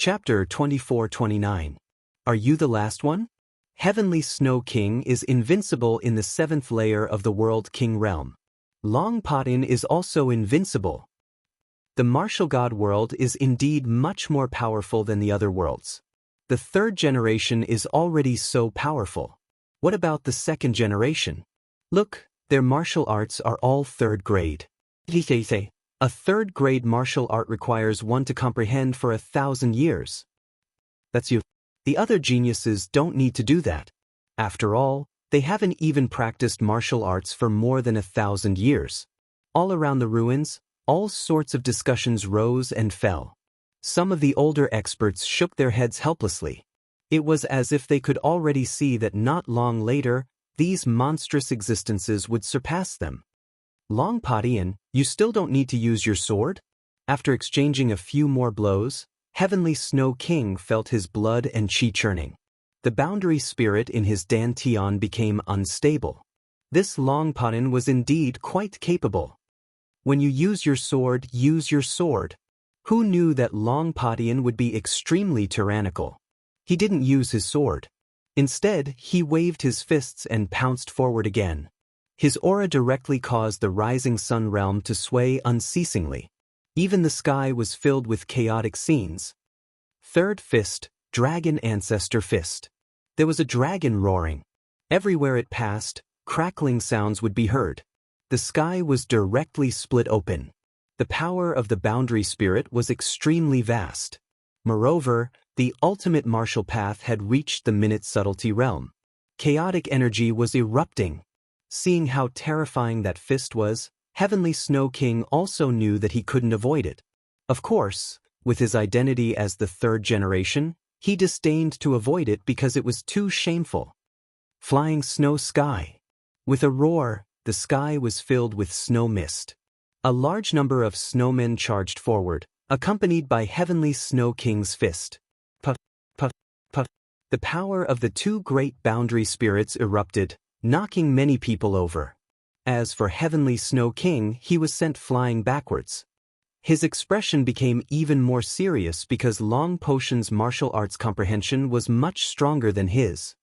Chapter 24-29. Are you the last one? Heavenly Snow King is invincible in the 7th layer of the World King realm. Long Patin is also invincible. The martial god world is indeed much more powerful than the other worlds. The 3rd generation is already so powerful. What about the 2nd generation? Look, their martial arts are all 3rd grade. A 3rd grade martial art requires one to comprehend for 1,000 years. That's you. The other geniuses don't need to do that. After all, they haven't even practiced martial arts for more than 1,000 years. All around the ruins, all sorts of discussions rose and fell. Some of the older experts shook their heads helplessly. It was as if they could already see that not long later, these monstrous existences would surpass them. Long Patin, you still don't need to use your sword? After exchanging a few more blows, Heavenly Snow King felt his blood and chi churning. The boundary spirit in his dantian became unstable. This Long Patin was indeed quite capable. When you use your sword, use your sword. Who knew that Long Patin would be extremely tyrannical? He didn't use his sword. Instead, he waved his fists and pounced forward again. His aura directly caused the rising sun realm to sway unceasingly. Even the sky was filled with chaotic scenes. 3rd fist, Dragon Ancestor Fist. There was a dragon roaring. Everywhere it passed, crackling sounds would be heard. The sky was directly split open. The power of the boundary spirit was extremely vast. Moreover, the ultimate martial path had reached the minute subtlety realm. Chaotic energy was erupting. Seeing how terrifying that fist was, Heavenly Snow King also knew that he couldn't avoid it. Of course, with his identity as the 3rd generation, he disdained to avoid it because it was too shameful. Flying snow sky. With a roar, the sky was filled with snow mist. A large number of snowmen charged forward, accompanied by Heavenly Snow King's fist. Puff, puff, puff. The power of the 2 great boundary spirits erupted, knocking many people over. As for Heavenly Snow King, he was sent flying backwards. His expression became even more serious because Long Potion's martial arts comprehension was much stronger than his.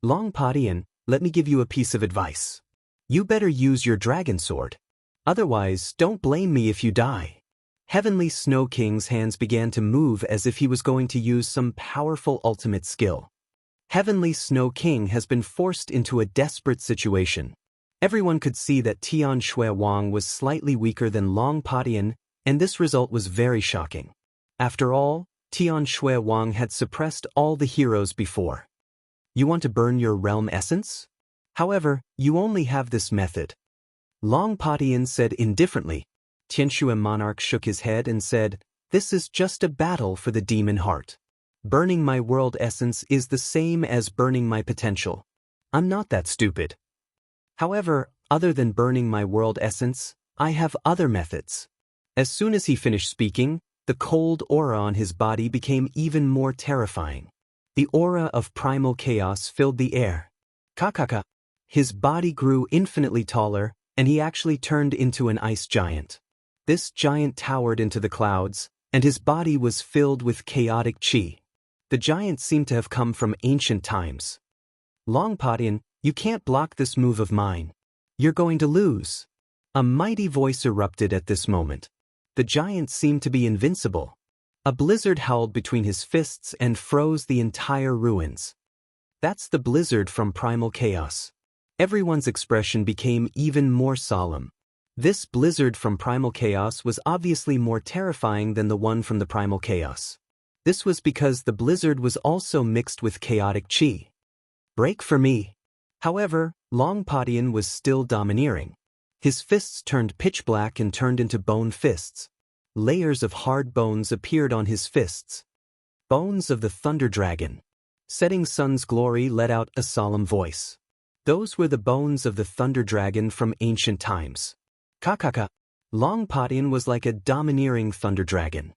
Long Patin, let me give you a piece of advice. You better use your dragon sword. Otherwise, don't blame me if you die. Heavenly Snow King's hands began to move as if he was going to use some powerful ultimate skill. Heavenly Snow King has been forced into a desperate situation. Everyone could see that Tian Shui Wang was slightly weaker than Long Patin, and this result was very shocking. After all, Tian Shui Wang had suppressed all the heroes before. You want to burn your realm essence? However, you only have this method. Long Patin said indifferently. Tianshui Monarch shook his head and said, this is just a battle for the demon heart. Burning my world essence is the same as burning my potential. I'm not that stupid. However, other than burning my world essence, I have other methods. As soon as he finished speaking, the cold aura on his body became even more terrifying. The aura of primal chaos filled the air. Kakaka. His body grew infinitely taller, and he actually turned into an ice giant. This giant towered into the clouds, and his body was filled with chaotic chi. The giant seemed to have come from ancient times. Long Patin, you can't block this move of mine. You're going to lose. A mighty voice erupted at this moment. The giant seemed to be invincible. A blizzard howled between his fists and froze the entire ruins. That's the blizzard from primal chaos. Everyone's expression became even more solemn. This blizzard from primal chaos was obviously more terrifying than the one from the primal chaos. This was because the blizzard was also mixed with chaotic chi. Break for me. However, Long Patin was still domineering. His fists turned pitch black and turned into bone fists. Layers of hard bones appeared on his fists. Bones of the Thunder Dragon. Setting Sun's Glory let out a solemn voice. Those were the bones of the Thunder Dragon from ancient times. Kakaka. Long Patin was like a domineering Thunder Dragon.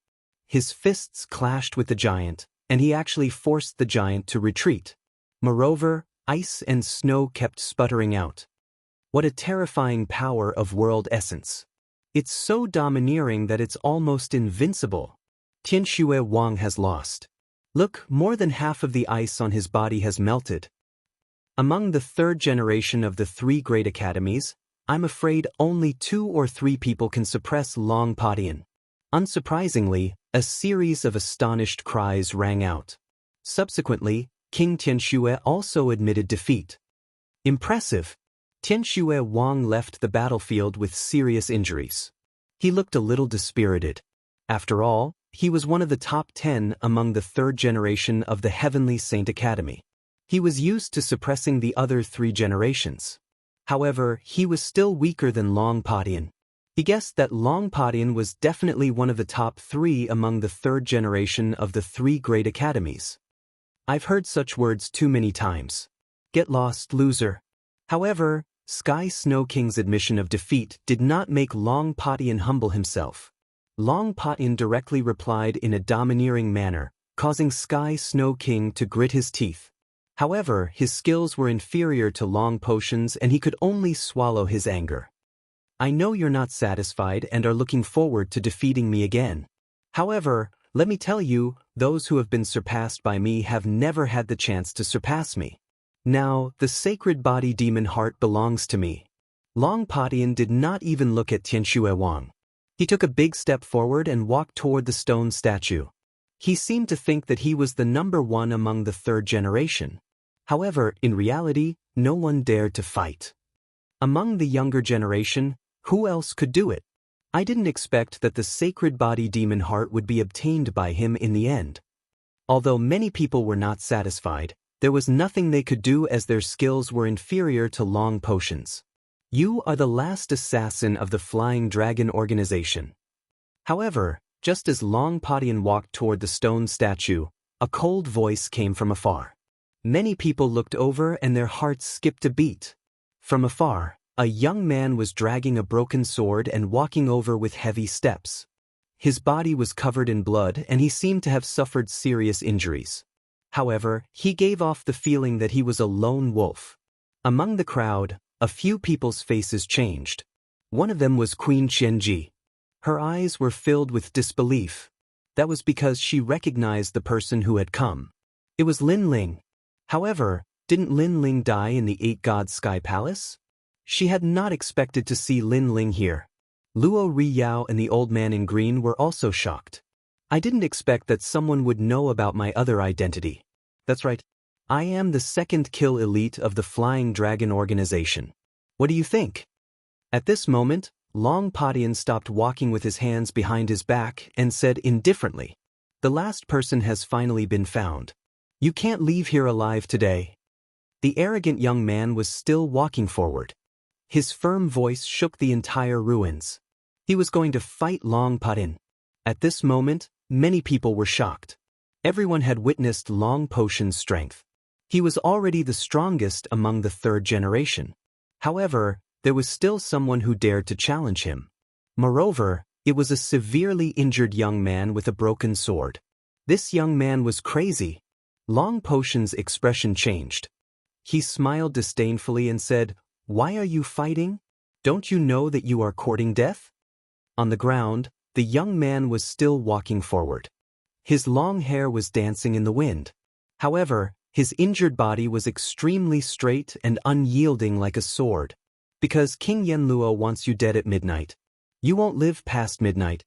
His fists clashed with the giant, and he actually forced the giant to retreat. Moreover, ice and snow kept sputtering out. What a terrifying power of world essence. It's so domineering that it's almost invincible. Tianxue Wang has lost. Look, more than half of the ice on his body has melted. Among the third generation of the three great academies, I'm afraid only 2 or 3 people can suppress longtime. Unsurprisingly, a series of astonished cries rang out. Subsequently, King Tianxue also admitted defeat. Impressive! Tianxue Wang left the battlefield with serious injuries. He looked a little dispirited. After all, he was one of the top 10 among the third generation of the Heavenly Saint Academy. He was used to suppressing the other 3 generations. However, he was still weaker than Longpodian. He guessed that Longpodian was definitely one of the top 3 among the third generation of the 3 great academies. I've heard such words too many times. Get lost, loser. However, Sky Snow King's admission of defeat did not make Longpodian humble himself. Longpodian directly replied in a domineering manner, causing Sky Snow King to grit his teeth. However, his skills were inferior to Long Potion's and he could only swallow his anger. I know you're not satisfied and are looking forward to defeating me again. However, let me tell you, those who have been surpassed by me have never had the chance to surpass me. Now, the sacred body demon heart belongs to me. Longpodian did not even look at Tianxue Wang. He took a big step forward and walked toward the stone statue. He seemed to think that he was the number 1 among the third generation. However, in reality, no one dared to fight. Among the younger generation, who else could do it? I didn't expect that the sacred body demon heart would be obtained by him in the end. Although many people were not satisfied, there was nothing they could do as their skills were inferior to Long Potion's. You are the last assassin of the Flying Dragon organization. However, just as Longpodian walked toward the stone statue, a cold voice came from afar. Many people looked over and their hearts skipped a beat. From afar, a young man was dragging a broken sword and walking over with heavy steps. His body was covered in blood and he seemed to have suffered serious injuries. However, he gave off the feeling that he was a lone wolf. Among the crowd, a few people's faces changed. One of them was Queen Qianji. Her eyes were filled with disbelief. That was because she recognized the person who had come. It was Lin Ling. However, didn't Lin Ling die in the 8 God Sky Palace? She had not expected to see Lin Ling here. Luo Riyao and the old man in green were also shocked. I didn't expect that someone would know about my other identity. That's right. I am the second kill elite of the Flying Dragon organization. What do you think? At this moment, Longpodian stopped walking with his hands behind his back and said indifferently, "The last person has finally been found. You can't leave here alive today." The arrogant young man was still walking forward. His firm voice shook the entire ruins. He was going to fight Longpodian. At this moment, many people were shocked. Everyone had witnessed Long Potion's strength. He was already the strongest among the third generation. However, there was still someone who dared to challenge him. Moreover, it was a severely injured young man with a broken sword. This young man was crazy. Long Potion's expression changed. He smiled disdainfully and said, "Why are you fighting? Don't you know that you are courting death?" On the ground, the young man was still walking forward. His long hair was dancing in the wind. However, his injured body was extremely straight and unyielding like a sword. Because King Yanluo wants you dead at midnight. You won't live past midnight.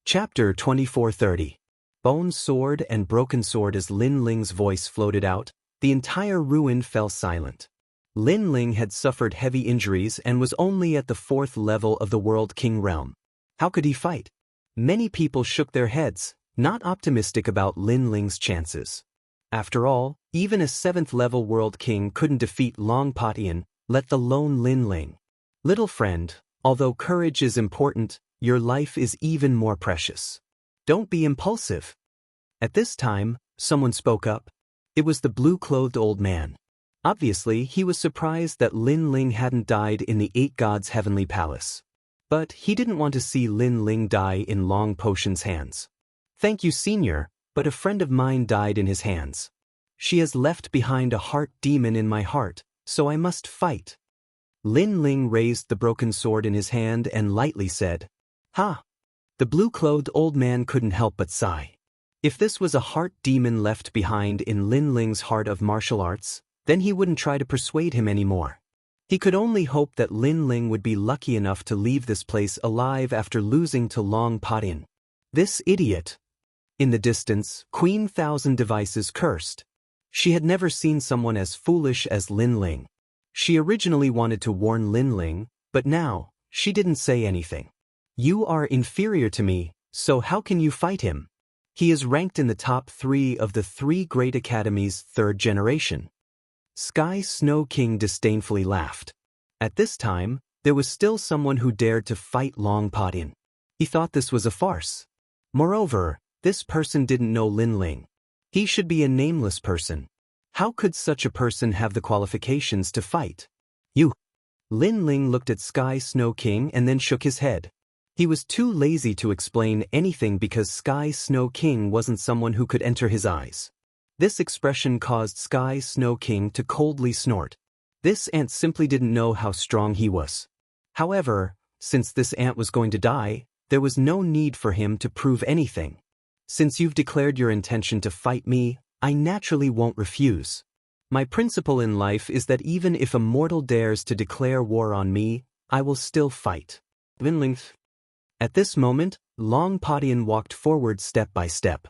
Chapter 2430. Bone Sword and Broken Sword. As Lin Ling's voice floated out, the entire ruin fell silent. Lin Ling had suffered heavy injuries and was only at the 4th level of the World King realm. How could he fight? Many people shook their heads, not optimistic about Lin Ling's chances. After all, even a 7th level World King couldn't defeat Longpodian, let alone Lin Ling. Little friend, although courage is important, your life is even more precious. Don't be impulsive. At this time, someone spoke up. It was the blue-clothed old man. Obviously, he was surprised that Lin Ling hadn't died in the 8 Gods' heavenly palace. But he didn't want to see Lin Ling die in Long Potion's hands. "Thank you, senior, but a friend of mine died in his hands. She has left behind a heart demon in my heart, so I must fight." Lin Ling raised the broken sword in his hand and lightly said, "Ha! The blue-clothed old man couldn't help but sigh. If this was a heart demon left behind in Lin Ling's heart of martial arts, then he wouldn't try to persuade him anymore. He could only hope that Lin Ling would be lucky enough to leave this place alive after losing to Long Patin. This idiot! In the distance, Queen Thousand Devices cursed. She had never seen someone as foolish as Lin Ling. She originally wanted to warn Lin Ling, but now, she didn't say anything. You are inferior to me, so how can you fight him? He is ranked in the top 3 of the 3 great academies' 3rd generation. Sky Snow King disdainfully laughed. At this time, there was still someone who dared to fight Long Patin. He thought this was a farce. Moreover, this person didn't know Lin Ling. He should be a nameless person. How could such a person have the qualifications to fight? You. Lin Ling looked at Sky Snow King and then shook his head. He was too lazy to explain anything because Sky Snow King wasn't someone who could enter his eyes. This expression caused Sky Snow King to coldly snort. This ant simply didn't know how strong he was. However, since this ant was going to die, there was no need for him to prove anything. Since you've declared your intention to fight me, I naturally won't refuse. My principle in life is that even if a mortal dares to declare war on me, I will still fight. Lin Ling. At this moment, Long Patin walked forward step by step.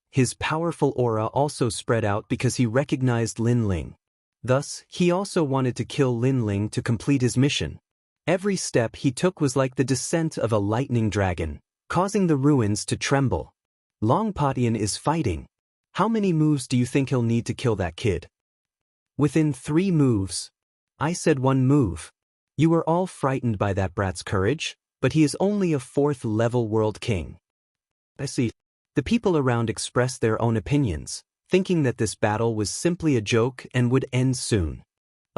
His powerful aura also spread out because he recognized Lin Ling. Thus, he also wanted to kill Lin Ling to complete his mission. Every step he took was like the descent of a lightning dragon, causing the ruins to tremble. Long Patin is fighting. How many moves do you think he'll need to kill that kid? Within 3 moves. I said 1 move. You were all frightened by that brat's courage, but he is only a 4th-level world king. I see. The people around expressed their own opinions, thinking that this battle was simply a joke and would end soon.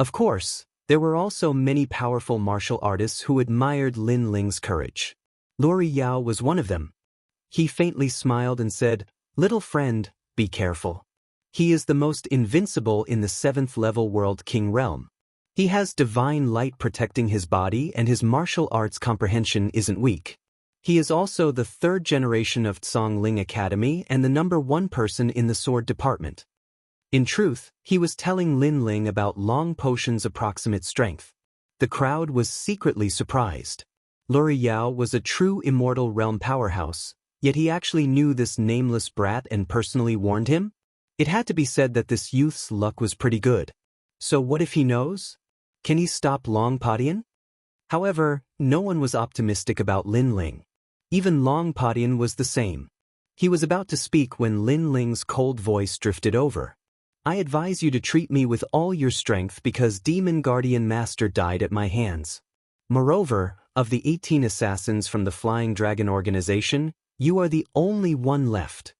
Of course, there were also many powerful martial artists who admired Lin Ling's courage. Lori Yao was one of them. He faintly smiled and said, "Little friend, be careful. He is the most invincible in the 7th-level world king realm. He has divine light protecting his body and his martial arts comprehension isn't weak. He is also the 3rd generation of Tsong Ling Academy and the number 1 person in the sword department." In truth, he was telling Lin Ling about Long Potion's approximate strength. The crowd was secretly surprised. Lori Yao was a true Immortal realm powerhouse, yet he actually knew this nameless brat and personally warned him? It had to be said that this youth's luck was pretty good. So what if he knows? Can he stop Long Patin? However, no one was optimistic about Lin Ling. Even Long Patin was the same. He was about to speak when Lin Ling's cold voice drifted over. I advise you to treat me with all your strength because Demon Guardian Master died at my hands. Moreover, of the 18 assassins from the Flying Dragon organization, you are the only one left.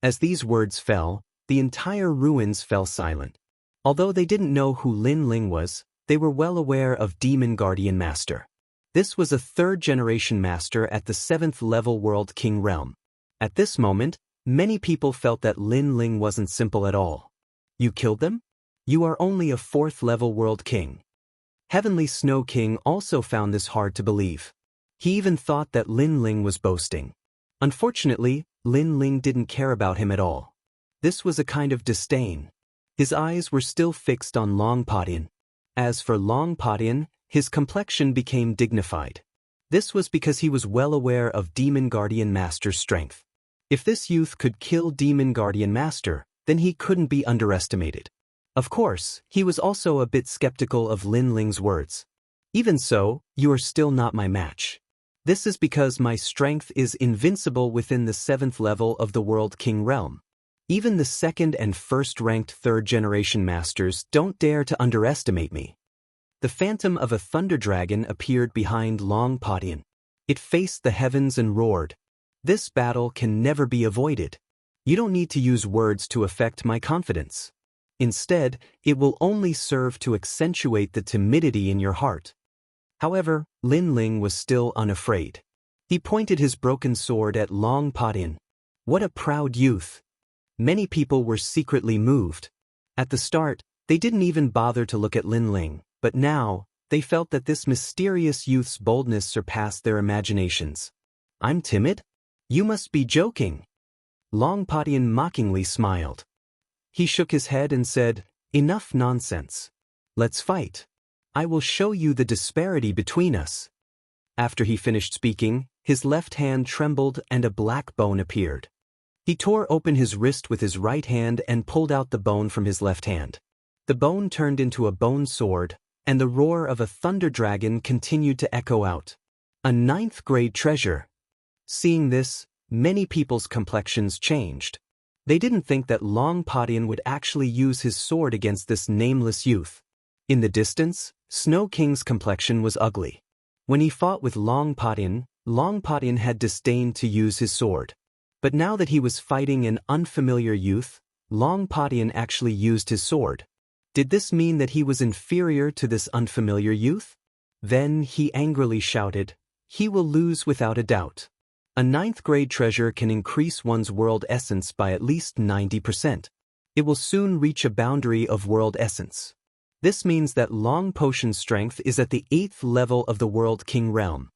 As these words fell, the entire ruins fell silent. Although they didn't know who Lin Ling was, they were well aware of Demon Guardian Master. This was a 3rd-generation master at the 7th-level World King realm. At this moment, many people felt that Lin Ling wasn't simple at all. You killed them? You are only a 4th-level World King. Heavenly Snow King also found this hard to believe. He even thought that Lin Ling was boasting. Unfortunately, Lin Ling didn't care about him at all. This was a kind of disdain. His eyes were still fixed on Long Patin. As for Long Patin, his complexion became dignified. This was because he was well aware of Demon Guardian Master's strength. If this youth could kill Demon Guardian Master, then he couldn't be underestimated. Of course, he was also a bit skeptical of Lin Ling's words. Even so, you are still not my match. This is because my strength is invincible within the 7th level of the World King realm. Even the 2nd and 1st-ranked 3rd-generation masters don't dare to underestimate me. The phantom of a thunder dragon appeared behind Long Patin. It faced the heavens and roared. This battle can never be avoided. You don't need to use words to affect my confidence. Instead, it will only serve to accentuate the timidity in your heart. However, Lin Ling was still unafraid. He pointed his broken sword at Long Patin. What a proud youth! Many people were secretly moved. At the start, they didn't even bother to look at Lin Ling, but now, they felt that this mysterious youth's boldness surpassed their imaginations. I'm timid? You must be joking. Long Patian mockingly smiled. He shook his head and said, Enough nonsense. Let's fight. I will show you the disparity between us. After he finished speaking, his left hand trembled and a black bone appeared. He tore open his wrist with his right hand and pulled out the bone from his left hand. The bone turned into a bone sword, and the roar of a thunder dragon continued to echo out. A 9th grade treasure. Seeing this, many people's complexions changed. They didn't think that Long Patian would actually use his sword against this nameless youth. In the distance, Snow King's complexion was ugly. When he fought with Long Patian had disdained to use his sword. But now that he was fighting an unfamiliar youth, Long Patian actually used his sword. Did this mean that he was inferior to this unfamiliar youth? Then he angrily shouted, He will lose without a doubt. A 9th grade treasure can increase one's world essence by at least 90%. It will soon reach a boundary of world essence. This means that Long Potion's strength is at the 8th level of the World King realm.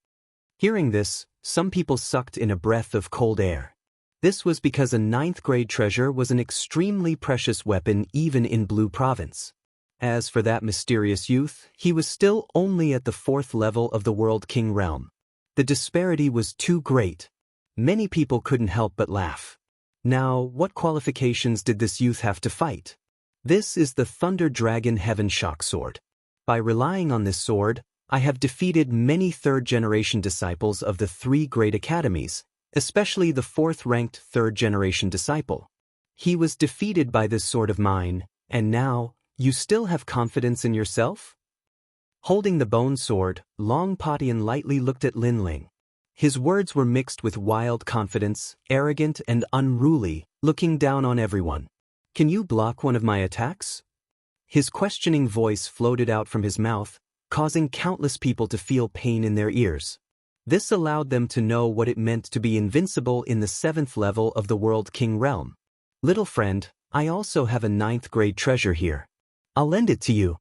Hearing this, some people sucked in a breath of cold air. This was because a 9th grade treasure was an extremely precious weapon even in Blue Province. As for that mysterious youth, he was still only at the 4th level of the World King realm. The disparity was too great. Many people couldn't help but laugh. Now, what qualifications did this youth have to fight? This is the Thunder Dragon Heaven Shock Sword. By relying on this sword, I have defeated many 3rd-generation disciples of the 3 great academies, especially the 4th-ranked 3rd-generation disciple. He was defeated by this sword of mine, and now, you still have confidence in yourself? Holding the bone sword, Long Patian lightly looked at Lin Ling. His words were mixed with wild confidence, arrogant and unruly, looking down on everyone. Can you block one of my attacks? His questioning voice floated out from his mouth, causing countless people to feel pain in their ears. This allowed them to know what it meant to be invincible in the 7th level of the World King realm. Little friend, I also have a 9th grade treasure here. I'll lend it to you.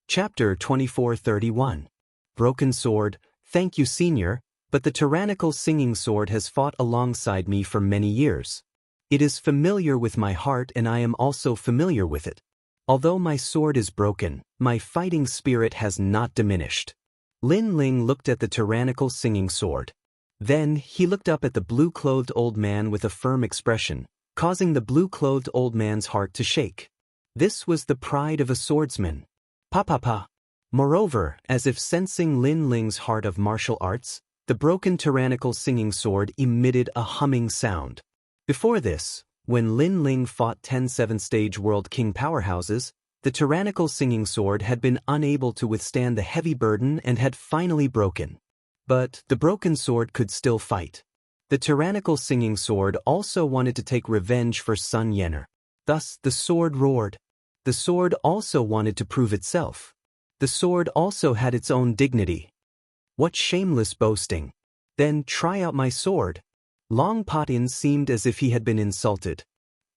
Chapter 2431. Broken Sword. Thank you, Senior, but the tyrannical singing sword has fought alongside me for many years. It is familiar with my heart and I am also familiar with it. Although my sword is broken, my fighting spirit has not diminished. Lin Ling looked at the tyrannical singing sword. Then he looked up at the blue-clothed old man with a firm expression, causing the blue-clothed old man's heart to shake. This was the pride of a swordsman. Pa. Moreover, as if sensing Lin Ling's heart of martial arts, the broken tyrannical singing sword emitted a humming sound. Before this, when Lin Ling fought 10 7th-stage World King powerhouses, the tyrannical singing sword had been unable to withstand the heavy burden and had finally broken. But the broken sword could still fight. The tyrannical singing sword also wanted to take revenge for Sun Yener. Thus the sword roared. The sword also wanted to prove itself. The sword also had its own dignity. What shameless boasting! Then try out my sword. Long Patian seemed as if he had been insulted.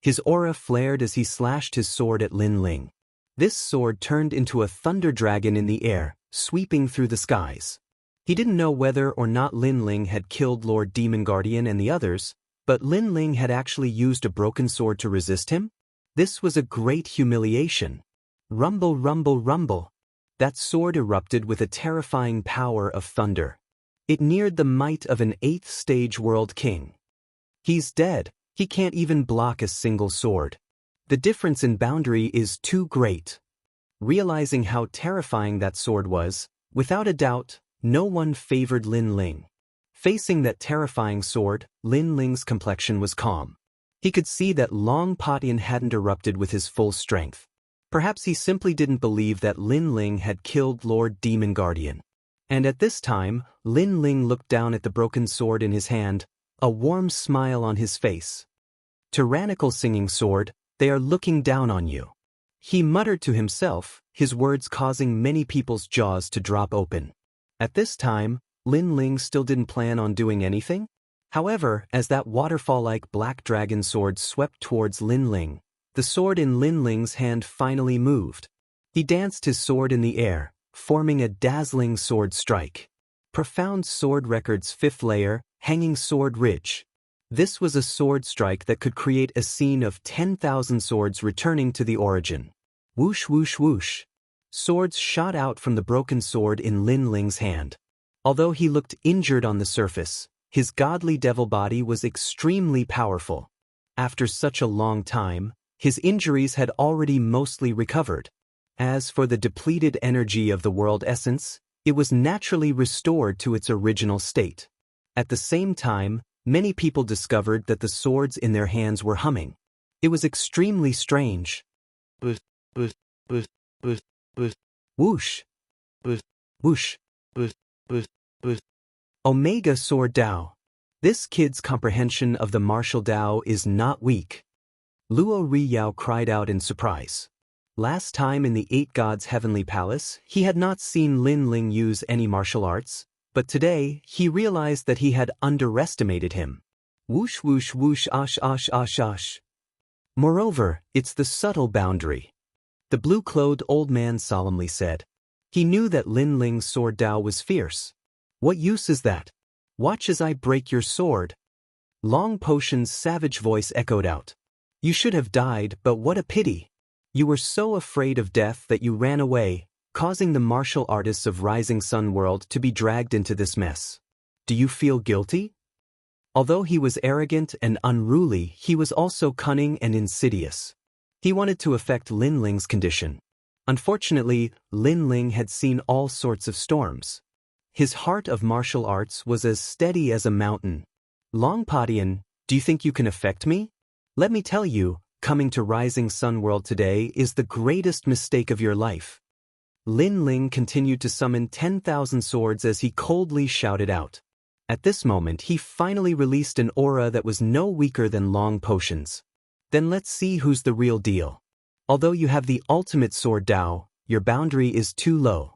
His aura flared as he slashed his sword at Lin Ling. This sword turned into a thunder dragon in the air, sweeping through the skies. He didn't know whether or not Lin Ling had killed Lord Demon Guardian and the others, but Lin Ling had actually used a broken sword to resist him? This was a great humiliation. Rumble, rumble, rumble. That sword erupted with a terrifying power of thunder. It neared the might of an 8th-stage World King. He's dead. He can't even block a single sword. The difference in boundary is too great. Realizing how terrifying that sword was, without a doubt, no one favored Lin Ling. Facing that terrifying sword, Lin Ling's complexion was calm. He could see that Long Patian hadn't erupted with his full strength. Perhaps he simply didn't believe that Lin Ling had killed Lord Demon Guardian. And at this time, Lin Ling looked down at the broken sword in his hand, a warm smile on his face. Tyrannical singing sword, they are looking down on you. He muttered to himself, his words causing many people's jaws to drop open. At this time, Lin Ling still didn't plan on doing anything. However, as that waterfall-like black dragon sword swept towards Lin Ling, the sword in Lin Ling's hand finally moved. He danced his sword in the air, forming a dazzling sword strike. Profound Sword Record's 5th layer, Hanging Sword Ridge. This was a sword strike that could create a scene of 10,000 swords returning to the origin. Whoosh whoosh whoosh. Swords shot out from the broken sword in Lin Ling's hand. Although he looked injured on the surface, his godly devil body was extremely powerful. After such a long time, his injuries had already mostly recovered. As for the depleted energy of the world essence, it was naturally restored to its original state. At the same time, many people discovered that the swords in their hands were humming. It was extremely strange. Whoosh, whoosh, whoosh, whoosh, whoosh, whoosh, whoosh, whoosh, whoosh, whoosh, whoosh. Omega Sword Dao. This kid's comprehension of the martial Dao is not weak. Luo Riyao cried out in surprise. Last time in the Eight Gods' Heavenly Palace, he had not seen Lin Ling use any martial arts, but today he realized that he had underestimated him. Whoosh whoosh whoosh osh osh osh osh. Moreover, it's the subtle boundary. The blue-clothed old man solemnly said. He knew that Lin Ling's sword Dao was fierce. What use is that? Watch as I break your sword. Long Potion's savage voice echoed out. You should have died, but what a pity. You were so afraid of death that you ran away, causing the martial artists of Rising Sun World to be dragged into this mess. Do you feel guilty? Although he was arrogant and unruly, he was also cunning and insidious. He wanted to affect Lin Ling's condition. Unfortunately, Lin Ling had seen all sorts of storms. His heart of martial arts was as steady as a mountain. Long Padian, do you think you can affect me? Let me tell you, coming to Rising Sun World today is the greatest mistake of your life. Lin Ling continued to summon 10,000 swords as he coldly shouted out. At this moment he finally released an aura that was no weaker than Long Potion's. Then let's see who's the real deal. Although you have the ultimate sword Dao, your boundary is too low.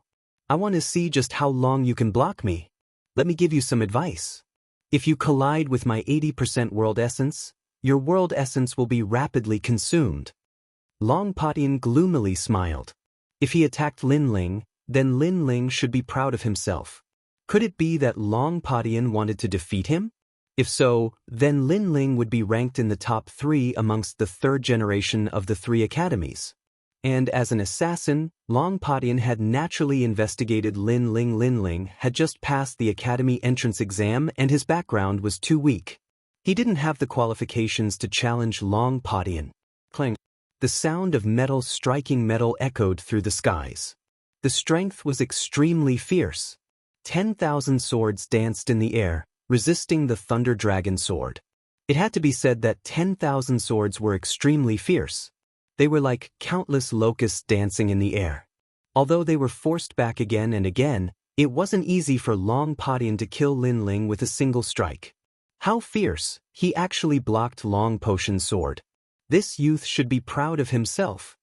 I want to see just how long you can block me. Let me give you some advice. If you collide with my 80% world essence, your world essence will be rapidly consumed. Long Padian gloomily smiled. If he attacked Lin Ling, then Lin Ling should be proud of himself. Could it be that Long Padian wanted to defeat him? If so, then Lin Ling would be ranked in the top 3 amongst the 3rd generation of the 3 academies. And as an assassin, Long Padian had naturally investigated Lin Ling. Lin Ling had just passed the academy entrance exam and his background was too weak. He didn't have the qualifications to challenge Long Padian. Clang. The sound of metal striking metal echoed through the skies. The strength was extremely fierce. 10,000 swords danced in the air, resisting the Thunder Dragon sword. It had to be said that 10,000 swords were extremely fierce. They were like countless locusts dancing in the air. Although they were forced back again and again, it wasn't easy for Long Padian to kill Lin Ling with a single strike. How fierce, he actually blocked Long Potion's sword. This youth should be proud of himself.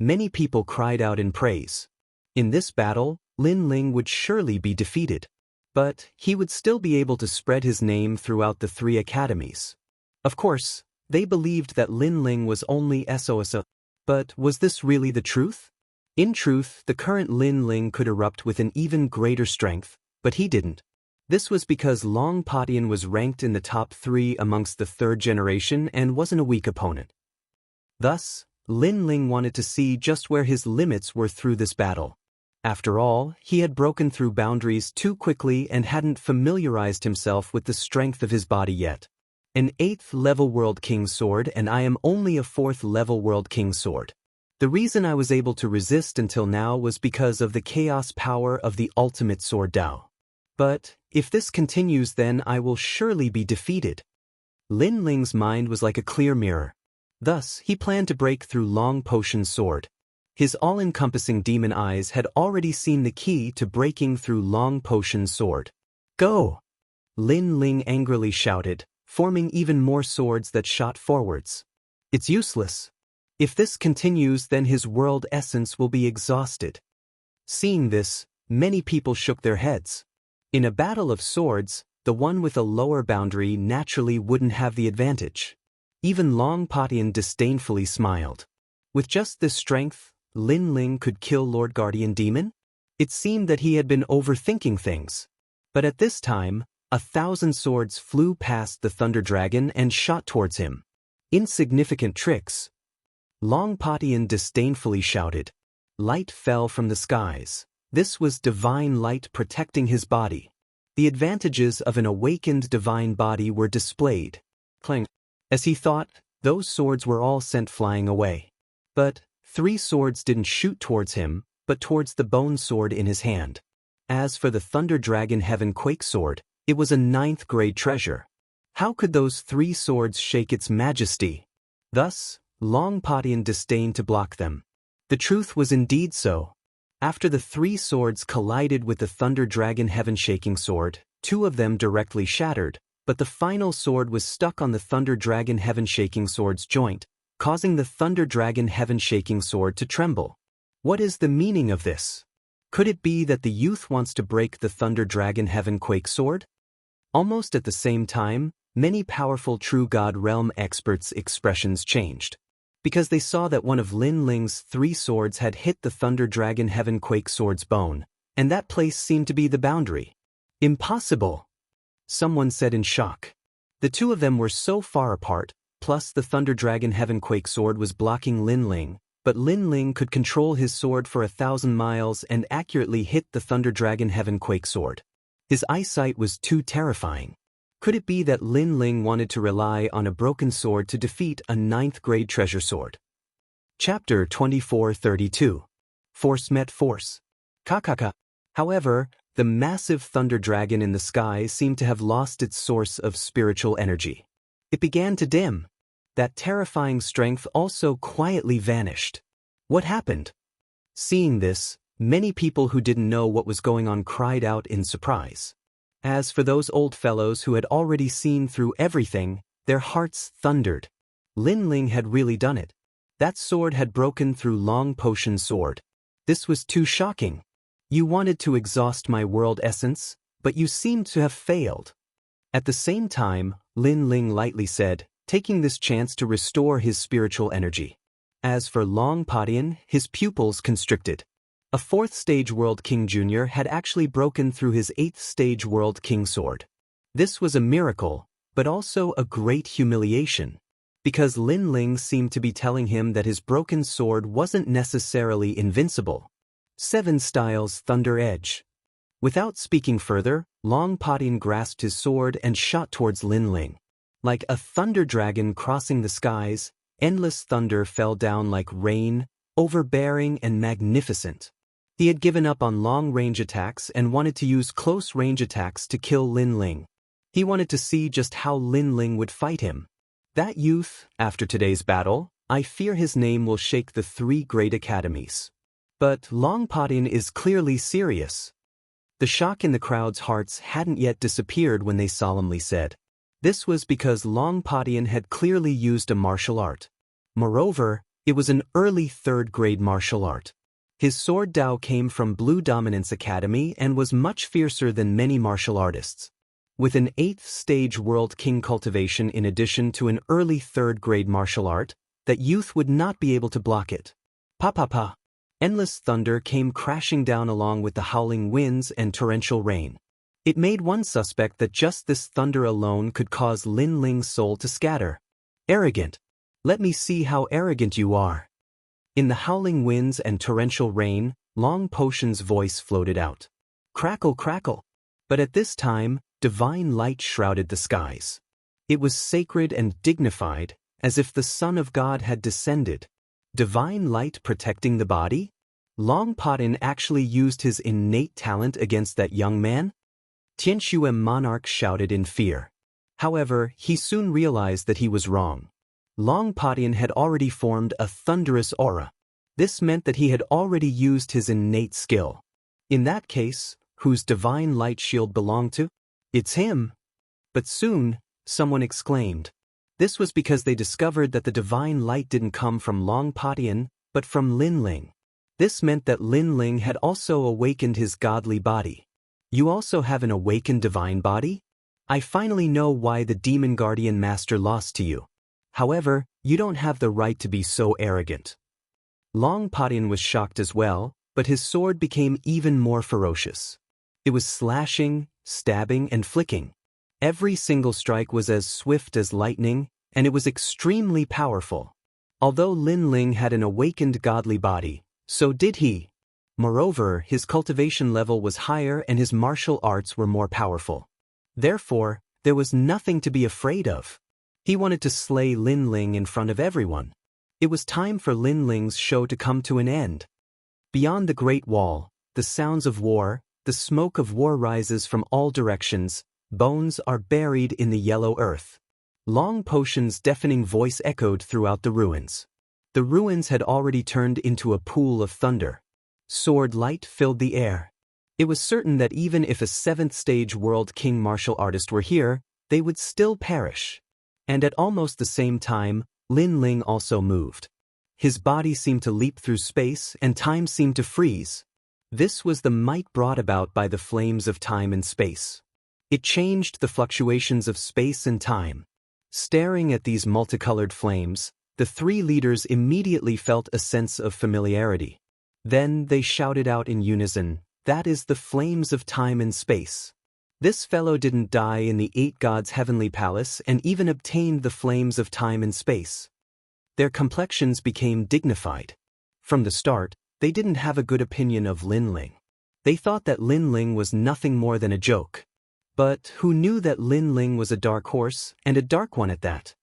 Many people cried out in praise. In this battle, Lin Ling would surely be defeated. But he would still be able to spread his name throughout the 3 academies. Of course, they believed that Lin Ling was only SOSO. But was this really the truth? In truth, the current Lin Ling could erupt with an even greater strength, but he didn't. This was because Long Padian was ranked in the top 3 amongst the 3rd generation and wasn't a weak opponent. Thus, Lin Ling wanted to see just where his limits were through this battle. After all, he had broken through boundaries too quickly and hadn't familiarized himself with the strength of his body yet. An 8th level World King sword and I am only a 4th level World King sword. The reason I was able to resist until now was because of the chaos power of the ultimate sword Dao. But if this continues, then I will surely be defeated. Lin Ling's mind was like a clear mirror. Thus, he planned to break through Long Potion's sword. His all-encompassing demon eyes had already seen the key to breaking through Long Potion's sword. Go! Lin Ling angrily shouted, forming even more swords that shot forwards. It's useless. If this continues, then his world essence will be exhausted. Seeing this, many people shook their heads. In a battle of swords, the one with a lower boundary naturally wouldn't have the advantage. Even Long Padian disdainfully smiled. With just this strength, Lin Ling could kill Lord Guardian Demon? It seemed that he had been overthinking things. But at this time, 1,000 swords flew past the Thunder Dragon and shot towards him. Insignificant tricks. Long Patian disdainfully shouted. Light fell from the skies. This was divine light protecting his body. The advantages of an awakened divine body were displayed. Clang. As he thought, those swords were all sent flying away. But 3 swords didn't shoot towards him, but towards the bone sword in his hand. As for the Thunder Dragon Heaven Quake Sword, it was a 9th grade treasure. How could those 3 swords shake its majesty? Thus, Long Patian disdained to block them. The truth was indeed so. After the 3 swords collided with the Thunder Dragon Heaven Shaking Sword, 2 of them directly shattered, but the final sword was stuck on the Thunder Dragon Heaven Shaking Sword's joint, causing the Thunder Dragon Heaven Shaking Sword to tremble. What is the meaning of this? Could it be that the youth wants to break the Thunder Dragon Heaven Quake Sword? Almost at the same time, many powerful True God Realm experts' expressions changed. Because they saw that one of Lin Ling's 3 swords had hit the Thunder Dragon Heaven Quake Sword's bone, and that place seemed to be the boundary. Impossible! Someone said in shock. The 2 of them were so far apart, plus the Thunder Dragon Heaven Quake Sword was blocking Lin Ling, but Lin Ling could control his sword for 1,000 miles and accurately hit the Thunder Dragon Heaven Quake Sword. His eyesight was too terrifying. Could it be that Lin Ling wanted to rely on a broken sword to defeat a 9th grade treasure sword? Chapter 2432. Force met force. Kakaka. However, the massive Thunder Dragon in the sky seemed to have lost its source of spiritual energy. It began to dim. That terrifying strength also quietly vanished. What happened? Seeing this, many people who didn't know what was going on cried out in surprise. As for those old fellows who had already seen through everything, their hearts thundered. Lin Ling had really done it. That sword had broken through Long Potion's sword. This was too shocking. You wanted to exhaust my world essence, but you seemed to have failed. At the same time, Lin Ling lightly said, taking this chance to restore his spiritual energy. As for Long Patian, his pupils constricted. A 4th stage World King Jr. had actually broken through his 8th stage World King sword. This was a miracle, but also a great humiliation, because Lin Ling seemed to be telling him that his broken sword wasn't necessarily invincible. 7 Styles Thunder Edge. Without speaking further, Long Patian grasped his sword and shot towards Lin Ling. Like a thunder dragon crossing the skies, endless thunder fell down like rain, overbearing and magnificent. He had given up on long-range attacks and wanted to use close-range attacks to kill Lin Ling. He wanted to see just how Lin Ling would fight him. That youth, after today's battle, I fear his name will shake the 3 great academies. But Long Patian is clearly serious. The shock in the crowd's hearts hadn't yet disappeared when they solemnly said. This was because Long Patian had clearly used a martial art. Moreover, it was an early 3rd grade martial art. His sword Dao came from Blue Dominance Academy and was much fiercer than many martial artists. With an 8th stage World King Cultivation in addition to an early 3rd grade martial art, that youth would not be able to block it. Pa pa pa. Endless thunder came crashing down along with the howling winds and torrential rain. It made one suspect that just this thunder alone could cause Lin Ling's soul to scatter. Arrogant. Let me see how arrogant you are. In the howling winds and torrential rain, Long Potion's voice floated out. Crackle, crackle. But at this time, divine light shrouded the skies. It was sacred and dignified, as if the Son of God had descended. Divine light protecting the body? Long Patian actually used his innate talent against that young man? Tianxue Monarch shouted in fear. However, he soon realized that he was wrong. Long Patian had already formed a thunderous aura. This meant that he had already used his innate skill. In that case, whose divine light shield belonged to? It's him. But soon, someone exclaimed. This was because they discovered that the divine light didn't come from Long Patian, but from Lin Ling. This meant that Lin Ling had also awakened his godly body. You also have an awakened divine body? I finally know why the Demon Guardian Master lost to you. However, you don't have the right to be so arrogant. Long Patian was shocked as well, but his sword became even more ferocious. It was slashing, stabbing, and flicking. Every single strike was as swift as lightning, and it was extremely powerful. Although Lin Ling had an awakened godly body, so did he. Moreover, his cultivation level was higher and his martial arts were more powerful. Therefore, there was nothing to be afraid of. He wanted to slay Lin Ling in front of everyone. It was time for Lin Ling's show to come to an end. Beyond the Great Wall, the sounds of war, the smoke of war rises from all directions, bones are buried in the yellow earth. Long Potion's deafening voice echoed throughout the ruins. The ruins had already turned into a pool of thunder. Sword light filled the air. It was certain that even if a 7th stage world king martial artist were here, they would still perish. And at almost the same time, Lin Ling also moved. His body seemed to leap through space and time seemed to freeze. This was the might brought about by the flames of time and space. It changed the fluctuations of space and time. Staring at these multicolored flames, the three leaders immediately felt a sense of familiarity. Then they shouted out in unison, "That is the flames of time and space." This fellow didn't die in the 8 gods' heavenly palace and even obtained the flames of time and space. Their complexions became dignified. From the start, they didn't have a good opinion of Lin Ling. They thought that Lin Ling was nothing more than a joke. But who knew that Lin Ling was a dark horse, and a dark one at that?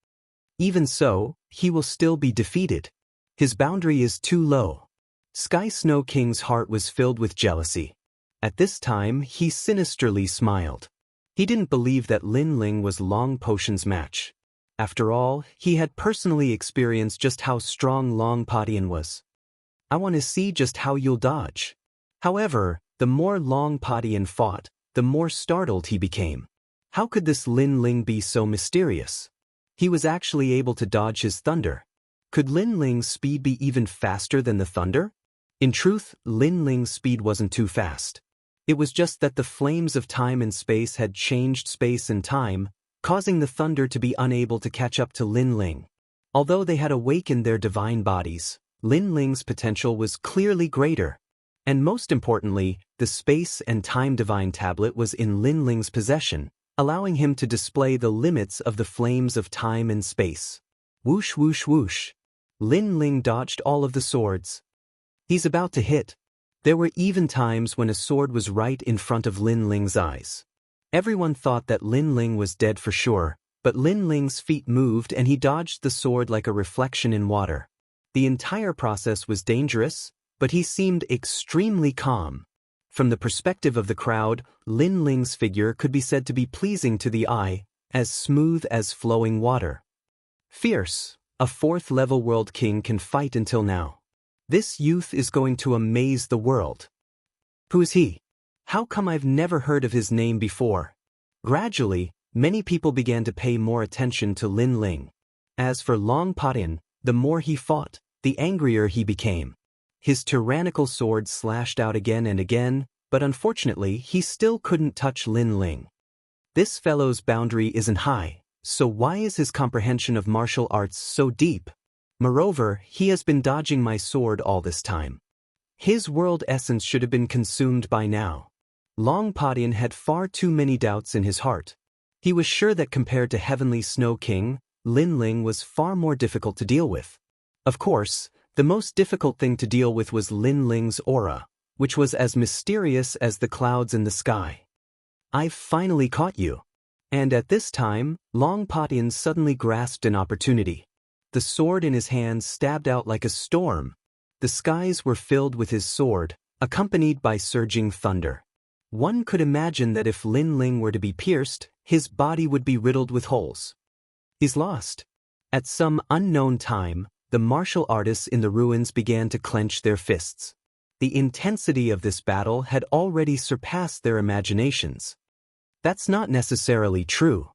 Even so, he will still be defeated. His boundary is too low. Sky Snow King's heart was filled with jealousy. At this time, he sinisterly smiled. He didn't believe that Lin Ling was Long Potion's match. After all, he had personally experienced just how strong Long Potion was. "I want to see just how you'll dodge." However, the more Long Potion fought, the more startled he became. How could this Lin Ling be so mysterious? He was actually able to dodge his thunder. Could Lin Ling's speed be even faster than the thunder? In truth, Lin Ling's speed wasn't too fast. It was just that the flames of time and space had changed space and time, causing the thunder to be unable to catch up to Lin Ling. Although they had awakened their divine bodies, Lin Ling's potential was clearly greater. And most importantly, the space and time divine tablet was in Lin Ling's possession, allowing him to display the limits of the flames of time and space. Whoosh whoosh whoosh. Lin Ling dodged all of the swords. He's about to hit. There were even times when a sword was right in front of Lin Ling's eyes. Everyone thought that Lin Ling was dead for sure, but Lin Ling's feet moved and he dodged the sword like a reflection in water. The entire process was dangerous, but he seemed extremely calm. From the perspective of the crowd, Lin Ling's figure could be said to be pleasing to the eye, as smooth as flowing water. Fierce, a 4th level world king can fight until now. This youth is going to amaze the world. Who is he? How come I've never heard of his name before? Gradually, many people began to pay more attention to Lin Ling. As for Long Potion, the more he fought, the angrier he became. His tyrannical sword slashed out again and again, but unfortunately he still couldn't touch Lin Ling. This fellow's boundary isn't high, so why is his comprehension of martial arts so deep? Moreover, he has been dodging my sword all this time. His world essence should have been consumed by now. Long Potion had far too many doubts in his heart. He was sure that compared to Heavenly Snow King, Lin Ling was far more difficult to deal with. Of course, the most difficult thing to deal with was Lin Ling's aura, which was as mysterious as the clouds in the sky. "I've finally caught you." And at this time, Long Potion suddenly grasped an opportunity. The sword in his hand stabbed out like a storm. The skies were filled with his sword, accompanied by surging thunder. One could imagine that if Lin Ling were to be pierced, his body would be riddled with holes. He's lost. At some unknown time, the martial artists in the ruins began to clench their fists. The intensity of this battle had already surpassed their imaginations. That's not necessarily true.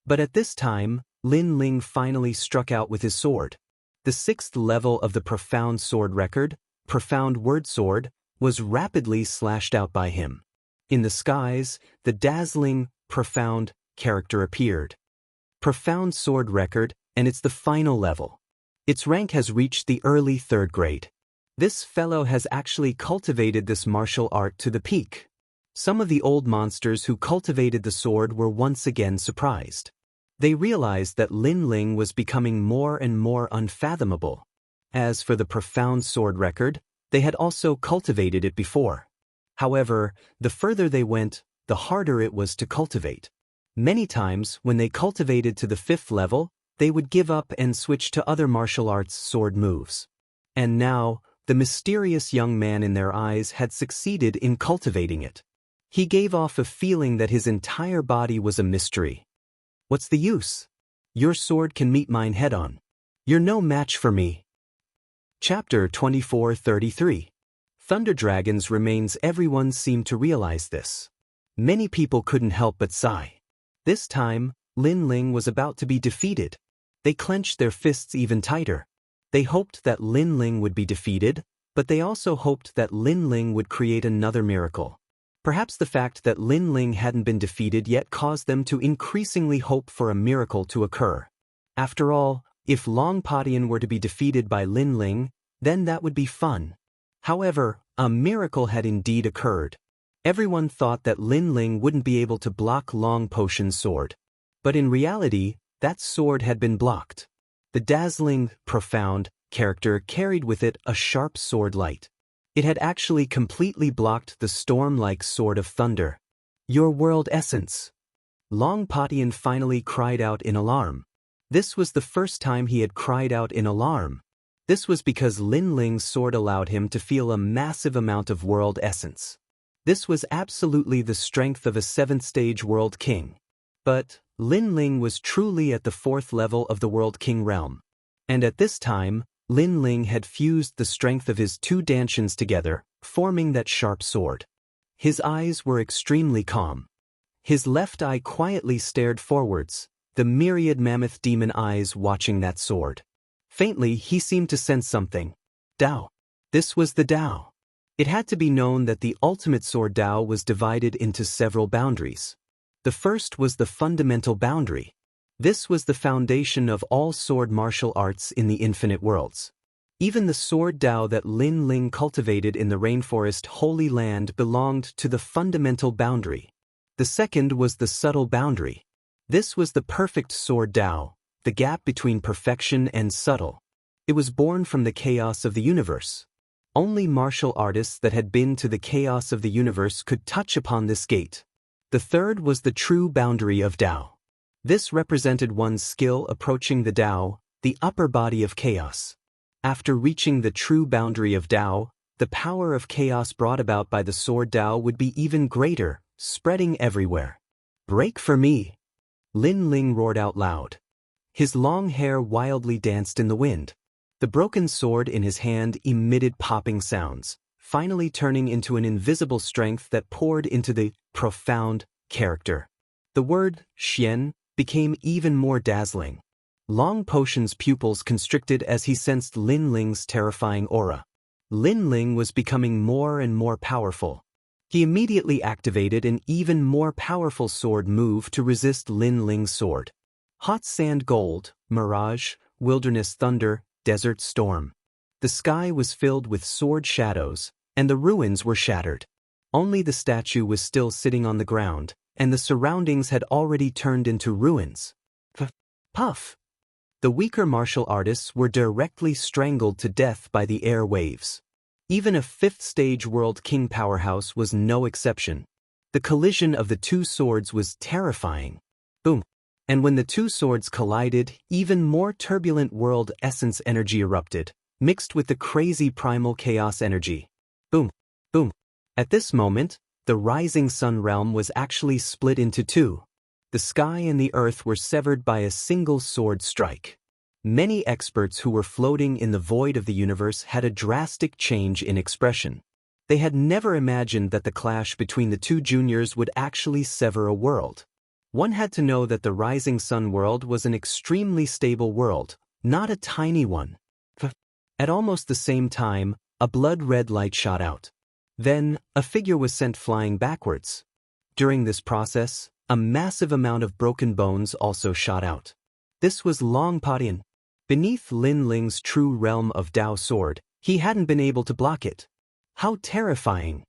But at this time, Lin Ling finally struck out with his sword. The 6th level of the Profound Sword record, Profound Word Sword, was rapidly slashed out by him. In the skies, the dazzling, profound character appeared. Profound Sword record, and it's the final level. Its rank has reached the early 3rd grade. This fellow has actually cultivated this martial art to the peak. Some of the old monsters who cultivated the sword were once again surprised. They realized that Lin Ling was becoming more and more unfathomable. As for the profound sword record, they had also cultivated it before. However, the further they went, the harder it was to cultivate. Many times, when they cultivated to the 5th level, they would give up and switch to other martial arts sword moves. And now, the mysterious young man in their eyes had succeeded in cultivating it. He gave off a feeling that his entire body was a mystery. What's the use? Your sword can meet mine head-on. You're no match for me. Chapter 24:33. Thunder Dragons remains. Everyone seemed to realize this. Many people couldn't help but sigh. This time, Lin Ling was about to be defeated. They clenched their fists even tighter. They hoped that Lin Ling would be defeated, but they also hoped that Lin Ling would create another miracle. Perhaps the fact that Lin Ling hadn't been defeated yet caused them to increasingly hope for a miracle to occur. After all, if Long Padian were to be defeated by Lin Ling, then that would be fun. However, a miracle had indeed occurred. Everyone thought that Lin Ling wouldn't be able to block Long Potion's sword. But in reality, that sword had been blocked. The dazzling, profound character carried with it a sharp sword light. It had actually completely blocked the storm-like sword of thunder. Your world essence. Long Padian finally cried out in alarm. This was the first time he had cried out in alarm. This was because Lin Ling's sword allowed him to feel a massive amount of world essence. This was absolutely the strength of a 7th-stage world king. But Lin Ling was truly at the 4th level of the world king realm. And at this time, Lin Ling had fused the strength of his 2 dantians together, forming that sharp sword. His eyes were extremely calm. His left eye quietly stared forwards, the myriad mammoth demon eyes watching that sword. Faintly, he seemed to sense something. Dao. This was the Dao. It had to be known that the ultimate sword Dao was divided into several boundaries. The first was the fundamental boundary. This was the foundation of all sword martial arts in the infinite worlds. Even the sword Dao that Lin Ling cultivated in the rainforest Holy Land belonged to the fundamental boundary. The second was the subtle boundary. This was the perfect sword Dao, the gap between perfection and subtle. It was born from the chaos of the universe. Only martial artists that had been to the chaos of the universe could touch upon this gate. The third was the true boundary of Dao. This represented one's skill approaching the Dao, the upper body of chaos. After reaching the true boundary of Dao, the power of chaos brought about by the sword Dao would be even greater, spreading everywhere. Break for me! Lin Ling roared out loud. His long hair wildly danced in the wind. The broken sword in his hand emitted popping sounds, finally turning into an invisible strength that poured into the profound character. The word Xian became even more dazzling. Long Potion's pupils constricted as he sensed Lin Ling's terrifying aura. Lin Ling was becoming more and more powerful. He immediately activated an even more powerful sword move to resist Lin Ling's sword. Hot Sand Gold, Mirage, Wilderness Thunder, Desert Storm. The sky was filled with sword shadows, and the ruins were shattered. Only the statue was still sitting on the ground, and the surroundings had already turned into ruins. Puff! The weaker martial artists were directly strangled to death by the air waves. Even a 5th-stage world king powerhouse was no exception. The collision of the 2 swords was terrifying. Boom! And when the 2 swords collided, even more turbulent world essence energy erupted, mixed with the crazy primal chaos energy. Boom! Boom! At this moment, the rising sun realm was actually split into 2. The sky and the earth were severed by a single sword strike. Many experts who were floating in the void of the universe had a drastic change in expression. They had never imagined that the clash between the 2 juniors would actually sever a world. One had to know that the rising sun world was an extremely stable world, not a tiny one. At almost the same time, a blood-red light shot out. Then, a figure was sent flying backwards. During this process, a massive amount of broken bones also shot out. This was Long Padian. Beneath Lin Ling's true realm of Dao sword, he hadn't been able to block it. How terrifying!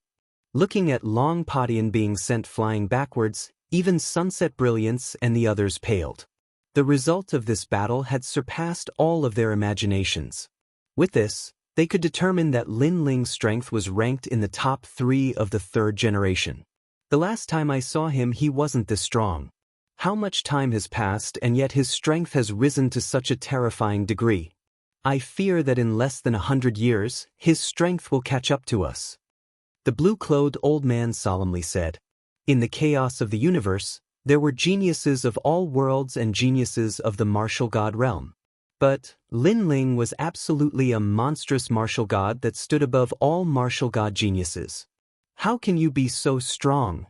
Looking at Long Padian being sent flying backwards, even Sunset Brilliance and the others paled. The result of this battle had surpassed all of their imaginations. With this, they could determine that Lin Ling's strength was ranked in the top 3 of the 3rd generation. The last time I saw him he wasn't this strong. How much time has passed and yet his strength has risen to such a terrifying degree. I fear that in less than 100 years, his strength will catch up to us. The blue-clothed old man solemnly said. In the chaos of the universe, there were geniuses of all worlds and geniuses of the martial god realm. But Lin Ling was absolutely a monstrous martial god that stood above all martial god geniuses. How can you be so strong?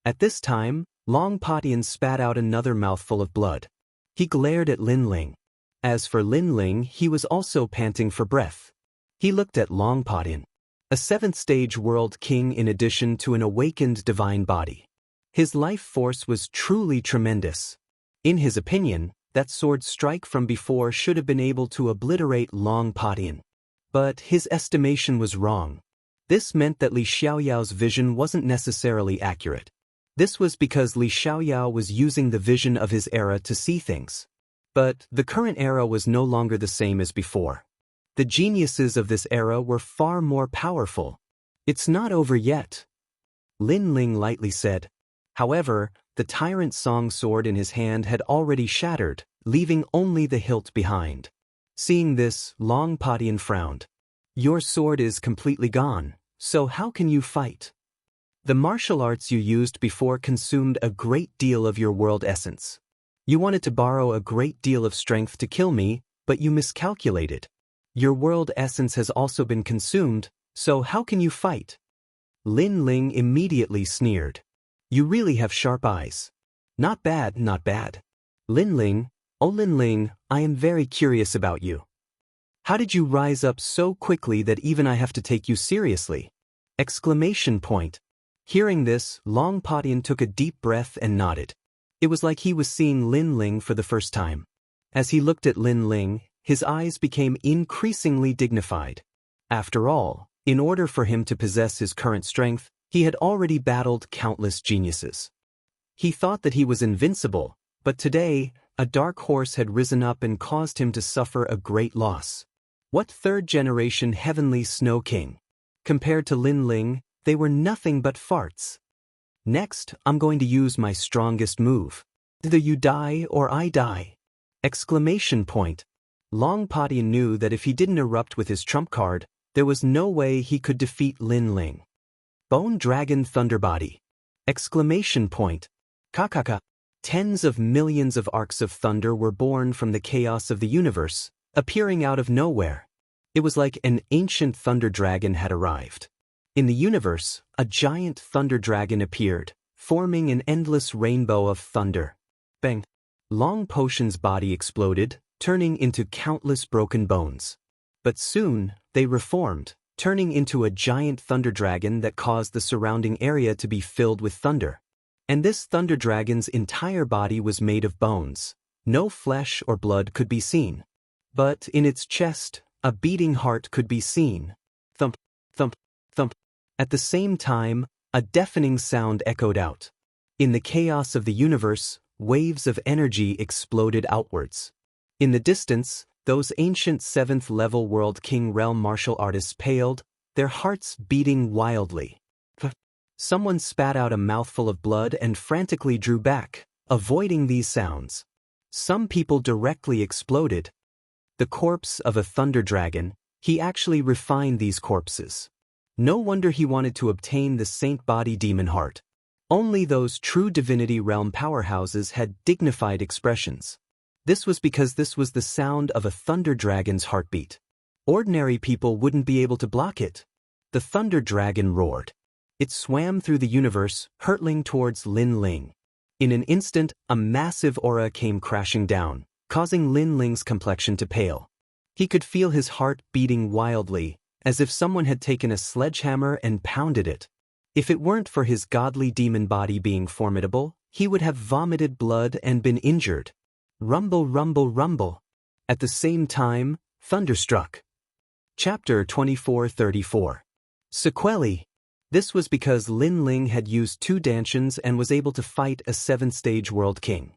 At this time, Long Padian spat out another mouthful of blood. He glared at Lin Ling. As for Lin Ling, he was also panting for breath. He looked at Long Padian, a 7th-stage world king in addition to an awakened divine body. His life force was truly tremendous. In his opinion, that sword strike from before should have been able to obliterate Long Padian. But his estimation was wrong. This meant that Li Xiaoyao's vision wasn't necessarily accurate. This was because Li Xiaoyao was using the vision of his era to see things. But the current era was no longer the same as before. The geniuses of this era were far more powerful. It's not over yet, Lin Ling lightly said. However, the tyrant song sword in his hand had already shattered, leaving only the hilt behind. Seeing this, Long Padian frowned. Your sword is completely gone, so how can you fight? The martial arts you used before consumed a great deal of your world essence. You wanted to borrow a great deal of strength to kill me, but you miscalculated. Your world essence has also been consumed, so how can you fight? Lin Ling immediately sneered. You really have sharp eyes. Not bad, not bad. Lin Ling, oh Lin Ling, I am very curious about you. How did you rise up so quickly that even I have to take you seriously? Exclamation point. Hearing this, Long Padian took a deep breath and nodded. It was like he was seeing Lin Ling for the first time. As he looked at Lin Ling, his eyes became increasingly dignified. After all, in order for him to possess his current strength, he had already battled countless geniuses. He thought that he was invincible, but today, a dark horse had risen up and caused him to suffer a great loss. What 3rd-generation heavenly snow king? Compared to Lin Ling, they were nothing but farts. Next, I'm going to use my strongest move. Either you die or I die. Exclamation point. Long Padian knew that if he didn't erupt with his trump card, there was no way he could defeat Lin Ling. Bone Dragon Thunderbody! Exclamation point. Kakaka! Tens of millions of arcs of thunder were born from the chaos of the universe, appearing out of nowhere. It was like an ancient thunder dragon had arrived. In the universe, a giant thunder dragon appeared, forming an endless rainbow of thunder. Bang! Long Potion's body exploded, turning into countless broken bones. But soon, they reformed, turning into a giant thunder dragon that caused the surrounding area to be filled with thunder. And this thunder dragon's entire body was made of bones. No flesh or blood could be seen. But in its chest, a beating heart could be seen. Thump, thump, thump. At the same time, a deafening sound echoed out. In the chaos of the universe, waves of energy exploded outwards. In the distance, those ancient 7th-level World King Realm martial artists paled, their hearts beating wildly. Someone spat out a mouthful of blood and frantically drew back, avoiding these sounds. Some people directly exploded. The corpse of a thunder dragon, he actually refined these corpses. No wonder he wanted to obtain the Saint Body Demon Heart. Only those true Divinity Realm powerhouses had dignified expressions. This was because this was the sound of a thunder dragon's heartbeat. Ordinary people wouldn't be able to block it. The thunder dragon roared. It swam through the universe, hurtling towards Lin Ling. In an instant, a massive aura came crashing down, causing Lin Ling's complexion to pale. He could feel his heart beating wildly, as if someone had taken a sledgehammer and pounded it. If it weren't for his godly demon body being formidable, he would have vomited blood and been injured. Rumble, rumble, rumble. At the same time, thunder struck. Chapter 2434. Sequelae. This was because Lin Ling had used 2 dantians and was able to fight a 7th-stage world king.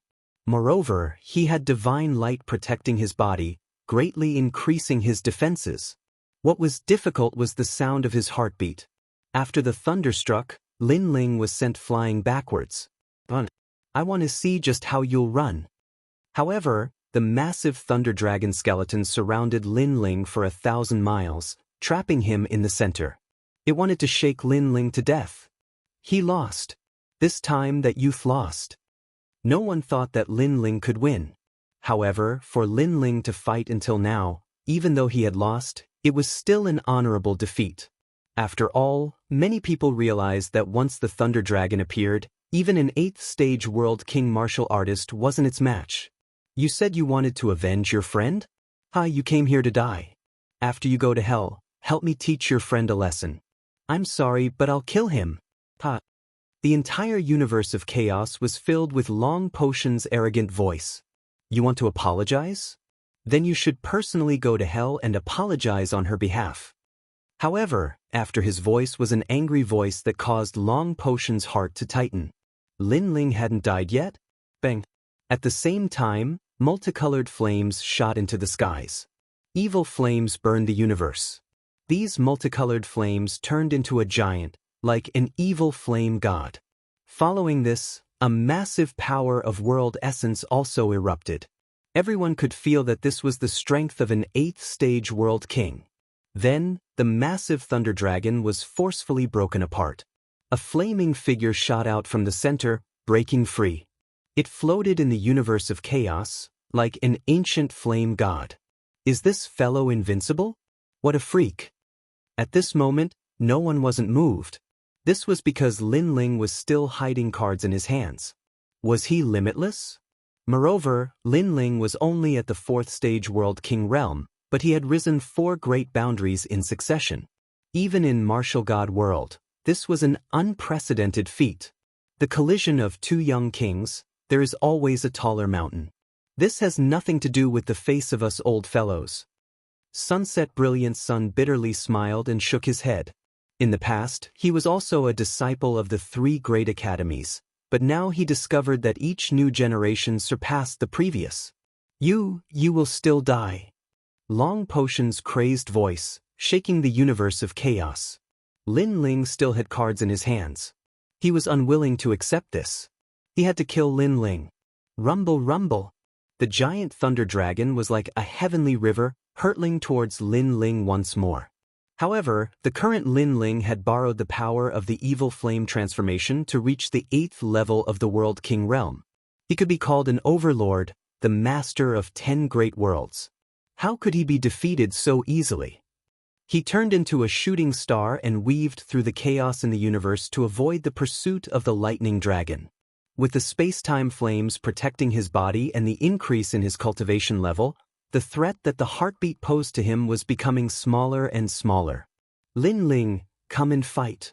Moreover, he had divine light protecting his body, greatly increasing his defenses. What was difficult was the sound of his heartbeat. After the thunder struck, Lin Ling was sent flying backwards. I want to see just how you'll run. However, the massive thunder dragon skeleton surrounded Lin Ling for 1,000 miles, trapping him in the center. It wanted to shake Lin Ling to death. He lost. This time that youth lost. No one thought that Lin Ling could win. However, for Lin Ling to fight until now, even though he had lost, it was still an honorable defeat. After all, many people realized that once the Thunder Dragon appeared, even an 8th-stage world king martial artist wasn't its match. You said you wanted to avenge your friend? You came here to die. After you go to hell, help me teach your friend a lesson. I'm sorry, but I'll kill him. The entire universe of chaos was filled with Long Potion's arrogant voice. You want to apologize? Then you should personally go to hell and apologize on her behalf. However, after his voice was an angry voice that caused Long Potion's heart to tighten. Lin Ling hadn't died yet? Bang. At the same time, multicolored flames shot into the skies. Evil flames burned the universe. These multicolored flames turned into a giant, like an evil flame god. Following this, a massive power of world essence also erupted. Everyone could feel that this was the strength of an 8th-stage world king. Then, the massive thunder dragon was forcefully broken apart. A flaming figure shot out from the center, breaking free. It floated in the universe of chaos, like an ancient flame god. Is this fellow invincible? What a freak. At this moment, no one wasn't moved. This was because Lin Ling was still hiding cards in his hands. Was he limitless? Moreover, Lin Ling was only at the 4th-stage world king realm, but he had risen 4 great boundaries in succession. Even in martial god world, this was an unprecedented feat. The collision of 2 young kings, there is always a taller mountain. This has nothing to do with the face of us old fellows. Sunset Brilliant Sun bitterly smiled and shook his head. In the past, he was also a disciple of the 3 great academies, but now he discovered that each new generation surpassed the previous. You will still die. Long Potion's crazed voice, shaking the universe of chaos. Lin Ling still had cards in his hands. He was unwilling to accept this. He had to kill Lin Ling. Rumble, rumble. The giant thunder dragon was like a heavenly river, hurtling towards Lin Ling once more. However, the current Lin Ling had borrowed the power of the evil flame transformation to reach the 8th level of the World King realm. He could be called an overlord, the master of 10 great worlds. How could he be defeated so easily? He turned into a shooting star and weaved through the chaos in the universe to avoid the pursuit of the lightning dragon. With the space-time flames protecting his body and the increase in his cultivation level, the threat that the heartbeat posed to him was becoming smaller and smaller. Lin Ling, come and fight.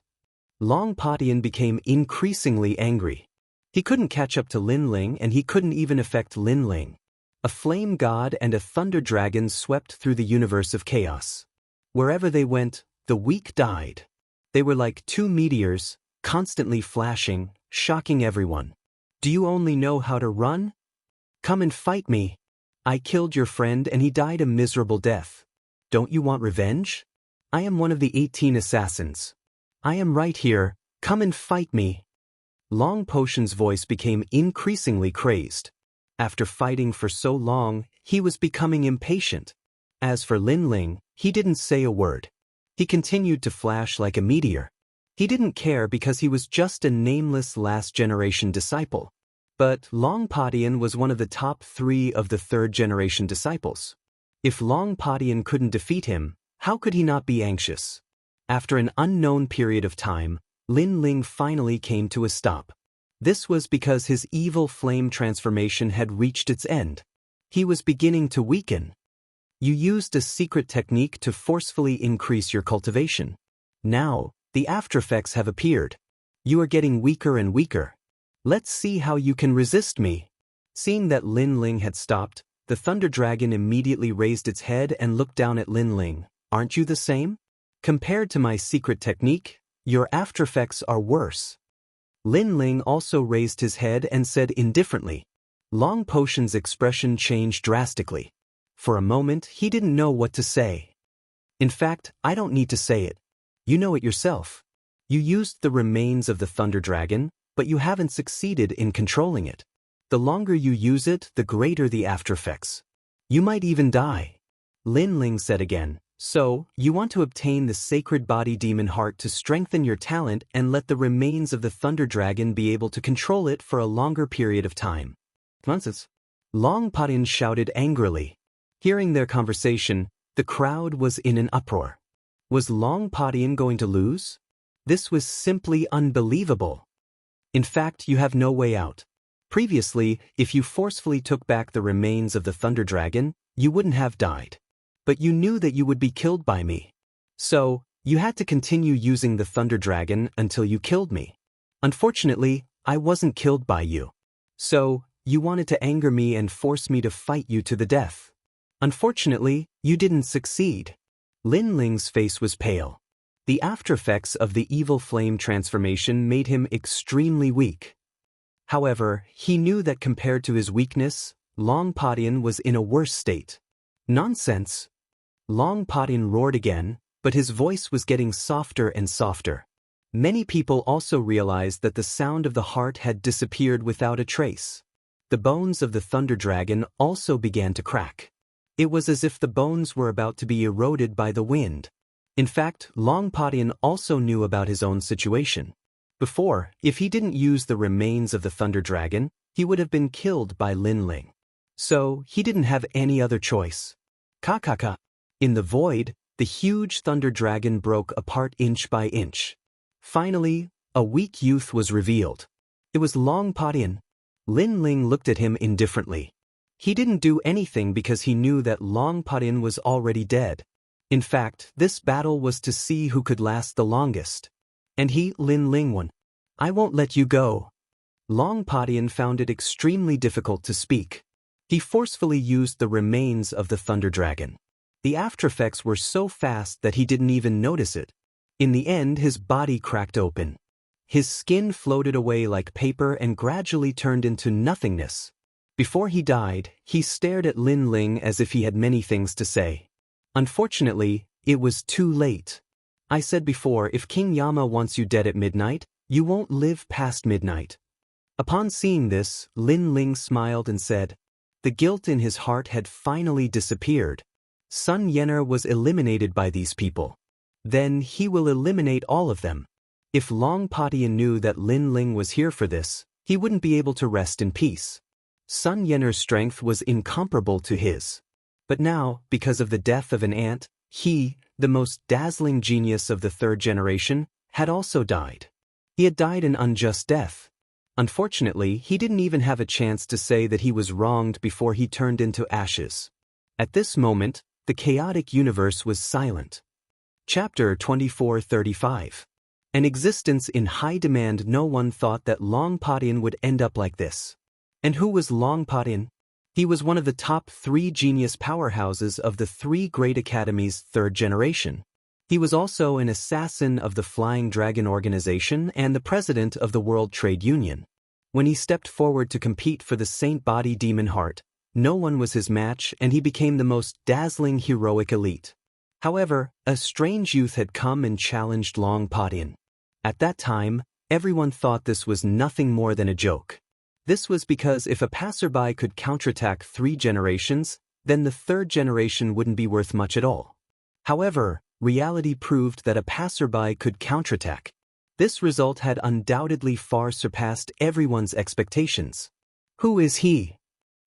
Long Potion became increasingly angry. He couldn't catch up to Lin Ling and he couldn't even affect Lin Ling. A flame god and a thunder dragon swept through the universe of chaos. Wherever they went, the weak died. They were like 2 meteors, constantly flashing, shocking everyone. Do you only know how to run? Come and fight me. I killed your friend and he died a miserable death. Don't you want revenge? I am one of the 18 assassins. I am right here, come and fight me. Long Potion's voice became increasingly crazed. After fighting for so long, he was becoming impatient. As for Lin Ling, he didn't say a word. He continued to flash like a meteor. He didn't care because he was just a nameless last-generation disciple. But Long Potion was one of the top 3 of the 3rd-generation disciples. If Long Potion couldn't defeat him, how could he not be anxious? After an unknown period of time, Lin Ling finally came to a stop. This was because his evil flame transformation had reached its end. He was beginning to weaken. You used a secret technique to forcefully increase your cultivation. Now, the aftereffects have appeared. You are getting weaker and weaker. Let's see how you can resist me. Seeing that Lin Ling had stopped, the Thunder Dragon immediately raised its head and looked down at Lin Ling. Aren't you the same? Compared to my secret technique, Your aftereffects are worse. Lin Ling also raised his head and said indifferently. Long Potion's expression changed drastically. For a moment, he didn't know what to say. In fact, I don't need to say it. You know it yourself. You used the remains of the Thunder Dragon, but you haven't succeeded in controlling it. The longer you use it, the greater the aftereffects. You might even die. Lin Ling said again. So, you want to obtain the sacred body demon heart to strengthen your talent and let the remains of the Thunder Dragon be able to control it for a longer period of time. Nonsense. Long Patin shouted angrily. Hearing their conversation, the crowd was in an uproar. Was Long Patin going to lose? This was simply unbelievable. In fact, you have no way out. Previously, if you forcefully took back the remains of the Thunder Dragon, you wouldn't have died. But you knew that you would be killed by me. So, you had to continue using the Thunder Dragon until you killed me. Unfortunately, I wasn't killed by you. So, you wanted to anger me and force me to fight you to the death. Unfortunately, you didn't succeed. Lin Ling's face was pale. The aftereffects of the evil flame transformation made him extremely weak. However, he knew that compared to his weakness, Long Patin was in a worse state. Nonsense! Long Patin roared again, but his voice was getting softer and softer. Many people also realized that the sound of the heart had disappeared without a trace. The bones of the Thunder Dragon also began to crack. It was as if the bones were about to be eroded by the wind. In fact, Long Patin also knew about his own situation. Before, if he didn't use the remains of the Thunder Dragon, he would have been killed by Lin Ling. So, he didn't have any other choice. Ka. In the void, the huge Thunder Dragon broke apart inch by inch. Finally, a weak youth was revealed. It was Long Patin. Lin Ling looked at him indifferently. He didn't do anything because he knew that Long Patin was already dead. In fact, this battle was to see who could last the longest. And he, Lin Ling, won. I won't let you go. Long Patin found it extremely difficult to speak. He forcefully used the remains of the Thunder Dragon. The aftereffects were so fast that he didn't even notice it. In the end, his body cracked open. His skin floated away like paper and gradually turned into nothingness. Before he died, he stared at Lin Ling as if he had many things to say. Unfortunately, it was too late. I said before, if King Yama wants you dead at midnight, you won't live past midnight. Upon seeing this, Lin Ling smiled and said, the guilt in his heart had finally disappeared. Sun Yener was eliminated by these people. Then he will eliminate all of them. If Long Patin knew that Lin Ling was here for this, he wouldn't be able to rest in peace. Sun Yener's strength was incomparable to his. But now, because of the death of an ant, he, the most dazzling genius of the third generation, had also died. He had died an unjust death. Unfortunately, he didn't even have a chance to say that he was wronged before he turned into ashes. At this moment, the chaotic universe was silent. Chapter 2435. An existence in high demand. No one thought that Long Patin would end up like this. And who was Long Patin? He was one of the top 3 genius powerhouses of the 3 great academies' third generation. He was also an assassin of the Flying Dragon Organization and the president of the World Trade Union. When he stepped forward to compete for the Saint Body Demon Heart, no one was his match and he became the most dazzling heroic elite. However, a strange youth had come and challenged Long Patin. At that time, everyone thought this was nothing more than a joke. This was because if a passerby could counterattack 3 generations, then the third generation wouldn't be worth much at all. However, reality proved that a passerby could counterattack. This result had undoubtedly far surpassed everyone's expectations. Who is he?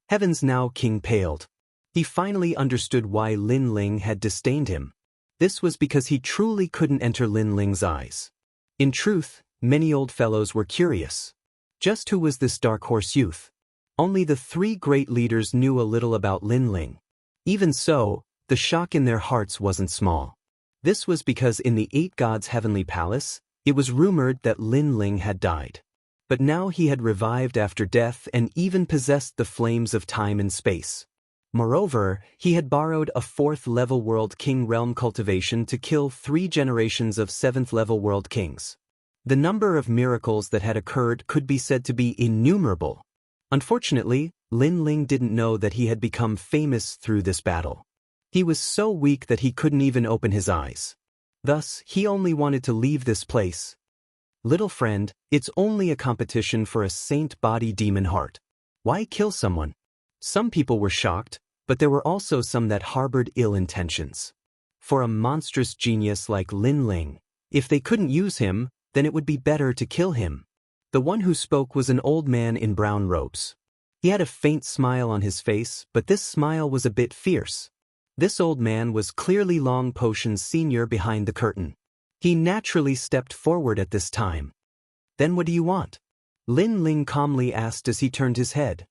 Heaven's now king paled. He finally understood why Lin Ling had disdained him. This was because he truly couldn't enter Lin Ling's eyes. In truth, many old fellows were curious. Just who was this dark horse youth? Only the 3 great leaders knew a little about Lin Ling. Even so, the shock in their hearts wasn't small. This was because in the 8 gods' heavenly palace, it was rumored that Lin Ling had died. But now he had revived after death and even possessed the flames of time and space. Moreover, he had borrowed a 4th-level World King realm cultivation to kill 3 generations of 7th-level World Kings. The number of miracles that had occurred could be said to be innumerable. Unfortunately, Lin Ling didn't know that he had become famous through this battle. He was so weak that he couldn't even open his eyes. Thus, he only wanted to leave this place. Little friend, it's only a competition for a saint body demon heart. Why kill someone? Some people were shocked, but there were also some that harbored ill intentions. For a monstrous genius like Lin Ling, if they couldn't use him, then it would be better to kill him. The one who spoke was an old man in brown robes. He had a faint smile on his face, but this smile was a bit fierce. This old man was clearly Long Potion's senior behind the curtain. He naturally stepped forward at this time. Then what do you want? Lin Ling calmly asked as he turned his head.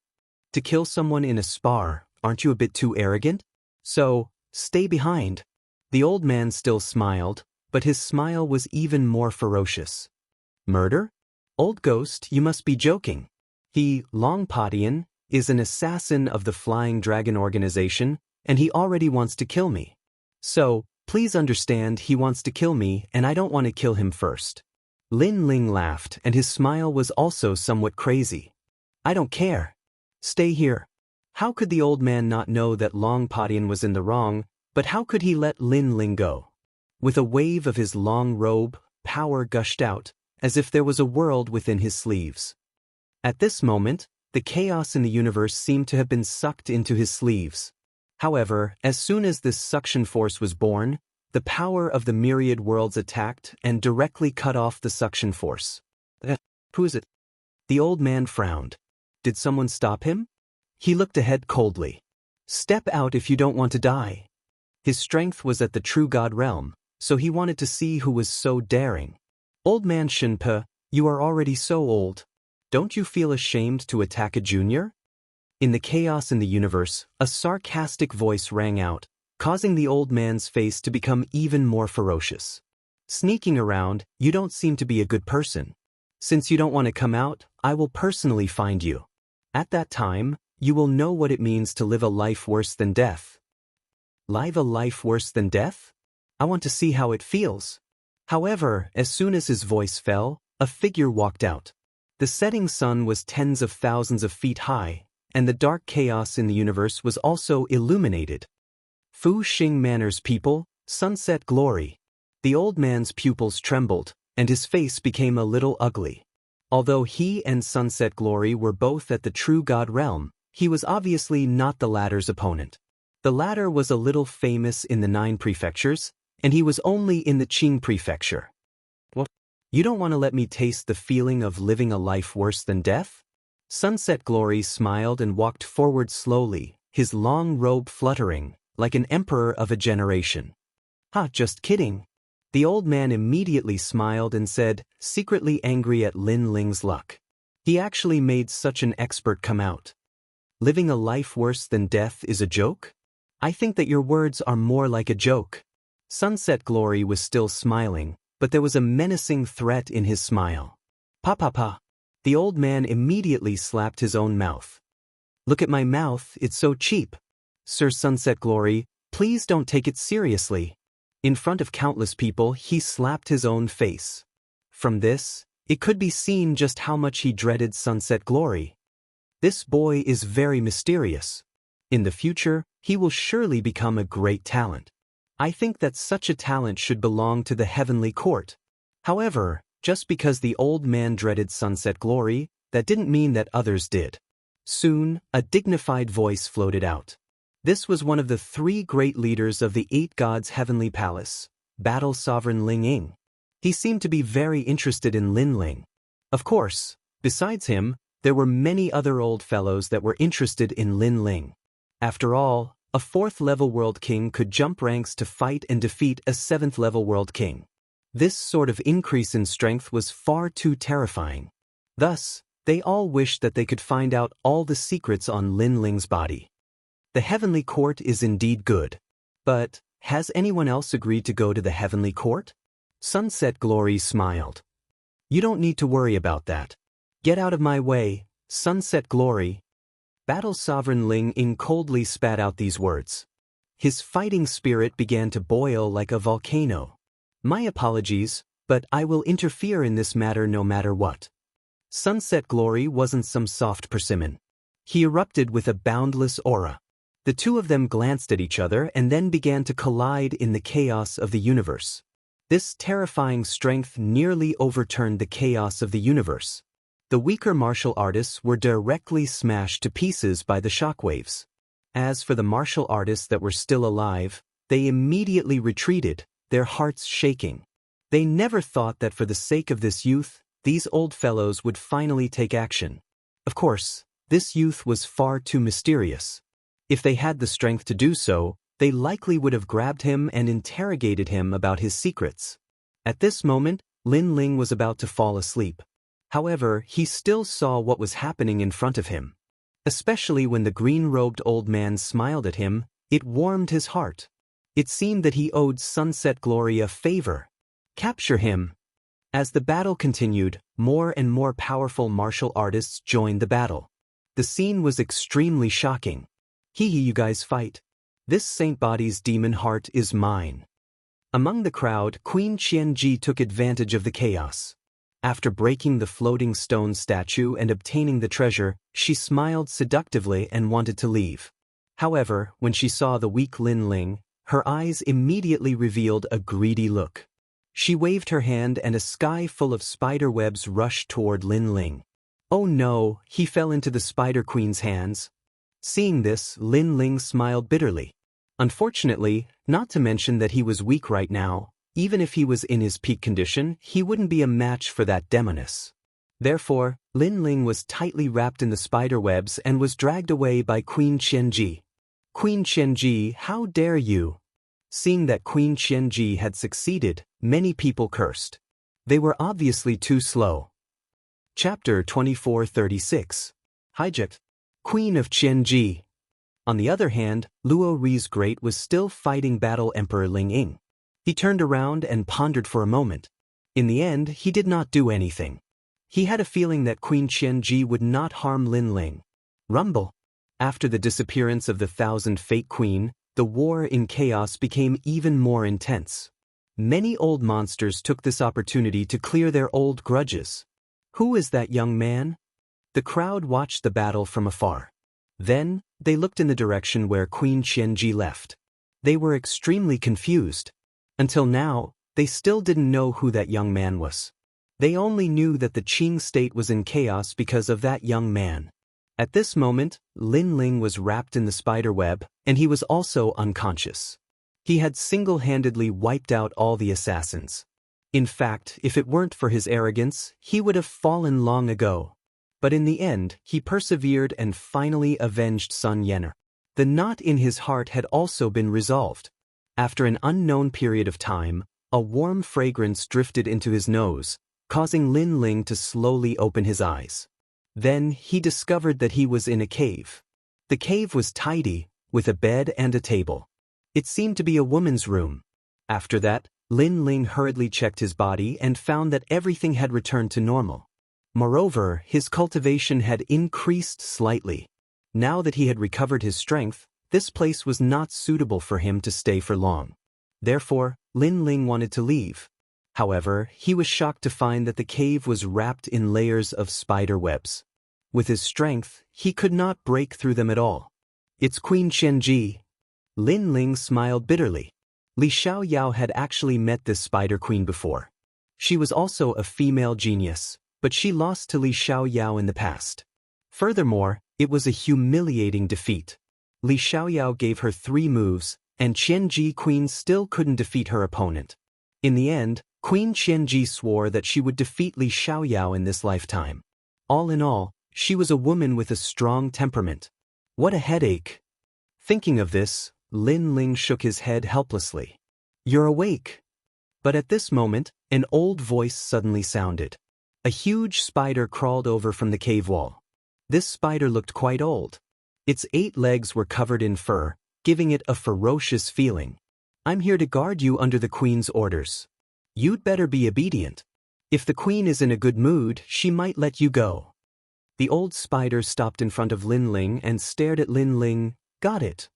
To kill someone in a spar, aren't you a bit too arrogant? So, stay behind. The old man still smiled, but his smile was even more ferocious. Murder? Old ghost, you must be joking. He, Longpodian, is an assassin of the Flying Dragon organization, and he already wants to kill me. So, please understand he wants to kill me and I don't want to kill him first. Lin Ling laughed and his smile was also somewhat crazy. I don't care. Stay here. How could the old man not know that Longpodian was in the wrong, but how could he let Lin Ling go? With a wave of his long robe, power gushed out, as if there was a world within his sleeves. At this moment, the chaos in the universe seemed to have been sucked into his sleeves. However, as soon as this suction force was born, the power of the myriad worlds attacked and directly cut off the suction force. Who is it? The old man frowned. Did someone stop him? He looked ahead coldly. Step out if you don't want to die. His strength was at the true god realm, so he wanted to see who was so daring. Old man Shinpe, you are already so old. Don't you feel ashamed to attack a junior? In the chaos in the universe, a sarcastic voice rang out, causing the old man's face to become even more ferocious. Sneaking around, you don't seem to be a good person. Since you don't want to come out, I will personally find you. At that time, you will know what it means to live a life worse than death. Live a life worse than death? I want to see how it feels. However, as soon as his voice fell, a figure walked out. The setting sun was tens of thousands of feet high, and the dark chaos in the universe was also illuminated. Fu Xing Manor's people, sunset glory. The old man's pupils trembled, and his face became a little ugly. Although he and Sunset Glory were both at the true god realm, he was obviously not the latter's opponent. The latter was a little famous in the 9 prefectures, and he was only in the Qing prefecture. What? You don't want to let me taste the feeling of living a life worse than death? Sunset Glory smiled and walked forward slowly, his long robe fluttering, like an emperor of a generation. Just kidding. The old man immediately smiled and said, secretly angry at Lin Ling's luck. He actually made such an expert come out. Living a life worse than death is a joke? I think that your words are more like a joke. Sunset Glory was still smiling, but there was a menacing threat in his smile. Pa. The old man immediately slapped his own mouth. Look at my mouth, it's so cheap. Sir Sunset Glory, please don't take it seriously. In front of countless people, he slapped his own face. From this, it could be seen just how much he dreaded Sunset Glory. This boy is very mysterious. In the future, he will surely become a great talent. I think that such a talent should belong to the heavenly court. However, just because the old man dreaded Sunset Glory, that didn't mean that others did. Soon, a dignified voice floated out. This was one of the 3 great leaders of the 8 gods' heavenly palace, Battle Sovereign Ling Ying. He seemed to be very interested in Lin Ling. Of course, besides him, there were many other old fellows that were interested in Lin Ling. After all, a 4th-level world king could jump ranks to fight and defeat a 7th-level world king. This sort of increase in strength was far too terrifying. Thus, they all wished that they could find out all the secrets on Lin Ling's body. The heavenly court is indeed good. But, has anyone else agreed to go to the heavenly court? Sunset Glory smiled. You don't need to worry about that. Get out of my way, Sunset Glory. Battle Sovereign Ling Ying coldly spat out these words. His fighting spirit began to boil like a volcano. My apologies, but I will interfere in this matter no matter what. Sunset Glory wasn't some soft persimmon. He erupted with a boundless aura. The two of them glanced at each other and then began to collide in the chaos of the universe. This terrifying strength nearly overturned the chaos of the universe. The weaker martial artists were directly smashed to pieces by the shockwaves. As for the martial artists that were still alive, they immediately retreated, their hearts shaking. They never thought that for the sake of this youth, these old fellows would finally take action. Of course, this youth was far too mysterious. If they had the strength to do so, they likely would have grabbed him and interrogated him about his secrets. At this moment, Lin Ling was about to fall asleep. However, he still saw what was happening in front of him. Especially when the green-robed old man smiled at him, it warmed his heart. It seemed that he owed Sunset Glory a favor. Capture him. As the battle continued, more and more powerful martial artists joined the battle. The scene was extremely shocking. Hee hee, you guys fight. This Saint Body's demon heart is mine. Among the crowd, Queen Qianji took advantage of the chaos. After breaking the floating stone statue and obtaining the treasure, she smiled seductively and wanted to leave. However, when she saw the weak Lin Ling, her eyes immediately revealed a greedy look. She waved her hand and a sky full of spider webs rushed toward Lin Ling. Oh no, he fell into the Spider Queen's hands. Seeing this, Lin Ling smiled bitterly. Unfortunately, not to mention that he was weak right now, even if he was in his peak condition, he wouldn't be a match for that demoness. Therefore, Lin Ling was tightly wrapped in the spider webs and was dragged away by Queen Qianji. Queen Qianji, how dare you? Seeing that Queen Qianji had succeeded, many people cursed. They were obviously too slow. Chapter 2436. Hijacked. Queen of Qianji. On the other hand, Luo Ri's Great was still fighting Battle Emperor Ling Ying. He turned around and pondered for a moment. In the end, he did not do anything. He had a feeling that Queen Qianji would not harm Lin Ling. Rumble. After the disappearance of the Thousand Fate Queen, the war in chaos became even more intense. Many old monsters took this opportunity to clear their old grudges. Who is that young man? The crowd watched the battle from afar. Then, they looked in the direction where Queen Qianji left. They were extremely confused. Until now, they still didn't know who that young man was. They only knew that the Qing state was in chaos because of that young man. At this moment, Lin Ling was wrapped in the spider web, and he was also unconscious. He had single-handedly wiped out all the assassins. In fact, if it weren't for his arrogance, he would have fallen long ago. But in the end, he persevered and finally avenged Sun Yener. The knot in his heart had also been resolved. After an unknown period of time, a warm fragrance drifted into his nose, causing Lin Ling to slowly open his eyes. Then he discovered that he was in a cave. The cave was tidy, with a bed and a table. It seemed to be a woman's room. After that, Lin Ling hurriedly checked his body and found that everything had returned to normal. Moreover, his cultivation had increased slightly. Now that he had recovered his strength, this place was not suitable for him to stay for long. Therefore, Lin Ling wanted to leave. However, he was shocked to find that the cave was wrapped in layers of spider webs. With his strength, he could not break through them at all. It's Queen Qianji. Lin Ling smiled bitterly. Li Xiaoyao had actually met this spider queen before. She was also a female genius, but she lost to Li Xiaoyao in the past. Furthermore, it was a humiliating defeat. Li Xiaoyao gave her 3 moves, and Qianji Queen still couldn't defeat her opponent. In the end, Queen Qianji swore that she would defeat Li Xiaoyao in this lifetime. All in all, she was a woman with a strong temperament. What a headache. Thinking of this, Lin Ling shook his head helplessly. You're awake. But at this moment, an old voice suddenly sounded. A huge spider crawled over from the cave wall. This spider looked quite old. Its 8 legs were covered in fur, giving it a ferocious feeling. I'm here to guard you under the queen's orders. You'd better be obedient. If the queen is in a good mood, she might let you go. The old spider stopped in front of Lin Ling and stared at Lin Ling. Got it.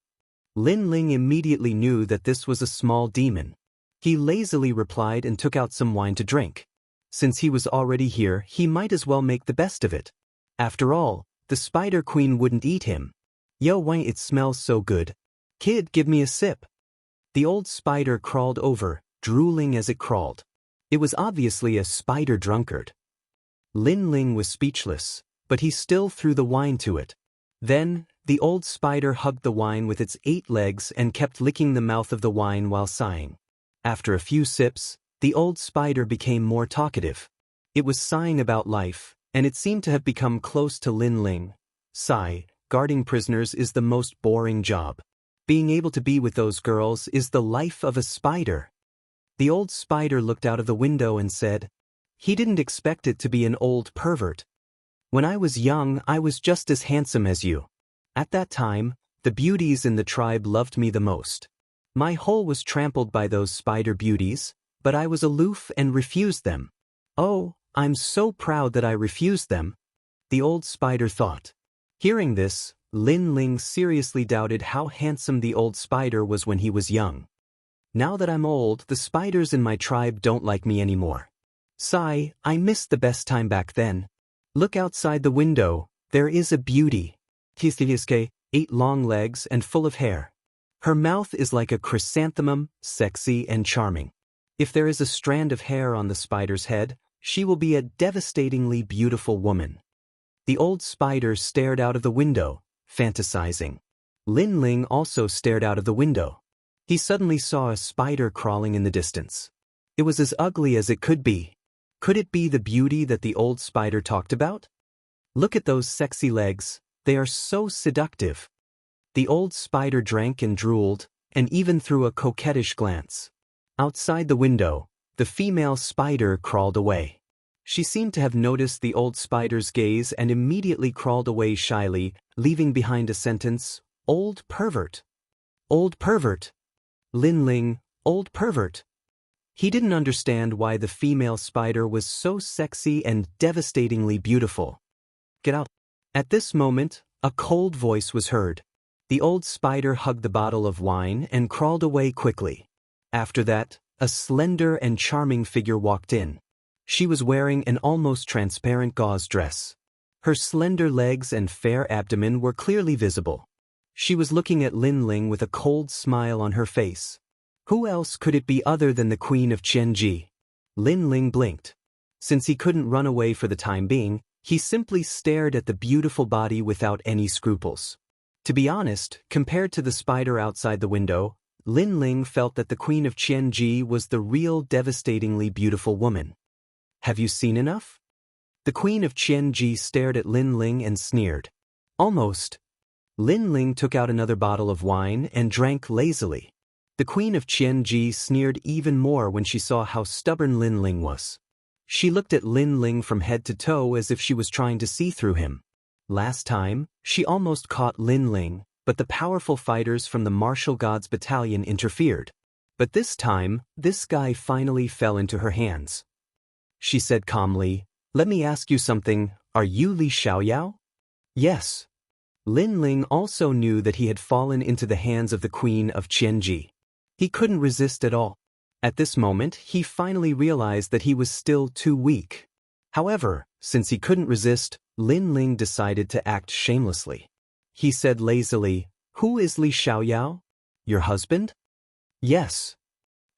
Lin Ling immediately knew that this was a small demon. He lazily replied and took out some wine to drink. Since he was already here, he might as well make the best of it. After all, the spider queen wouldn't eat him. Yo Wang, it smells so good. Kid, give me a sip. The old spider crawled over, drooling as it crawled. It was obviously a spider drunkard. Lin Ling was speechless, but he still threw the wine to it. Then, the old spider hugged the wine with its 8 legs and kept licking the mouth of the wine while sighing. After a few sips, the old spider became more talkative. It was sighing about life, and it seemed to have become close to Lin Ling. Sigh, guarding prisoners is the most boring job. Being able to be with those girls is the life of a spider. The old spider looked out of the window and said, he didn't expect it to be an old pervert. When I was young, I was just as handsome as you. At that time, the beauties in the tribe loved me the most. My hole was trampled by those spider beauties, but I was aloof and refused them. Oh, I'm so proud that I refused them, the old spider thought. Hearing this, Lin Ling seriously doubted how handsome the old spider was when he was young. Now that I'm old, the spiders in my tribe don't like me anymore. Sigh, I missed the best time back then. Look outside the window, there is a beauty. Kiske, 8 long legs and full of hair. Her mouth is like a chrysanthemum, sexy and charming. If there is a strand of hair on the spider's head, she will be a devastatingly beautiful woman. The old spider stared out of the window, fantasizing. Lin Ling also stared out of the window. He suddenly saw a spider crawling in the distance. It was as ugly as it could be. Could it be the beauty that the old spider talked about? Look at those sexy legs, they are so seductive. The old spider drank and drooled, and even threw a coquettish glance. Outside the window, the female spider crawled away. She seemed to have noticed the old spider's gaze and immediately crawled away shyly, leaving behind a sentence, "Old pervert. Old pervert. Lin Ling, old pervert." He didn't understand why the female spider was so sexy and devastatingly beautiful. Get out. At this moment, a cold voice was heard. The old spider hugged the bottle of wine and crawled away quickly. After that, a slender and charming figure walked in. She was wearing an almost transparent gauze dress. Her slender legs and fair abdomen were clearly visible. She was looking at Lin Ling with a cold smile on her face. Who else could it be other than the Queen of Xianxia? Lin Ling blinked. Since he couldn't run away for the time being, he simply stared at the beautiful body without any scruples. To be honest, compared to the spider outside the window, Lin Ling felt that the Queen of Xianxia was the real devastatingly beautiful woman. Have you seen enough? The Queen of Xianxia stared at Lin Ling and sneered. Almost. Lin Ling took out another bottle of wine and drank lazily. The Queen of Xianxia sneered even more when she saw how stubborn Lin Ling was. She looked at Lin Ling from head to toe as if she was trying to see through him. Last time, she almost caught Lin Ling, but the powerful fighters from the Martial Gods Battalion interfered. But this time, this guy finally fell into her hands. She said calmly, "Let me ask you something, are you Li Xiaoyao?" Yes. Lin Ling also knew that he had fallen into the hands of the Queen of Xianxia. He couldn't resist at all. At this moment, he finally realized that he was still too weak. However, since he couldn't resist, Lin Ling decided to act shamelessly. He said lazily, "Who is Li Xiaoyao? Your husband?" "Yes."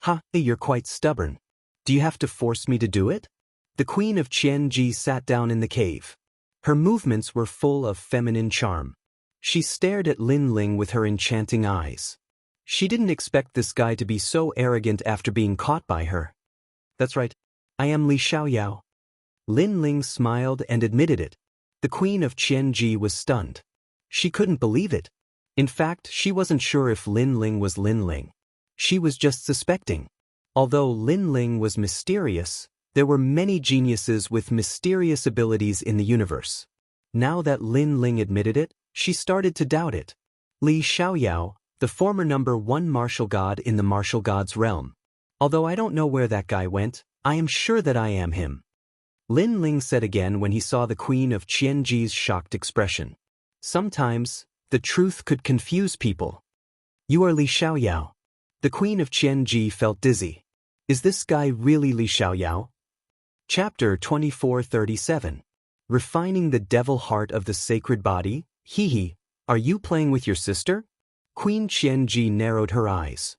"Ha, you're quite stubborn. Do you have to force me to do it?" The Queen of Xianxia sat down in the cave. Her movements were full of feminine charm. She stared at Lin Ling with her enchanting eyes. She didn't expect this guy to be so arrogant after being caught by her. "That's right. I am Li Xiaoyao." Lin Ling smiled and admitted it. The Queen of Xianxia was stunned. She couldn't believe it. In fact, she wasn't sure if Lin Ling was Lin Ling. She was just suspecting. Although Lin Ling was mysterious, there were many geniuses with mysterious abilities in the universe. Now that Lin Ling admitted it, she started to doubt it. Li Xiaoyao, the former #1 martial god in the martial gods realm. Although I don't know where that guy went, I am sure that I am him. Lin Ling said again when he saw the Queen of Qianji's shocked expression. Sometimes, the truth could confuse people. You are Li Xiaoyao. The Queen of Qianji felt dizzy. Is this guy really Li Xiaoyao? Chapter 2437. Refining the devil heart of the sacred body? Hee, are you playing with your sister? Queen Qianji narrowed her eyes.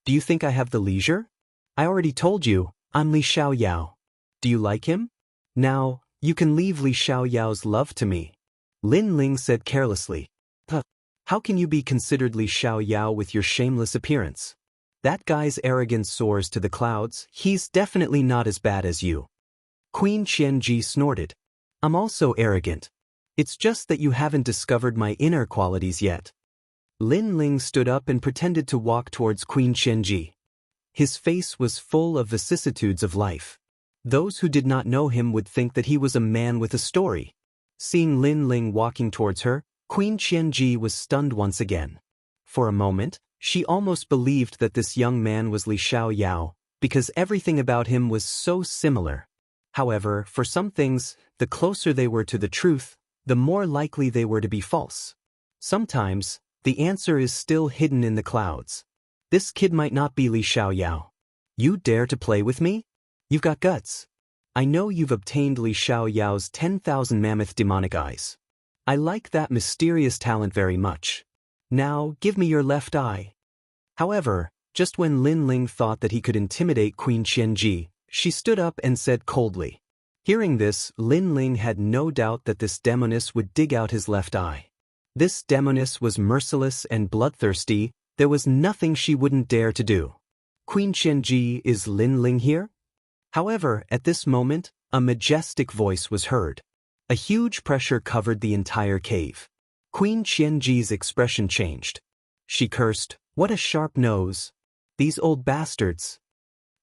Do you think I have the leisure? I already told you, I'm Li Xiaoyao. Do you like him? Now, you can leave Li Xiaoyao's love to me. Lin Ling said carelessly. How can you be considered Li Xiaoyao with your shameless appearance? That guy's arrogance soars to the clouds. He's definitely not as bad as you. Queen Qianji snorted. I'm also arrogant. It's just that you haven't discovered my inner qualities yet. Lin Ling stood up and pretended to walk towards Queen Qianji. His face was full of vicissitudes of life. Those who did not know him would think that he was a man with a story. Seeing Lin Ling walking towards her, Queen Qianji was stunned once again. For a moment, she almost believed that this young man was Li Xiaoyao, because everything about him was so similar. However, for some things, the closer they were to the truth, the more likely they were to be false. Sometimes, the answer is still hidden in the clouds. This kid might not be Li Xiaoyao. You dare to play with me? You've got guts. I know you've obtained Li Xiaoyao's 10,000 mammoth demonic eyes. I like that mysterious talent very much. Now, give me your left eye. However, just when Lin Ling thought that he could intimidate Queen Qianji, she stood up and said coldly. Hearing this, Lin Ling had no doubt that this demoness would dig out his left eye. This demoness was merciless and bloodthirsty. There was nothing she wouldn't dare to do. Queen Qianji, is Lin Ling here? However, at this moment, a majestic voice was heard. A huge pressure covered the entire cave. Queen Qianji's expression changed. She cursed, "What a sharp nose! These old bastards!"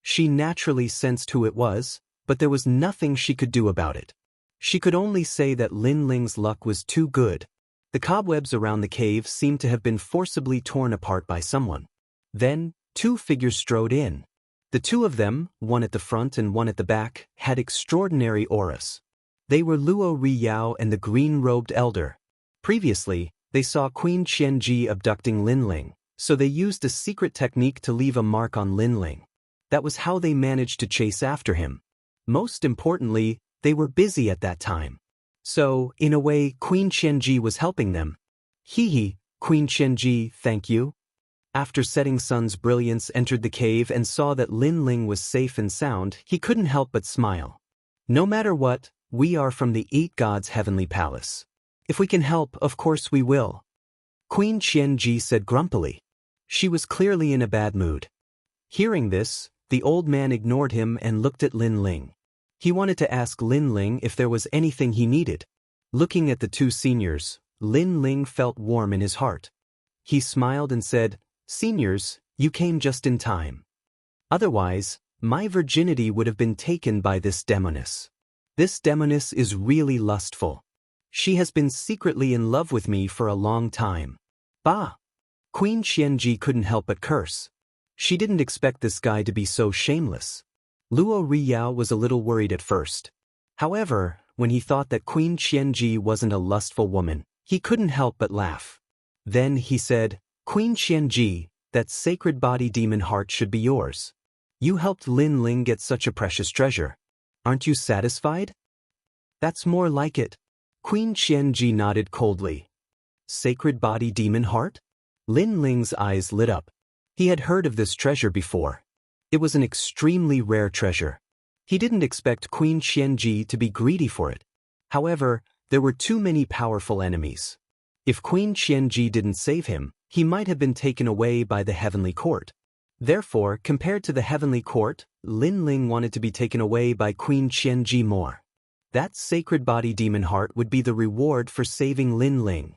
She naturally sensed who it was, but there was nothing she could do about it. She could only say that Lin Ling's luck was too good. The cobwebs around the cave seemed to have been forcibly torn apart by someone. Then, two figures strode in. The two of them, one at the front and one at the back, had extraordinary auras. They were Luo Riyao and the green-robed elder. Previously, they saw Queen Qianji abducting Lin Ling, so they used a secret technique to leave a mark on Lin Ling. That was how they managed to chase after him. Most importantly, they were busy at that time. So, in a way, Queen Qianji was helping them. Hee, Queen Qianji, thank you. After Setting Sun's brilliance entered the cave and saw that Lin Ling was safe and sound, he couldn't help but smile. No matter what, we are from the 8 Gods' heavenly palace. If we can help, of course we will. Queen Qianji said grumpily. She was clearly in a bad mood. Hearing this, the old man ignored him and looked at Lin Ling. He wanted to ask Lin Ling if there was anything he needed. Looking at the two seniors, Lin Ling felt warm in his heart. He smiled and said, "Seniors, you came just in time. Otherwise, my virginity would have been taken by this demoness. This demoness is really lustful. She has been secretly in love with me for a long time." Bah! Queen Qianji couldn't help but curse. She didn't expect this guy to be so shameless. Luo Riyao was a little worried at first. However, when he thought that Queen Qianji wasn't a lustful woman, he couldn't help but laugh. Then he said, "Queen Qianji, that sacred body demon heart should be yours. You helped Lin Ling get such a precious treasure. Aren't you satisfied?" "That's more like it." Queen Qianji nodded coldly. Sacred body demon heart? Lin Ling's eyes lit up. He had heard of this treasure before. It was an extremely rare treasure. He didn't expect Queen Qianji to be greedy for it. However, there were too many powerful enemies. If Queen Qianji didn't save him, he might have been taken away by the heavenly court. Therefore, compared to the heavenly court, Lin Ling wanted to be taken away by Queen Qianji more. That sacred body demon heart would be the reward for saving Lin Ling.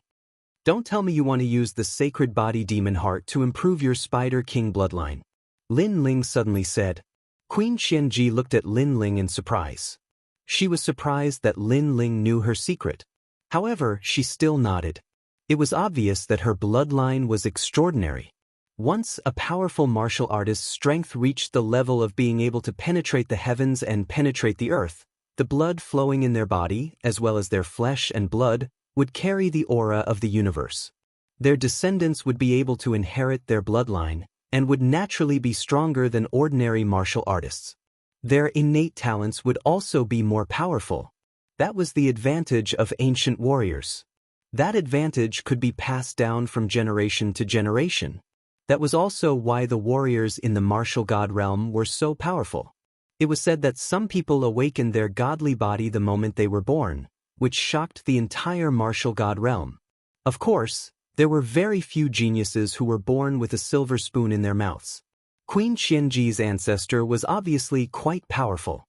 Don't tell me you want to use the sacred body demon heart to improve your Spider King bloodline. Lin Ling suddenly said. Queen Qianji looked at Lin Ling in surprise. She was surprised that Lin Ling knew her secret. However, she still nodded. It was obvious that her bloodline was extraordinary. Once a powerful martial artist's strength reached the level of being able to penetrate the heavens and penetrate the earth, The blood flowing in their body, as well as their flesh and blood, would carry the aura of the universe. Their descendants would be able to inherit their bloodline, and would naturally be stronger than ordinary martial artists. Their innate talents would also be more powerful. That was the advantage of ancient warriors. That advantage could be passed down from generation to generation. That was also why the warriors in the martial god realm were so powerful. It was said that some people awakened their godly body the moment they were born, which shocked the entire martial god realm. Of course, there were very few geniuses who were born with a silver spoon in their mouths. Queen Xianxi's ancestor was obviously quite powerful.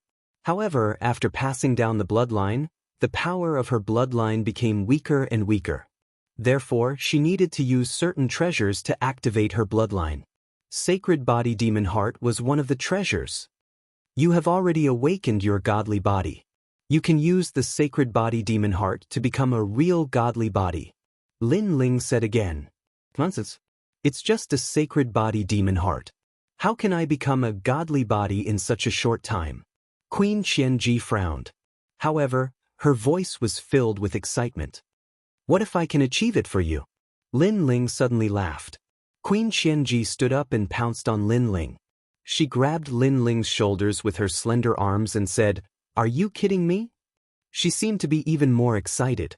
However, after passing down the bloodline, the power of her bloodline became weaker and weaker. Therefore, she needed to use certain treasures to activate her bloodline. Sacred Body Demon Heart was one of the treasures. You have already awakened your godly body. You can use the Sacred Body Demon Heart to become a real godly body. Lin Ling said again. Nonsense. It's just a Sacred Body Demon Heart. How can I become a godly body in such a short time? Queen Xianxia frowned. However, her voice was filled with excitement. What if I can achieve it for you? Lin Ling suddenly laughed. Queen Xianxia stood up and pounced on Lin Ling. She grabbed Lin Ling's shoulders with her slender arms and said, "Are you kidding me?" She seemed to be even more excited.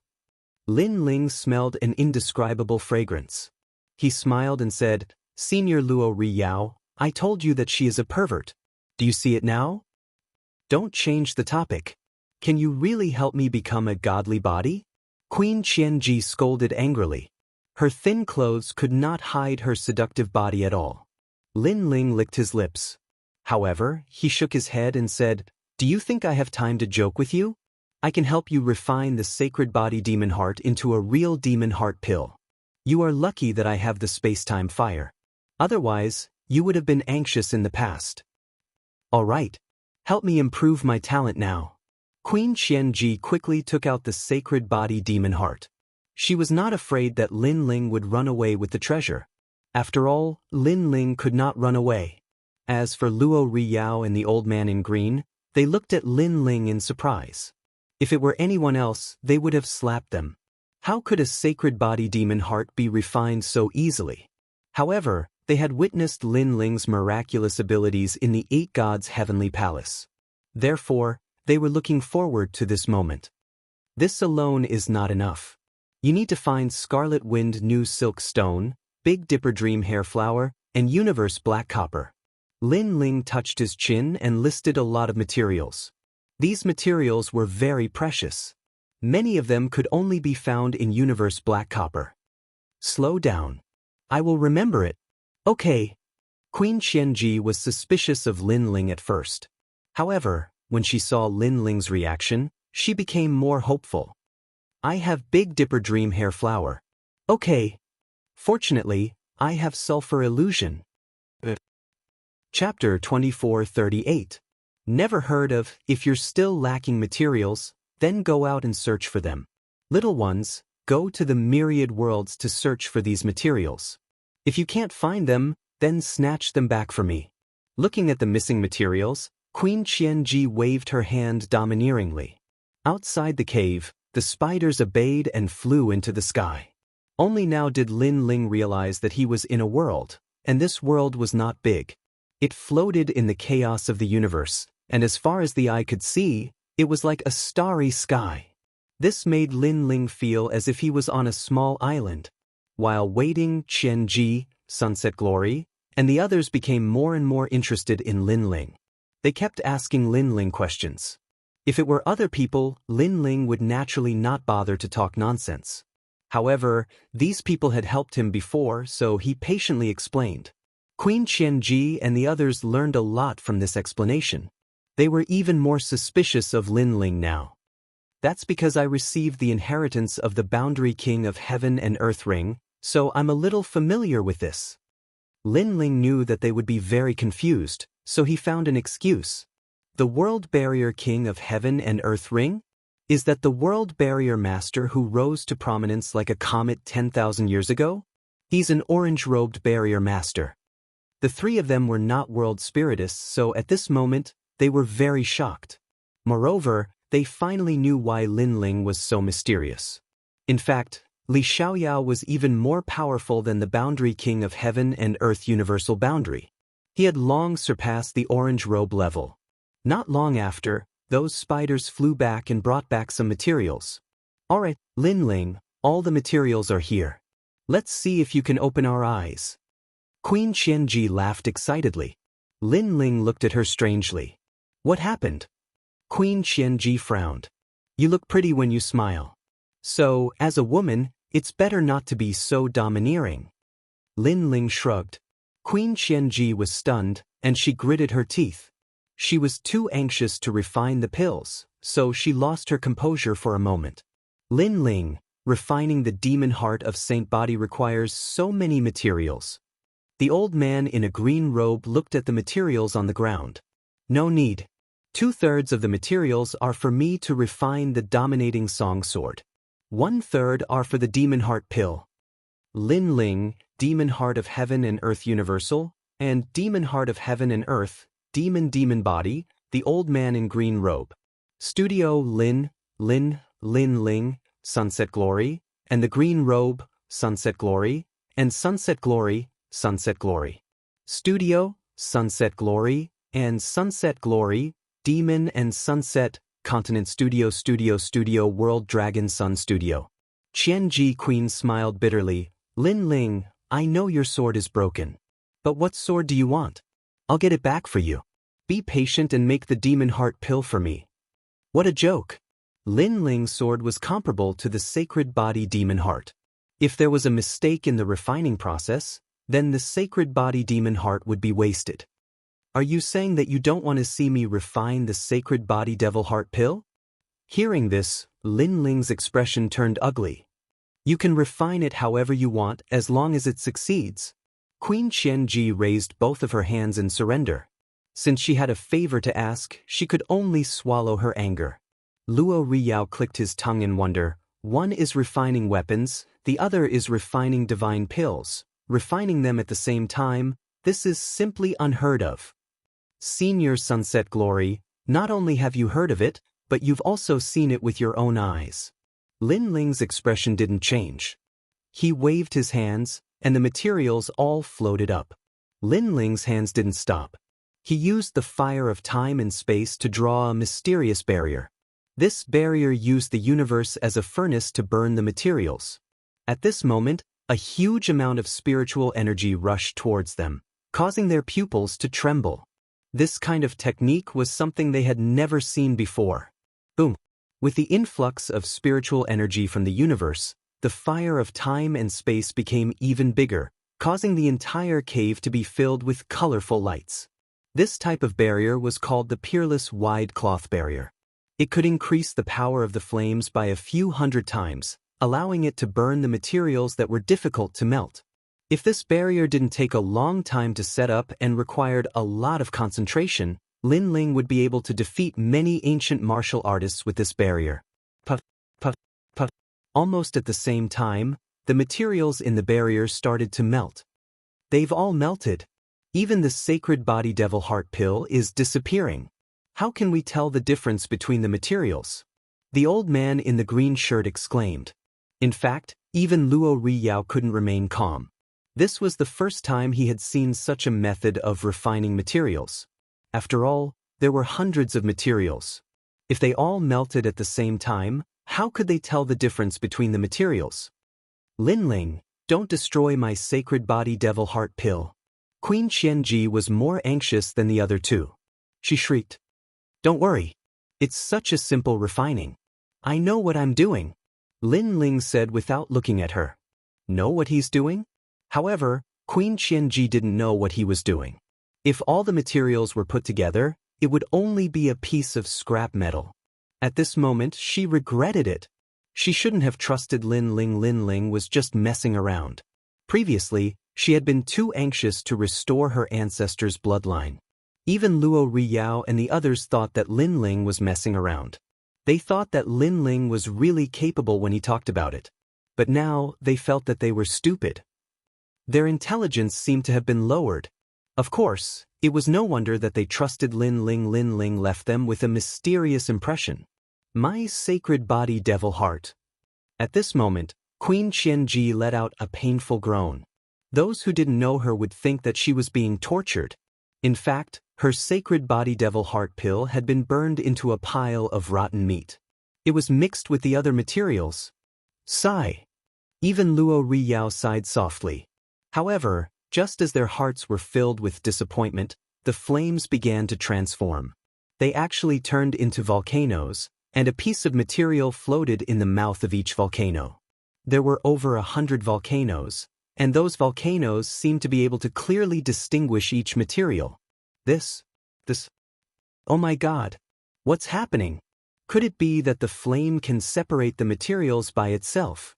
Lin Ling smelled an indescribable fragrance. He smiled and said, "Senior Luo Riyao, I told you that she is a pervert. Do you see it now? Don't change the topic. Can you really help me become a godly body?" Queen Xianxia scolded angrily. Her thin clothes could not hide her seductive body at all. Lin Ling licked his lips. However, he shook his head and said, "Do you think I have time to joke with you? I can help you refine the Sacred Body Demon Heart into a real demon heart pill. You are lucky that I have the space-time fire. Otherwise, you would have been anxious in the past. All right. Help me improve my talent now." Queen Xianxia quickly took out the Sacred Body Demon Heart. She was not afraid that Lin Ling would run away with the treasure. After all, Lin Ling could not run away. As for Luo Riyao and the old man in green, they looked at Lin Ling in surprise. If it were anyone else, they would have slapped them. How could a Sacred Body Demon Heart be refined so easily? However, they had witnessed Lin Ling's miraculous abilities in the Eight Gods' heavenly palace. Therefore, they were looking forward to this moment. This alone is not enough. You need to find Scarlet Wind New Silk Stone, Big Dipper Dream Hair Flower, and Universe Black Copper. Lin Ling touched his chin and listed a lot of materials. These materials were very precious. Many of them could only be found in Universe Black Copper. Slow down. I will remember it. Okay. Queen Xianxia was suspicious of Lin Ling at first. However, when she saw Lin Ling's reaction, she became more hopeful. I have Big Dipper Dream Hair Flower. Okay. Fortunately, I have Sulfur Illusion. Chapter 2438. Never heard of. If you're still lacking materials, then go out and search for them. Little ones, go to the myriad worlds to search for these materials. If you can't find them, then snatch them back for me. Looking at the missing materials, Queen Xianxia waved her hand domineeringly. Outside the cave, the spiders obeyed and flew into the sky. Only now did Lin Ling realize that he was in a world, and this world was not big. It floated in the chaos of the universe, and as far as the eye could see, it was like a starry sky. This made Lin Ling feel as if he was on a small island. While waiting, Xianxia, Sunset Glory, and the others became more and more interested in Lin Ling. They kept asking Lin Ling questions. If it were other people, Lin Ling would naturally not bother to talk nonsense. However, these people had helped him before, so he patiently explained. Queen Xianxia and the others learned a lot from this explanation. They were even more suspicious of Lin Ling now. That's because I received the inheritance of the Boundary King of Heaven and Earth Ring, so I'm a little familiar with this. Lin Ling knew that they would be very confused, so he found an excuse. The World Barrier King of Heaven and Earth Ring? Is that the World Barrier Master who rose to prominence like a comet 10,000 years ago? He's an orange-robed barrier master. The three of them were not world spiritists, so at this moment, they were very shocked. Moreover, they finally knew why Lin Ling was so mysterious. In fact, Li Xiaoyao was even more powerful than the boundary king of heaven and earth universal boundary. He had long surpassed the orange robe level. Not long after, those spiders flew back and brought back some materials. Alright, Lin Ling, all the materials are here. Let's see if you can open our eyes. Queen Qianji laughed excitedly. Lin Ling looked at her strangely. What happened? Queen Qianji frowned. You look pretty when you smile. So, as a woman, it's better not to be so domineering. Lin Ling shrugged. Queen Qianji was stunned, and she gritted her teeth. She was too anxious to refine the pills, so she lost her composure for a moment. Lin Ling, refining the demon heart of Saint Body requires so many materials. The old man in a green robe looked at the materials on the ground. No need. 2/3 of the materials are for me to refine the dominating song sword. 1/3 are for the demon heart pill. Lin Ling, demon heart of heaven and earth universal, and demon heart of heaven and earth, demon body, the old man in green robe. Studio Lin Ling, sunset glory, and the green robe, sunset glory, and sunset glory, sunset glory. Studio, sunset glory, and sunset glory, demon and sunset, continent studio world dragon sun studio. Qianji Queen smiled bitterly. Lin Ling, I know your sword is broken. But what sword do you want? I'll get it back for you. Be patient and make the demon heart pill for me. What a joke. Lin Ling's sword was comparable to the sacred body demon heart. If there was a mistake in the refining process, then the sacred body demon heart would be wasted. Are you saying that you don't want to see me refine the sacred body devil heart pill? Hearing this, Lin Ling's expression turned ugly. You can refine it however you want as long as it succeeds. Queen Qianji raised both of her hands in surrender. Since she had a favor to ask, she could only swallow her anger. Luo Riyao clicked his tongue in wonder. One is refining weapons, the other is refining divine pills. Refining them at the same time, this is simply unheard of. Senior Sunset Glory, not only have you heard of it, but you've also seen it with your own eyes. Lin Ling's expression didn't change. He waved his hands, and the materials all floated up. Lin Ling's hands didn't stop. He used the fire of time and space to draw a mysterious barrier. This barrier used the universe as a furnace to burn the materials. At this moment, a huge amount of spiritual energy rushed towards them, causing their pupils to tremble. This kind of technique was something they had never seen before. Boom! With the influx of spiritual energy from the universe, the fire of time and space became even bigger, causing the entire cave to be filled with colorful lights. This type of barrier was called the Peerless Wide Cloth Barrier. It could increase the power of the flames by a few hundred times, allowing it to burn the materials that were difficult to melt. If this barrier didn't take a long time to set up and required a lot of concentration, Lin Ling would be able to defeat many ancient martial artists with this barrier. Puff, puff, puff. Almost at the same time, the materials in the barrier started to melt. They've all melted. Even the sacred body devil heart pill is disappearing. How can we tell the difference between the materials? The old man in the green shirt exclaimed. In fact, even Luo Riyao couldn't remain calm. This was the first time he had seen such a method of refining materials. After all, there were hundreds of materials. If they all melted at the same time, how could they tell the difference between the materials? Lin Ling, don't destroy my sacred body devil heart pill. Queen Qianji was more anxious than the other two. She shrieked. Don't worry. It's such a simple refining. I know what I'm doing. Lin Ling said without looking at her. Know what he's doing? However, Queen Qianji didn't know what he was doing. If all the materials were put together, it would only be a piece of scrap metal. At this moment, she regretted it. She shouldn't have trusted Lin Ling. Lin Ling was just messing around. Previously, she had been too anxious to restore her ancestors' bloodline. Even Luo Riyao and the others thought that Lin Ling was messing around. They thought that Lin Ling was really capable when he talked about it. But now, they felt that they were stupid. Their intelligence seemed to have been lowered. Of course, it was no wonder that they trusted Lin Ling. Lin Ling left them with a mysterious impression. My sacred body devil heart. At this moment, Queen Xianxia let out a painful groan. Those who didn't know her would think that she was being tortured. In fact, her sacred body devil heart pill had been burned into a pile of rotten meat. It was mixed with the other materials. Sigh. Even Luo Riyao sighed softly. However, just as their hearts were filled with disappointment, the flames began to transform. They actually turned into volcanoes, and a piece of material floated in the mouth of each volcano. There were over 100 volcanoes, and those volcanoes seemed to be able to clearly distinguish each material. This. Oh my God. What's happening? Could it be that the flame can separate the materials by itself?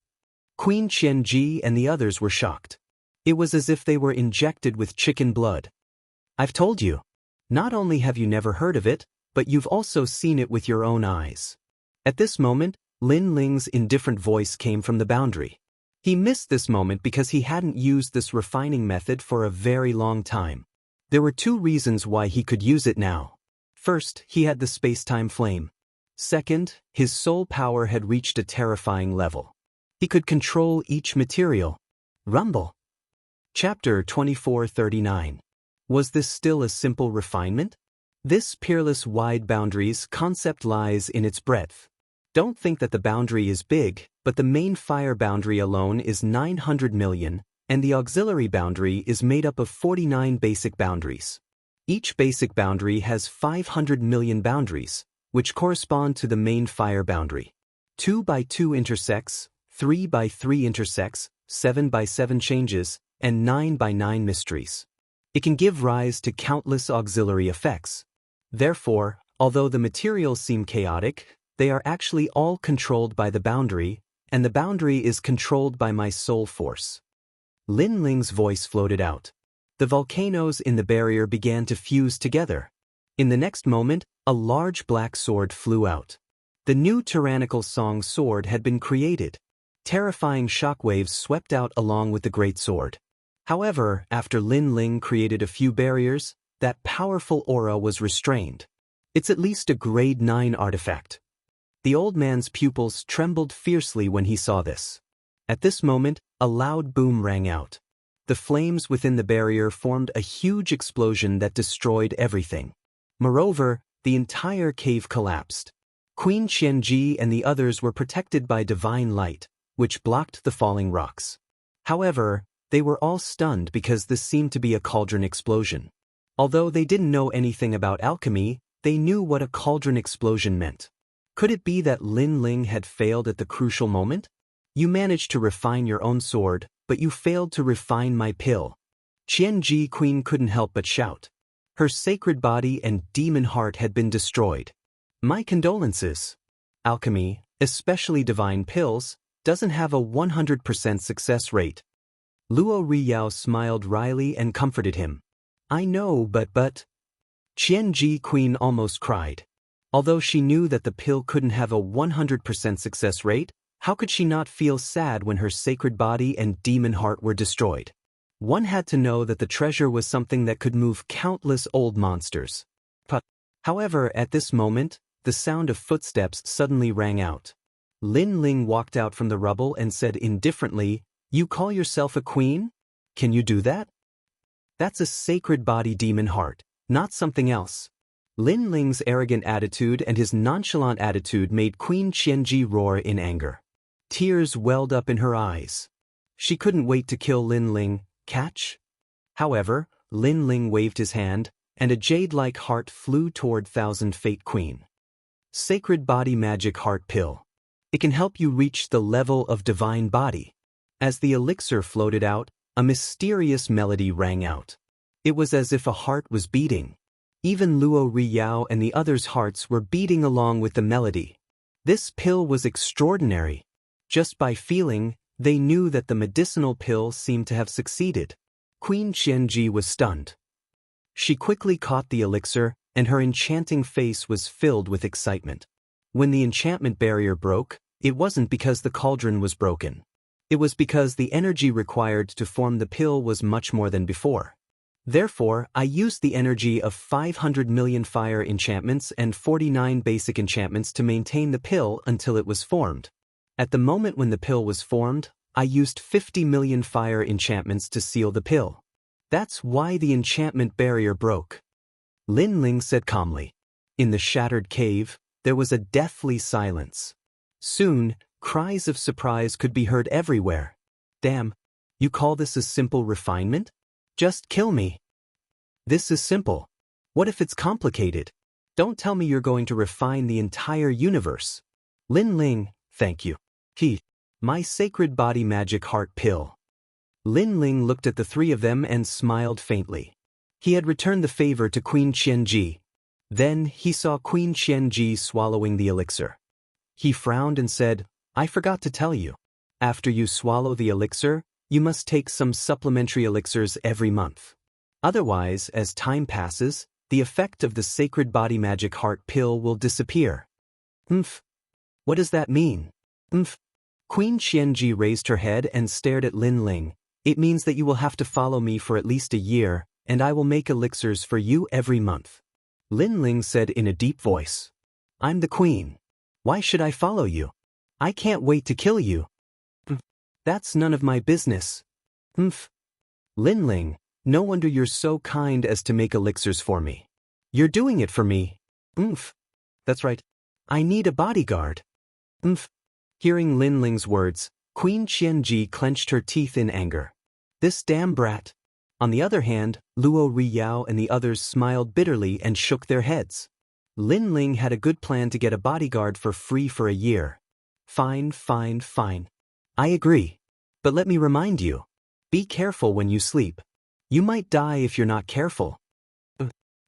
Queen Xianxia and the others were shocked. It was as if they were injected with chicken blood. I've told you. Not only have you never heard of it, but you've also seen it with your own eyes. At this moment, Lin Ling's indifferent voice came from the boundary. He missed this moment because he hadn't used this refining method for a very long time. There were two reasons why he could use it now. First, he had the space-time flame. Second, his soul power had reached a terrifying level. He could control each material. Rumble. Chapter 2439. Was this still a simple refinement? This peerless wide boundaries concept lies in its breadth. Don't think that the boundary is big, but the main fire boundary alone is 900 million, and the auxiliary boundary is made up of 49 basic boundaries. Each basic boundary has 500 million boundaries, which correspond to the main fire boundary. 2 by 2 intersects, 3 by 3 intersects, 7 by 7 changes, and 9 by 9 mysteries. It can give rise to countless auxiliary effects. Therefore, although the materials seem chaotic, they are actually all controlled by the boundary, and the boundary is controlled by my soul force. Lin Ling's voice floated out. The volcanoes in the barrier began to fuse together. In the next moment, a large black sword flew out. The new tyrannical song sword had been created. Terrifying shockwaves swept out along with the great sword. However, after Lin Ling created a few barriers, that powerful aura was restrained. It's at least a grade 9 artifact. The old man's pupils trembled fiercely when he saw this. At this moment, a loud boom rang out. The flames within the barrier formed a huge explosion that destroyed everything. Moreover, the entire cave collapsed. Queen Xianxia and the others were protected by divine light, which blocked the falling rocks. However, they were all stunned because this seemed to be a cauldron explosion. Although they didn't know anything about alchemy, they knew what a cauldron explosion meant. Could it be that Lin Ling had failed at the crucial moment? You managed to refine your own sword, but you failed to refine my pill. Xianxia Queen couldn't help but shout. Her sacred body and demon heart had been destroyed. My condolences. Alchemy, especially divine pills, doesn't have a 100% success rate. Luo Riyao smiled wryly and comforted him. I know, but... Xianxia Queen almost cried. Although she knew that the pill couldn't have a 100% success rate, how could she not feel sad when her sacred body and demon heart were destroyed? One had to know that the treasure was something that could move countless old monsters. However, at this moment, the sound of footsteps suddenly rang out. Lin Ling walked out from the rubble and said indifferently, "You call yourself a queen? Can you do that?" That's a sacred body demon heart, not something else. Lin Ling's arrogant attitude and his nonchalant attitude made Queen Xianxia roar in anger. Tears welled up in her eyes. She couldn't wait to kill Lin Ling, catch? However, Lin Ling waved his hand, and a jade-like heart flew toward Thousand Fate Queen. Sacred Body Magic Heart Pill. It can help you reach the level of divine body. As the elixir floated out, a mysterious melody rang out. It was as if a heart was beating. Even Luo Riyao and the others' hearts were beating along with the melody. This pill was extraordinary. Just by feeling, they knew that the medicinal pill seemed to have succeeded. Queen Xianxia was stunned. She quickly caught the elixir, and her enchanting face was filled with excitement. When the enchantment barrier broke, it wasn't because the cauldron was broken. It was because the energy required to form the pill was much more than before. Therefore, I used the energy of 500 million fire enchantments and 49 basic enchantments to maintain the pill until it was formed. At the moment when the pill was formed, I used 50 million fire enchantments to seal the pill. That's why the enchantment barrier broke. Lin Ling said calmly. In the shattered cave, there was a deathly silence. Soon, cries of surprise could be heard everywhere. Damn, you call this a simple refinement? Just kill me. This is simple. What if it's complicated? Don't tell me you're going to refine the entire universe. Lin Ling, thank you. My sacred body magic heart pill. Lin Ling looked at the three of them and smiled faintly. He had returned the favor to Queen Qianji. Then he saw Queen Qianji swallowing the elixir. He frowned and said, I forgot to tell you. After you swallow the elixir, you must take some supplementary elixirs every month. Otherwise, as time passes, the effect of the sacred body magic heart pill will disappear. What does that mean? Queen Qianji raised her head and stared at Lin Ling. It means that you will have to follow me for at least a year, and I will make elixirs for you every month. Lin Ling said in a deep voice. I'm the queen. Why should I follow you? I can't wait to kill you. That's none of my business. Lin Ling, no wonder you're so kind as to make elixirs for me. You're doing it for me. That's right. I need a bodyguard. Hearing Lin Ling's words, Queen Qianji clenched her teeth in anger. This damn brat. On the other hand, Luo Riyao and the others smiled bitterly and shook their heads. Lin Ling had a good plan to get a bodyguard for free for a year. Fine. I agree. But let me remind you. Be careful when you sleep. You might die if you're not careful.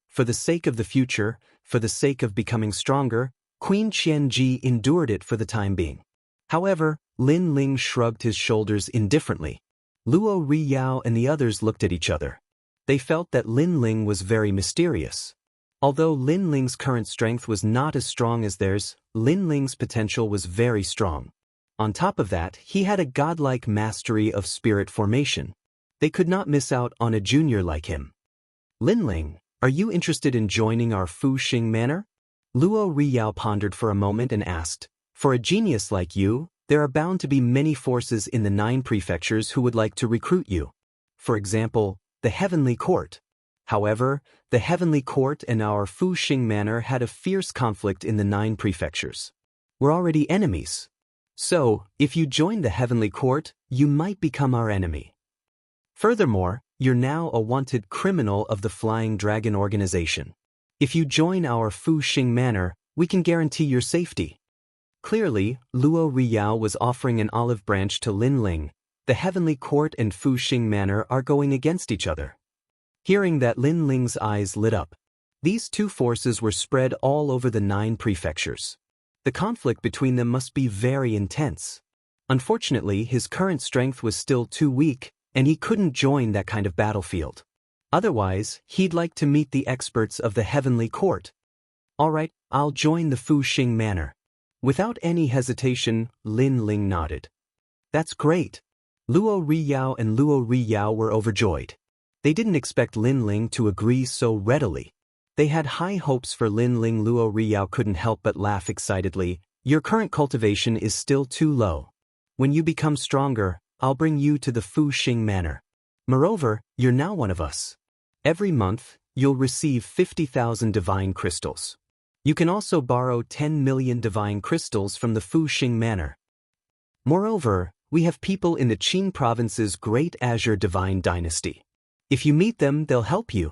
For the sake of the future, for the sake of becoming stronger, Queen Qianji endured it for the time being. However, Lin Ling shrugged his shoulders indifferently. Luo Riyao and the others looked at each other. They felt that Lin Ling was very mysterious. Although Lin Ling's current strength was not as strong as theirs, Lin Ling's potential was very strong. On top of that, he had a godlike mastery of spirit formation. They could not miss out on a junior like him. Lin Ling, are you interested in joining our Fuxing manor? Luo Riyao pondered for a moment and asked, for a genius like you, there are bound to be many forces in the 9 prefectures who would like to recruit you. For example, the Heavenly Court. However, the Heavenly Court and our Fuxing manor had a fierce conflict in the 9 prefectures. We're already enemies. So, if you join the Heavenly Court, you might become our enemy. Furthermore, you're now a wanted criminal of the Flying Dragon organization. If you join our Fuxing manor, we can guarantee your safety. Clearly, Luo Riyao was offering an olive branch to Lin Ling. The Heavenly Court and Fuxing manor are going against each other. Hearing that, Lin Ling's eyes lit up. These two forces were spread all over the 9 prefectures. The conflict between them must be very intense. Unfortunately, his current strength was still too weak, and he couldn't join that kind of battlefield. Otherwise, he'd like to meet the experts of the Heavenly Court. Alright, I'll join the Fuxing manor. Without any hesitation, Lin Ling nodded. That's great. Luo Riyao were overjoyed. They didn't expect Lin Ling to agree so readily. They had high hopes for Lin Ling. Luo Riyao couldn't help but laugh excitedly. Your current cultivation is still too low. When you become stronger, I'll bring you to the Fuxing manor. Moreover, you're now one of us. Every month, you'll receive 50,000 divine crystals. You can also borrow 10 million divine crystals from the Fuxing manor. Moreover, we have people in the Qin province's Great Azure Divine Dynasty. If you meet them, they'll help you.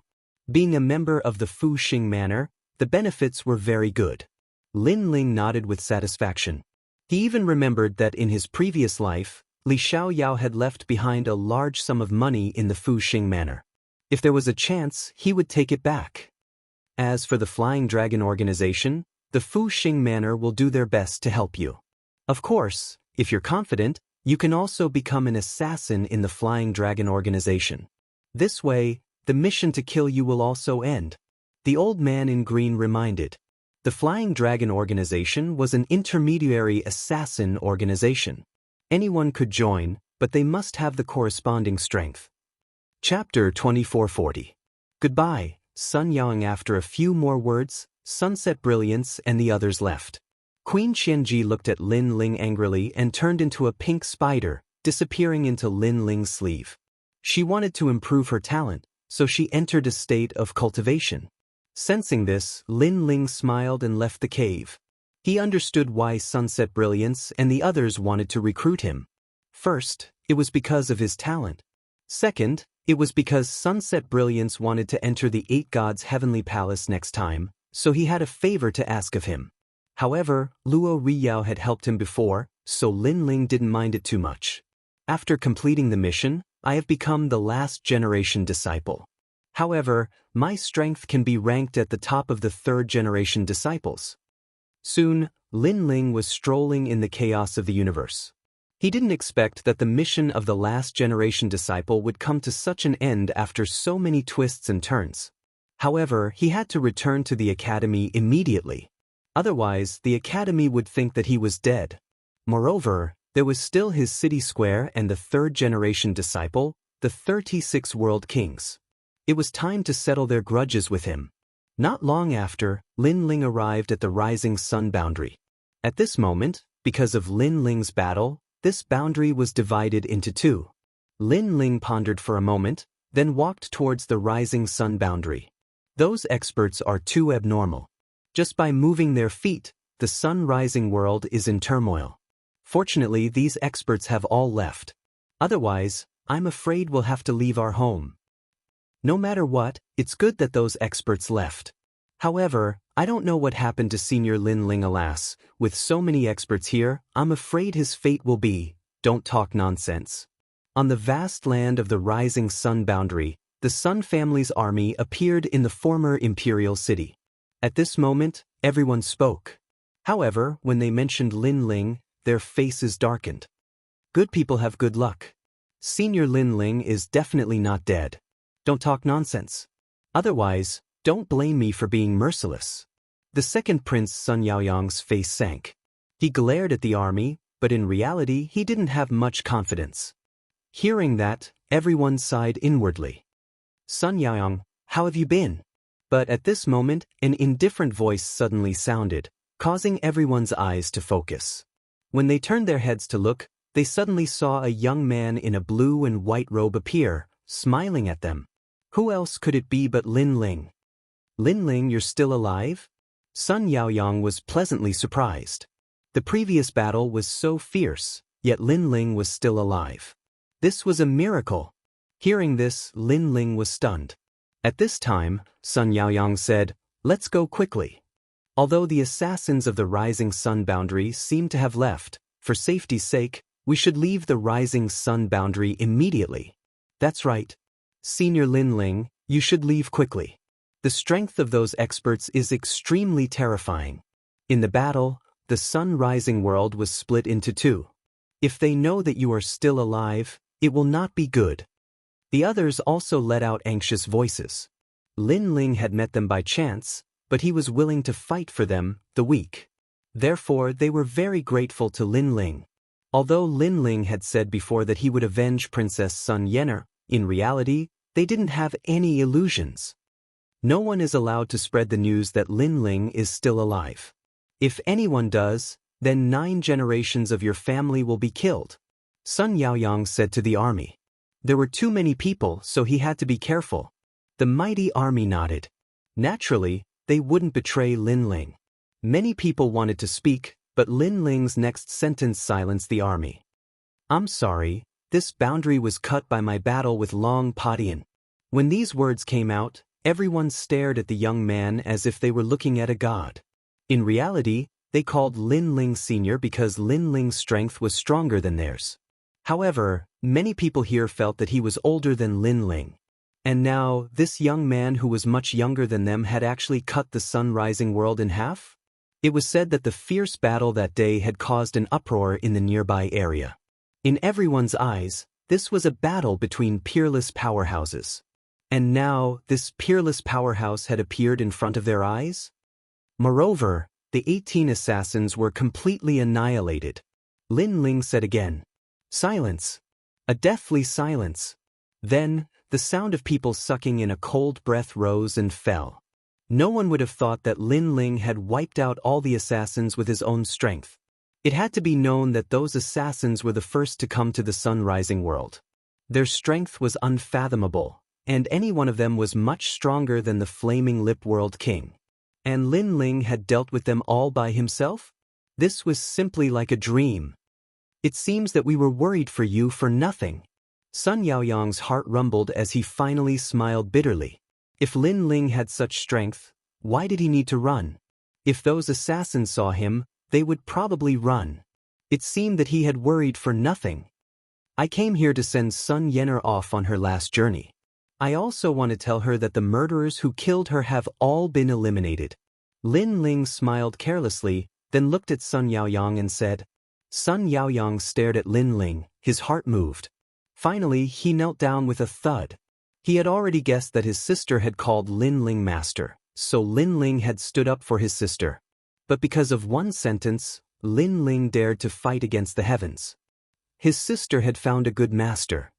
Being a member of the Fuxing manor, the benefits were very good. Lin Ling nodded with satisfaction. He even remembered that in his previous life, Li Xiaoyao had left behind a large sum of money in the Fuxing manor. If there was a chance, he would take it back. As for the Flying Dragon organization, the Fuxing manor will do their best to help you. Of course, if you're confident, you can also become an assassin in the Flying Dragon organization. This way, the mission to kill you will also end. The old man in green reminded. The Flying Dragon organization was an intermediary assassin organization. Anyone could join, but they must have the corresponding strength. Chapter 2440. Goodbye, Sun Yang. After a few more words, Sunset Brilliance and the others left. Queen Xianji looked at Lin Ling angrily and turned into a pink spider, disappearing into Lin Ling's sleeve. She wanted to improve her talent, so she entered a state of cultivation. Sensing this, Lin Ling smiled and left the cave. He understood why Sunset Brilliance and the others wanted to recruit him. First, it was because of his talent. Second, it was because Sunset Brilliance wanted to enter the 8 Gods' heavenly palace next time, so he had a favor to ask of him. However, Luo Riyao had helped him before, so Lin Ling didn't mind it too much. After completing the mission, I have become the last generation disciple. However, my strength can be ranked at the top of the 3rd generation disciples. Soon, Lin Ling was strolling in the chaos of the universe. He didn't expect that the mission of the last generation disciple would come to such an end after so many twists and turns. However, he had to return to the academy immediately. Otherwise, the academy would think that he was dead. Moreover, there was still his city square and the 3rd generation disciple, the 36 world kings. It was time to settle their grudges with him. Not long after, Lin Ling arrived at the rising sun boundary. At this moment, because of Lin Ling's battle, this boundary was divided into 2. Lin Ling pondered for a moment, then walked towards the rising sun boundary. Those experts are too abnormal. Just by moving their feet, the sun-rising world is in turmoil. Fortunately, these experts have all left. Otherwise, I'm afraid we'll have to leave our home. No matter what, it's good that those experts left. However, I don't know what happened to Senior Lin Ling. Alas, with so many experts here, I'm afraid his fate will be, don't talk nonsense. On the vast land of the rising sun boundary, the Sun family's army appeared in the former imperial city. At this moment, everyone spoke. However, when they mentioned Lin Ling, their faces darkened. Good people have good luck. Senior Lin Ling is definitely not dead. Don't talk nonsense. Otherwise, don't blame me for being merciless. The second prince Sun Yaoyang's face sank. He glared at the army, but in reality he didn't have much confidence. Hearing that, everyone sighed inwardly. Sun Yaoyang, how have you been? But at this moment, an indifferent voice suddenly sounded, causing everyone's eyes to focus. When they turned their heads to look, they suddenly saw a young man in a blue and white robe appear, smiling at them. Who else could it be but Lin Ling? Lin Ling, you're still alive? Sun Yaoyang was pleasantly surprised. The previous battle was so fierce, yet Lin Ling was still alive. This was a miracle. Hearing this, Lin Ling was stunned. At this time, Sun Yaoyang said, let's go quickly. Although the assassins of the rising sun boundary seem to have left, for safety's sake, we should leave the rising sun boundary immediately. That's right. Senior Lin Ling, you should leave quickly. The strength of those experts is extremely terrifying. In the battle, the sun-rising world was split into 2. If they know that you are still alive, it will not be good. The others also let out anxious voices. Lin Ling had met them by chance, but he was willing to fight for them, the weak. Therefore, they were very grateful to Lin Ling. Although Lin Ling had said before that he would avenge Princess Sun Yener, in reality, they didn't have any illusions. No one is allowed to spread the news that Lin Ling is still alive. If anyone does, then 9 generations of your family will be killed. Sun Yaoyang said to the army. There were too many people, so he had to be careful. The mighty army nodded. Naturally, they wouldn't betray Lin Ling. Many people wanted to speak, but Lin Ling's next sentence silenced the army. I'm sorry, this boundary was cut by my battle with Long Padian. When these words came out, everyone stared at the young man as if they were looking at a god. In reality, they called Lin Ling Senior because Lin Ling's strength was stronger than theirs. However, many people here felt that he was older than Lin Ling. And now, this young man who was much younger than them had actually cut the sun-rising world in half? It was said that the fierce battle that day had caused an uproar in the nearby area. In everyone's eyes, this was a battle between peerless powerhouses. And now, this peerless powerhouse had appeared in front of their eyes? Moreover, the 18 assassins were completely annihilated. Lin Ling said again, "Silence." A deathly silence. Then, The sound of people sucking in a cold breath rose and fell. No one would have thought that Lin Ling had wiped out all the assassins with his own strength. It had to be known that those assassins were the first to come to the sun-rising world. Their strength was unfathomable, and any one of them was much stronger than the Flaming Lip World King. And Lin Ling had dealt with them all by himself? This was simply like a dream. It seems that we were worried for you for nothing. Sun Yaoyang's heart rumbled as he finally smiled bitterly. If Lin Ling had such strength, why did he need to run? If those assassins saw him, they would probably run. It seemed that he had worried for nothing. I came here to send Sun Yener off on her last journey. I also want to tell her that the murderers who killed her have all been eliminated. Lin Ling smiled carelessly, then looked at Sun Yaoyang and said. Sun Yaoyang stared at Lin Ling, his heart moved. Finally, he knelt down with a thud. He had already guessed that his sister had called Lin Ling master, so Lin Ling had stood up for his sister. But because of one sentence, Lin Ling dared to fight against the heavens. His sister had found a good master.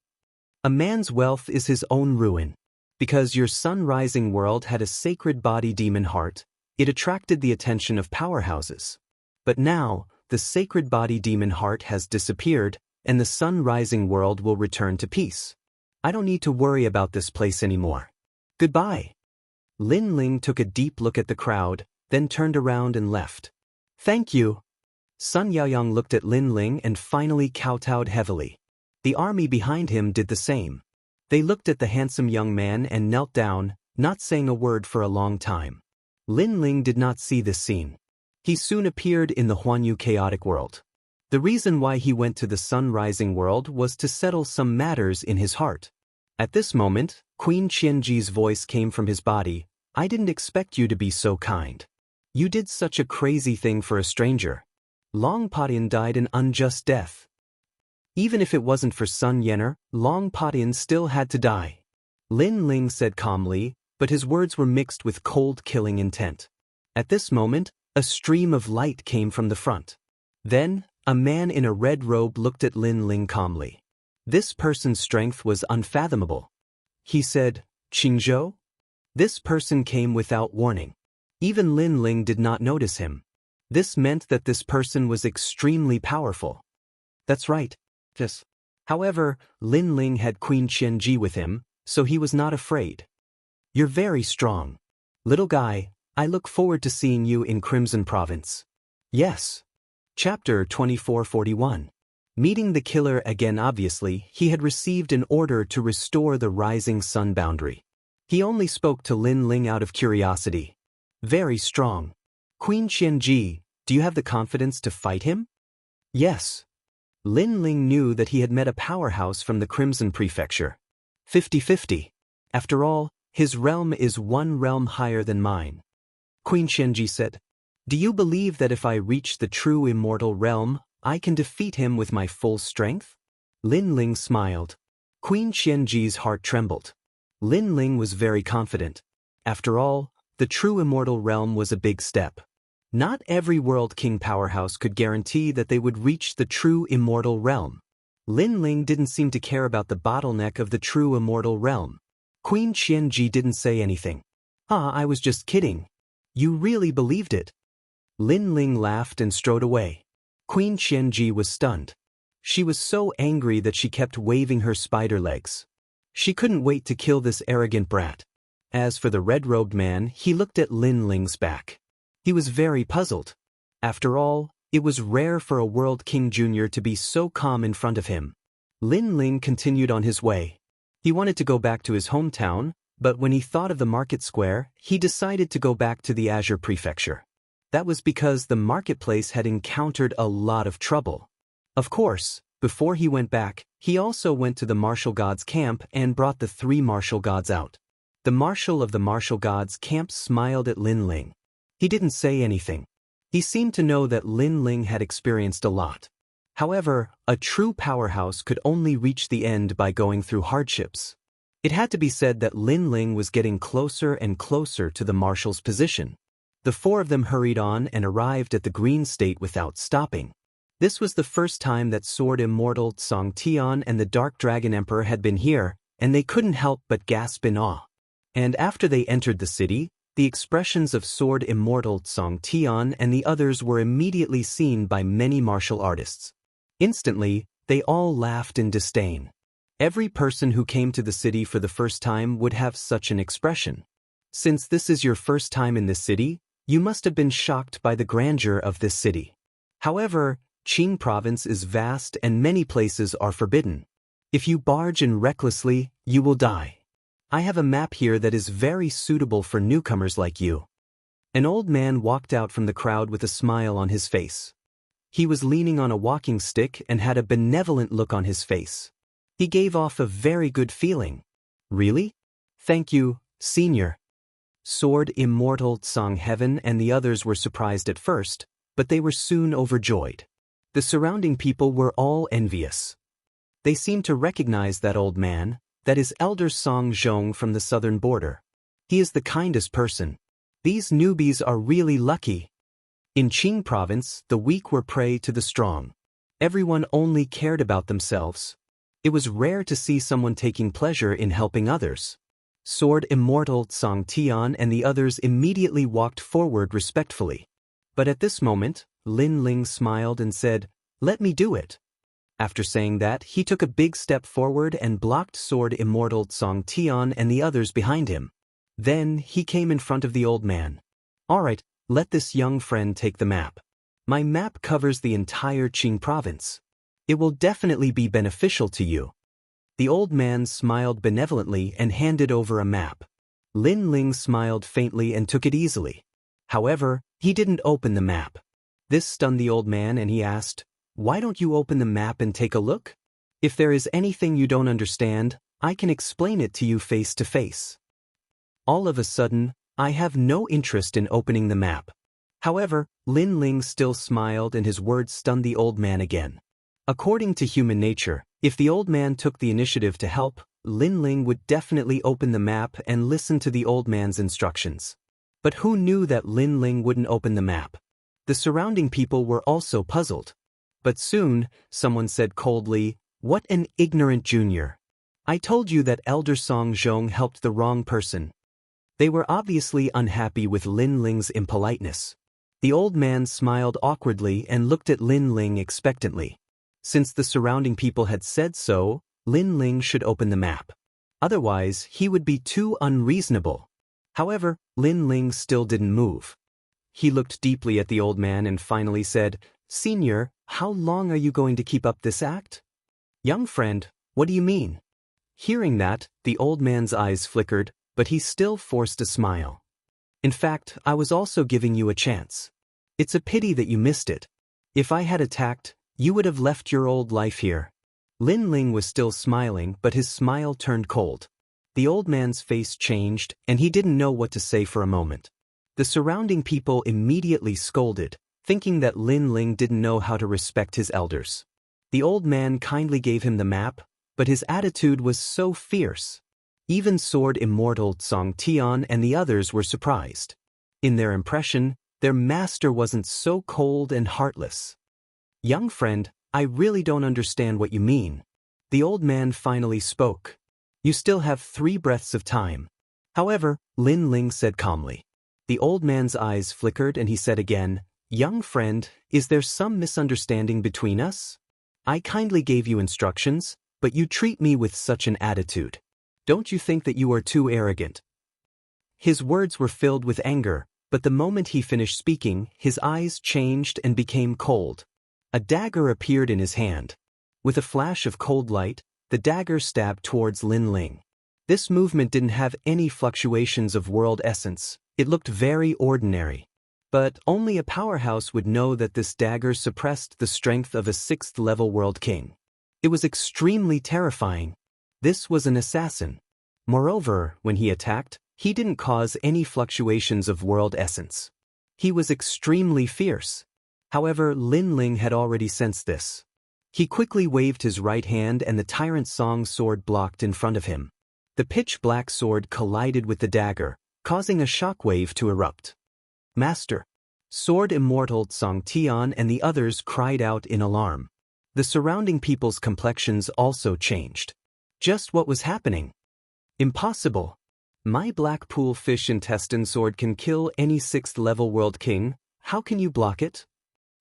A man's wealth is his own ruin. Because your sun-rising world had a sacred body demon heart, it attracted the attention of powerhouses. But now, the sacred body demon heart has disappeared, and the sun-rising world will return to peace. I don't need to worry about this place anymore. Goodbye. Lin Ling took a deep look at the crowd, then turned around and left. Thank you. Sun Yaoyang looked at Lin Ling and finally kowtowed heavily. The army behind him did the same. They looked at the handsome young man and knelt down, not saying a word for a long time. Lin Ling did not see this scene. He soon appeared in the Huanyu chaotic world. The reason why he went to the sun-rising world was to settle some matters in his heart. At this moment, Queen Qianji's voice came from his body. I didn't expect you to be so kind. You did such a crazy thing for a stranger. Long Padian died an unjust death. Even if it wasn't for Sun Yener, Long Padian still had to die. Lin Ling said calmly, but his words were mixed with cold killing intent. At this moment, a stream of light came from the front. Then, a man in a red robe looked at Lin Ling calmly. This person's strength was unfathomable. He said, Qingzhou? This person came without warning. Even Lin Ling did not notice him. This meant that this person was extremely powerful. That's right. Yes. However, Lin Ling had Queen Qianji with him, so he was not afraid. You're very strong. Little guy, I look forward to seeing you in Crimson Province. Yes. Chapter 2441. Meeting the killer again. Obviously, he had received an order to restore the rising sun boundary. He only spoke to Lin Ling out of curiosity. Very strong. Queen Qianji, do you have the confidence to fight him? Yes. Lin Ling knew that he had met a powerhouse from the Crimson Prefecture. 50-50. After all, his realm is one realm higher than mine. Queen Qianji said, do you believe that if I reach the true immortal realm, I can defeat him with my full strength? Lin Ling smiled. Queen Qianji's heart trembled. Lin Ling was very confident. After all, the true immortal realm was a big step. Not every World King powerhouse could guarantee that they would reach the true immortal realm. Lin Ling didn't seem to care about the bottleneck of the true immortal realm. Queen Qianji didn't say anything. I was just kidding. You really believed it? Lin Ling laughed and strode away. Queen Qianji was stunned. She was so angry that she kept waving her spider legs. She couldn't wait to kill this arrogant brat. As for the red-robed man, he looked at Lin Ling's back. He was very puzzled. After all, it was rare for a World King Jr. to be so calm in front of him. Lin Ling continued on his way. He wanted to go back to his hometown, but when he thought of the market square, he decided to go back to the Azure Prefecture. That was because the marketplace had encountered a lot of trouble. Of course, before he went back, he also went to the martial gods' camp and brought the 3 martial gods out. The marshal of the martial gods' camp smiled at Lin Ling. He didn't say anything. He seemed to know that Lin Ling had experienced a lot. However, a true powerhouse could only reach the end by going through hardships. It had to be said that Lin Ling was getting closer and closer to the marshal's position. The 4 of them hurried on and arrived at the Green State without stopping. This was the first time that Sword Immortal Song Tian and the Dark Dragon Emperor had been here, and they couldn't help but gasp in awe. And after they entered the city, the expressions of Sword Immortal Xianxia and the others were immediately seen by many martial artists. Instantly, they all laughed in disdain. Every person who came to the city for the first time would have such an expression. Since this is your first time in this city, you must have been shocked by the grandeur of this city. However, Qing province is vast and many places are forbidden. If you barge in recklessly, you will die. I have a map here that is very suitable for newcomers like you. An old man walked out from the crowd with a smile on his face. He was leaning on a walking stick and had a benevolent look on his face. He gave off a very good feeling. Really? Thank you, senior. Sword Immortal Xianxia and the others were surprised at first, but they were soon overjoyed. The surrounding people were all envious. They seemed to recognize that old man, that is Elder Song Zhong from the southern border. He is the kindest person. These newbies are really lucky. In Qing province, the weak were prey to the strong. Everyone only cared about themselves. It was rare to see someone taking pleasure in helping others. Sword Immortal Xianxia and the others immediately walked forward respectfully. But at this moment, Lin Ling smiled and said, "Let me do it." After saying that, he took a big step forward and blocked Sword Immortal Xianxia and the others behind him. Then he came in front of the old man. "All right, let this young friend take the map. My map covers the entire Qing province. It will definitely be beneficial to you." The old man smiled benevolently and handed over a map. Lin Ling smiled faintly and took it easily. However, he didn't open the map. This stunned the old man and he asked, "Why don't you open the map and take a look? If there is anything you don't understand, I can explain it to you face to face." All of a sudden, I have no interest in opening the map. However, Lin Ling still smiled and his words stunned the old man again. According to human nature, if the old man took the initiative to help, Lin Ling would definitely open the map and listen to the old man's instructions. But who knew that Lin Ling wouldn't open the map? The surrounding people were also puzzled. But soon, someone said coldly, "What an ignorant junior. I told you that Elder Song Zhong helped the wrong person." They were obviously unhappy with Lin Ling's impoliteness. The old man smiled awkwardly and looked at Lin Ling expectantly. Since the surrounding people had said so, Lin Ling should open the map. Otherwise, he would be too unreasonable. However, Lin Ling still didn't move. He looked deeply at the old man and finally said, "Senior, how long are you going to keep up this act?" "Young friend, what do you mean?" Hearing that, the old man's eyes flickered, but he still forced a smile. "In fact, I was also giving you a chance. It's a pity that you missed it. If I had attacked, you would have left your old life here." Lin Ling was still smiling, but his smile turned cold. The old man's face changed, and he didn't know what to say for a moment. The surrounding people immediately scolded, thinking that Lin Ling didn't know how to respect his elders. The old man kindly gave him the map, but his attitude was so fierce. Even Sword Immortal Xianxia and the others were surprised. In their impression, their master wasn't so cold and heartless. "Young friend, I really don't understand what you mean." The old man finally spoke. "You still have 3 breaths of time." However, Lin Ling said calmly. The old man's eyes flickered and he said again, "Young friend, is there some misunderstanding between us? I kindly gave you instructions, but you treat me with such an attitude. Don't you think that you are too arrogant?" His words were filled with anger, but the moment he finished speaking, his eyes changed and became cold. A dagger appeared in his hand. With a flash of cold light, the dagger stabbed towards Lin Ling. This movement didn't have any fluctuations of world essence. It looked very ordinary. But only a powerhouse would know that this dagger suppressed the strength of a 6th-level world king. It was extremely terrifying. This was an assassin. Moreover, when he attacked, he didn't cause any fluctuations of world essence. He was extremely fierce. However, Lin Ling had already sensed this. He quickly waved his right hand and the Tyrant Song sword blocked in front of him. The pitch-black sword collided with the dagger, causing a shockwave to erupt. "Master!" Sword Immortal Xianxia and the others cried out in alarm. The surrounding people's complexions also changed. Just what was happening? Impossible. My Blackpool fish intestine sword can kill any 6th level world king. How can you block it?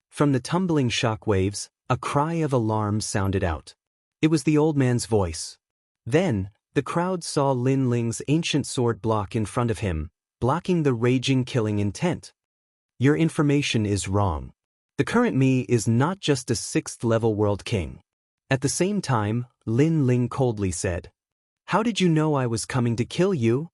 From the tumbling shock waves, a cry of alarm sounded out. It was the old man's voice. Then, the crowd saw Lin Ling's ancient sword block in front of him, blocking the raging killing intent. Your information is wrong. The current me is not just a 6th level world king. At the same time, Lin Ling coldly said, "How did you know I was coming to kill you?"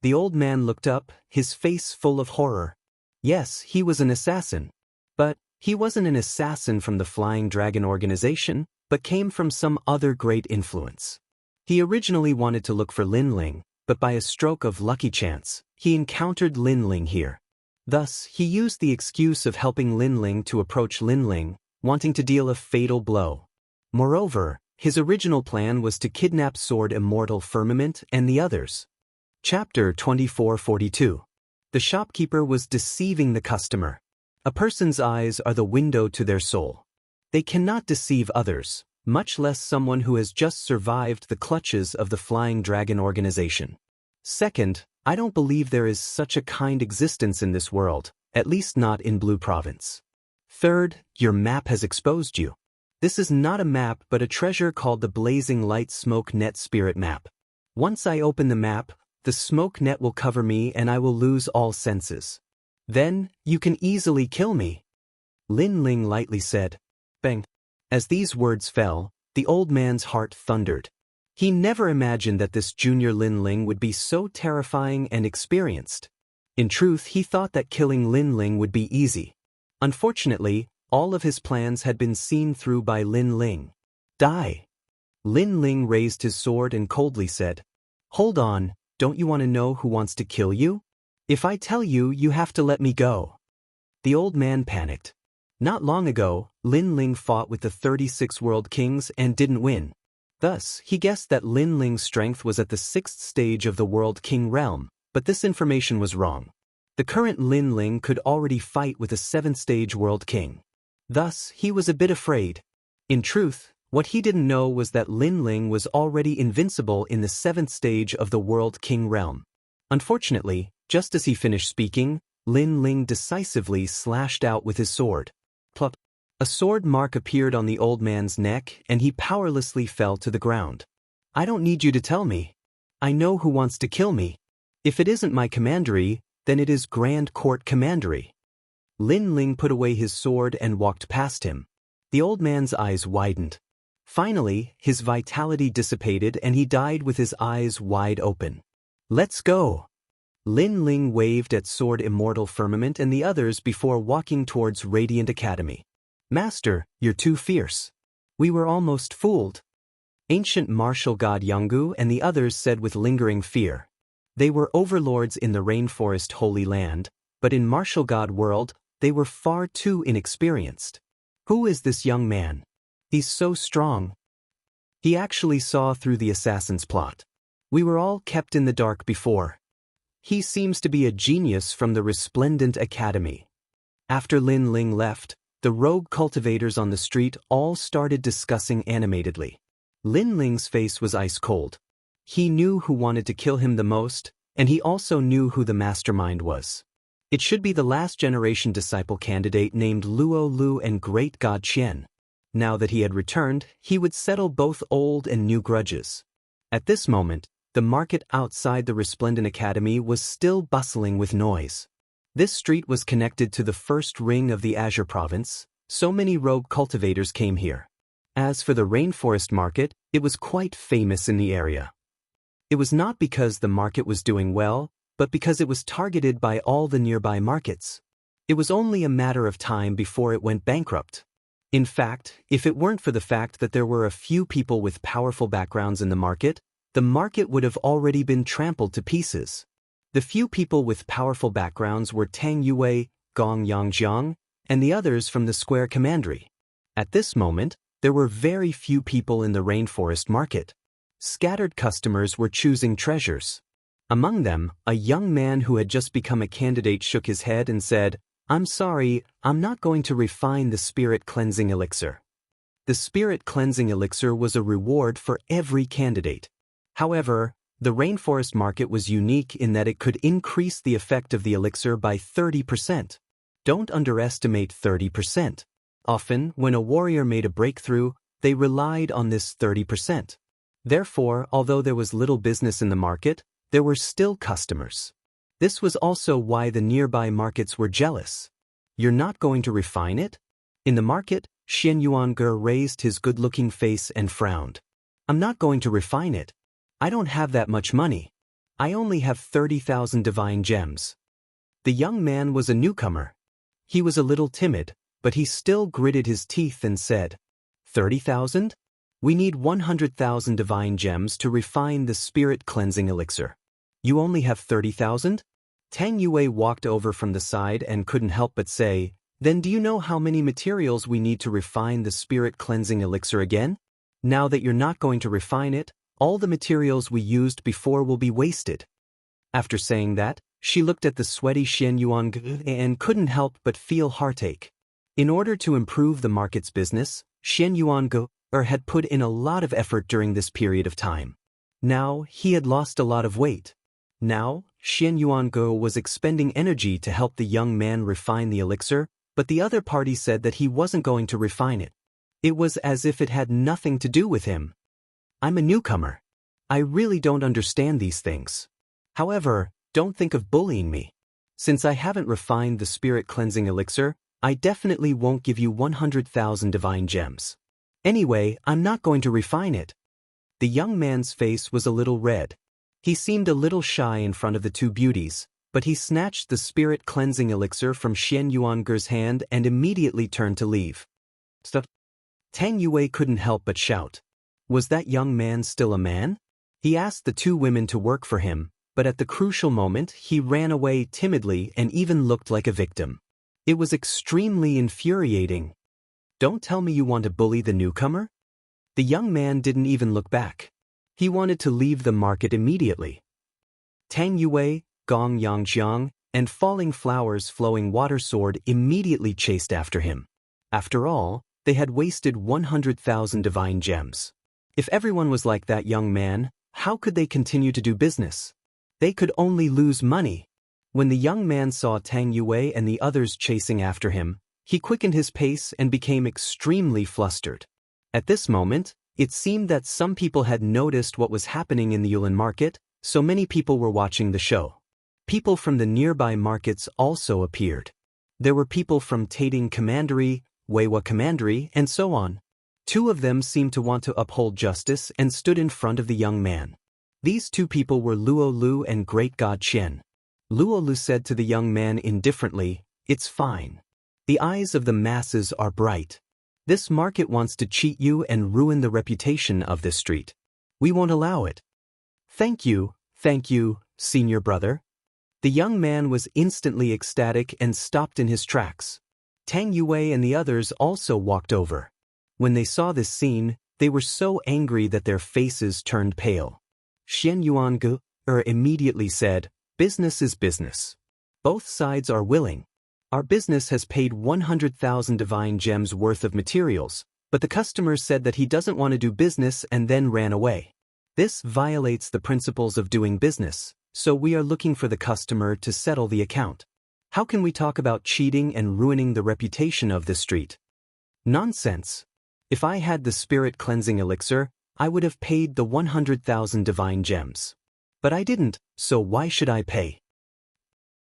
The old man looked up, his face full of horror. Yes, he was an assassin. But he wasn't an assassin from the Flying Dragon organization, but came from some other great influence. He originally wanted to look for Lin Ling, but by a stroke of lucky chance, he encountered Lin Ling here. Thus, he used the excuse of helping Lin Ling to approach Lin Ling, wanting to deal a fatal blow. Moreover, his original plan was to kidnap Sword Immortal Firmament and the others. Chapter 2442. The shopkeeper was deceiving the customer. A person's eyes are the window to their soul. They cannot deceive others, much less someone who has just survived the clutches of the Flying Dragon organization. Second, I don't believe there is such a kind existence in this world, at least not in Blue Province. Third, your map has exposed you. This is not a map but a treasure called the Blazing Light Smoke Net Spirit Map. Once I open the map, the smoke net will cover me and I will lose all senses. Then, you can easily kill me. Lin Ling lightly said. Bang. As these words fell, the old man's heart thundered. He never imagined that this junior Lin Ling would be so terrifying and experienced. In truth, he thought that killing Lin Ling would be easy. Unfortunately, all of his plans had been seen through by Lin Ling. Die. Lin Ling raised his sword and coldly said, "Hold on, don't you want to know who wants to kill you? If I tell you, you have to let me go." The old man panicked. Not long ago, Lin Ling fought with the 36 world kings and didn't win. Thus, he guessed that Lin Ling's strength was at the 6th stage of the World King realm, but this information was wrong. The current Lin Ling could already fight with a 7th stage World King. Thus, he was a bit afraid. In truth, what he didn't know was that Lin Ling was already invincible in the 7th stage of the World King realm. Unfortunately, just as he finished speaking, Lin Ling decisively slashed out with his sword. Plop. A sword mark appeared on the old man's neck and he powerlessly fell to the ground. I don't need you to tell me. I know who wants to kill me. If it isn't my commandery, then it is Grand Court commandery. Lin Ling put away his sword and walked past him. The old man's eyes widened. Finally, his vitality dissipated and he died with his eyes wide open. Let's go. Lin Ling waved at Sword Immortal Firmament and the others before walking towards Radiant Academy. Master, you're too fierce. We were almost fooled. Ancient martial god Yanggu and the others said with lingering fear. They were overlords in the rainforest Holy Land, but in martial god world, they were far too inexperienced. Who is this young man? He's so strong. He actually saw through the assassin's plot. We were all kept in the dark before. He seems to be a genius from the Resplendent Academy. After Lin Ling left, the rogue cultivators on the street all started discussing animatedly. Lin Ling's face was ice cold. He knew who wanted to kill him the most, and he also knew who the mastermind was. It should be the last generation disciple candidate named Luo Lu and Great God Qian. Now that he had returned, he would settle both old and new grudges. At this moment, the market outside the Resplendent Academy was still bustling with noise. This street was connected to the first ring of the Azure Province, so many rogue cultivators came here. As for the rainforest market, it was quite famous in the area. It was not because the market was doing well, but because it was targeted by all the nearby markets. It was only a matter of time before it went bankrupt. In fact, if it weren't for the fact that there were a few people with powerful backgrounds in the market would have already been trampled to pieces. The few people with powerful backgrounds were Tang Yue, Gong Yangjiang, and the others from the Square Commandery. At this moment, there were very few people in the rainforest market. Scattered customers were choosing treasures. Among them, a young man who had just become a candidate shook his head and said, "I'm sorry, I'm not going to refine the spirit cleansing elixir." The spirit cleansing elixir was a reward for every candidate. However, the rainforest market was unique in that it could increase the effect of the elixir by 30%. Don't underestimate 30%. Often, when a warrior made a breakthrough, they relied on this 30%. Therefore, although there was little business in the market, there were still customers. This was also why the nearby markets were jealous. You're not going to refine it? In the market, Xianxia raised his good-looking face and frowned. I'm not going to refine it. I don't have that much money. I only have 30,000 divine gems. The young man was a newcomer. He was a little timid, but he still gritted his teeth and said, 30,000? We need 100,000 divine gems to refine the spirit cleansing elixir. You only have 30,000? Tang Yue walked over from the side and couldn't help but say, then do you know how many materials we need to refine the spirit cleansing elixir again? Now that you're not going to refine it, all the materials we used before will be wasted. After saying that, she looked at the sweaty Xianxia and couldn't help but feel heartache. In order to improve the market's business, Xianxia had put in a lot of effort during this period of time. Now, he had lost a lot of weight. Now, Xianxia was expending energy to help the young man refine the elixir, but the other party said that he wasn't going to refine it. It was as if it had nothing to do with him. I'm a newcomer. I really don't understand these things. However, don't think of bullying me. Since I haven't refined the spirit cleansing elixir, I definitely won't give you 100,000 divine gems. Anyway, I'm not going to refine it. The young man's face was a little red. He seemed a little shy in front of the two beauties, but he snatched the spirit cleansing elixir from Xianxuan's hand and immediately turned to leave. Stop! Tang Yue couldn't help but shout. Was that young man still a man? He asked the two women to work for him, but at the crucial moment he ran away timidly and even looked like a victim. It was extremely infuriating. Don't tell me you want to bully the newcomer? The young man didn't even look back. He wanted to leave the market immediately. Tang Yue, Gong Yangjiang, and Falling Flowers Flowing Water Sword immediately chased after him. After all, they had wasted 100,000 divine gems. If everyone was like that young man, how could they continue to do business? They could only lose money. When the young man saw Tang Yue and the others chasing after him, he quickened his pace and became extremely flustered. At this moment, it seemed that some people had noticed what was happening in the Yulin market, so many people were watching the show. People from the nearby markets also appeared. There were people from Tating Commandery, Weiwa Commandery, and so on. Two of them seemed to want to uphold justice and stood in front of the young man. These two people were Luo Lu and Great God Qian. Luo Lu said to the young man indifferently, "It's fine. The eyes of the masses are bright. This market wants to cheat you and ruin the reputation of this street. We won't allow it." Thank you, senior brother." The young man was instantly ecstatic and stopped in his tracks. Tang Yue and the others also walked over. When they saw this scene, they were so angry that their faces turned pale. Xianxuan immediately said, "Business is business. Both sides are willing. Our business has paid 100,000 divine gems worth of materials, but the customer said that he doesn't want to do business and then ran away. This violates the principles of doing business, so we are looking for the customer to settle the account. How can we talk about cheating and ruining the reputation of this street? Nonsense. If I had the spirit cleansing elixir, I would have paid the 100,000 divine gems. But I didn't, so why should I pay?"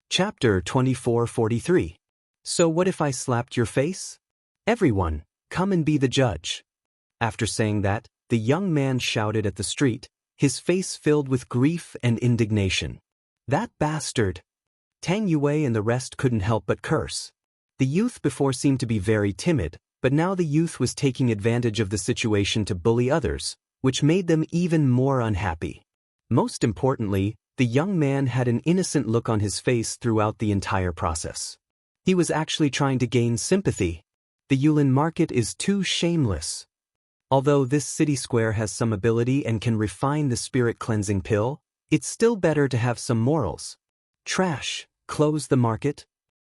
Chapter 2443. So what if I slapped your face? Everyone, come and be the judge. After saying that, the young man shouted at the street, his face filled with grief and indignation. That bastard! Tang Yue and the rest couldn't help but curse. The youth before seemed to be very timid, but now the youth was taking advantage of the situation to bully others, which made them even more unhappy. Most importantly, the young man had an innocent look on his face throughout the entire process. He was actually trying to gain sympathy. The Yulin market is too shameless. Although this city square has some ability and can refine the spirit cleansing pill, it's still better to have some morals. Trash, close the market.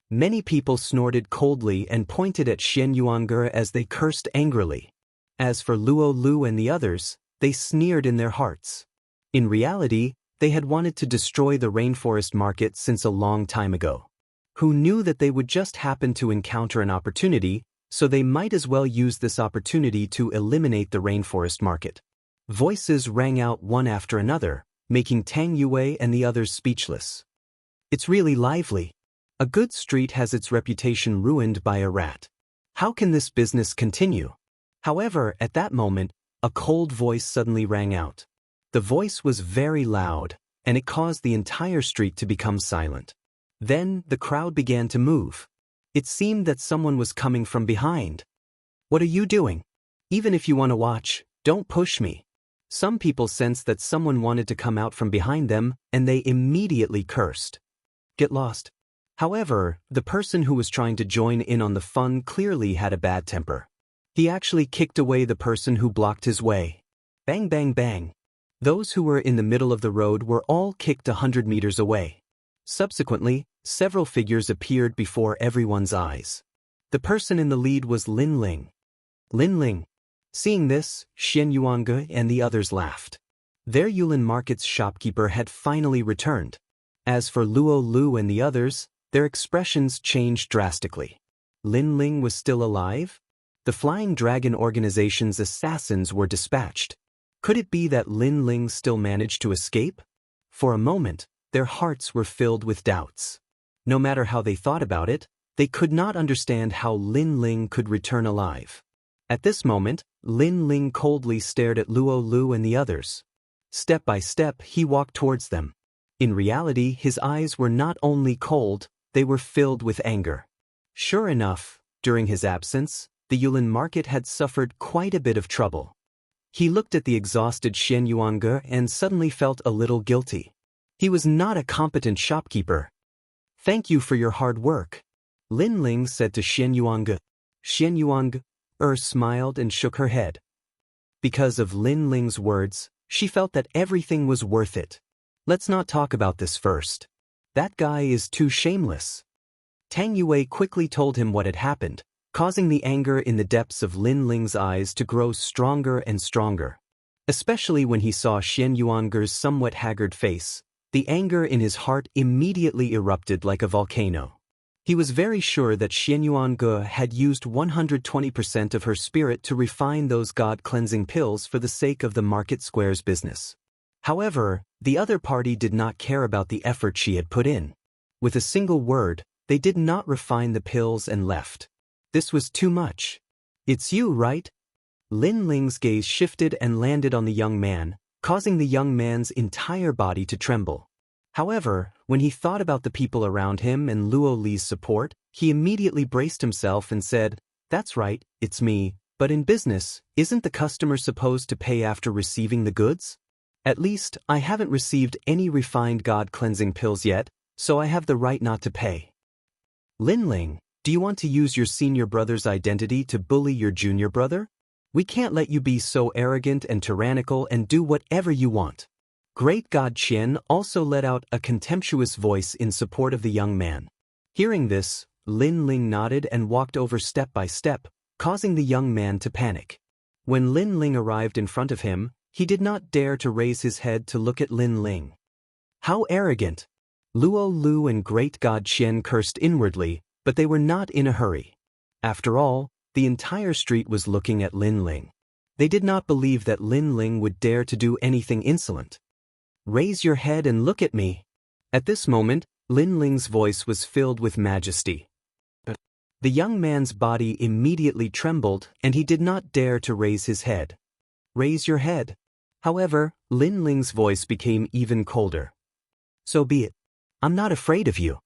Many people snorted coldly and pointed at Xianxuan as they cursed angrily. As for Luo Lu and the others, they sneered in their hearts. In reality, they had wanted to destroy the rainforest market since a long time ago. Who knew that they would just happen to encounter an opportunity, so they might as well use this opportunity to eliminate the rainforest market. Voices rang out one after another, making Tang Yue and the others speechless. It's really lively. A good street has its reputation ruined by a rat. How can this business continue? However, at that moment, a cold voice suddenly rang out. The voice was very loud, and it caused the entire street to become silent. Then, the crowd began to move. It seemed that someone was coming from behind. What are you doing? Even if you want to watch, don't push me. Some people sensed that someone wanted to come out from behind them, and they immediately cursed. Get lost. However, the person who was trying to join in on the fun clearly had a bad temper. He actually kicked away the person who blocked his way. Bang bang bang. Those who were in the middle of the road were all kicked 100 meters away. Subsequently, several figures appeared before everyone's eyes. The person in the lead was Lin Ling. Lin Ling. Seeing this, Xianxia and the others laughed. Their Yulin Market's shopkeeper had finally returned. As for Luo Lu and the others, their expressions changed drastically. Lin Ling was still alive? The Flying Dragon Organization's assassins were dispatched. Could it be that Lin Ling still managed to escape? For a moment, their hearts were filled with doubts. No matter how they thought about it, they could not understand how Lin Ling could return alive. At this moment, Lin Ling coldly stared at Luo Lu and the others. Step by step, he walked towards them. In reality, his eyes were not only cold, they were filled with anger. Sure enough, during his absence, the Yulin market had suffered quite a bit of trouble. He looked at the exhausted Xianxia and suddenly felt a little guilty. He was not a competent shopkeeper. Thank you for your hard work, Lin Ling said to Xianxia. Xianxia smiled and shook her head. Because of Lin Ling's words, she felt that everything was worth it. Let's not talk about this first. That guy is too shameless. Tang Yue quickly told him what had happened, causing the anger in the depths of Lin Ling's eyes to grow stronger and stronger. Especially when he saw Xianxuanger's somewhat haggard face, the anger in his heart immediately erupted like a volcano. He was very sure that Xianxuanger had used 120% of her spirit to refine those god-cleansing pills for the sake of the market square's business. However, the other party did not care about the effort she had put in. With a single word, they did not refine the pills and left. This was too much. It's you, right? Lin Ling's gaze shifted and landed on the young man, causing the young man's entire body to tremble. However, when he thought about the people around him and Luo Li's support, he immediately braced himself and said, "That's right, it's me, but in business, isn't the customer supposed to pay after receiving the goods? At least, I haven't received any refined god-cleansing pills yet, so I have the right not to pay." Lin Ling, do you want to use your senior brother's identity to bully your junior brother? We can't let you be so arrogant and tyrannical and do whatever you want. Great God Qian also let out a contemptuous voice in support of the young man. Hearing this, Lin Ling nodded and walked over step by step, causing the young man to panic. When Lin Ling arrived in front of him, he did not dare to raise his head to look at Lin Ling. How arrogant! Luo Lu and Great God Qian cursed inwardly, but they were not in a hurry. After all, the entire street was looking at Lin Ling. They did not believe that Lin Ling would dare to do anything insolent. Raise your head and look at me. At this moment, Lin Ling's voice was filled with majesty. The young man's body immediately trembled and he did not dare to raise his head. Raise your head. However, Lin Ling's voice became even colder. So be it. I'm not afraid of you.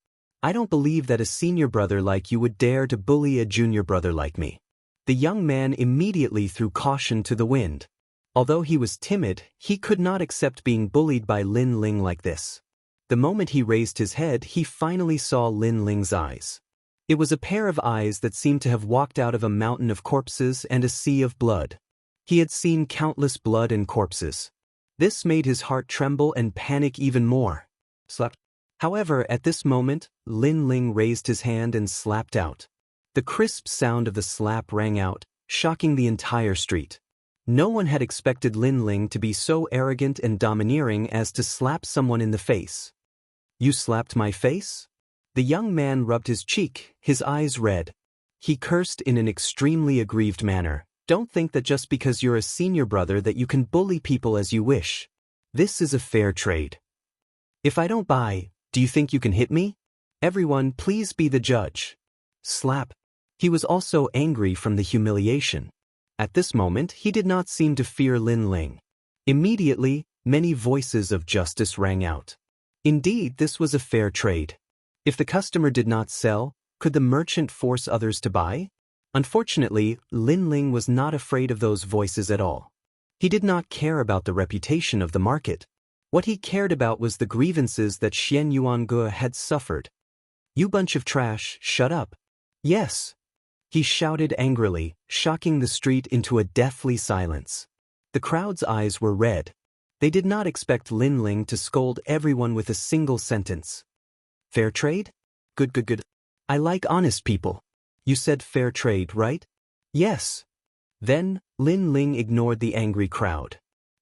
I don't believe that a senior brother like you would dare to bully a junior brother like me. The young man immediately threw caution to the wind. Although he was timid, he could not accept being bullied by Lin Ling like this. The moment he raised his head, he finally saw Lin Ling's eyes. It was a pair of eyes that seemed to have walked out of a mountain of corpses and a sea of blood. He had seen countless blood and corpses. This made his heart tremble and panic even more. Slap. However, at this moment, Lin Ling raised his hand and slapped out. The crisp sound of the slap rang out, shocking the entire street. No one had expected Lin Ling to be so arrogant and domineering as to slap someone in the face. You slapped my face? The young man rubbed his cheek, his eyes red. He cursed in an extremely aggrieved manner. Don't think that just because you're a senior brother that you can bully people as you wish. This is a fair trade. If I don't buy, do you think you can hit me? Everyone, please be the judge. Slap. He was also angry from the humiliation. At this moment, he did not seem to fear Lin Ling. Immediately, many voices of justice rang out. Indeed, this was a fair trade. If the customer did not sell, could the merchant force others to buy? Unfortunately, Lin Ling was not afraid of those voices at all. He did not care about the reputation of the market. What he cared about was the grievances that Xian Yuange had suffered. You bunch of trash, shut up. Yes. He shouted angrily, shocking the street into a deathly silence. The crowd's eyes were red. They did not expect Lin Ling to scold everyone with a single sentence. Fair trade? Good, good, good. I like honest people. You said fair trade, right? Yes. Then, Lin Ling ignored the angry crowd.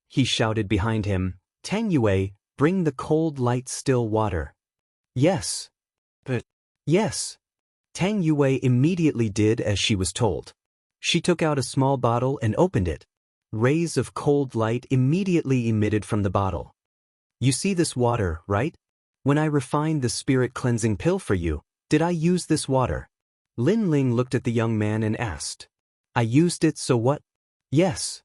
He shouted behind him, Tang Yue, bring the cold light still water. Yes. But, yes. Tang Yue immediately did as she was told. She took out a small bottle and opened it. Rays of cold light immediately emitted from the bottle. You see this water, right? When I refined the spirit cleansing pill for you, did I use this water? Lin Ling looked at the young man and asked. I used it, so what? Yes.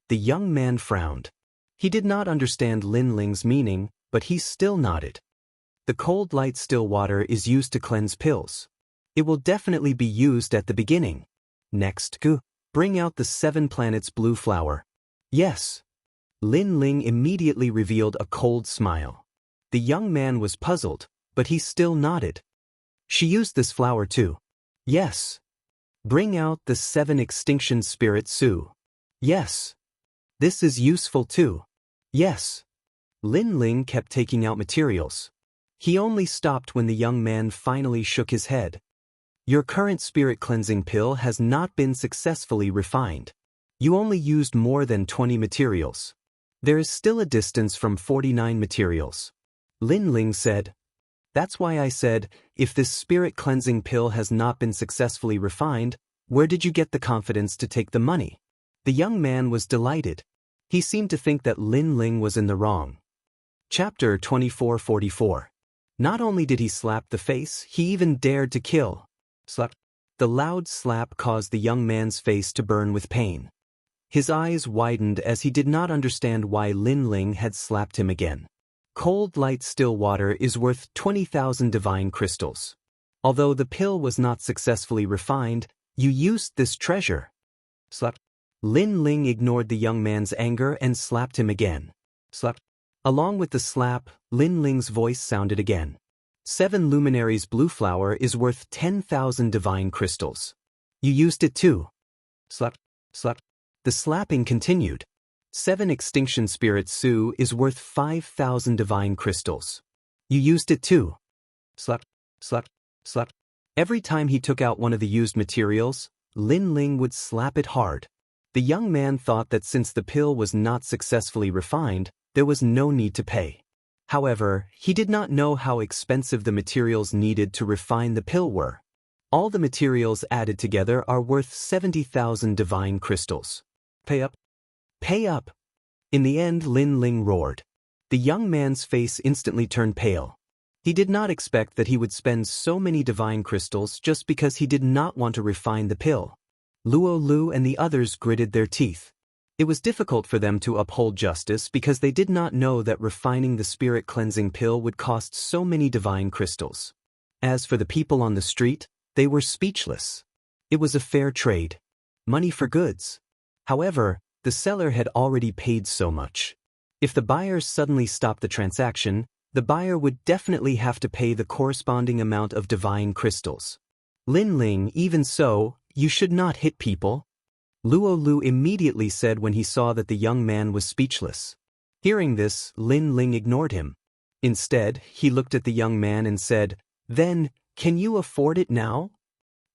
The young man frowned. He did not understand Lin Ling's meaning, but he still nodded. The cold light still water is used to cleanse pills. It will definitely be used at the beginning. Next, bring out the 7 planets blue flower. Yes. Lin Ling immediately revealed a cold smile. The young man was puzzled, but he still nodded. She used this flower too. Yes. Bring out the 7 extinction spirit Su. Yes. This is useful too. Yes. Lin Ling kept taking out materials. He only stopped when the young man finally shook his head. Your current spirit cleansing pill has not been successfully refined. You only used more than 20 materials. There is still a distance from 49 materials. Lin Ling said. That's why I said, if this spirit cleansing pill has not been successfully refined, where did you get the confidence to take the money? The young man was delighted. He seemed to think that Lin Ling was in the wrong. Chapter 2444. Not only did he slap the face, he even dared to kill. Slap. The loud slap caused the young man's face to burn with pain. His eyes widened as he did not understand why Lin Ling had slapped him again. Cold light still water is worth 20,000 divine crystals. Although the pill was not successfully refined, you used this treasure. Slap. Lin Ling ignored the young man's anger and slapped him again. Slap. Along with the slap, Lin Ling's voice sounded again. 7 luminaries blue flower is worth 10,000 divine crystals. You used it too. Slap. Slap. The slapping continued. 7 extinction spirit Su is worth 5,000 divine crystals. You used it too. Slap. Slap. Slap. Every time he took out one of the used materials, Lin Ling would slap it hard. The young man thought that since the pill was not successfully refined, there was no need to pay. However, he did not know how expensive the materials needed to refine the pill were. All the materials added together are worth 70,000 divine crystals. Pay up. Pay up. In the end, Lin Ling roared. The young man's face instantly turned pale. He did not expect that he would spend so many divine crystals just because he did not want to refine the pill. Luo Lu and the others gritted their teeth. It was difficult for them to uphold justice because they did not know that refining the spirit cleansing pill would cost so many divine crystals. As for the people on the street, they were speechless. It was a fair trade. Money for goods. However, the seller had already paid so much. If the buyers suddenly stopped the transaction, the buyer would definitely have to pay the corresponding amount of divine crystals. Lin Ling, even so, you should not hit people. Luo Lu immediately said when he saw that the young man was speechless. Hearing this, Lin Ling ignored him. Instead, he looked at the young man and said, Then, can you afford it now?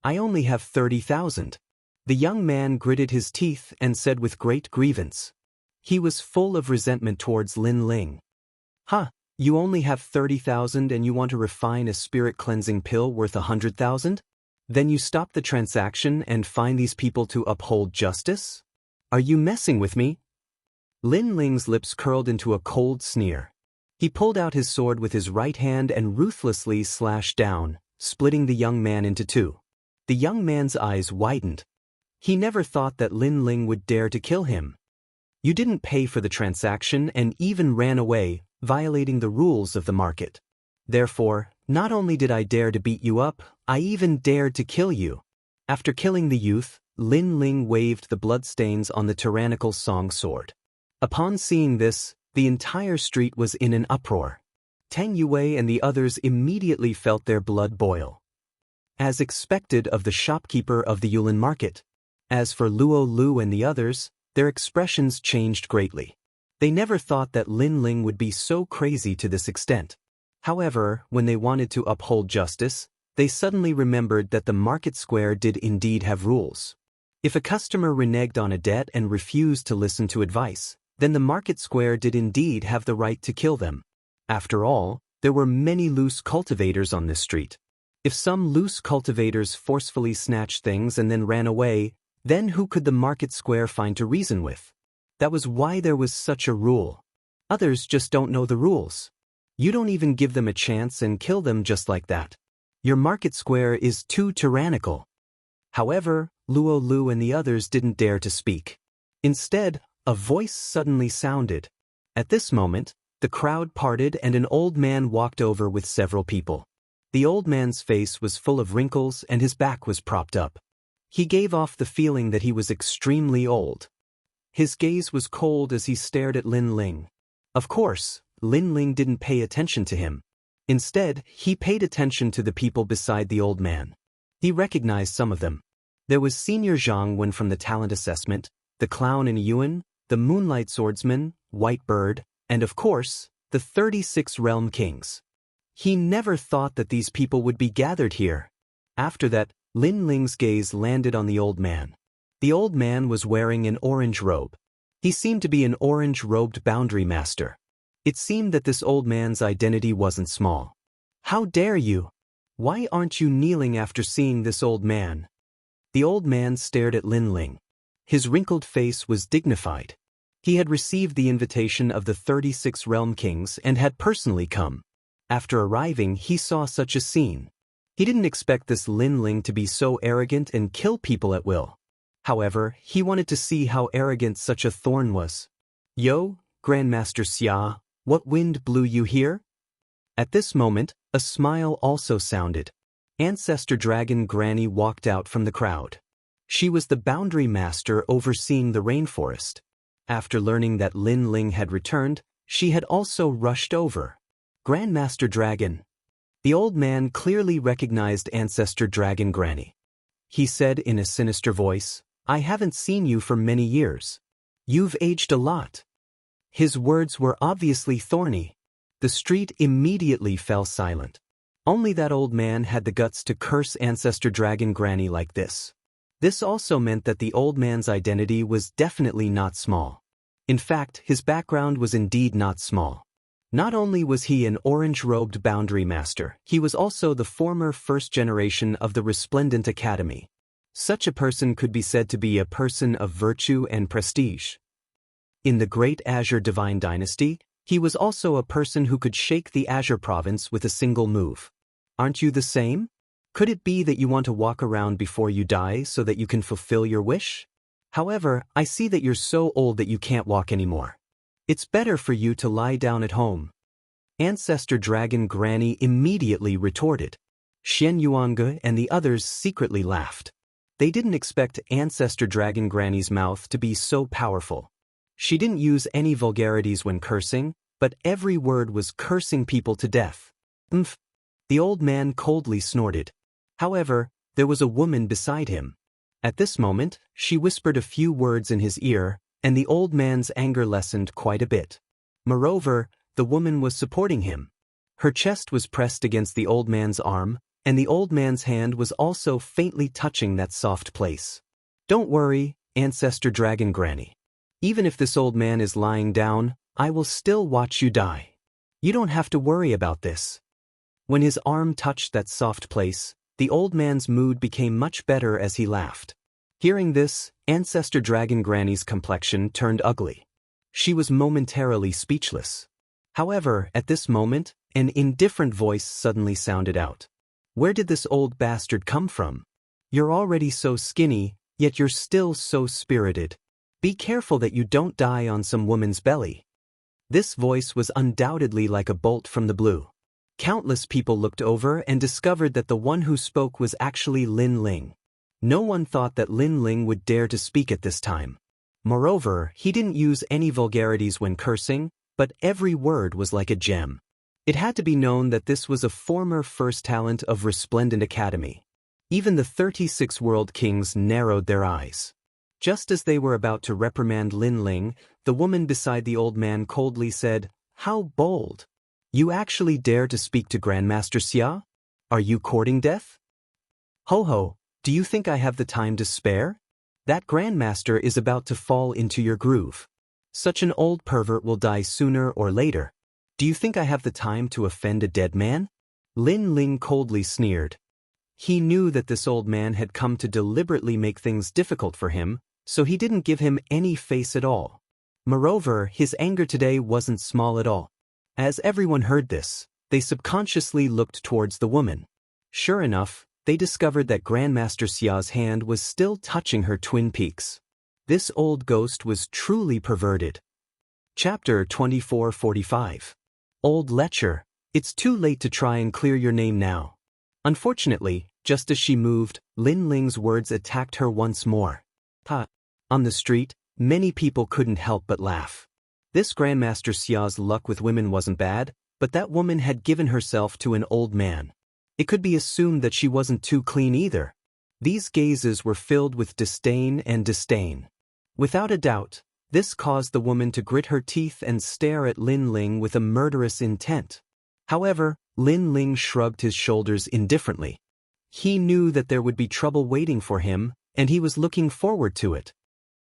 I only have 30,000. The young man gritted his teeth and said with great grievance. He was full of resentment towards Lin Ling. "Huh, you only have 30,000 and you want to refine a spirit-cleansing pill worth 100,000? Then you stop the transaction and find these people to uphold justice? Are you messing with me?" Lin Ling's lips curled into a cold sneer. He pulled out his sword with his right hand and ruthlessly slashed down, splitting the young man into two. The young man's eyes widened. He never thought that Lin Ling would dare to kill him. "You didn't pay for the transaction and even ran away, violating the rules of the market. Therefore, not only did I dare to beat you up, I even dared to kill you." After killing the youth, Lin Ling waved the bloodstains on the tyrannical song sword. Upon seeing this, the entire street was in an uproar. Tang Yue and the others immediately felt their blood boil. As expected of the shopkeeper of the Yulin market. As for Luo Lu and the others, their expressions changed greatly. They never thought that Lin Ling would be so crazy to this extent. However, when they wanted to uphold justice, they suddenly remembered that the market square did indeed have rules. If a customer reneged on a debt and refused to listen to advice, then the market square did indeed have the right to kill them. After all, there were many loose cultivators on this street. If some loose cultivators forcefully snatched things and then ran away, then who could the market square find to reason with? That was why there was such a rule. Others just don't know the rules. You don't even give them a chance and kill them just like that. Your market square is too tyrannical. However, Luo Lu and the others didn't dare to speak. Instead, a voice suddenly sounded. At this moment, the crowd parted and an old man walked over with several people. The old man's face was full of wrinkles and his back was propped up. He gave off the feeling that he was extremely old. His gaze was cold as he stared at Lin Ling. Of course, Lin Ling didn't pay attention to him. Instead, he paid attention to the people beside the old man. He recognized some of them. There was Senior Zhang Wen from the talent assessment, the clown in Yuan, the moonlight swordsman, White Bird, and of course, the 36 realm kings. He never thought that these people would be gathered here. After that, Lin Ling's gaze landed on the old man. The old man was wearing an orange robe. He seemed to be an orange-robed boundary master. It seemed that this old man's identity wasn't small. "How dare you? Why aren't you kneeling after seeing this old man?" The old man stared at Lin Ling. His wrinkled face was dignified. He had received the invitation of the 36 realm kings and had personally come. After arriving, he saw such a scene. He didn't expect this Lin Ling to be so arrogant and kill people at will. However, he wanted to see how arrogant such a thorn was. "Yo, Grandmaster Xia, what wind blew you here?" At this moment, a smile also sounded. Ancestor Dragon Granny walked out from the crowd. She was the boundary master overseeing the rainforest. After learning that Lin Ling had returned, she had also rushed over. "Grandmaster Dragon." The old man clearly recognized Ancestor Dragon Granny. He said in a sinister voice, "I haven't seen you for many years. You've aged a lot." His words were obviously thorny. The street immediately fell silent. Only that old man had the guts to curse Ancestor Dragon Granny like this. This also meant that the old man's identity was definitely not small. In fact, his background was indeed not small. Not only was he an orange-robed boundary master, he was also the former first generation of the Resplendent Academy. Such a person could be said to be a person of virtue and prestige. In the Great Azure Divine Dynasty, he was also a person who could shake the Azure Province with a single move. Aren't you the same? Could it be that you want to walk around before you die so that you can fulfill your wish? However, I see that you're so old that you can't walk anymore. It's better for you to lie down at home. Ancestor Dragon Granny immediately retorted. Shen Yuange and the others secretly laughed. They didn't expect Ancestor Dragon Granny's mouth to be so powerful. She didn't use any vulgarities when cursing, but every word was cursing people to death. "Umph." The old man coldly snorted. However, there was a woman beside him. At this moment, she whispered a few words in his ear, and the old man's anger lessened quite a bit. Moreover, the woman was supporting him. Her chest was pressed against the old man's arm, and the old man's hand was also faintly touching that soft place. Don't worry, Ancestor Dragon Granny. Even if this old man is lying down, I will still watch you die. You don't have to worry about this. When his arm touched that soft place, the old man's mood became much better as he laughed. Hearing this, Ancestor Dragon Granny's complexion turned ugly. She was momentarily speechless. However, at this moment, an indifferent voice suddenly sounded out. Where did this old bastard come from? You're already so skinny, yet you're still so spirited. Be careful that you don't die on some woman's belly. This voice was undoubtedly like a bolt from the blue. Countless people looked over and discovered that the one who spoke was actually Lin Ling. No one thought that Lin Ling would dare to speak at this time. Moreover, he didn't use any vulgarities when cursing, but every word was like a gem. It had to be known that this was a former first talent of Resplendent Academy. Even the 36 world kings narrowed their eyes. Just as they were about to reprimand Lin Ling, the woman beside the old man coldly said, "How bold! You actually dare to speak to Grandmaster Xia? Are you courting death? Ho ho, do you think I have the time to spare? That Grandmaster is about to fall into your groove. Such an old pervert will die sooner or later. Do you think I have the time to offend a dead man?" Lin Ling coldly sneered. He knew that this old man had come to deliberately make things difficult for him, so he didn't give him any face at all. Moreover, his anger today wasn't small at all. As everyone heard this, they subconsciously looked towards the woman. Sure enough, they discovered that Grandmaster Xia's hand was still touching her twin peaks. This old ghost was truly perverted. Chapter 2445. Old Lecher, it's too late to try and clear your name now. Unfortunately, just as she moved, Lin Ling's words attacked her once more. Ha! On the street, many people couldn't help but laugh. This Grandmaster Xia's luck with women wasn't bad, but that woman had given herself to an old man. It could be assumed that she wasn't too clean either. These gazes were filled with disdain and disdain. Without a doubt, this caused the woman to grit her teeth and stare at Lin Ling with a murderous intent. However, Lin Ling shrugged his shoulders indifferently. He knew that there would be trouble waiting for him, and he was looking forward to it.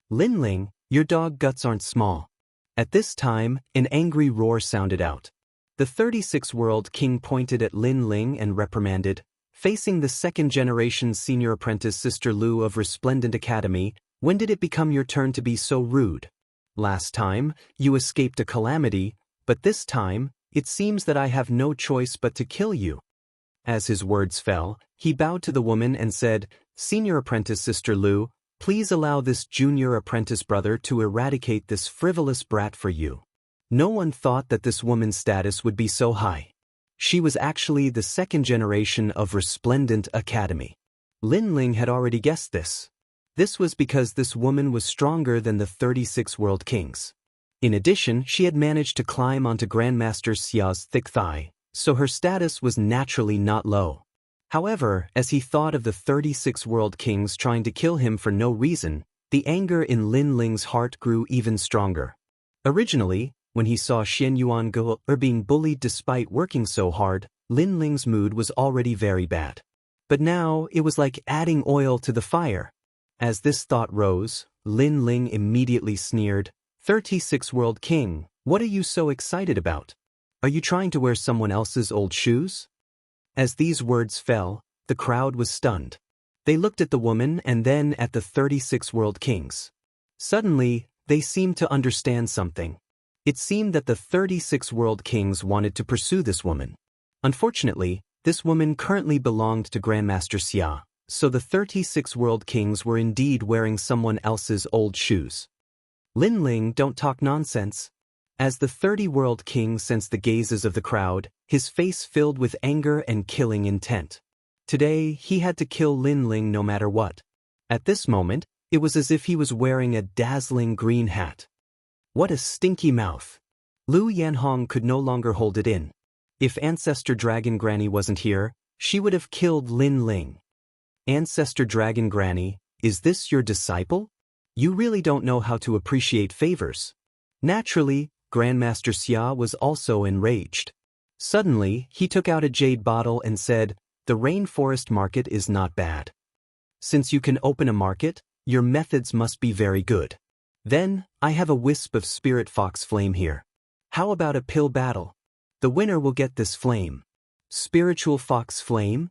Lin Ling, your dog guts aren't small. At this time, an angry roar sounded out. The 36 world king pointed at Lin Ling and reprimanded, facing the second-generation senior apprentice Sister Lu of Resplendent Academy. When did it become your turn to be so rude? Last time, you escaped a calamity, but this time, it seems that I have no choice but to kill you. As his words fell, he bowed to the woman and said, Senior Apprentice Sister Lu, please allow this junior apprentice brother to eradicate this frivolous brat for you. No one thought that this woman's status would be so high. She was actually the second generation of Resplendent Academy. Lin Ling had already guessed this. This was because this woman was stronger than the 36 world kings. In addition, she had managed to climb onto Grandmaster Xia's thick thigh, so her status was naturally not low. However, as he thought of the 36 world kings trying to kill him for no reason, the anger in Lin Ling's heart grew even stronger. Originally, when he saw Xianyuan go being bullied despite working so hard, Lin Ling's mood was already very bad. But now, it was like adding oil to the fire. As this thought rose, Lin Ling immediately sneered, 36 world king, what are you so excited about? Are you trying to wear someone else's old shoes? As these words fell, the crowd was stunned. They looked at the woman and then at the 36 world kings. Suddenly, they seemed to understand something. It seemed that the 36 world kings wanted to pursue this woman. Unfortunately, this woman currently belonged to Grandmaster Xia, so the 36 world kings were indeed wearing someone else's old shoes. Lin Ling, don't talk nonsense. As the 30 world king sensed the gazes of the crowd, his face filled with anger and killing intent. Today, he had to kill Lin Ling no matter what. At this moment, it was as if he was wearing a dazzling green hat. What a stinky mouth. Lu Yanhong could no longer hold it in. If Ancestor Dragon Granny wasn't here, she would have killed Lin Ling. Ancestor Dragon Granny, is this your disciple? You really don't know how to appreciate favors. Naturally, Grandmaster Xia was also enraged. Suddenly, he took out a jade bottle and said, the rainforest market is not bad. Since you can open a market, Your methods must be very good. Then, I have a wisp of spirit fox flame here. How about a pill battle? The winner will get this flame. Spiritual fox flame?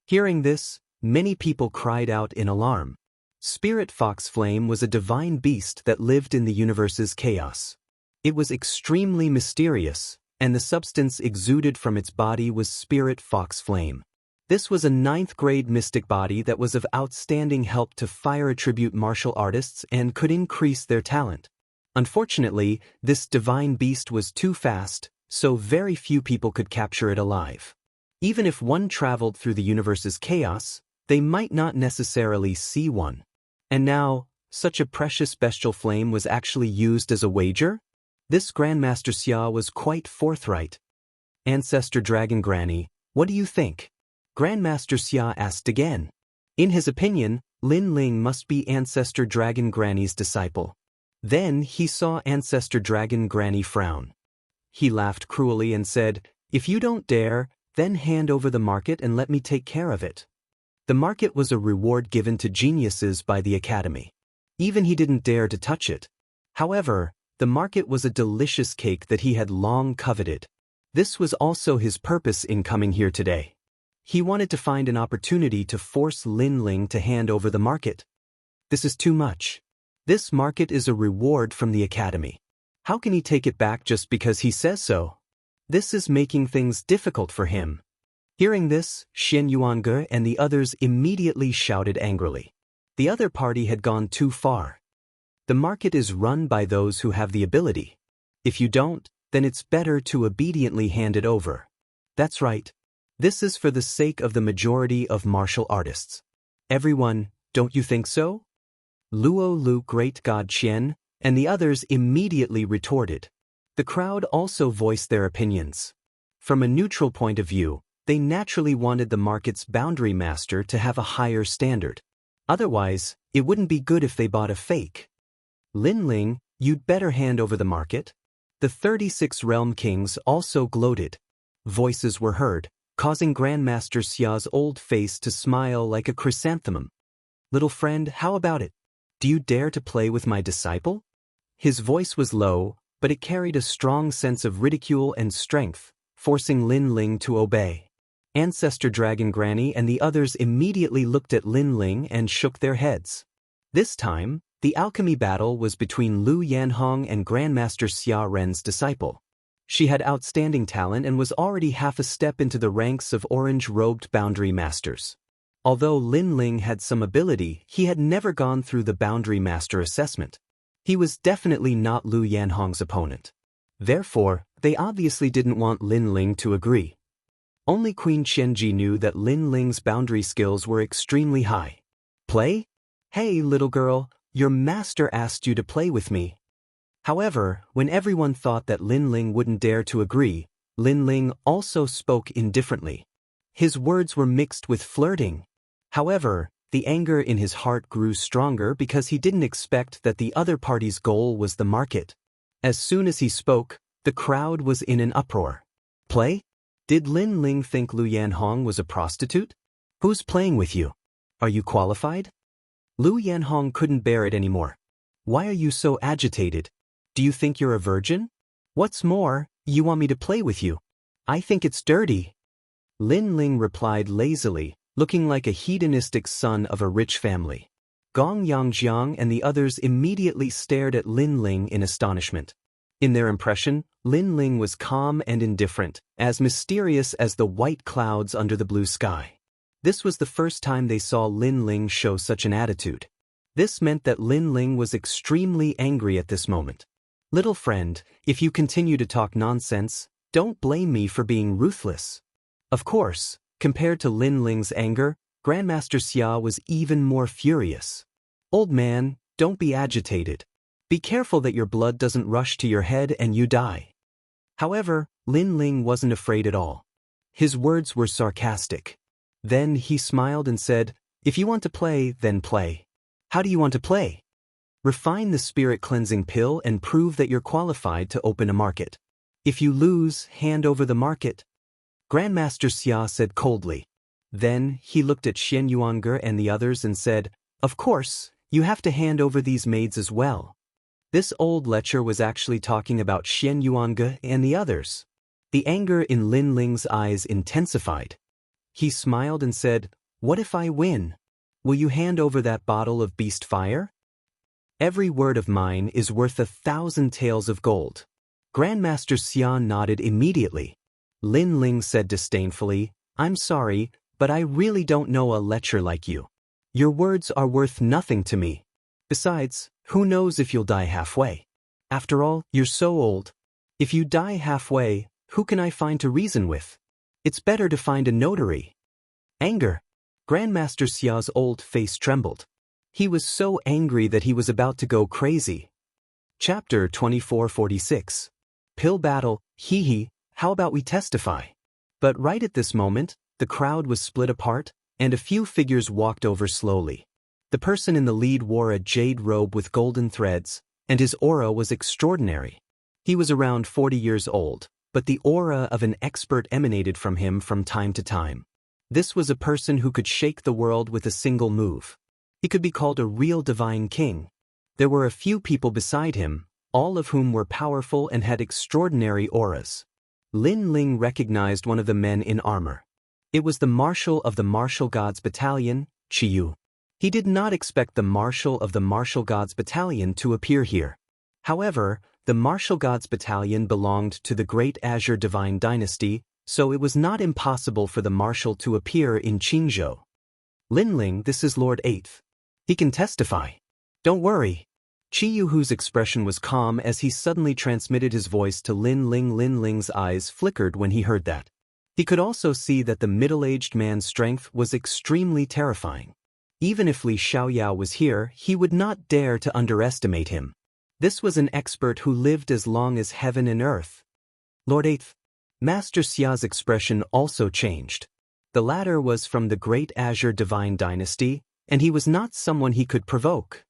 Hearing this, many people cried out in alarm. Spirit fox flame was a divine beast that lived in the universe's chaos. It was extremely mysterious, and the substance exuded from its body was spirit fox flame. This was a 9th grade mystic body that was of outstanding help to fire attribute martial artists and could increase their talent. Unfortunately, this divine beast was too fast, so very few people could capture it alive. Even if one traveled through the universe's chaos, they might not necessarily see one. And now, such a precious bestial flame was actually used as a wager? This Grandmaster Xia was quite forthright. Ancestor Dragon Granny, what do you think? Grandmaster Xia asked again. In his opinion, Lin Ling must be Ancestor Dragon Granny's disciple. Then he saw Ancestor Dragon Granny frown. He laughed cruelly and said, "If you don't dare, then hand over the market and let me take care of it." The market was a reward given to geniuses by the Academy. Even he didn't dare to touch it. However, the market was a delicious cake that he had long coveted. This was also his purpose in coming here today. He wanted to find an opportunity to force Lin Ling to hand over the market. This is too much. This market is a reward from the Academy. How can he take it back just because he says so? This is making things difficult for him. Hearing this, Xianxia and the others immediately shouted angrily. The other party had gone too far. The market is run by those who have the ability. If you don't, then it's better to obediently hand it over. That's right. This is for the sake of the majority of martial artists. Everyone, don't you think so? Luo Lu Great God Qian, and the others immediately retorted. The crowd also voiced their opinions. From a neutral point of view, they naturally wanted the market's boundary master to have a higher standard. Otherwise, it wouldn't be good if they bought a fake. Lin Ling, you'd better hand over the market. The 36 realm kings also gloated. Voices were heard, causing Grandmaster Xia's old face to smile like a chrysanthemum. Little friend, how about it? Do you dare to play with my disciple? His voice was low, but it carried a strong sense of ridicule and strength, forcing Lin Ling to obey. Ancestor Dragon Granny and the others immediately looked at Lin Ling and shook their heads. This time, the alchemy battle was between Lu Yanhong and Grandmaster Xia Ren's disciple. She had outstanding talent and was already half a step into the ranks of orange-robed boundary masters. Although Lin Ling had some ability, he had never gone through the boundary master assessment. He was definitely not Lu Yanhong's opponent. Therefore, they obviously didn't want Lin Ling to agree. Only Queen Qianji knew that Lin Ling's boundary skills were extremely high. Play? Hey, little girl, your master asked you to play with me. However, when everyone thought that Lin Ling wouldn't dare to agree, Lin Ling also spoke indifferently. His words were mixed with flirting. However, the anger in his heart grew stronger because he didn't expect that the other party's goal was the market. As soon as he spoke, the crowd was in an uproar. Play? Did Lin Ling think Lu Yanhong was a prostitute? Who's playing with you? Are you qualified? Lu Yanhong couldn't bear it anymore. Why are you so agitated? Do you think you're a virgin? What's more, you want me to play with you? I think it's dirty. Lin Ling replied lazily, looking like a hedonistic son of a rich family. Gong Yangjiang and the others immediately stared at Lin Ling in astonishment. In their impression, Lin Ling was calm and indifferent, as mysterious as the white clouds under the blue sky. This was the first time they saw Lin Ling show such an attitude. This meant that Lin Ling was extremely angry at this moment. Little friend, if you continue to talk nonsense, don't blame me for being ruthless. Of course, compared to Lin Ling's anger, Grandmaster Xia was even more furious. Old man, don't be agitated. Be careful that your blood doesn't rush to your head and you die. However, Lin Ling wasn't afraid at all. His words were sarcastic. Then he smiled and said, "If you want to play, then play. How do you want to play? Refine the spirit cleansing pill and prove that you're qualified to open a market. If you lose, hand over the market." Grandmaster Xia said coldly. Then he looked at Xianxia and the others and said, "Of course, You have to hand over these maids as well. This old lecher was actually talking about Xianxia and the others. The anger in Lin Ling's eyes intensified. He smiled and said, "What if I win? Will you hand over that bottle of beast fire? Every word of mine is worth 1,000 taels of gold." Grandmaster Xian nodded immediately. Lin Ling said disdainfully, "I'm sorry, but I really don't know a lecher like you. Your words are worth nothing to me. Besides, who knows if you'll die halfway? After all, you're so old. If you die halfway, who can I find to reason with? It's better to find a notary." Anger. Grandmaster Xia's old face trembled. He was so angry that he was about to go crazy. Chapter 2446. Pill battle, hee, how about we testify? But right at this moment, the crowd was split apart, and a few figures walked over slowly. The person in the lead wore a jade robe with golden threads, and his aura was extraordinary. He was around 40 years old, but the aura of an expert emanated from him from time to time. This was a person who could shake the world with a single move. He could be called a real divine king. There were a few people beside him, all of whom were powerful and had extraordinary auras. Lin Ling recognized one of the men in armor. It was the Marshal of the Martial Gods Battalion, Qiyu. He did not expect the Marshal of the Martial Gods Battalion to appear here. However, the Martial Gods Battalion belonged to the Great Azure Divine Dynasty, so it was not impossible for the Marshal to appear in Qingzhou. "Lin Ling, this is Lord 8th. He can testify. Don't worry." Qiyu, whose expression was calm as he suddenly transmitted his voice to Lin Ling. Lin Ling's eyes flickered when he heard that. He could also see that the middle-aged man's strength was extremely terrifying. Even if Li Xiaoyao was here, he would not dare to underestimate him. This was an expert who lived as long as heaven and earth. "Lord 8th. Master Xia's expression also changed. The latter was from the Great Azure Divine Dynasty, and he was not someone he could provoke.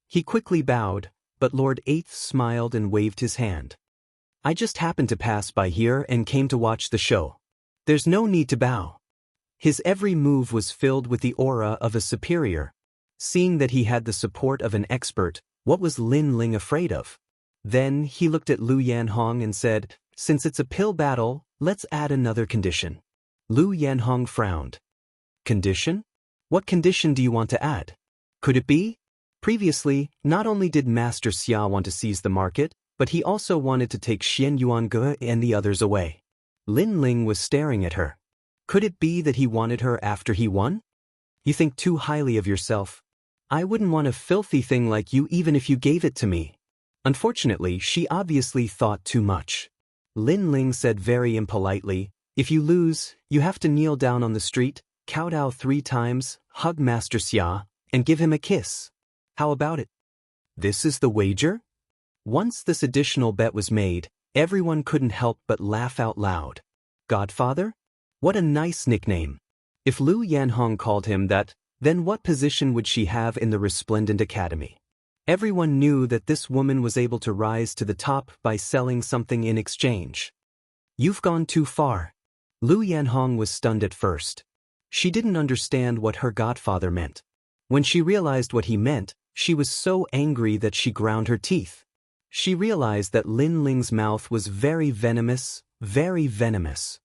He quickly bowed, but Lord 8th smiled and waved his hand. "I just happened to pass by here and came to watch the show. There's no need to bow." His every move was filled with the aura of a superior. Seeing that he had the support of an expert, what was Lin Ling afraid of? Then he looked at Lu Yanhong and said, "Since it's a pill battle, let's add another condition." Lu Yanhong frowned. "Condition? What condition do you want to add? Could it be?" Previously, not only did Master Xia want to seize the market, but he also wanted to take Xianxia and the others away. Lin Ling was staring at her. Could it be that he wanted her after he won? "You think too highly of yourself. I wouldn't want a filthy thing like you even if you gave it to me." Unfortunately, she obviously thought too much. Lin Ling said very impolitely, "If you lose, you have to kneel down on the street, kowtow 3 times, hug Master Xia, and give him a kiss. How about it?" This is the wager? Once this additional bet was made, everyone couldn't help but laugh out loud. Godfather? What a nice nickname. If Lu Yanhong called him that, then what position would she have in the resplendent academy? Everyone knew that this woman was able to rise to the top by selling something in exchange. "You've gone too far." Lu Yanhong was stunned at first. She didn't understand what her godfather meant. When she realized what he meant, she was so angry that she ground her teeth. She realized that Lin Ling's mouth was very venomous, very venomous.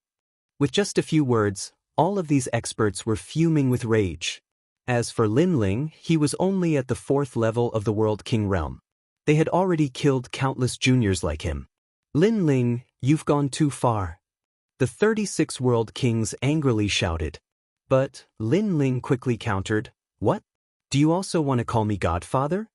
With just a few words, all of these experts were fuming with rage. As for Lin Ling, he was only at the 4th level of the World King realm. They had already killed countless juniors like him. "Lin Ling, you've gone too far." The 36 World Kings angrily shouted. But Lin Ling quickly countered, "What? Do you also want to call me Godfather?"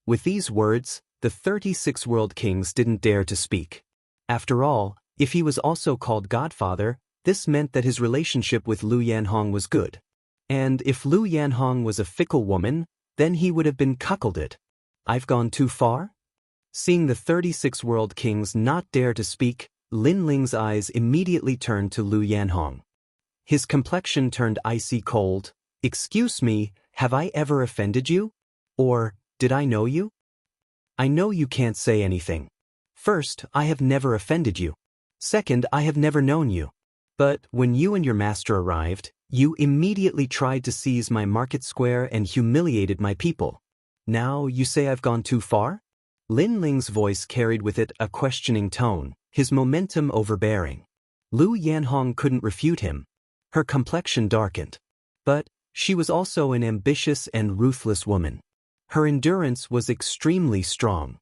With these words, the 36 World Kings didn't dare to speak. After all, if he was also called Godfather, this meant that his relationship with Lu Yanhong was good. And if Lu Yanhong was a fickle woman, then he would have been cuckolded. "I've gone too far?" Seeing the 36 World Kings not dare to speak, Lin Ling's eyes immediately turned to Lu Yanhong. His complexion turned icy cold. "Excuse me, have I ever offended you? Or, did I know you?" "I know you can't say anything. First, I have never offended you. Second, I have never known you. But when you and your master arrived, you immediately tried to seize my market square and humiliated my people. Now you say I've gone too far? Lin Ling's voice carried with it a questioning tone, his momentum overbearing. Lu Yanhong couldn't refute him. Her complexion darkened. But she was also an ambitious and ruthless woman. Her endurance was extremely strong.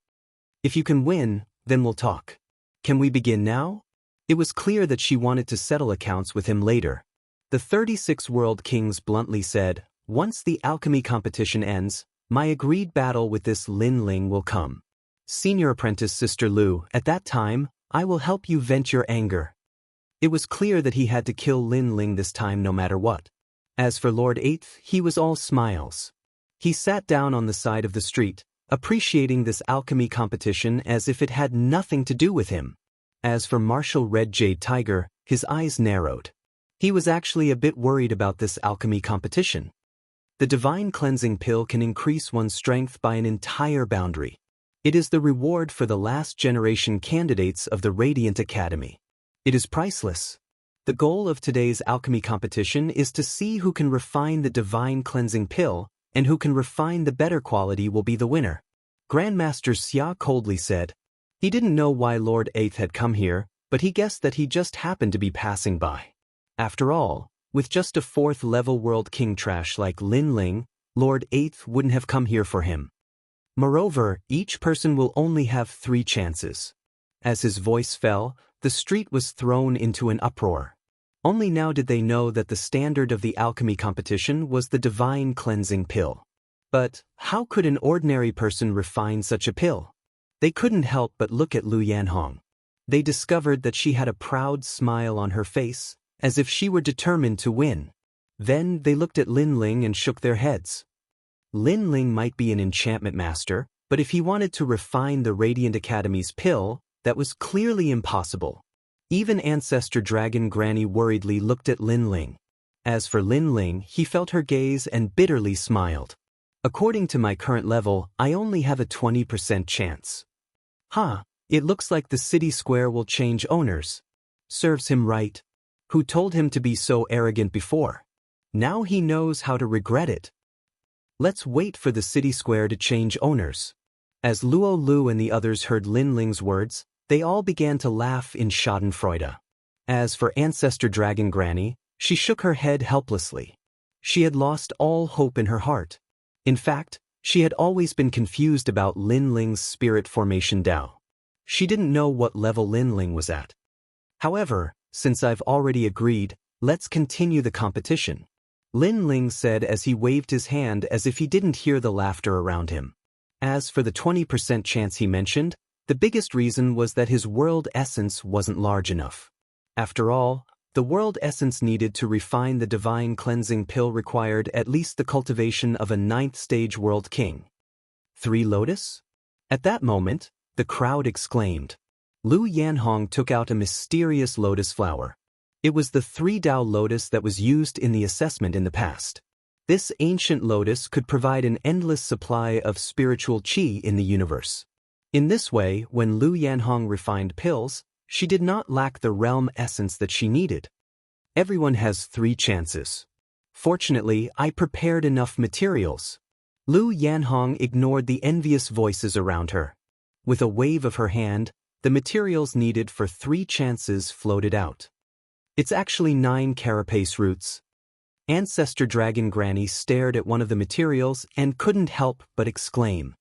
If you can win, then we'll talk. Can we begin now? It was clear that she wanted to settle accounts with him later. The 36 World Kings bluntly said, once the alchemy competition ends, my agreed battle with this Lin Ling will come. Senior apprentice Sister Lu, at that time, I will help you vent your anger. It was clear that he had to kill Lin Ling this time no matter what. As for Lord Eighth, he was all smiles. He sat down on the side of the street, appreciating this alchemy competition as if it had nothing to do with him. As for Marshal Red Jade Tiger, his eyes narrowed. He was actually a bit worried about this alchemy competition. The divine cleansing pill can increase one's strength by an entire boundary. It is the reward for the last generation candidates of the Radiant Academy. It is priceless. The goal of today's alchemy competition is to see who can refine the divine cleansing pill, and who can refine the better quality will be the winner. Grandmaster Xia coldly said. He didn't know why Lord Eighth had come here, but he guessed that he just happened to be passing by. After all, with just a 4th level World King trash like Lin Ling, Lord Eighth wouldn't have come here for him. Moreover, each person will only have 3 chances. As his voice fell, the street was thrown into an uproar. Only now did they know that the standard of the alchemy competition was the divine cleansing pill. But how could an ordinary person refine such a pill? They couldn't help but look at Lu Yanhong. They discovered that she had a proud smile on her face, as if she were determined to win. Then they looked at Lin Ling and shook their heads. Lin Ling might be an enchantment master, but if he wanted to refine the Radiant Academy's pill, that was clearly impossible. Even Ancestor Dragon Granny worriedly looked at Lin Ling. As for Lin Ling, he felt her gaze and bitterly smiled. According to my current level, I only have a 20% chance. It looks like the city square will change owners. Serves him right. Who told him to be so arrogant before? Now he knows how to regret it. Let's wait for the city square to change owners. As Luo Lu and the others heard Lin Ling's words, they all began to laugh in schadenfreude. As for Ancestor Dragon Granny, she shook her head helplessly. She had lost all hope in her heart. In fact, she had always been confused about Lin Ling's spirit formation Dao. She didn't know what level Lin Ling was at. However, since I've already agreed, let's continue the competition. Lin Ling said as he waved his hand as if he didn't hear the laughter around him. As for the 20% chance he mentioned, the biggest reason was that his world essence wasn't large enough. After all, the world essence needed to refine the divine cleansing pill required at least the cultivation of a 9th stage World King. 3 lotus? At that moment, the crowd exclaimed. Lu Yanhong took out a mysterious lotus flower. It was the 3 Dao lotus that was used in the assessment in the past. This ancient lotus could provide an endless supply of spiritual qi in the universe. In this way, when Lu Yanhong refined pills, she did not lack the realm essence that she needed. Everyone has 3 chances. Fortunately, I prepared enough materials. Lu Yanhong ignored the envious voices around her. With a wave of her hand, the materials needed for 3 chances floated out. It's actually 9 carapace roots. Ancestor Dragon Granny stared at one of the materials and couldn't help but exclaim.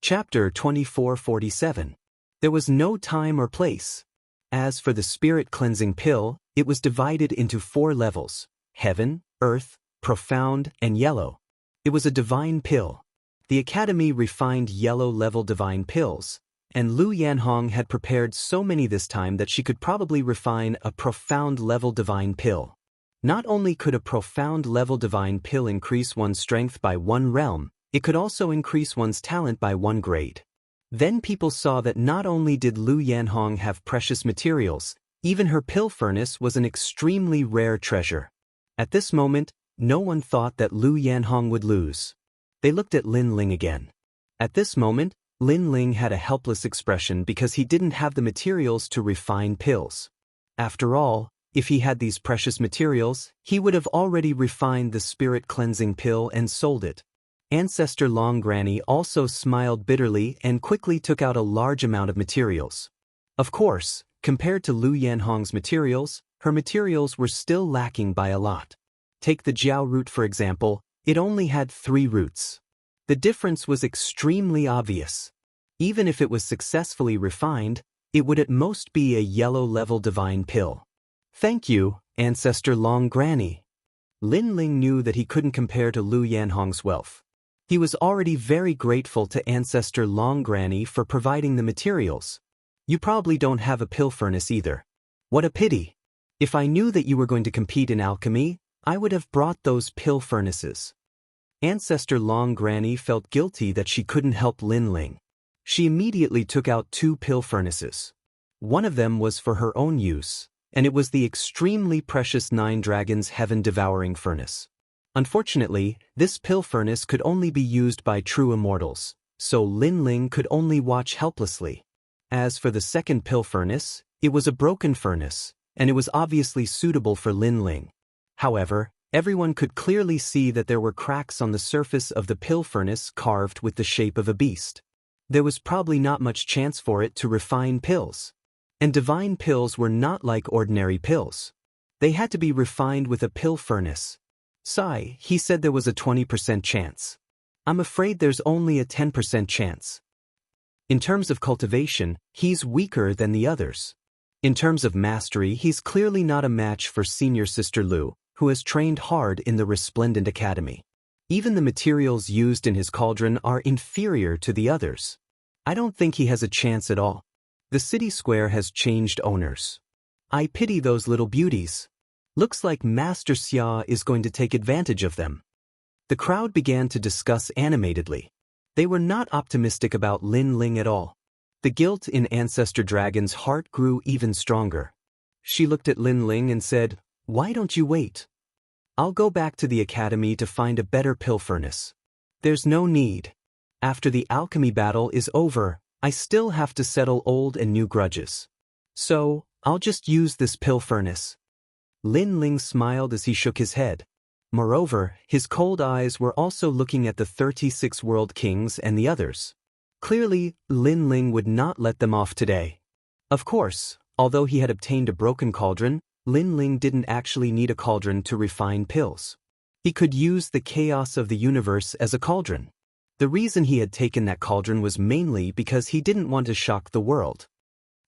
Chapter 2447. There was no time or place. As for the spirit cleansing pill, it was divided into 4 levels: heaven, earth, profound, and yellow. It was a divine pill. The Academy refined yellow-level divine pills, and Lu Yanhong had prepared so many this time that she could probably refine a profound-level divine pill. Not only could a profound-level divine pill increase one's strength by 1 realm, it could also increase one's talent by 1 grade. Then people saw that not only did Lu Yanhong have precious materials, even her pill furnace was an extremely rare treasure. At this moment, no one thought that Lu Yanhong would lose. They looked at Lin Ling again. At this moment, Lin Ling had a helpless expression because he didn't have the materials to refine pills. After all, if he had these precious materials, he would have already refined the spirit cleansing pill and sold it. Ancestor Long Granny also smiled bitterly and quickly took out a large amount of materials. Of course, compared to Lu Yanhong's materials, her materials were still lacking by a lot. Take the Jiao root for example, it only had 3 roots. The difference was extremely obvious. Even if it was successfully refined, it would at most be a yellow-level divine pill. Thank you, Ancestor Long Granny. Lin Ling knew that he couldn't compare to Lu Yanhong's wealth. He was already very grateful to Ancestor Long Granny for providing the materials. You probably don't have a pill furnace either. What a pity. If I knew that you were going to compete in alchemy, I would have brought those pill furnaces. Ancestor Long Granny felt guilty that she couldn't help Lin Ling. She immediately took out 2 pill furnaces. One of them was for her own use, and it was the extremely precious 9 Dragons Heaven Devouring Furnace. Unfortunately, this pill furnace could only be used by true immortals, so Lin Ling could only watch helplessly. As for the second pill furnace, it was a broken furnace, and it was obviously suitable for Lin Ling. However, everyone could clearly see that there were cracks on the surface of the pill furnace carved with the shape of a beast. There was probably not much chance for it to refine pills. And divine pills were not like ordinary pills. They had to be refined with a pill furnace. Sigh, he said there was a 20% chance. I'm afraid there's only a 10% chance. In terms of cultivation, he's weaker than the others. In terms of mastery, he's clearly not a match for Senior Sister Lu, who has trained hard in the Resplendent Academy. Even the materials used in his cauldron are inferior to the others. I don't think he has a chance at all. The city square has changed owners. I pity those little beauties. Looks like Master Xia is going to take advantage of them. The crowd began to discuss animatedly. They were not optimistic about Lin Ling at all. The guilt in Ancestor Dragon's heart grew even stronger. She looked at Lin Ling and said, "Why don't you wait? I'll go back to the academy to find a better pill furnace. There's no need. After the alchemy battle is over, I still have to settle old and new grudges. So, I'll just use this pill furnace." Lin Ling smiled as he shook his head. Moreover, his cold eyes were also looking at the 36 world kings and the others. Clearly, Lin Ling would not let them off today. Of course, although he had obtained a broken cauldron, Lin Ling didn't actually need a cauldron to refine pills. He could use the chaos of the universe as a cauldron. The reason he had taken that cauldron was mainly because he didn't want to shock the world.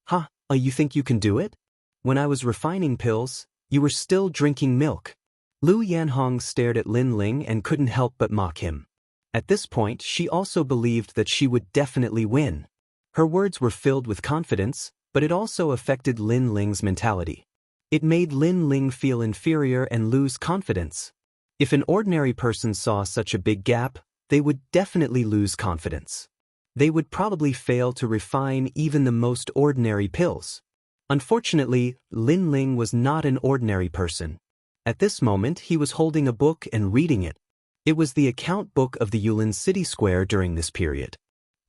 "Huh, you think you can do it? When I was refining pills, you were still drinking milk." Lu Yanhong stared at Lin Ling and couldn't help but mock him. At this point, she also believed that she would definitely win. Her words were filled with confidence, but it also affected Lin Ling's mentality. It made Lin Ling feel inferior and lose confidence. If an ordinary person saw such a big gap, they would definitely lose confidence. They would probably fail to refine even the most ordinary pills. Unfortunately, Lin Ling was not an ordinary person. At this moment, he was holding a book and reading it. It was the account book of the Yulin City Square during this period.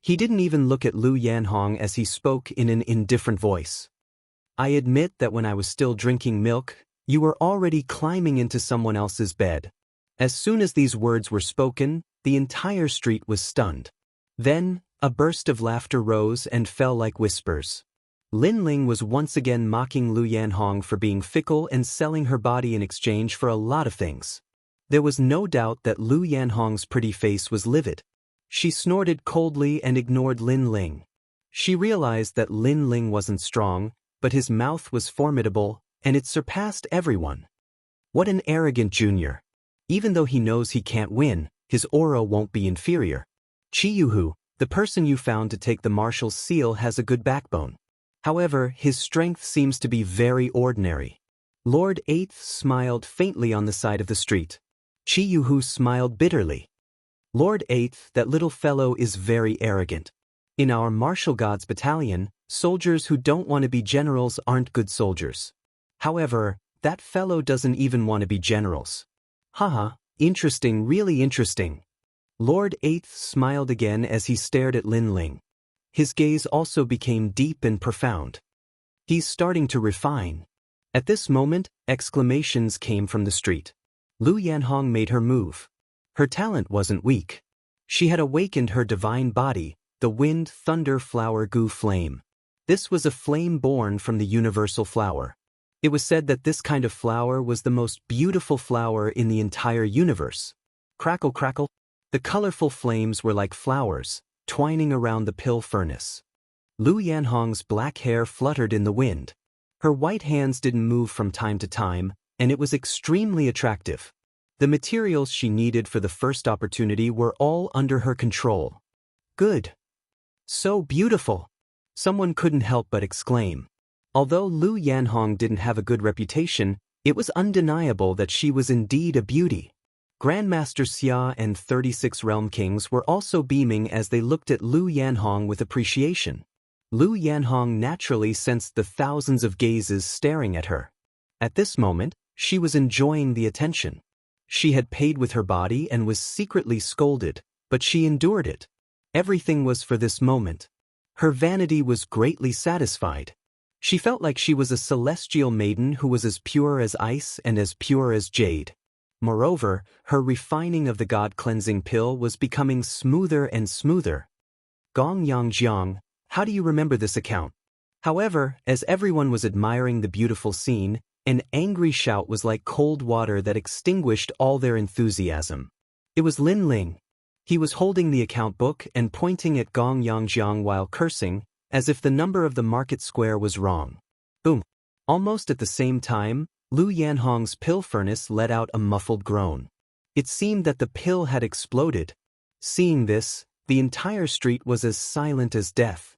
He didn't even look at Lu Yanhong as he spoke in an indifferent voice. "I admit that when I was still drinking milk, you were already climbing into someone else's bed." As soon as these words were spoken, the entire street was stunned. Then, a burst of laughter rose and fell like whispers. Lin Ling was once again mocking Lu Yanhong for being fickle and selling her body in exchange for a lot of things. There was no doubt that Lu Yanhong's pretty face was livid. She snorted coldly and ignored Lin Ling. She realized that Lin Ling wasn't strong, but his mouth was formidable, and it surpassed everyone. What an arrogant junior. Even though he knows he can't win, his aura won't be inferior. Chiyuhu, the person you found to take the marshal's seal, has a good backbone. However, his strength seems to be very ordinary. Lord Eighth smiled faintly on the side of the street. Chiyuhu smiled bitterly. "Lord Eighth, that little fellow is very arrogant. In our martial gods battalion, soldiers who don't want to be generals aren't good soldiers. However, that fellow doesn't even want to be generals." "Haha, interesting, really interesting." Lord Eighth smiled again as he stared at Lin Ling. His gaze also became deep and profound. "He's starting to refine." At this moment, exclamations came from the street. Lu Yanhong made her move. Her talent wasn't weak. She had awakened her divine body, the wind, thunder, flower, goo flame. This was a flame born from the universal flower. It was said that this kind of flower was the most beautiful flower in the entire universe. Crackle, crackle. The colorful flames were like flowers, twining around the pill furnace. Lu Yanhong's black hair fluttered in the wind. Her white hands didn't move from time to time, and it was extremely attractive. The materials she needed for the first opportunity were all under her control. Good. So beautiful. Someone couldn't help but exclaim. Although Lu Yanhong didn't have a good reputation, it was undeniable that she was indeed a beauty. Grandmaster Xia and 36 Realm Kings were also beaming as they looked at Lu Yanhong with appreciation. Lu Yanhong naturally sensed the thousands of gazes staring at her. At this moment, she was enjoying the attention. She had paid with her body and was secretly scolded, but she endured it. Everything was for this moment. Her vanity was greatly satisfied. She felt like she was a celestial maiden who was as pure as ice and as pure as jade. Moreover, her refining of the God-cleansing pill was becoming smoother and smoother. Gongyang Jiang, how do you remember this account? However, as everyone was admiring the beautiful scene, an angry shout was like cold water that extinguished all their enthusiasm. It was Lin Ling. He was holding the account book and pointing at Gong Yangjiang while cursing, as if the number of the market square was wrong. Boom. Almost at the same time, Lu Yanhong's pill furnace let out a muffled groan. It seemed that the pill had exploded. Seeing this, the entire street was as silent as death.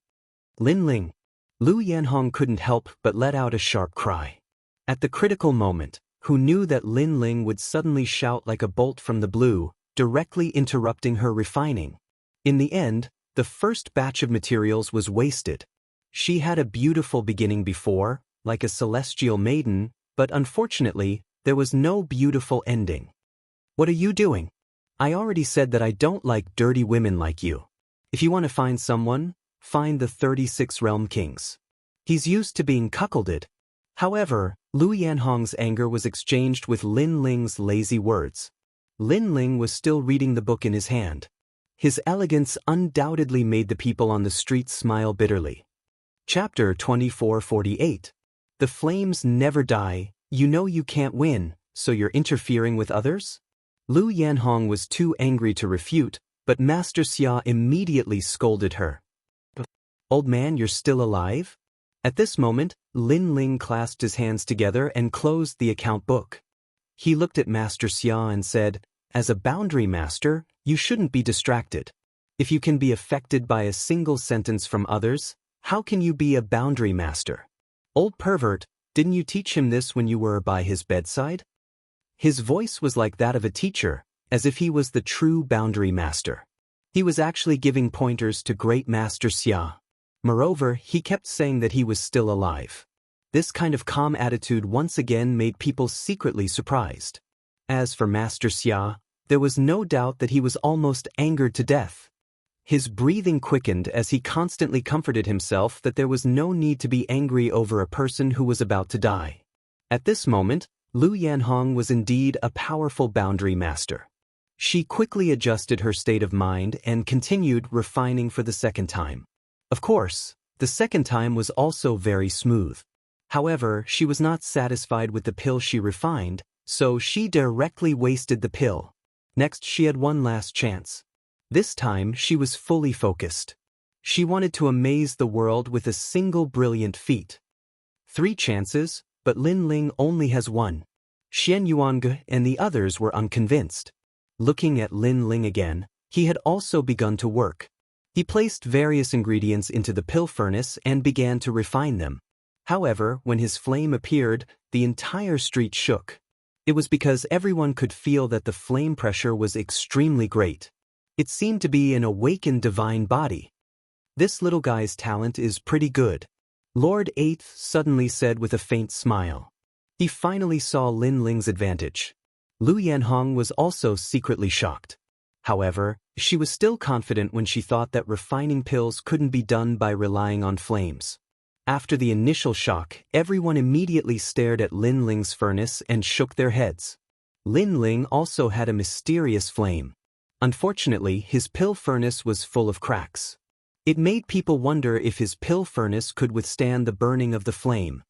Lin Ling. Lu Yanhong couldn't help but let out a sharp cry. At the critical moment, who knew that Lin Ling would suddenly shout like a bolt from the blue, directly interrupting her refining. In the end, the first batch of materials was wasted. She had a beautiful beginning before, like a celestial maiden, but unfortunately, there was no beautiful ending. What are you doing? I already said that I don't like dirty women like you. If you want to find someone, find the 36 Realm Kings. He's used to being cuckolded. However, Lu Yanhong's anger was exchanged with Lin Ling's lazy words. Lin Ling was still reading the book in his hand. His elegance undoubtedly made the people on the street smile bitterly. Chapter 2448. The flames never die. You know you can't win, so you're interfering with others? Lu Yanhong was too angry to refute, but Master Xia immediately scolded her. Old man, you're still alive? At this moment, Lin Ling clasped his hands together and closed the account book. He looked at Master Xia and said, as a boundary master, you shouldn't be distracted. If you can be affected by a single sentence from others, how can you be a boundary master? Old pervert, didn't you teach him this when you were by his bedside? His voice was like that of a teacher, as if he was the true boundary master. He was actually giving pointers to great Master Xia. Moreover, he kept saying that he was still alive. This kind of calm attitude once again made people secretly surprised. As for Master Xia, there was no doubt that he was almost angered to death. His breathing quickened as he constantly comforted himself that there was no need to be angry over a person who was about to die. At this moment, Lu Yanhong was indeed a powerful boundary master. She quickly adjusted her state of mind and continued refining for the second time. Of course, the second time was also very smooth. However, she was not satisfied with the pill she refined, so she directly wasted the pill. Next, she had one last chance. This time, she was fully focused. She wanted to amaze the world with a single brilliant feat. 3 chances, but Lin Ling only has 1. Xian Yuange and the others were unconvinced. Looking at Lin Ling again, he had also begun to work. He placed various ingredients into the pill furnace and began to refine them. However, when his flame appeared, the entire street shook. It was because everyone could feel that the flame pressure was extremely great. It seemed to be an awakened divine body. This little guy's talent is pretty good, Lord Eighth suddenly said with a faint smile. He finally saw Lin Ling's advantage. Lu Yanhong was also secretly shocked. However, she was still confident when she thought that refining pills couldn't be done by relying on flames. After the initial shock, everyone immediately stared at Lin Ling's furnace and shook their heads. Lin Ling also had a mysterious flame. Unfortunately, his pill furnace was full of cracks. It made people wonder if his pill furnace could withstand the burning of the flame.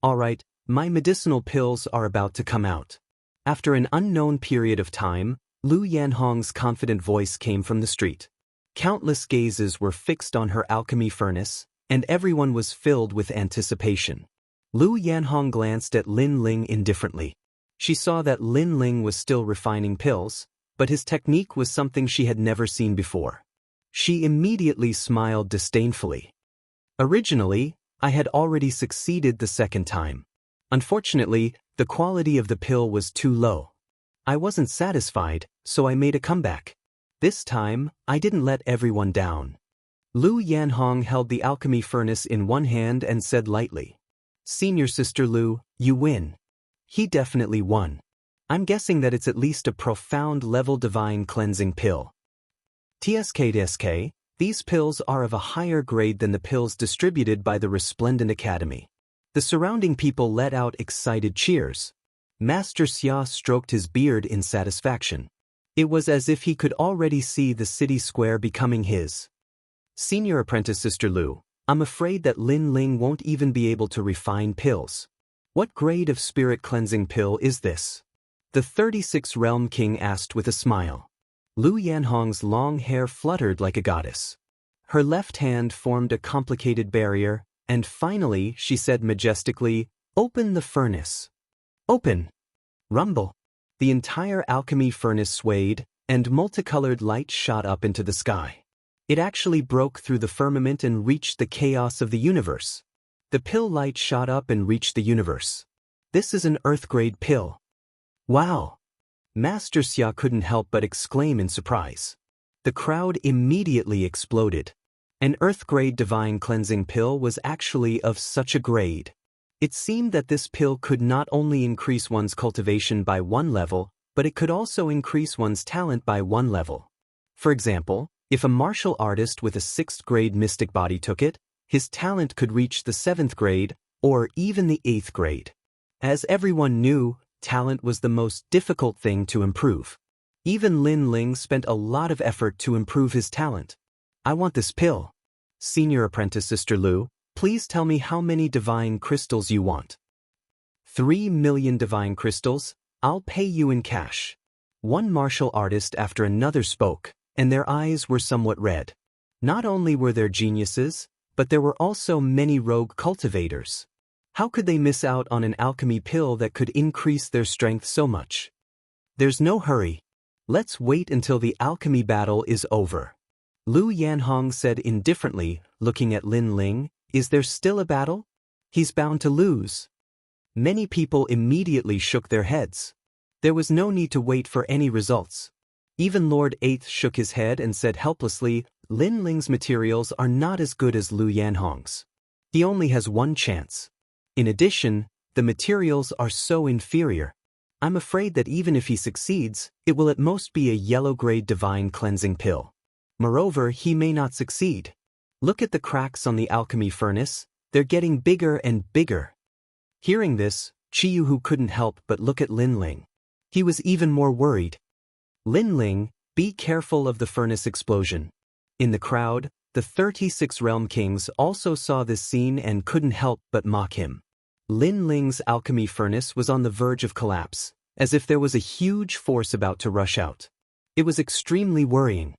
Alright, my medicinal pills are about to come out. After an unknown period of time, Lu Yanhong's confident voice came from the street. Countless gazes were fixed on her alchemy furnace, and everyone was filled with anticipation. Lu Yanhong glanced at Lin Ling indifferently. She saw that Lin Ling was still refining pills, but his technique was something she had never seen before. She immediately smiled disdainfully. Originally, I had already succeeded the second time. Unfortunately, the quality of the pill was too low. I wasn't satisfied, so I made a comeback. This time, I didn't let everyone down. Lu Yanhong held the alchemy furnace in one hand and said lightly, "Senior Sister Lu, you win." He definitely won. I'm guessing that it's at least a profound level divine cleansing pill. TSK, these pills are of a higher grade than the pills distributed by the Resplendent Academy. The surrounding people let out excited cheers. Master Xia stroked his beard in satisfaction. It was as if he could already see the city square becoming his. Senior Apprentice Sister Lu, I'm afraid that Lin Ling won't even be able to refine pills. What grade of spirit cleansing pill is this? The 36 Realm King asked with a smile. Lu Yanhong's long hair fluttered like a goddess. Her left hand formed a complicated barrier, and finally she said majestically, "Open the furnace." Open! Rumble! The entire alchemy furnace swayed, and multicolored light shot up into the sky. It actually broke through the firmament and reached the chaos of the universe. The pill light shot up and reached the universe. This is an Earth-grade pill. Wow! Master Xia couldn't help but exclaim in surprise. The crowd immediately exploded. An Earth-grade divine cleansing pill was actually of such a grade. It seemed that this pill could not only increase one's cultivation by one level, but it could also increase one's talent by one level. For example, if a martial artist with a 6th grade mystic body took it, his talent could reach the 7th grade, or even the 8th grade. As everyone knew, talent was the most difficult thing to improve. Even Lin Ling spent a lot of effort to improve his talent. I want this pill. Senior Apprentice Sister Lu, please tell me how many divine crystals you want. 3 million divine crystals, I'll pay you in cash. One martial artist after another spoke, and their eyes were somewhat red. Not only were there geniuses, but there were also many rogue cultivators. How could they miss out on an alchemy pill that could increase their strength so much? There's no hurry. Let's wait until the alchemy battle is over. Lu Yanhong said indifferently, looking at Lin Ling, is there still a battle? He's bound to lose. Many people immediately shook their heads. There was no need to wait for any results. Even Lord Eighth shook his head and said helplessly, Lin Ling's materials are not as good as Lu Yanhong's. He only has one chance. In addition, the materials are so inferior. I'm afraid that even if he succeeds, it will at most be a yellow-grade divine cleansing pill. Moreover, he may not succeed. Look at the cracks on the alchemy furnace, they're getting bigger and bigger. Hearing this, Chiyu who couldn't help but look at Lin Ling. He was even more worried. Lin Ling, be careful of the furnace explosion. In the crowd, the 36 Realm Kings also saw this scene and couldn't help but mock him. Lin Ling's alchemy furnace was on the verge of collapse, as if there was a huge force about to rush out. It was extremely worrying.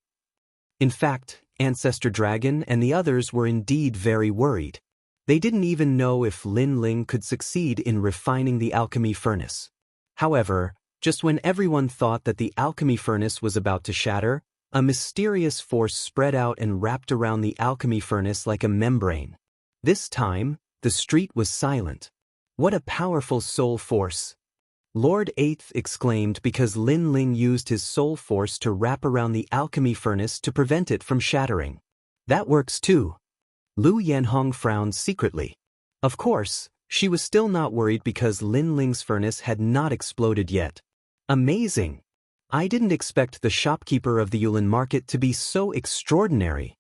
In fact, Ancestor Dragon and the others were indeed very worried. They didn't even know if Lin Ling could succeed in refining the alchemy furnace. However, just when everyone thought that the alchemy furnace was about to shatter, a mysterious force spread out and wrapped around the alchemy furnace like a membrane. This time, the street was silent. What a powerful soul force! Lord Eighth exclaimed because Lin Ling used his soul force to wrap around the alchemy furnace to prevent it from shattering. That works too. Lu Yanhong frowned secretly. Of course, she was still not worried because Lin Ling's furnace had not exploded yet. Amazing! I didn't expect the shopkeeper of the Yulin market to be so extraordinary.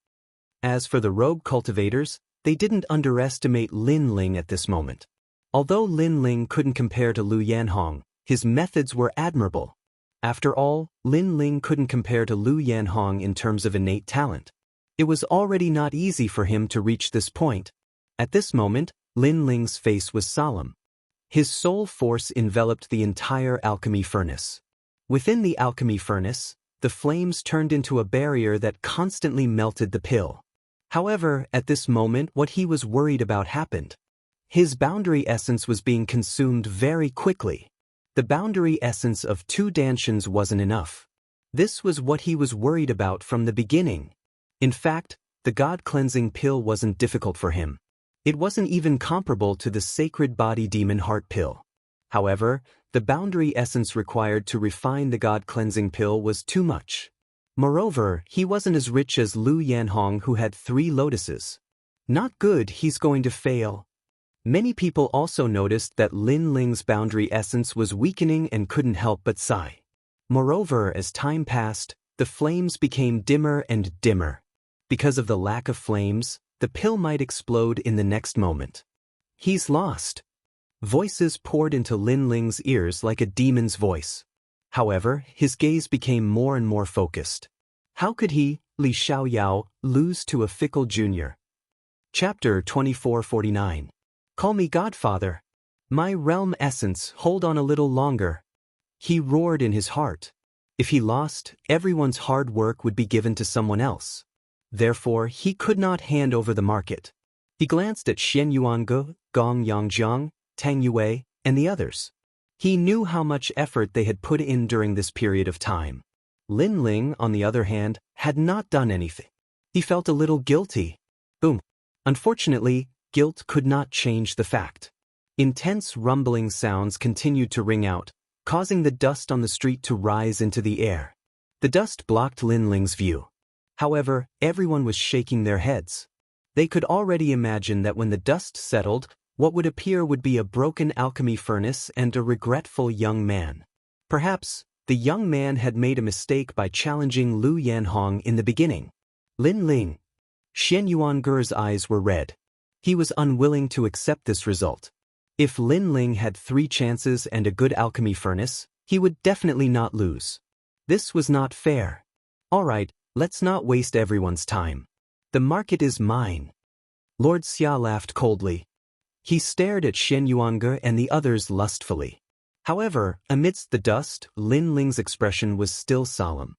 As for the rogue cultivators, they didn't underestimate Lin Ling at this moment. Although Lin Ling couldn't compare to Lu Yanhong, his methods were admirable. After all, Lin Ling couldn't compare to Lu Yanhong in terms of innate talent. It was already not easy for him to reach this point. At this moment, Lin Ling's face was solemn. His soul force enveloped the entire alchemy furnace. Within the alchemy furnace, the flames turned into a barrier that constantly melted the pill. However, at this moment what he was worried about happened. His boundary essence was being consumed very quickly. The boundary essence of 2 dantians wasn't enough. This was what he was worried about from the beginning. In fact, the God-cleansing pill wasn't difficult for him. It wasn't even comparable to the sacred body demon heart pill. However, the boundary essence required to refine the God-cleansing pill was too much. Moreover, he wasn't as rich as Lu Yanhong, who had 3 lotuses. Not good, he's going to fail. Many people also noticed that Lin Ling's boundary essence was weakening and couldn't help but sigh. Moreover, as time passed, the flames became dimmer and dimmer. Because of the lack of flames, the pill might explode in the next moment. He's lost. Voices poured into Lin Ling's ears like a demon's voice. However, his gaze became more and more focused. How could he, Li Xiaoyao, lose to a fickle junior? Chapter 2449. Call me Godfather. My realm essence, hold on a little longer. He roared in his heart. If he lost, everyone's hard work would be given to someone else. Therefore, he could not hand over the market. He glanced at Xian Yuange, Gong Yangjiang, Tang Yue, and the others. He knew how much effort they had put in during this period of time. Lin Ling, on the other hand, had not done anything. He felt a little guilty. Unfortunately, guilt could not change the fact. Intense rumbling sounds continued to ring out, causing the dust on the street to rise into the air. The dust blocked Lin Ling's view. However, everyone was shaking their heads. They could already imagine that when the dust settled, what would appear would be a broken alchemy furnace and a regretful young man. Perhaps, the young man had made a mistake by challenging Lu Yanhong in the beginning. Lin Ling. Xian Yuange's eyes were red. He was unwilling to accept this result. If Lin Ling had 3 chances and a good alchemy furnace, he would definitely not lose. This was not fair. Alright, let's not waste everyone's time. The market is mine. Lord Xia laughed coldly. He stared at Xian Yuange and the others lustfully. However, amidst the dust, Lin Ling's expression was still solemn.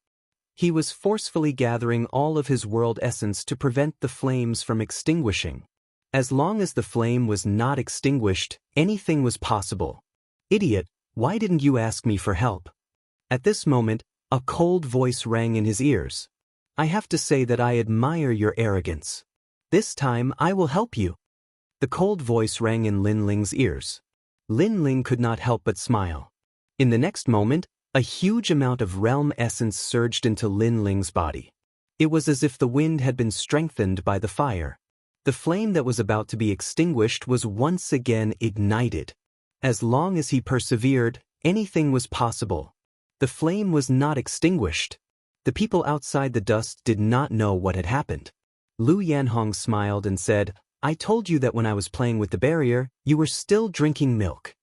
He was forcefully gathering all of his world essence to prevent the flames from extinguishing. As long as the flame was not extinguished, anything was possible. Idiot, why didn't you ask me for help? At this moment, a cold voice rang in his ears. I have to say that I admire your arrogance. This time I will help you. The cold voice rang in Lin Ling's ears. Lin Ling could not help but smile. In the next moment, a huge amount of realm essence surged into Lin Ling's body. It was as if the wind had been strengthened by the fire. The flame that was about to be extinguished was once again ignited. As long as he persevered, anything was possible. The flame was not extinguished. The people outside the dust did not know what had happened. Lu Yanhong smiled and said, I told you that when I was playing with the barrier, you were still drinking milk.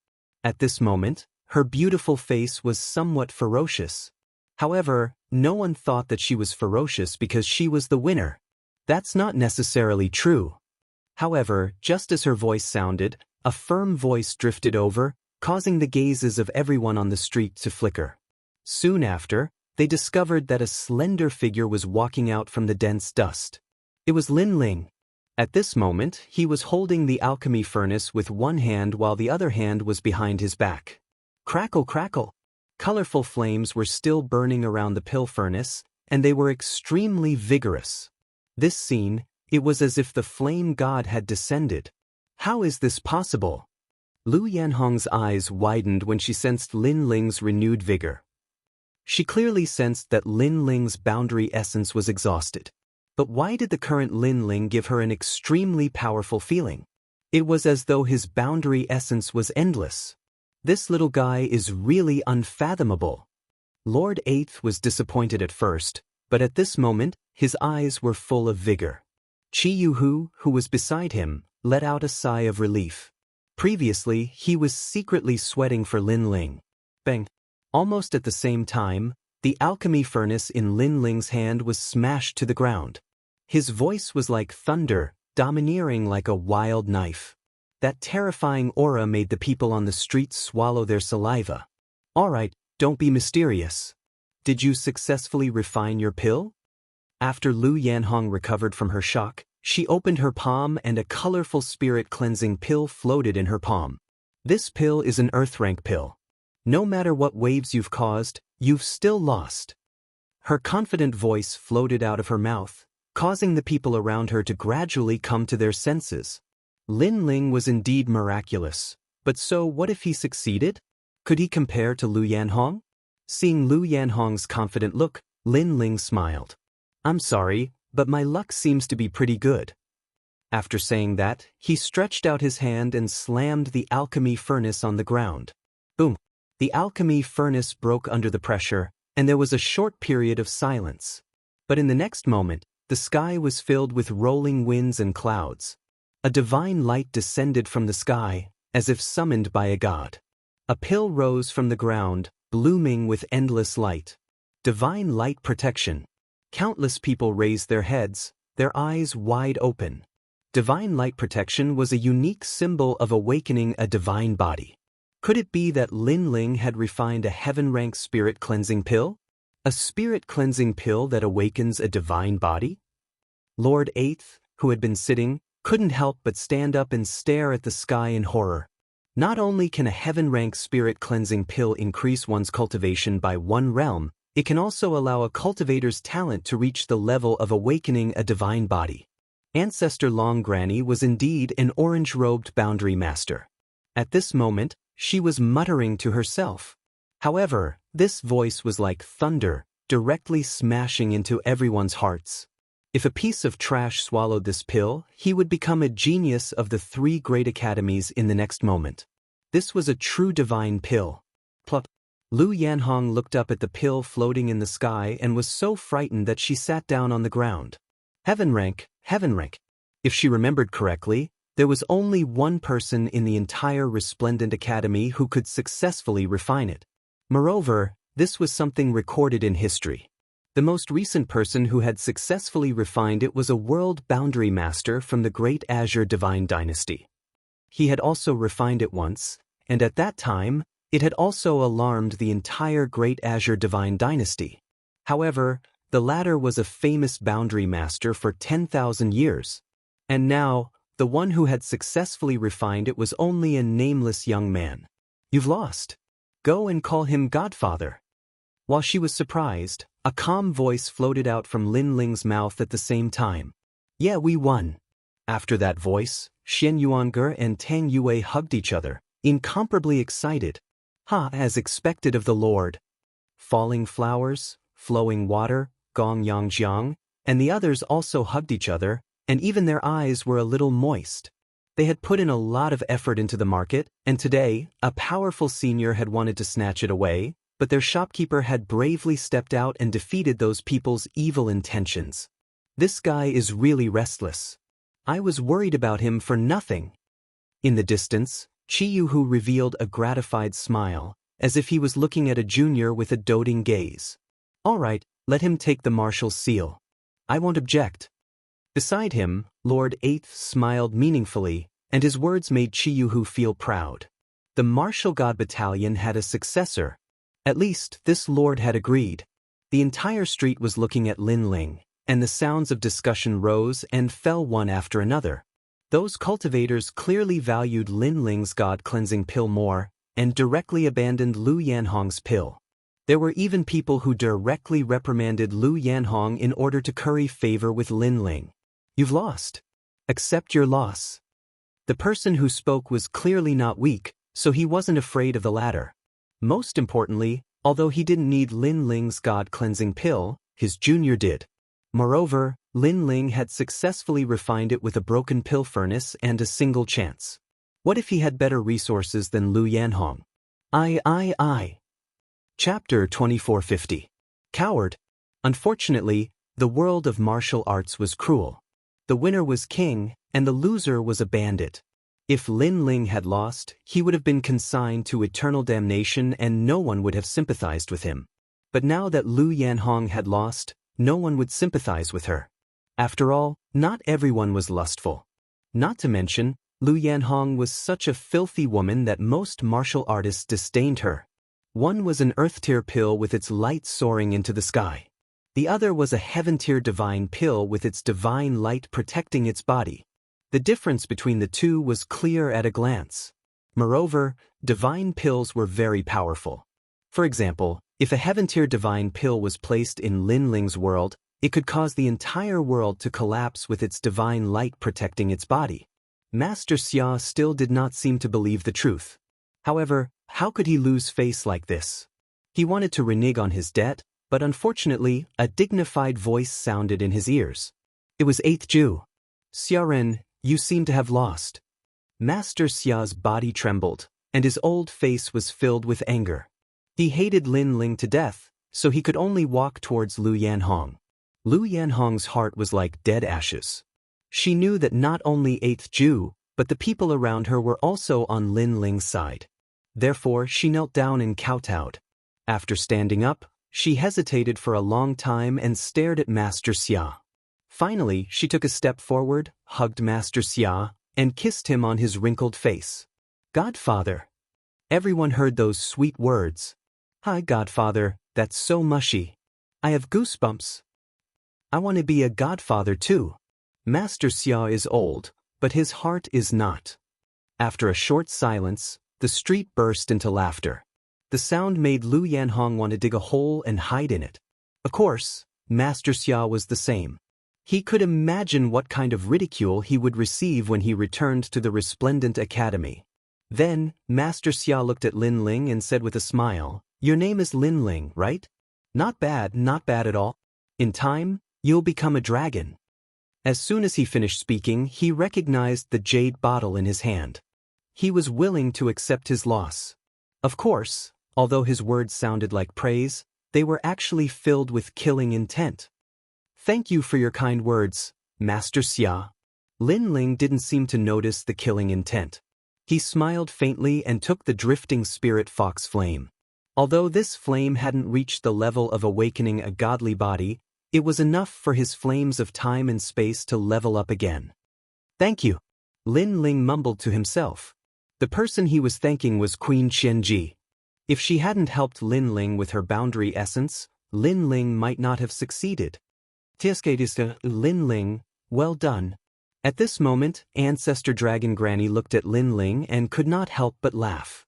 At this moment, her beautiful face was somewhat ferocious. However, no one thought that she was ferocious because she was the winner. That's not necessarily true. However, just as her voice sounded, a firm voice drifted over, causing the gazes of everyone on the street to flicker. Soon after, they discovered that a slender figure was walking out from the dense dust. It was Lin Ling. At this moment, he was holding the alchemy furnace with one hand while the other hand was behind his back. Crackle, crackle. Colorful flames were still burning around the pill furnace, and they were extremely vigorous. This scene, it was as if the flame god had descended. How is this possible? Lu Yanhong's eyes widened when she sensed Lin Ling's renewed vigor. She clearly sensed that Lin Ling's boundary essence was exhausted. But why did the current Lin Ling give her an extremely powerful feeling? It was as though his boundary essence was endless. This little guy is really unfathomable. Lord Eighth was disappointed at first, but at this moment, his eyes were full of vigor. Chi Yuhu, who was beside him, let out a sigh of relief. Previously, he was secretly sweating for Lin Ling. Bang! Almost at the same time, the alchemy furnace in Lin Ling's hand was smashed to the ground. His voice was like thunder, domineering like a wild knife. That terrifying aura made the people on the streets swallow their saliva. "All right, don't be mysterious. Did you successfully refine your pill?" After Lu Yanhong recovered from her shock, she opened her palm and a colorful spirit-cleansing pill floated in her palm. "This pill is an Earth rank pill. No matter what waves you've caused, you've still lost." Her confident voice floated out of her mouth, causing the people around her to gradually come to their senses. Lin Ling was indeed miraculous, but so what if he succeeded? Could he compare to Lu Yanhong? Seeing Lu Yanhong's confident look, Lin Ling smiled. "I'm sorry, but my luck seems to be pretty good." After saying that, he stretched out his hand and slammed the alchemy furnace on the ground. Boom! The alchemy furnace broke under the pressure, and there was a short period of silence. But in the next moment, the sky was filled with rolling winds and clouds. A divine light descended from the sky, as if summoned by a god. A pill rose from the ground, blooming with endless light. Divine light protection. Countless people raised their heads, their eyes wide open. Divine light protection was a unique symbol of awakening a divine body. Could it be that Lin Ling had refined a heaven-rank spirit-cleansing pill? A spirit-cleansing pill that awakens a divine body? Lord Eighth, who had been sitting, couldn't help but stand up and stare at the sky in horror. Not only can a heaven-rank spirit-cleansing pill increase one's cultivation by 1 realm, it can also allow a cultivator's talent to reach the level of awakening a divine body. Ancestor Long Granny was indeed an orange-robed boundary master. At this moment, she was muttering to herself. However, this voice was like thunder, directly smashing into everyone's hearts. If a piece of trash swallowed this pill, he would become a genius of the 3 great academies in the next moment. This was a true divine pill. Plop. Lu Yanhong looked up at the pill floating in the sky and was so frightened that she sat down on the ground. Heaven rank, heaven rank. If she remembered correctly, there was only one person in the entire Resplendent Academy who could successfully refine it. Moreover, this was something recorded in history. The most recent person who had successfully refined it was a world boundary master from the Great Azure Divine Dynasty. He had also refined it once, and at that time, it had also alarmed the entire Great Azure Divine Dynasty. However, the latter was a famous boundary master for 10,000 years. And now, the one who had successfully refined it was only a nameless young man. "You've lost. Go and call him Godfather." While she was surprised, a calm voice floated out from Lin Ling's mouth at the same time. "Yeah, we won." After that voice, Xian Yuange and Tang Yue hugged each other, incomparably excited. As expected of the Lord. Falling flowers, flowing water, Gong Yangjiang, and the others also hugged each other, and even their eyes were a little moist. They had put in a lot of effort into the market, and today, a powerful senior had wanted to snatch it away, but their shopkeeper had bravely stepped out and defeated those people's evil intentions. "This guy is really restless. I was worried about him for nothing." In the distance, Chi-Yu revealed a gratified smile, as if he was looking at a junior with a doting gaze. "All right, let him take the marshal's seal. I won't object." Beside him, Lord Eighth smiled meaningfully, and his words made Chi-Yu feel proud. The Martial God Battalion had a successor. At least, this lord had agreed. The entire street was looking at Lin Ling, and the sounds of discussion rose and fell one after another. Those cultivators clearly valued Lin Ling's God-cleansing pill more, and directly abandoned Lu Yanhong's pill. There were even people who directly reprimanded Lu Yanhong in order to curry favor with Lin Ling. "You've lost. Accept your loss." The person who spoke was clearly not weak, so he wasn't afraid of the latter. Most importantly, although he didn't need Lin Ling's God-cleansing pill, his junior did. Moreover, Lin Ling had successfully refined it with a broken pill furnace and a single chance. What if he had better resources than Lu Yanhong? I. Chapter 2450. Coward. Unfortunately, the world of martial arts was cruel. The winner was king, and the loser was a bandit. If Lin Ling had lost, he would have been consigned to eternal damnation and no one would have sympathized with him. But now that Lu Yanhong had lost, no one would sympathize with her. After all, not everyone was lustful. Not to mention, Lu Yanhong was such a filthy woman that most martial artists disdained her. One was an earth-tier pill with its light soaring into the sky. The other was a heaven-tier divine pill with its divine light protecting its body. The difference between the two was clear at a glance. Moreover, divine pills were very powerful. For example, if a heaven-tier divine pill was placed in Lin Ling's world, it could cause the entire world to collapse with its divine light protecting its body. Master Xia still did not seem to believe the truth. However, how could he lose face like this? He wanted to renege on his debt, but unfortunately, a dignified voice sounded in his ears. It was 8th Ju. Xiaoren, you seem to have lost. Master Xia's body trembled, and his old face was filled with anger. He hated Lin Ling to death, so he could only walk towards Lu Yanhong. Lu Yanhong's heart was like dead ashes. She knew that not only 8th Ju, but the people around her were also on Lin Ling's side. Therefore, she knelt down and kowtowed. After standing up, she hesitated for a long time and stared at Master Xia. Finally, she took a step forward, hugged Master Xia, and kissed him on his wrinkled face. Godfather. Everyone heard those sweet words. Hi, Godfather, that's so mushy. I have goosebumps. I want to be a godfather too. Master Xia is old, but his heart is not. After a short silence, the street burst into laughter. The sound made Lu Yanhong want to dig a hole and hide in it. Of course, Master Xia was the same. He could imagine what kind of ridicule he would receive when he returned to the resplendent academy. Then, Master Xia looked at Lin Ling and said with a smile, "Your name is Lin Ling, right? Not bad at all. In time, you'll become a dragon." As soon as he finished speaking, he recognized the jade bottle in his hand. He was willing to accept his loss. Of course, although his words sounded like praise, they were actually filled with killing intent. Thank you for your kind words, Master Xia. Lin Ling didn't seem to notice the killing intent. He smiled faintly and took the drifting spirit fox flame. Although this flame hadn't reached the level of awakening a godly body, it was enough for his flames of time and space to level up again. Thank you. Lin Ling mumbled to himself. The person he was thanking was Queen Qianji. If she hadn't helped Lin Ling with her boundary essence, Lin Ling might not have succeeded. Lin Ling, well done. At this moment, Ancestor Dragon Granny looked at Lin Ling and could not help but laugh.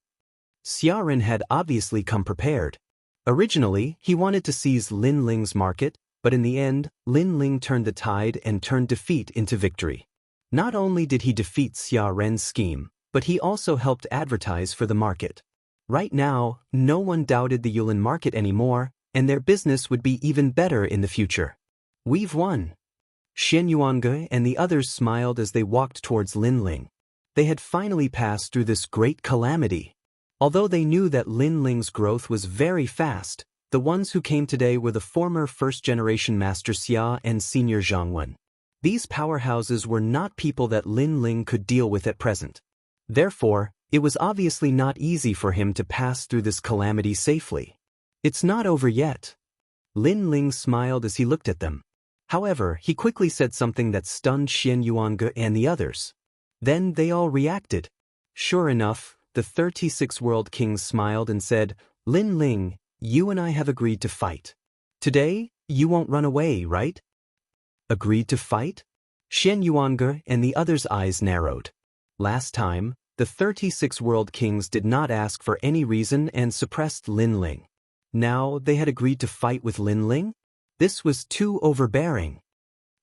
Xiaoren had obviously come prepared. Originally, he wanted to seize Lin Ling's market, but in the end, Lin Ling turned the tide and turned defeat into victory. Not only did he defeat Xiaoren's scheme, but he also helped advertise for the market. Right now, no one doubted the Yulin market anymore, and their business would be even better in the future. We've won. Xianyuange and the others smiled as they walked towards Lin Ling. They had finally passed through this great calamity. Although they knew that Lin Ling's growth was very fast, the ones who came today were the former first-generation Master Xia and Senior Zhangwen. These powerhouses were not people that Lin Ling could deal with at present. Therefore, it was obviously not easy for him to pass through this calamity safely. It's not over yet. Lin Ling smiled as he looked at them. However, he quickly said something that stunned Xianyuange and the others. Then they all reacted. Sure enough, the 36 World Kings smiled and said, "Lin Ling, you and I have agreed to fight. Today, you won't run away, right?" Agreed to fight? Xianyuange and the others' eyes narrowed. Last time, the 36 World Kings did not ask for any reason and suppressed Lin Ling. Now they had agreed to fight with Lin Ling? This was too overbearing.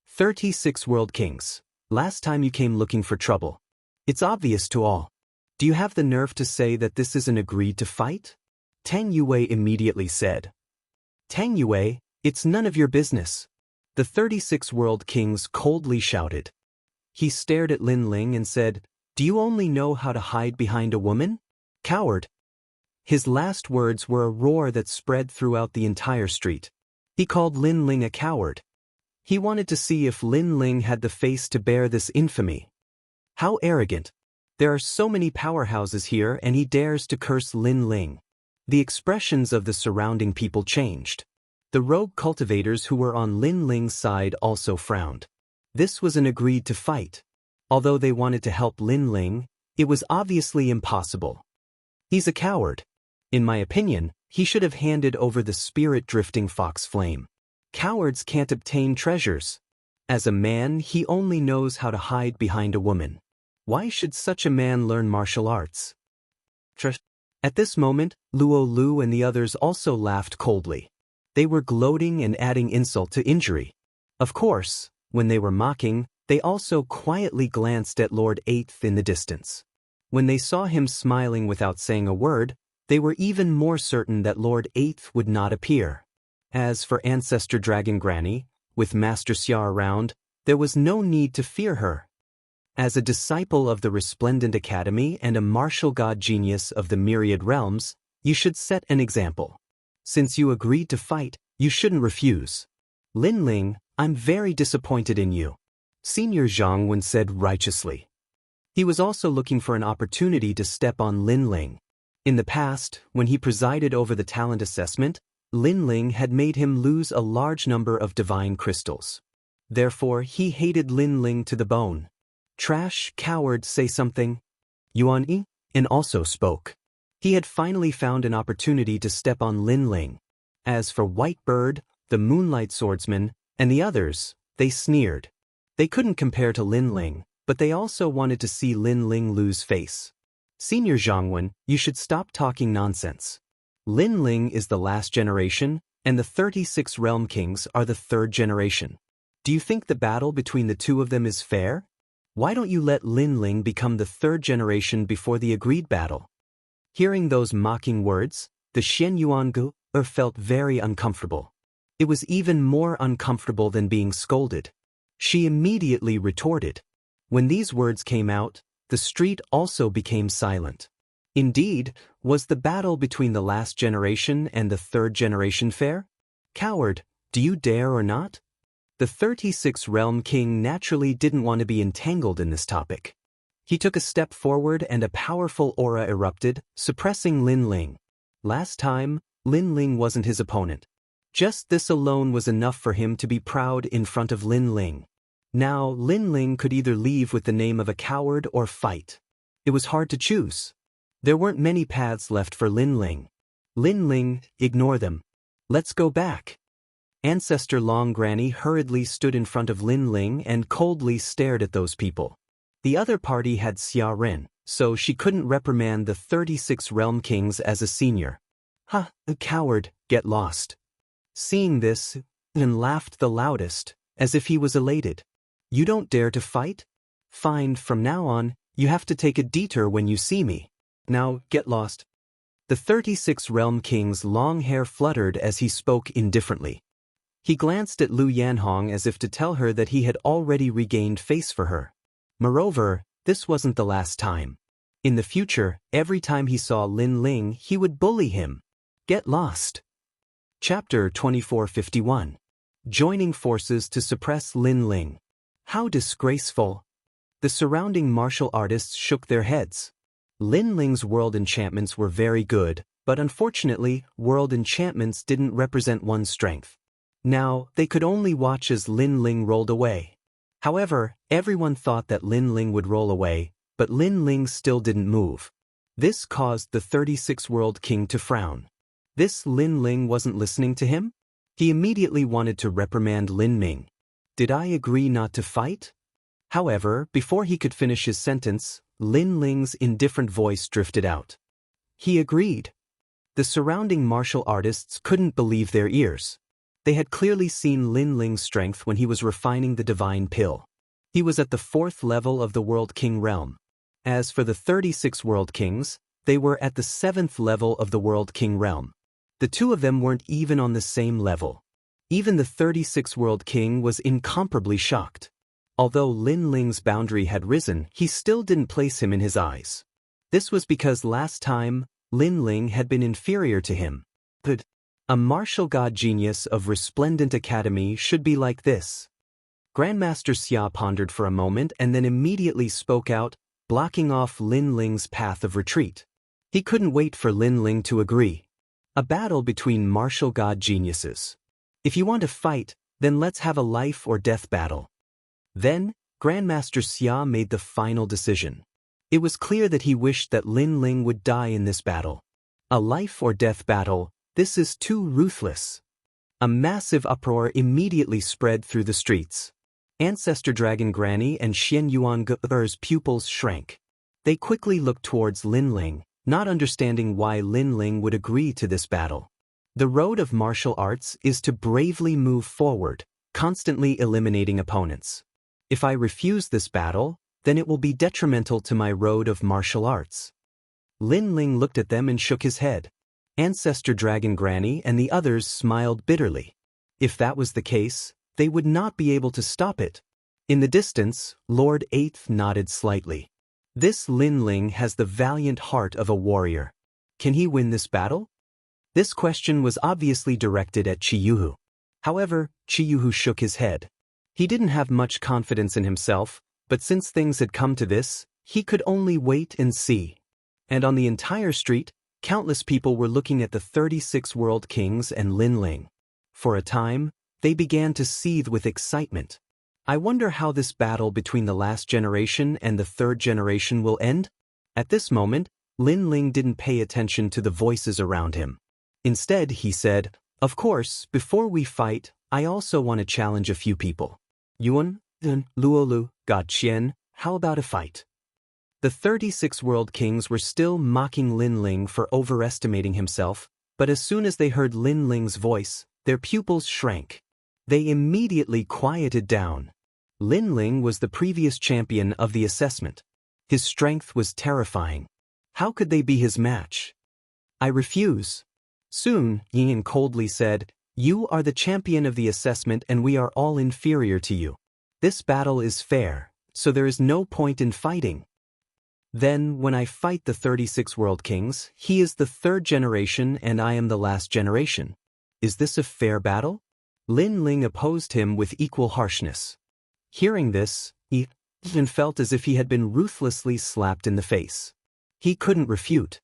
36 World Kings, last time you came looking for trouble. It's obvious to all. Do you have the nerve to say that this isn't agreed to fight? Tang Yue immediately said. Tang Yue, it's none of your business. The 36 World Kings coldly shouted. He stared at Lin Ling and said, "Do you only know how to hide behind a woman? Coward." His last words were a roar that spread throughout the entire street. He called Lin Ling a coward. He wanted to see if Lin Ling had the face to bear this infamy. How arrogant. There are so many powerhouses here and he dares to curse Lin Ling. The expressions of the surrounding people changed. The rogue cultivators who were on Lin Ling's side also frowned. This was an agreed to fight. Although they wanted to help Lin Ling, it was obviously impossible. He's a coward. In my opinion, he should have handed over the spirit-drifting fox flame. Cowards can't obtain treasures. As a man, he only knows how to hide behind a woman. Why should such a man learn martial arts? At this moment, Luo Lu and the others also laughed coldly. They were gloating and adding insult to injury. Of course, when they were mocking, they also quietly glanced at Lord Eighth in the distance. When they saw him smiling without saying a word, they were even more certain that Lord Eighth would not appear. As for Ancestor Dragon Granny, with Master Xia around, there was no need to fear her. As a disciple of the Resplendent Academy and a martial god genius of the Myriad Realms, you should set an example. Since you agreed to fight, you shouldn't refuse. Lin Ling, I'm very disappointed in you. Senior Zhang Wen said righteously. He was also looking for an opportunity to step on Lin Ling. In the past, when he presided over the talent assessment, Lin Ling had made him lose a large number of divine crystals. Therefore, he hated Lin Ling to the bone. Trash, coward, say something. Yuan Yi also spoke. He had finally found an opportunity to step on Lin Ling. As for White Bird, the Moonlight Swordsman, and the others, they sneered. They couldn't compare to Lin Ling, but they also wanted to see Lin Ling lose face. Senior Zhang Wen, you should stop talking nonsense. Lin Ling is the last generation, and the 36 Realm Kings are the third generation. Do you think the battle between the two of them is fair? Why don't you let Lin Ling become the third generation before the agreed battle? Hearing those mocking words, the Xian Yuangu felt very uncomfortable. It was even more uncomfortable than being scolded. She immediately retorted. When these words came out, the street also became silent. Indeed, was the battle between the last generation and the third generation fair? Coward, do you dare or not? The 36 Realm King naturally didn't want to be entangled in this topic. He took a step forward and a powerful aura erupted, suppressing Lin Ling. Last time, Lin Ling wasn't his opponent. Just this alone was enough for him to be proud in front of Lin Ling. Now, Lin Ling could either leave with the name of a coward or fight. It was hard to choose. There weren't many paths left for Lin Ling. Lin Ling, ignore them. Let's go back. Ancestor Long Granny hurriedly stood in front of Lin Ling and coldly stared at those people. The other party had Xia Ren, so she couldn't reprimand the 36 Realm Kings as a senior. Ha, a coward, get lost. Seeing this, Lin laughed the loudest, as if he was elated. You don't dare to fight? Fine, from now on, you have to take a detour when you see me. Now, get lost. The 36 Realm King's long hair fluttered as he spoke indifferently. He glanced at Lu Yanhong as if to tell her that he had already regained face for her. Moreover, this wasn't the last time. In the future, every time he saw Lin Ling, he would bully him. Get lost. Chapter 2451. Joining forces to suppress Lin Ling. How disgraceful. The surrounding martial artists shook their heads. Lin Ling's world enchantments were very good, but unfortunately, world enchantments didn't represent one's strength. Now, they could only watch as Lin Ling rolled away. However, everyone thought that Lin Ling would roll away, but Lin Ling still didn't move. This caused the 36 World King to frown. This Lin Ling wasn't listening to him? He immediately wanted to reprimand Lin Ming. Did I agree not to fight? However, before he could finish his sentence, Lin Ling's indifferent voice drifted out. He agreed. The surrounding martial artists couldn't believe their ears. They had clearly seen Lin Ling's strength when he was refining the divine pill. He was at the 4th level of the World King realm. As for the 36 World Kings, they were at the 7th level of the World King realm. The two of them weren't even on the same level. Even the 36 World King was incomparably shocked. Although Lin Ling's boundary had risen, he still didn't place him in his eyes. This was because last time, Lin Ling had been inferior to him. But a martial god genius of Resplendent Academy should be like this. Grandmaster Xia pondered for a moment and then immediately spoke out, blocking off Lin Ling's path of retreat. He couldn't wait for Lin Ling to agree. A battle between martial god geniuses. If you want to fight, then let's have a life or death battle. Then, Grandmaster Xia made the final decision. It was clear that he wished that Lin Ling would die in this battle. A life or death battle, this is too ruthless. A massive uproar immediately spread through the streets. Ancestor Dragon Granny and Xian Yuan's pupils shrank. They quickly looked towards Lin Ling, not understanding why Lin Ling would agree to this battle. The road of martial arts is to bravely move forward, constantly eliminating opponents. If I refuse this battle, then it will be detrimental to my road of martial arts. Lin Ling looked at them and shook his head. Ancestor Dragon Granny and the others smiled bitterly. If that was the case, they would not be able to stop it. In the distance, Lord Eighth nodded slightly. This Lin Ling has the valiant heart of a warrior. Can he win this battle? This question was obviously directed at Chiyuhu. However, Chiyuhu shook his head. He didn't have much confidence in himself, but since things had come to this, he could only wait and see. And on the entire street, countless people were looking at the 36 world kings and Lin Ling. For a time, they began to seethe with excitement. I wonder how this battle between the last generation and the third generation will end? At this moment, Lin Ling didn't pay attention to the voices around him. Instead, he said, "Of course, before we fight, I also want to challenge a few people. Yuan, Dun, Luolu, God Qian, how about a fight?" The 36 world kings were still mocking Lin Ling for overestimating himself, but as soon as they heard Lin Ling's voice, their pupils shrank. They immediately quieted down. Lin Ling was the previous champion of the assessment. His strength was terrifying. How could they be his match? "I refuse." Soon, Yin coldly said, "You are the champion of the assessment and we are all inferior to you. This battle is fair, so there is no point in fighting. Then, when I fight the 36 world kings, he is the third generation and I am the last generation. Is this a fair battle?" Lin Ling opposed him with equal harshness. Hearing this, Yin felt as if he had been ruthlessly slapped in the face. He couldn't refute.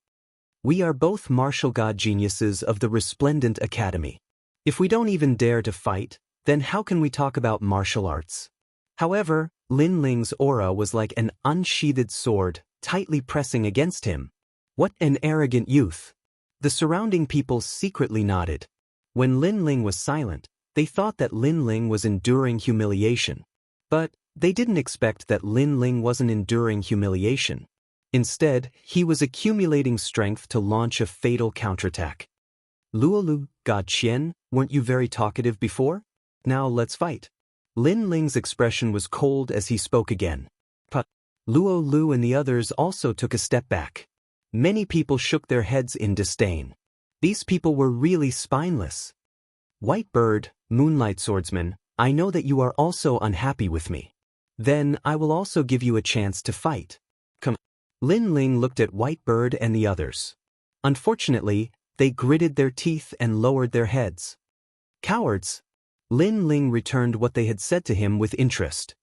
"We are both martial god geniuses of the Resplendent Academy. If we don't even dare to fight, then how can we talk about martial arts?" However, Lin Ling's aura was like an unsheathed sword, tightly pressing against him. What an arrogant youth! The surrounding people secretly nodded. When Lin Ling was silent, they thought that Lin Ling was enduring humiliation. But they didn't expect that Lin Ling wasn't enduring humiliation. Instead, he was accumulating strength to launch a fatal counterattack. "Luolu, God Qian, weren't you very talkative before? Now let's fight." Lin Ling's expression was cold as he spoke again. But Luolu and the others also took a step back. Many people shook their heads in disdain. These people were really spineless. "White Bird, Moonlight Swordsman, I know that you are also unhappy with me. Then I will also give you a chance to fight. Come." Lin Ling looked at White Bird and the others. Unfortunately, they gritted their teeth and lowered their heads. "Cowards!" Lin Ling returned what they had said to him with interest.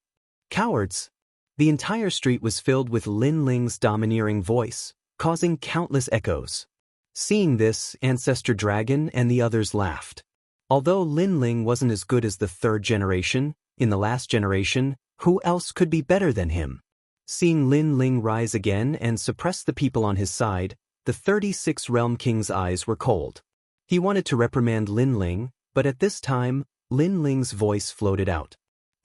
"Cowards!" The entire street was filled with Lin Ling's domineering voice, causing countless echoes. Seeing this, Ancestor Dragon and the others laughed. Although Lin Ling wasn't as good as the third generation, in the last generation, who else could be better than him? Seeing Lin Ling rise again and suppress the people on his side, the 36 Realm King's eyes were cold. He wanted to reprimand Lin Ling, but at this time, Lin Ling's voice floated out.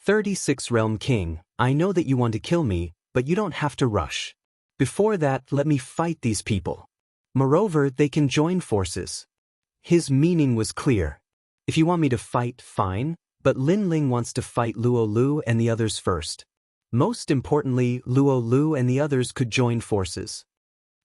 36 Realm King, I know that you want to kill me, but you don't have to rush. Before that, let me fight these people. Moreover, they can join forces." His meaning was clear. If you want me to fight, fine, but Lin Ling wants to fight Luolu and the others first. Most importantly, Luolu and the others could join forces.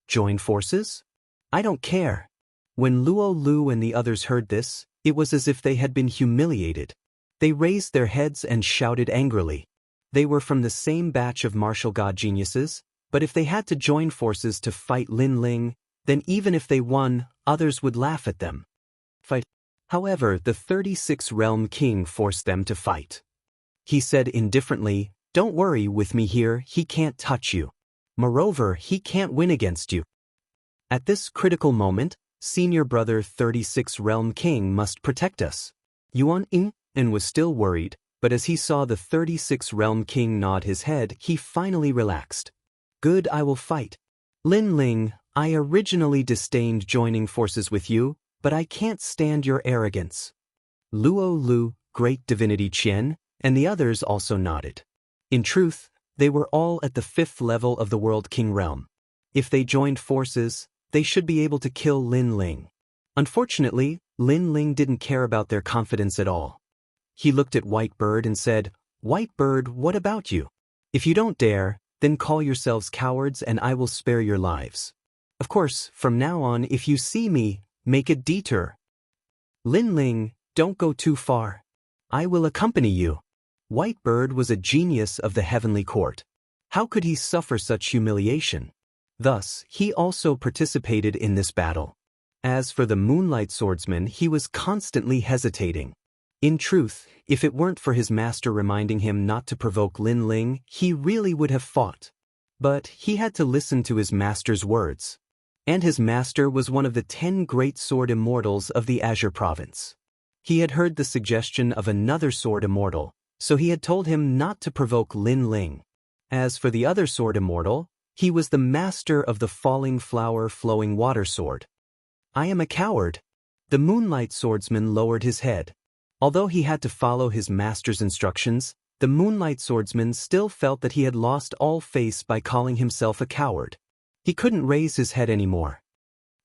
Join forces? I don't care. When Luolu and the others heard this, it was as if they had been humiliated. They raised their heads and shouted angrily. They were from the same batch of martial god geniuses, but if they had to join forces to fight Lin Ling, then even if they won, others would laugh at them. However, the 36 Realm King forced them to fight. He said indifferently, "Don't worry with me here, he can't touch you." Moreover, he can't win against you. At this critical moment, senior brother 36 Realm King must protect us. Yuan Ying was still worried, but as he saw the 36 Realm King nod his head, he finally relaxed. Good, I will fight. Lin Ling, I originally disdained joining forces with you, but I can't stand your arrogance. Luo Lu, Great Divinity Qian, and the others also nodded. In truth, they were all at the 5th level of the World King realm. If they joined forces, they should be able to kill Lin Ling. Unfortunately, Lin Ling didn't care about their confidence at all. He looked at White Bird and said, White Bird, what about you? If you don't dare, then call yourselves cowards and I will spare your lives. Of course, from now on, if you see me, make a detour. Lin Ling, don't go too far. I will accompany you. White Bird was a genius of the heavenly court. How could he suffer such humiliation? Thus, he also participated in this battle. As for the Moonlight Swordsman, he was constantly hesitating. In truth, if it weren't for his master reminding him not to provoke Lin Ling, he really would have fought. But he had to listen to his master's words. And his master was one of the 10 great sword immortals of the Azure province. He had heard the suggestion of another sword immortal, so he had told him not to provoke Lin Ling. As for the other sword immortal, he was the master of the falling flower flowing water sword. I am a coward. The Moonlight Swordsman lowered his head. Although he had to follow his master's instructions, the Moonlight Swordsman still felt that he had lost all face by calling himself a coward. He couldn't raise his head anymore.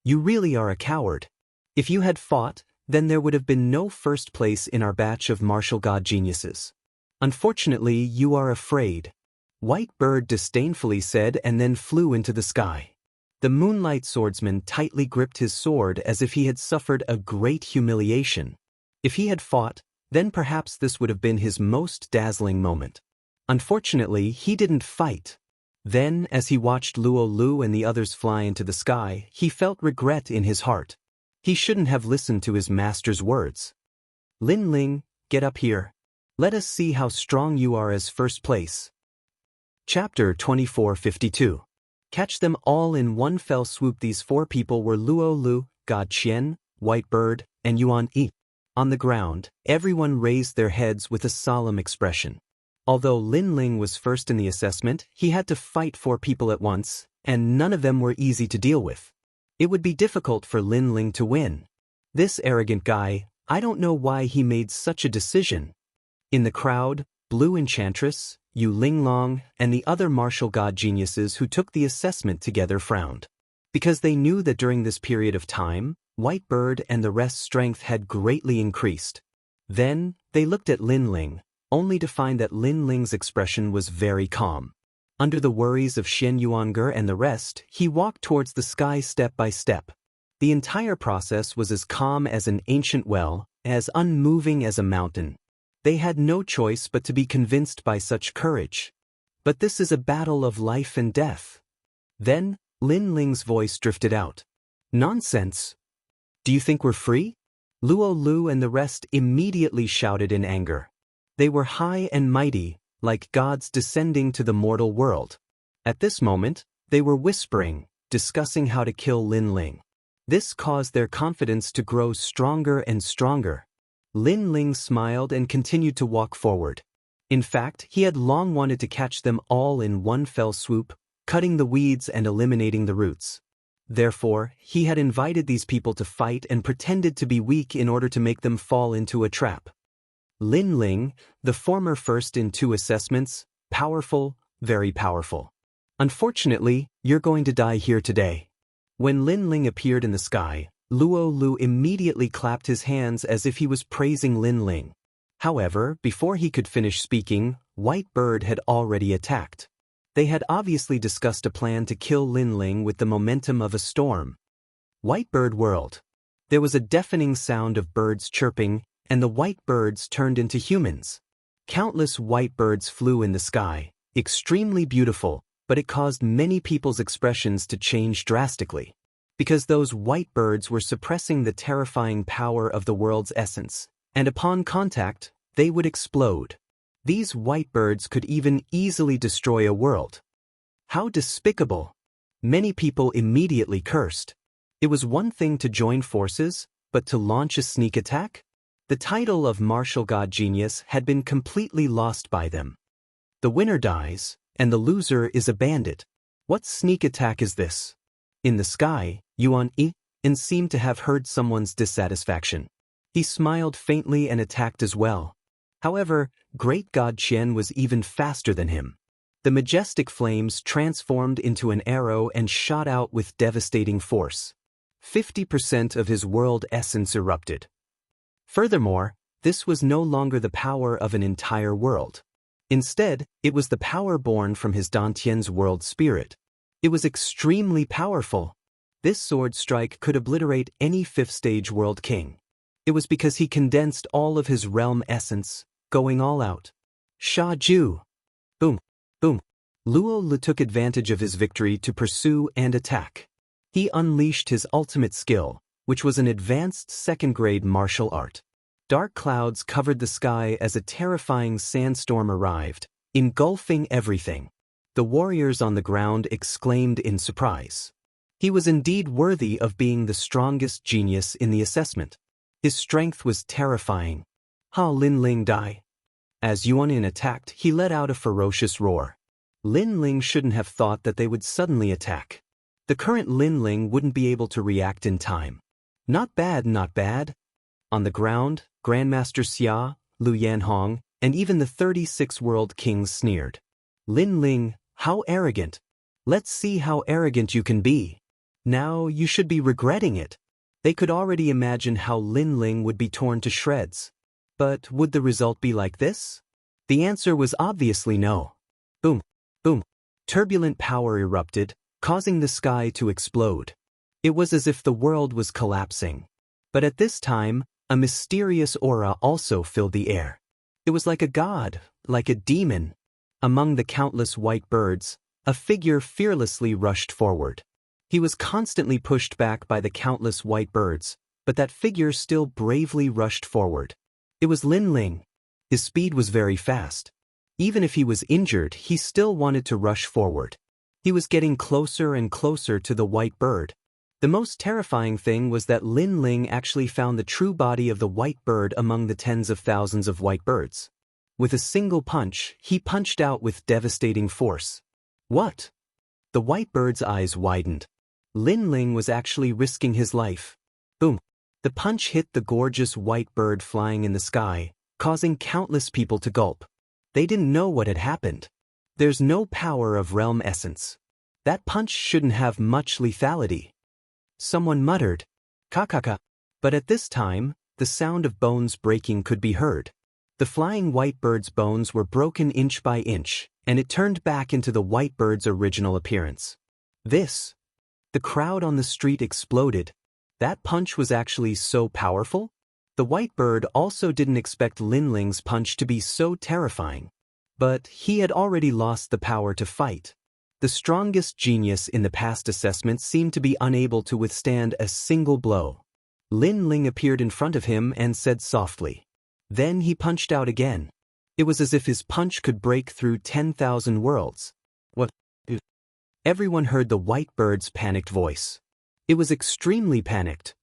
You really are a coward. If you had fought, then there would have been no first place in our batch of martial god geniuses. Unfortunately, you are afraid. White Bird disdainfully said and then flew into the sky. The Moonlight Swordsman tightly gripped his sword as if he had suffered a great humiliation. If he had fought, then perhaps this would have been his most dazzling moment. Unfortunately, he didn't fight. Then, as he watched Luo Lu and the others fly into the sky, he felt regret in his heart. He shouldn't have listened to his master's words. Lin Ling, get up here. Let us see how strong you are as first place. Chapter 2452. Catch them all in one fell swoop. These 4 people were Luo Lu, God Qian, White Bird, and Yuan Yi. On the ground, everyone raised their heads with a solemn expression. Although Lin Ling was first in the assessment, he had to fight 4 people at once, and none of them were easy to deal with. It would be difficult for Lin Ling to win. This arrogant guy, I don't know why he made such a decision. In the crowd, Blue Enchantress, Yu Linglong, and the other martial god geniuses who took the assessment together frowned. Because they knew that during this period of time, White Bird and the rest's strength had greatly increased. Then, they looked at Lin Ling, only to find that Lin Ling's expression was very calm. Under the worries of Shen Yuanger and the rest, he walked towards the sky step by step. The entire process was as calm as an ancient well, as unmoving as a mountain. They had no choice but to be convinced by such courage. But this is a battle of life and death. Then, Lin Ling's voice drifted out. Nonsense. Do you think we're free? Luo Lu and the rest immediately shouted in anger. They were high and mighty, like gods descending to the mortal world. At this moment, they were whispering, discussing how to kill Lin Ling. This caused their confidence to grow stronger and stronger. Lin Ling smiled and continued to walk forward. In fact, he had long wanted to catch them all in one fell swoop, cutting the weeds and eliminating the roots. Therefore, he had invited these people to fight and pretended to be weak in order to make them fall into a trap. Lin Ling, the former first in 2 assessments, powerful, very powerful. Unfortunately, you're going to die here today. When Lin Ling appeared in the sky, Luo Lu immediately clapped his hands as if he was praising Lin Ling. However, before he could finish speaking, White Bird had already attacked. They had obviously discussed a plan to kill Lin Ling with the momentum of a storm. White Bird whirled. There was a deafening sound of birds chirping, and the white birds turned into humans. Countless white birds flew in the sky, extremely beautiful, but it caused many people's expressions to change drastically. Because those white birds were suppressing the terrifying power of the world's essence, and upon contact, they would explode. These white birds could even easily destroy a world. How despicable! Many people immediately cursed. It was one thing to join forces, but to launch a sneak attack? The title of martial god genius had been completely lost by them. The winner dies, and the loser is a bandit. What sneak attack is this? In the sky, Yuan Yin seemed to have heard someone's dissatisfaction. He smiled faintly and attacked as well. However, great god Qian was even faster than him. The majestic flames transformed into an arrow and shot out with devastating force. 50% of his world essence erupted. Furthermore, this was no longer the power of an entire world. Instead, it was the power born from his Dantian's world spirit. It was extremely powerful. This sword strike could obliterate any fifth-stage world king. It was because he condensed all of his realm essence, going all out. Sha Ju! Boom! Boom! Luo Li took advantage of his victory to pursue and attack. He unleashed his ultimate skill, which was an advanced second-grade martial art. Dark clouds covered the sky as a terrifying sandstorm arrived, engulfing everything. The warriors on the ground exclaimed in surprise. He was indeed worthy of being the strongest genius in the assessment. His strength was terrifying. How Lin Ling die? As Yuan Yin attacked, he let out a ferocious roar. Lin Ling shouldn't have thought that they would suddenly attack. The current Lin Ling wouldn't be able to react in time. Not bad, not bad. On the ground, Grandmaster Xia, Lu Yanhong, and even the 36 world kings sneered. Lin Ling, how arrogant. Let's see how arrogant you can be. Now you should be regretting it. They could already imagine how Lin Ling would be torn to shreds. But would the result be like this? The answer was obviously no. Boom, boom. Turbulent power erupted, causing the sky to explode. It was as if the world was collapsing. But at this time, a mysterious aura also filled the air. It was like a god, like a demon. Among the countless white birds, a figure fearlessly rushed forward. He was constantly pushed back by the countless white birds, but that figure still bravely rushed forward. It was Lin Ling. His speed was very fast. Even if he was injured, he still wanted to rush forward. He was getting closer and closer to the white bird. The most terrifying thing was that Lin Ling actually found the true body of the white bird among the tens of thousands of white birds. With a single punch, he punched out with devastating force. What? The white bird's eyes widened. Lin Ling was actually risking his life. Boom. The punch hit the gorgeous white bird flying in the sky, causing countless people to gulp. They didn't know what had happened. There's no power of realm essence. That punch shouldn't have much lethality. Someone muttered, "Kakaka." But at this time, the sound of bones breaking could be heard. The flying white bird's bones were broken inch by inch, and it turned back into the white bird's original appearance. The crowd on the street exploded. That punch was actually so powerful? The white bird also didn't expect Lin Ling's punch to be so terrifying. But he had already lost the power to fight. The strongest genius in the past assessment seemed to be unable to withstand a single blow. Lin Ling appeared in front of him and said softly. Then he punched out again. It was as if his punch could break through 10,000 worlds. What? Everyone heard the white bird's panicked voice. It was extremely panicked.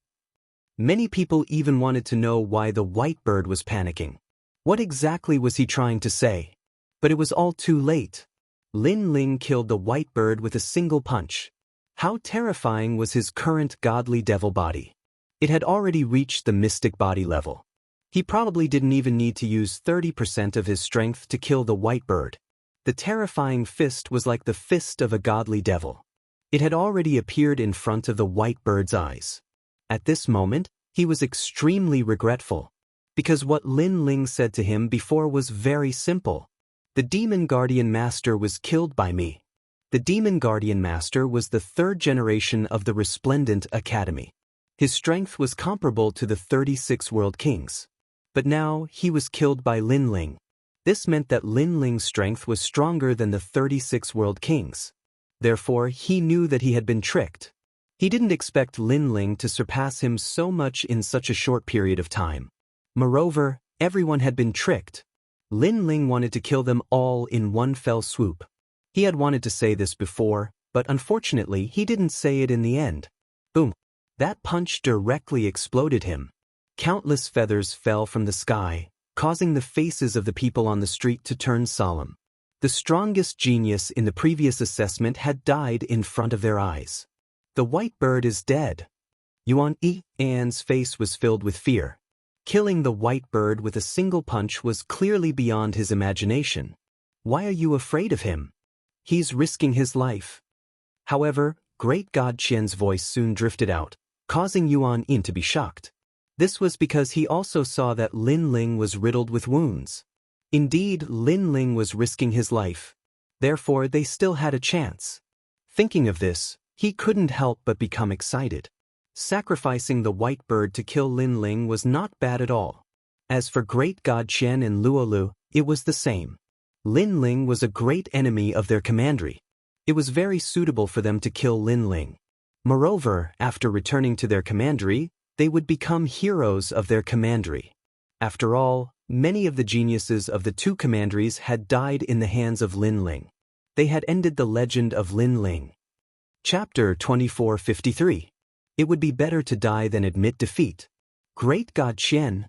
Many people even wanted to know why the white bird was panicking. What exactly was he trying to say? But it was all too late. Lin Ling killed the white bird with a single punch. How terrifying was his current godly devil body? It had already reached the mystic body level. He probably didn't even need to use 30% of his strength to kill the white bird. The terrifying fist was like the fist of a godly devil. It had already appeared in front of the white bird's eyes. At this moment, he was extremely regretful. Because what Lin Ling said to him before was very simple. The Demon Guardian Master was killed by me. The Demon Guardian Master was the third generation of the Resplendent Academy. His strength was comparable to the 36 World Kings. But now he was killed by Lin Ling. This meant that Lin Ling's strength was stronger than the 36 World Kings. Therefore, he knew that he had been tricked. He didn't expect Lin Ling to surpass him so much in such a short period of time. Moreover, everyone had been tricked. Lin Ling wanted to kill them all in one fell swoop. He had wanted to say this before, but unfortunately he didn't say it in the end. Boom! That punch directly exploded him. Countless feathers fell from the sky, causing the faces of the people on the street to turn solemn. The strongest genius in the previous assessment had died in front of their eyes. The white bird is dead. Yuan Yi's face was filled with fear. Killing the white bird with a single punch was clearly beyond his imagination. Why are you afraid of him? He's risking his life. However, Great God Qian's voice soon drifted out, causing Yuan Yin to be shocked. This was because he also saw that Lin Ling was riddled with wounds. Indeed, Lin Ling was risking his life. Therefore, they still had a chance. Thinking of this, he couldn't help but become excited. Sacrificing the white bird to kill Lin Ling was not bad at all. As for Great God Qian and Luolu, it was the same. Lin Ling was a great enemy of their commandery. It was very suitable for them to kill Lin Ling. Moreover, after returning to their commandery, they would become heroes of their commandery. After all, many of the geniuses of the two commanderies had died in the hands of Lin Ling. They had ended the legend of Lin Ling. Chapter 2453. It would be better to die than admit defeat. Great God Qian.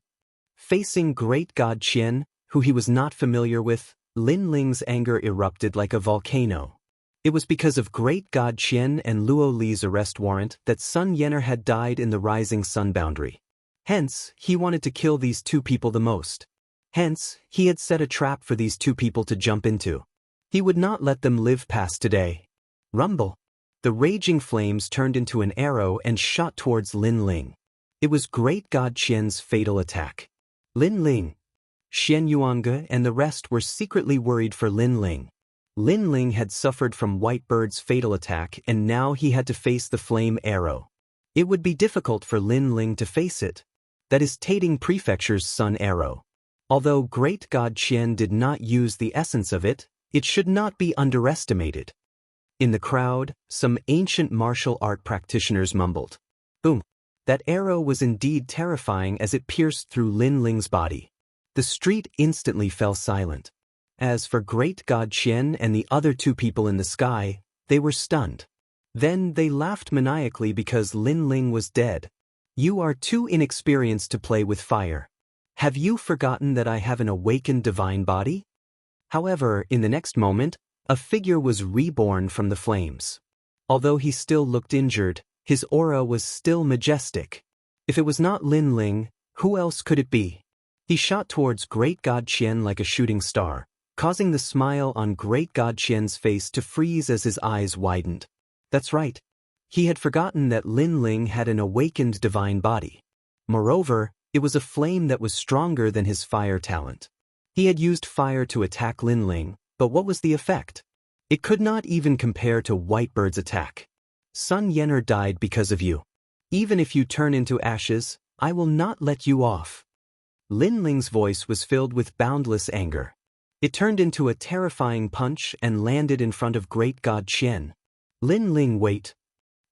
Facing Great God Qian, who he was not familiar with, Lin Ling's anger erupted like a volcano. It was because of Great God Qian and Luo Li's arrest warrant that Sun Yener had died in the rising sun boundary. Hence, he wanted to kill these two people the most. Hence, he had set a trap for these two people to jump into. He would not let them live past today. Rumble. The raging flames turned into an arrow and shot towards Lin Ling. It was Great God Qian's fatal attack. Lin Ling, Xian Yuange and the rest were secretly worried for Lin Ling. Lin Ling had suffered from White Bird's fatal attack and now he had to face the flame arrow. It would be difficult for Lin Ling to face it. That is Tating Prefecture's sun arrow. Although Great God Qian did not use the essence of it, it should not be underestimated. In the crowd, some ancient martial art practitioners mumbled. Boom! That arrow was indeed terrifying as it pierced through Lin Ling's body. The street instantly fell silent. As for Great God Qian and the other two people in the sky, they were stunned. Then they laughed maniacally because Lin Ling was dead. You are too inexperienced to play with fire. Have you forgotten that I have an awakened divine body? However, in the next moment, a figure was reborn from the flames. Although he still looked injured, his aura was still majestic. If it was not Lin Ling, who else could it be? He shot towards Great God Qian like a shooting star, causing the smile on Great God Qian's face to freeze as his eyes widened. That's right. He had forgotten that Lin Ling had an awakened divine body. Moreover, it was a flame that was stronger than his fire talent. He had used fire to attack Lin Ling, but what was the effect? It could not even compare to White Bird's attack. Sun Yener died because of you. Even if you turn into ashes, I will not let you off. Lin Ling's voice was filled with boundless anger. It turned into a terrifying punch and landed in front of Great God Qian. Lin Ling, wait.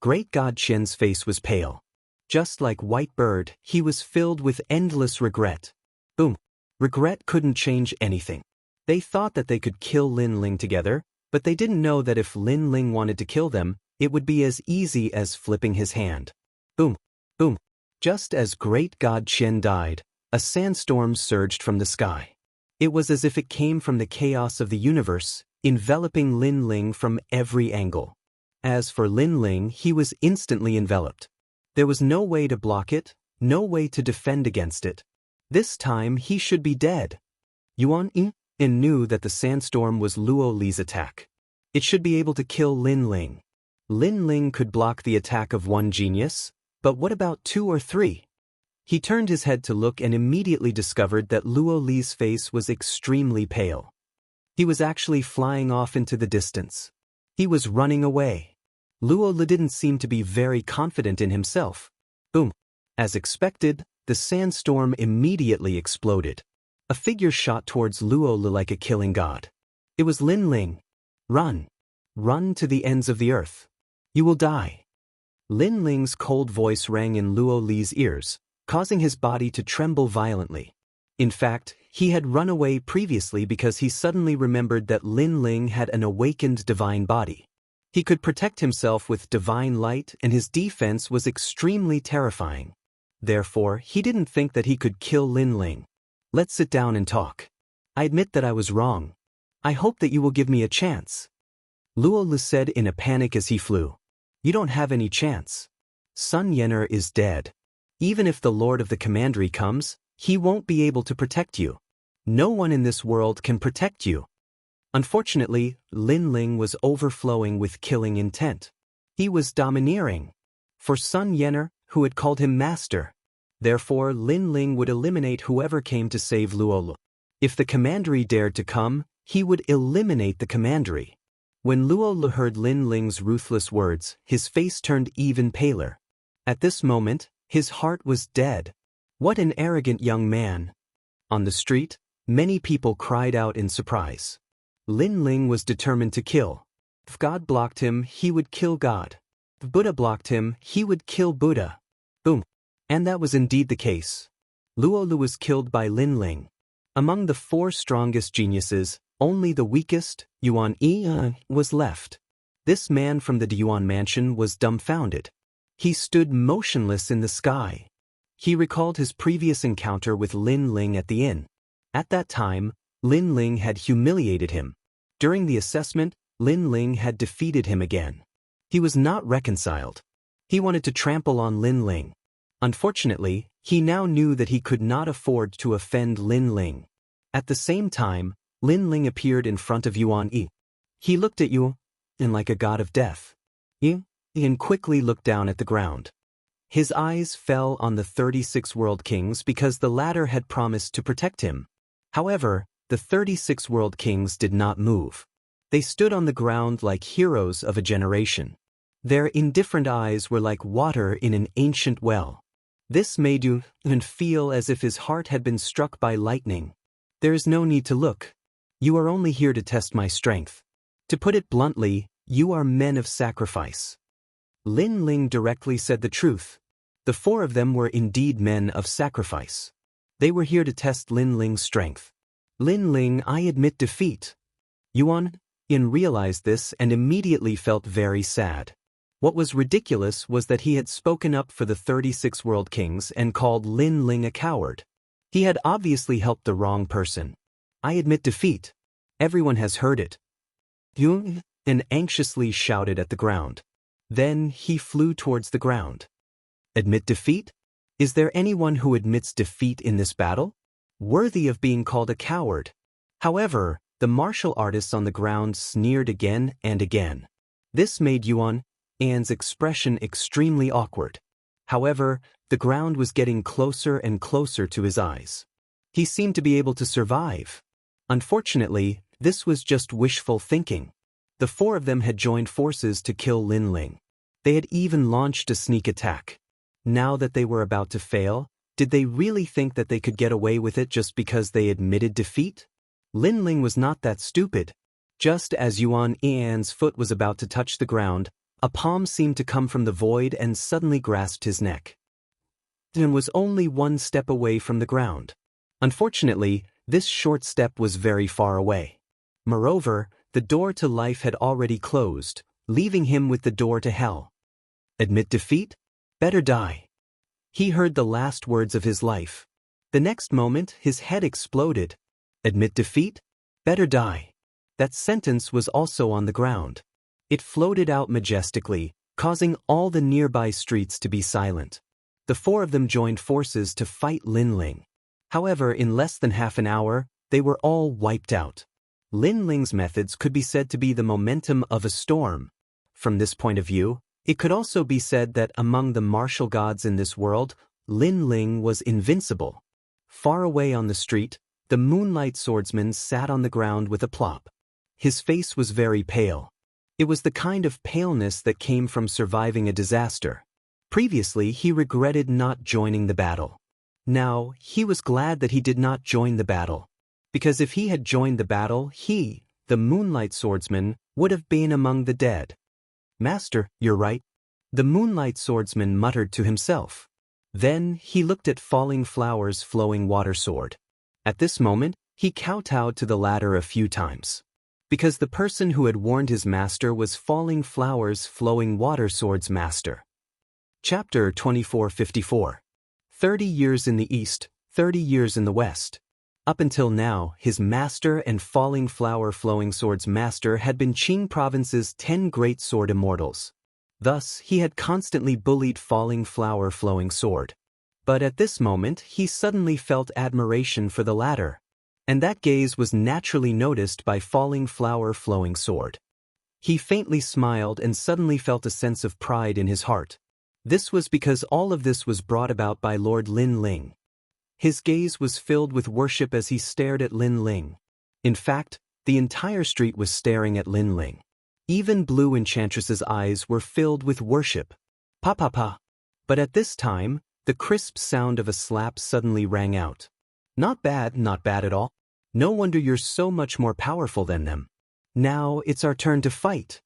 Great God Qian's face was pale. Just like White Bird, he was filled with endless regret. Boom. Regret couldn't change anything. They thought that they could kill Lin Ling together, but they didn't know that if Lin Ling wanted to kill them, it would be as easy as flipping his hand. Boom. Boom. Just as Great God Qian died, a sandstorm surged from the sky. It was as if it came from the chaos of the universe, enveloping Lin Ling from every angle. As for Lin Ling, he was instantly enveloped. There was no way to block it, no way to defend against it. This time he should be dead. Yuan Yin knew that the sandstorm was Luo Li's attack. It should be able to kill Lin Ling. Lin Ling could block the attack of one genius, but what about 2 or 3? He turned his head to look and immediately discovered that Luo Li's face was extremely pale. He was actually flying off into the distance. He was running away. Luo Li didn't seem to be very confident in himself. Boom. As expected, the sandstorm immediately exploded. A figure shot towards Luo Li like a killing god. It was Lin Ling. Run. Run to the ends of the earth. You will die. Lin Ling's cold voice rang in Luo Li's ears, causing his body to tremble violently. In fact, he had run away previously because he suddenly remembered that Lin Ling had an awakened divine body. He could protect himself with divine light and his defense was extremely terrifying. Therefore, he didn't think that he could kill Lin Ling. Let's sit down and talk. I admit that I was wrong. I hope that you will give me a chance. Luo Lu said in a panic as he flew. You don't have any chance. Sun Yener is dead. Even if the Lord of the Commandery comes, he won't be able to protect you. No one in this world can protect you. Unfortunately, Lin Ling was overflowing with killing intent. He was domineering. For Sun Yener, who had called him master. Therefore, Lin Ling would eliminate whoever came to save Luo Lu. If the Commandery dared to come, he would eliminate the Commandery. When Luo Lu heard Lin Ling's ruthless words, his face turned even paler. At this moment, his heart was dead. What an arrogant young man. On the street, many people cried out in surprise. Lin Ling was determined to kill. If God blocked him, he would kill God. If Buddha blocked him, he would kill Buddha. Boom. And that was indeed the case. Luo Lu was killed by Lin Ling. Among the 4 strongest geniuses, only the weakest, Yuan Yi, was left. This man from the Yuan mansion was dumbfounded. He stood motionless in the sky. He recalled his previous encounter with Lin Ling at the inn. At that time, Lin Ling had humiliated him. During the assessment, Lin Ling had defeated him again. He was not reconciled. He wanted to trample on Lin Ling. Unfortunately, he now knew that he could not afford to offend Lin Ling. At the same time, Lin Ling appeared in front of Yuan Yi. He looked at Yuan like a god of death. Yuan quickly looked down at the ground. His eyes fell on the 36 world kings because the latter had promised to protect him. However, the 36 world kings did not move. They stood on the ground like heroes of a generation. Their indifferent eyes were like water in an ancient well. This made Yuan feel as if his heart had been struck by lightning. There is no need to look. You are only here to test my strength. To put it bluntly, you are men of sacrifice. Lin Ling directly said the truth. The 4 of them were indeed men of sacrifice. They were here to test Lin Ling's strength. Lin Ling, I admit defeat. Yuan realized this and immediately felt very sad. What was ridiculous was that he had spoken up for the 36 world kings and called Lin Ling a coward. He had obviously helped the wrong person. I admit defeat. Everyone has heard it. Yuan anxiously shouted at the ground. Then he flew towards the ground. Admit defeat? Is there anyone who admits defeat in this battle? Worthy of being called a coward. However, the martial artists on the ground sneered again and again. This made Yuan's expression extremely awkward. However, the ground was getting closer and closer to his eyes. He seemed to be able to survive. Unfortunately, this was just wishful thinking. The 4 of them had joined forces to kill Lin Ling. They had even launched a sneak attack. Now that they were about to fail, did they really think that they could get away with it just because they admitted defeat? Lin Ling was not that stupid. Just as Yuan Yi's foot was about to touch the ground, a palm seemed to come from the void and suddenly grasped his neck. Yuan was only 1 step away from the ground. Unfortunately, this short step was very far away. Moreover, the door to life had already closed, leaving him with the door to hell. Admit defeat? Better die. He heard the last words of his life. The next moment, his head exploded. Admit defeat? Better die. That sentence was also on the ground. It floated out majestically, causing all the nearby streets to be silent. The 4 of them joined forces to fight Lin Ling. However, in less than half an hour, they were all wiped out. Lin Ling's methods could be said to be the momentum of a storm. From this point of view, it could also be said that among the martial gods in this world, Lin Ling was invincible. Far away on the street, the moonlight swordsman sat on the ground with a plop. His face was very pale. It was the kind of paleness that came from surviving a disaster. Previously, he regretted not joining the battle. Now, he was glad that he did not join the battle. Because if he had joined the battle, he, the moonlight swordsman, would have been among the dead. Master, you're right. The moonlight swordsman muttered to himself. Then he looked at falling flowers flowing water sword. At this moment, he kowtowed to the ladder a few times. Because the person who had warned his master was Falling Flowers Flowing Water Sword's master. Chapter 2454. 30 years in the East, 30 years in the West. Up until now, his master and Falling Flower Flowing Sword's master had been Qing Province's 10 great sword immortals. Thus, he had constantly bullied Falling Flower Flowing Sword. But at this moment, he suddenly felt admiration for the latter. And that gaze was naturally noticed by Falling Flower Flowing Sword. He faintly smiled and suddenly felt a sense of pride in his heart. This was because all of this was brought about by Lord Lin Ling. His gaze was filled with worship as he stared at Lin Ling. In fact, the entire street was staring at Lin Ling. Even Blue Enchantress's eyes were filled with worship. Pa pa pa. But at this time, the crisp sound of a slap suddenly rang out. Not bad at all. No wonder you're so much more powerful than them. Now it's our turn to fight.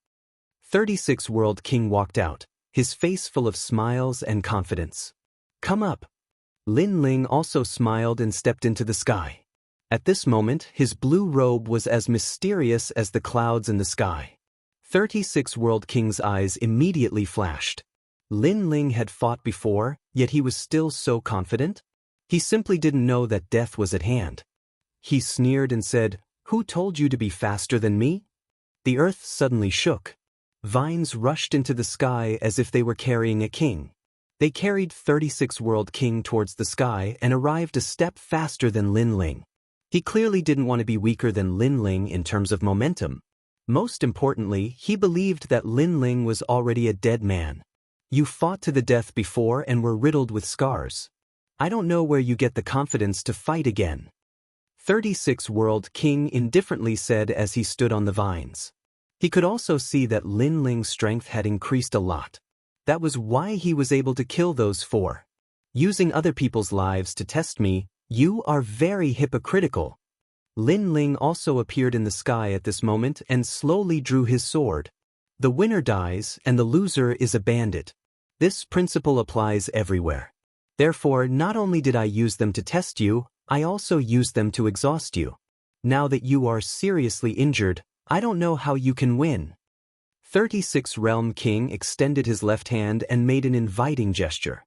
36 World King walked out, his face full of smiles and confidence. Come up. Lin Ling also smiled and stepped into the sky. At this moment, his blue robe was as mysterious as the clouds in the sky. 36 World King's eyes immediately flashed. Lin Ling had fought before, yet he was still so confident? He simply didn't know that death was at hand. He sneered and said, "Who told you to be faster than me?" The earth suddenly shook. Vines rushed into the sky as if they were carrying a king. They carried 36 World King towards the sky and arrived a step faster than Lin Ling. He clearly didn't want to be weaker than Lin Ling in terms of momentum. Most importantly, he believed that Lin Ling was already a dead man. You fought to the death before and were riddled with scars. I don't know where you get the confidence to fight again. 36 World King indifferently said as he stood on the vines. He could also see that Lin Ling's strength had increased a lot. That was why he was able to kill those four. Using other people's lives to test me, you are very hypocritical. Lin Ling also appeared in the sky at this moment and slowly drew his sword. The winner dies and the loser is a bandit. This principle applies everywhere. Therefore, not only did I use them to test you, I also used them to exhaust you. Now that you are seriously injured, I don't know how you can win. 36 Realm King extended his left hand and made an inviting gesture.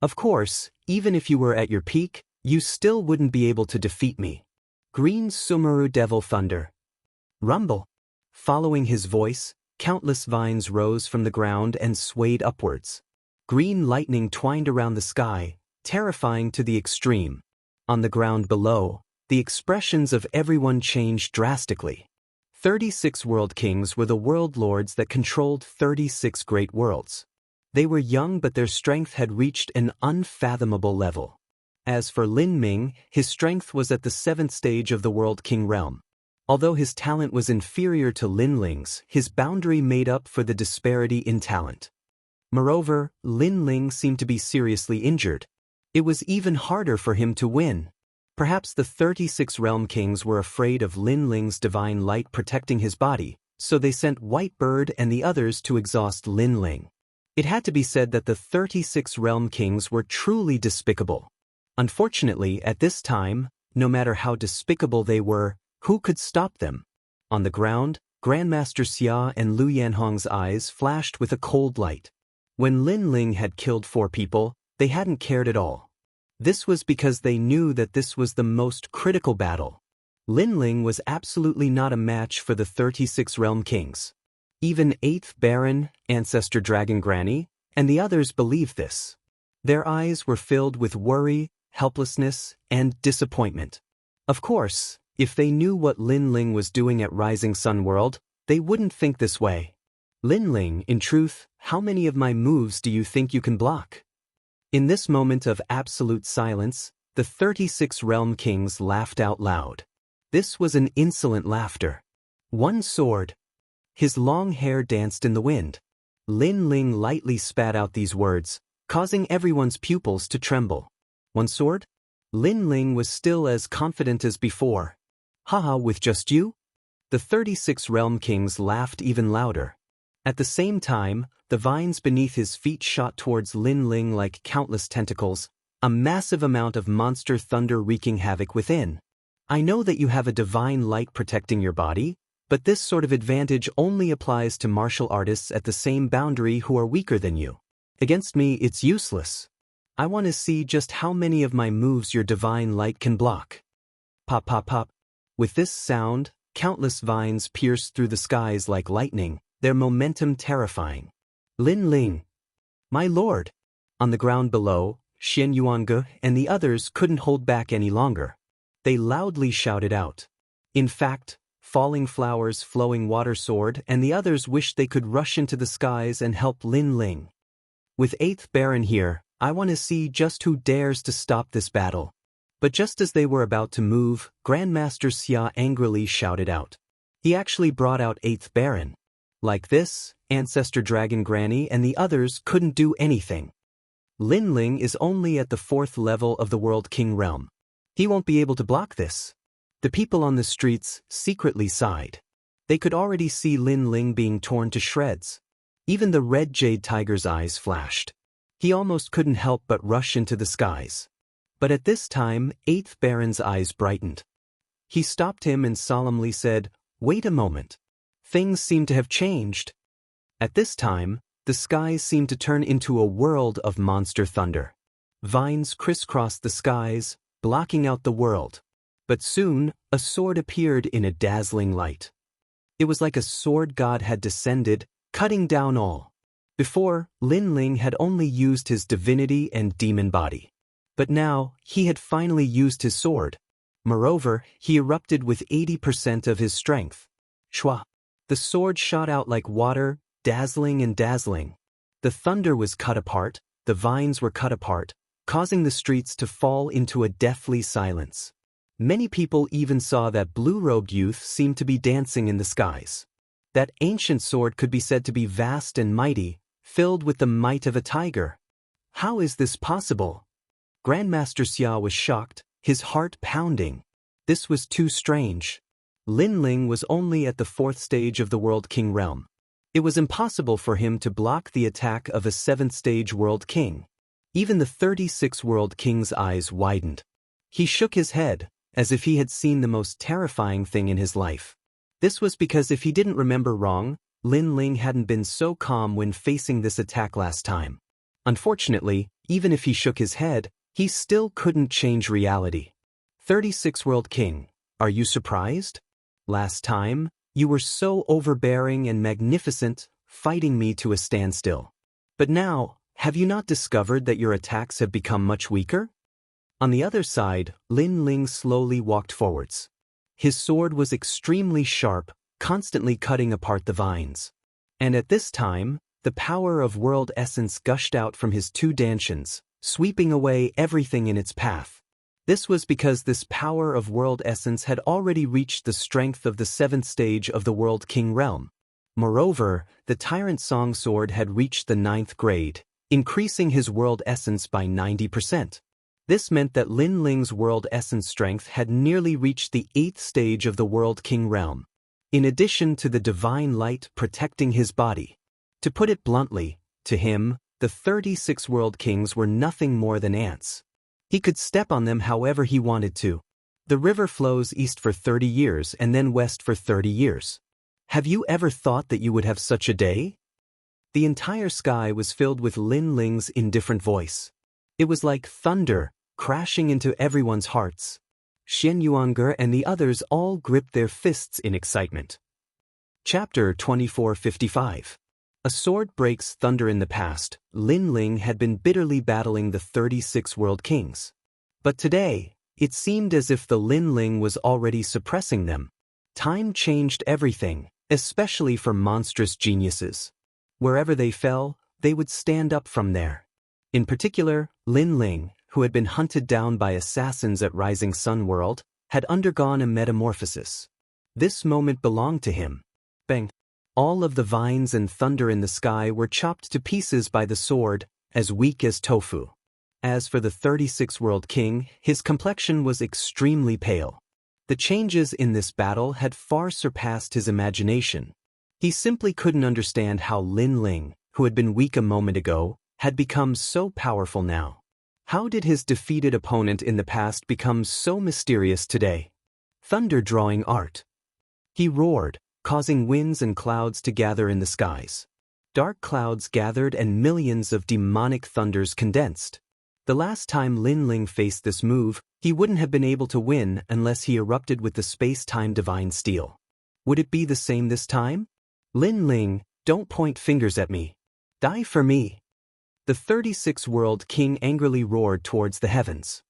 Of course, even if you were at your peak, you still wouldn't be able to defeat me. Green Sumeru Devil Thunder. Rumble. Following his voice, countless vines rose from the ground and swayed upwards. Green lightning twined around the sky, terrifying to the extreme. On the ground below, the expressions of everyone changed drastically. 36 World Kings were the world lords that controlled 36 great worlds. They were young, but their strength had reached an unfathomable level. As for Lin Ming, his strength was at the 7th stage of the World King realm. Although his talent was inferior to Lin Ling's, his boundary made up for the disparity in talent. Moreover, Lin Ling seemed to be seriously injured. It was even harder for him to win. Perhaps the 36 Realm Kings were afraid of Lin Ling's divine light protecting his body, so they sent White Bird and the others to exhaust Lin Ling. It had to be said that the 36 Realm Kings were truly despicable. Unfortunately, at this time, no matter how despicable they were, who could stop them? On the ground, Grandmaster Xia and Lu Yanhong's eyes flashed with a cold light. When Lin Ling had killed 4 people, they hadn't cared at all. This was because they knew that this was the most critical battle. Lin Ling was absolutely not a match for the 36 Realm Kings. Even 8th Baron, Ancestor Dragon Granny, and the others believed this. Their eyes were filled with worry, helplessness, and disappointment. Of course, if they knew what Lin Ling was doing at Rising Sun World, they wouldn't think this way. Lin Ling, in truth, how many of my moves do you think you can block? In this moment of absolute silence, the 36 Realm Kings laughed out loud. This was an insolent laughter. One sword. His long hair danced in the wind. Lin Ling lightly spat out these words, causing everyone's pupils to tremble. One sword? Lin Ling was still as confident as before. Haha, with just you? The 36 Realm Kings laughed even louder. At the same time, the vines beneath his feet shot towards Lin Ling like countless tentacles, a massive amount of monster thunder wreaking havoc within. I know that you have a divine light protecting your body, but this sort of advantage only applies to martial artists at the same boundary who are weaker than you. Against me, it's useless. I want to see just how many of my moves your divine light can block. Pop, pop, pop. With this sound, countless vines pierced through the skies like lightning, their momentum terrifying. Lin Ling. My lord. On the ground below, Xianxia and the others couldn't hold back any longer. They loudly shouted out. In fact, Falling Flowers, Flowing Water Sword, and the others wished they could rush into the skies and help Lin Ling. With 8th Baron here, I want to see just who dares to stop this battle. But just as they were about to move, Grandmaster Xia angrily shouted out. He actually brought out 8th Baron. Like this, Ancestor Dragon Granny and the others couldn't do anything. Lin Ling is only at the 4th level of the World King realm. He won't be able to block this. The people on the streets secretly sighed. They could already see Lin Ling being torn to shreds. Even the red jade tiger's eyes flashed. He almost couldn't help but rush into the skies. But at this time, 8th Baron's eyes brightened. He stopped him and solemnly said, "Wait a moment. Things seem to have changed." At this time, the skies seemed to turn into a world of monster thunder. Vines crisscrossed the skies, blocking out the world. But soon, a sword appeared in a dazzling light. It was like a sword god had descended, cutting down all. Before, Lin Ling had only used his divinity and demon body. But now, he had finally used his sword. Moreover, he erupted with 80% of his strength. Shwa! The sword shot out like water, dazzling and dazzling. The thunder was cut apart, the vines were cut apart, causing the streets to fall into a deathly silence. Many people even saw that blue-robed youth seemed to be dancing in the skies. That ancient sword could be said to be vast and mighty, filled with the might of a tiger. How is this possible? Grandmaster Xia was shocked, his heart pounding. This was too strange. Lin Ling was only at the 4th stage of the World King realm. It was impossible for him to block the attack of a 7th stage World King. Even the 36 World King's eyes widened. He shook his head, as if he had seen the most terrifying thing in his life. This was because if he didn't remember wrong, Lin Ling hadn't been so calm when facing this attack last time. Unfortunately, even if he shook his head, he still couldn't change reality. 36 World King, are you surprised? Last time, you were so overbearing and magnificent, fighting me to a standstill. But now, have you not discovered that your attacks have become much weaker? On the other side, Lin Ling slowly walked forwards. His sword was extremely sharp, constantly cutting apart the vines. And at this time, the power of world essence gushed out from his 2 dantians, sweeping away everything in its path. This was because this power of world essence had already reached the strength of the 7th stage of the World King realm. Moreover, the Tyrant Song Sword had reached the 9th grade, increasing his world essence by 90%. This meant that Lin Ling's world essence strength had nearly reached the 8th stage of the World King realm. In addition to the divine light protecting his body. To put it bluntly, to him, the 36 World Kings were nothing more than ants. He could step on them however he wanted to. The river flows east for 30 years and then west for 30 years. Have you ever thought that you would have such a day? The entire sky was filled with Lin Ling's indifferent voice. It was like thunder, crashing into everyone's hearts. Xianxia and the others all gripped their fists in excitement. Chapter 2455. A sword breaks thunder. In the past, Lin Ling had been bitterly battling the 36 World Kings. But today, it seemed as if the Lin Ling was already suppressing them. Time changed everything, especially for monstrous geniuses. Wherever they fell, they would stand up from there. In particular, Lin Ling, who had been hunted down by assassins at Rising Sun World, had undergone a metamorphosis. This moment belonged to him. Bang! All of the vines and thunder in the sky were chopped to pieces by the sword, as weak as tofu. As for the 36 World King, his complexion was extremely pale. The changes in this battle had far surpassed his imagination. He simply couldn't understand how Lin Ling, who had been weak a moment ago, had become so powerful now. How did his defeated opponent in the past become so mysterious today? Thunder drawing art. He roared, causing winds and clouds to gather in the skies. Dark clouds gathered and millions of demonic thunders condensed. The last time Lin Ling faced this move, he wouldn't have been able to win unless he erupted with the space-time divine steel. Would it be the same this time? Lin Ling, don't point fingers at me. Die for me. The 36-world king angrily roared towards the heavens.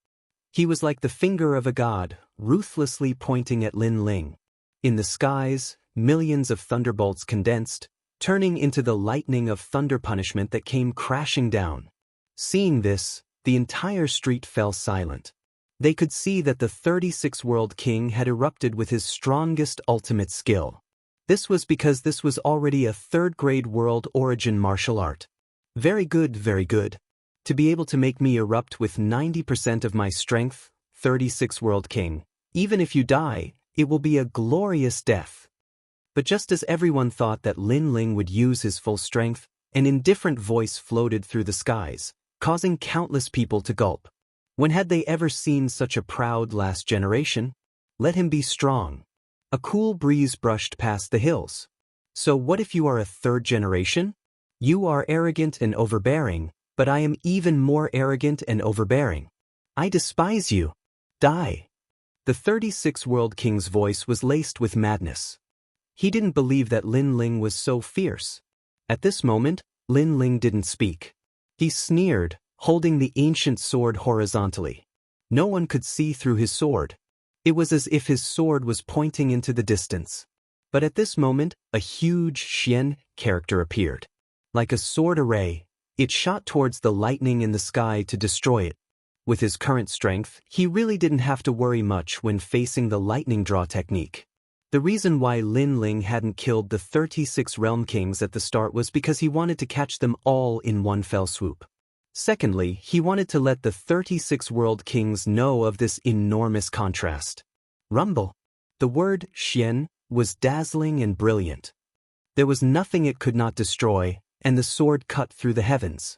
He was like the finger of a god, ruthlessly pointing at Lin Ling. In the skies, millions of thunderbolts condensed, turning into the lightning of thunder punishment that came crashing down. Seeing this, the entire street fell silent. They could see that the 36-world king had erupted with his strongest ultimate skill. This was because this was already a third-grade world origin martial art. Very good, very good. To be able to make me erupt with 90% of my strength, 36-world king, even if you die, it will be a glorious death. But just as everyone thought that Lin Ling would use his full strength, an indifferent voice floated through the skies, causing countless people to gulp. When had they ever seen such a proud last generation? Let him be strong. A cool breeze brushed past the hills. So what if you are a third generation? You are arrogant and overbearing, but I am even more arrogant and overbearing. I despise you. Die. The 36-world king's voice was laced with madness. He didn't believe that Lin Ling was so fierce. At this moment, Lin Ling didn't speak. He sneered, holding the ancient sword horizontally. No one could see through his sword. It was as if his sword was pointing into the distance. But at this moment, a huge Xian character appeared. Like a sword array, it shot towards the lightning in the sky to destroy it. With his current strength, he really didn't have to worry much when facing the lightning draw technique. The reason why Lin Ling hadn't killed the 36 realm kings at the start was because he wanted to catch them all in one fell swoop. Secondly, he wanted to let the 36 world kings know of this enormous contrast. Rumble. The word Xian was dazzling and brilliant. There was nothing it could not destroy, and the sword cut through the heavens.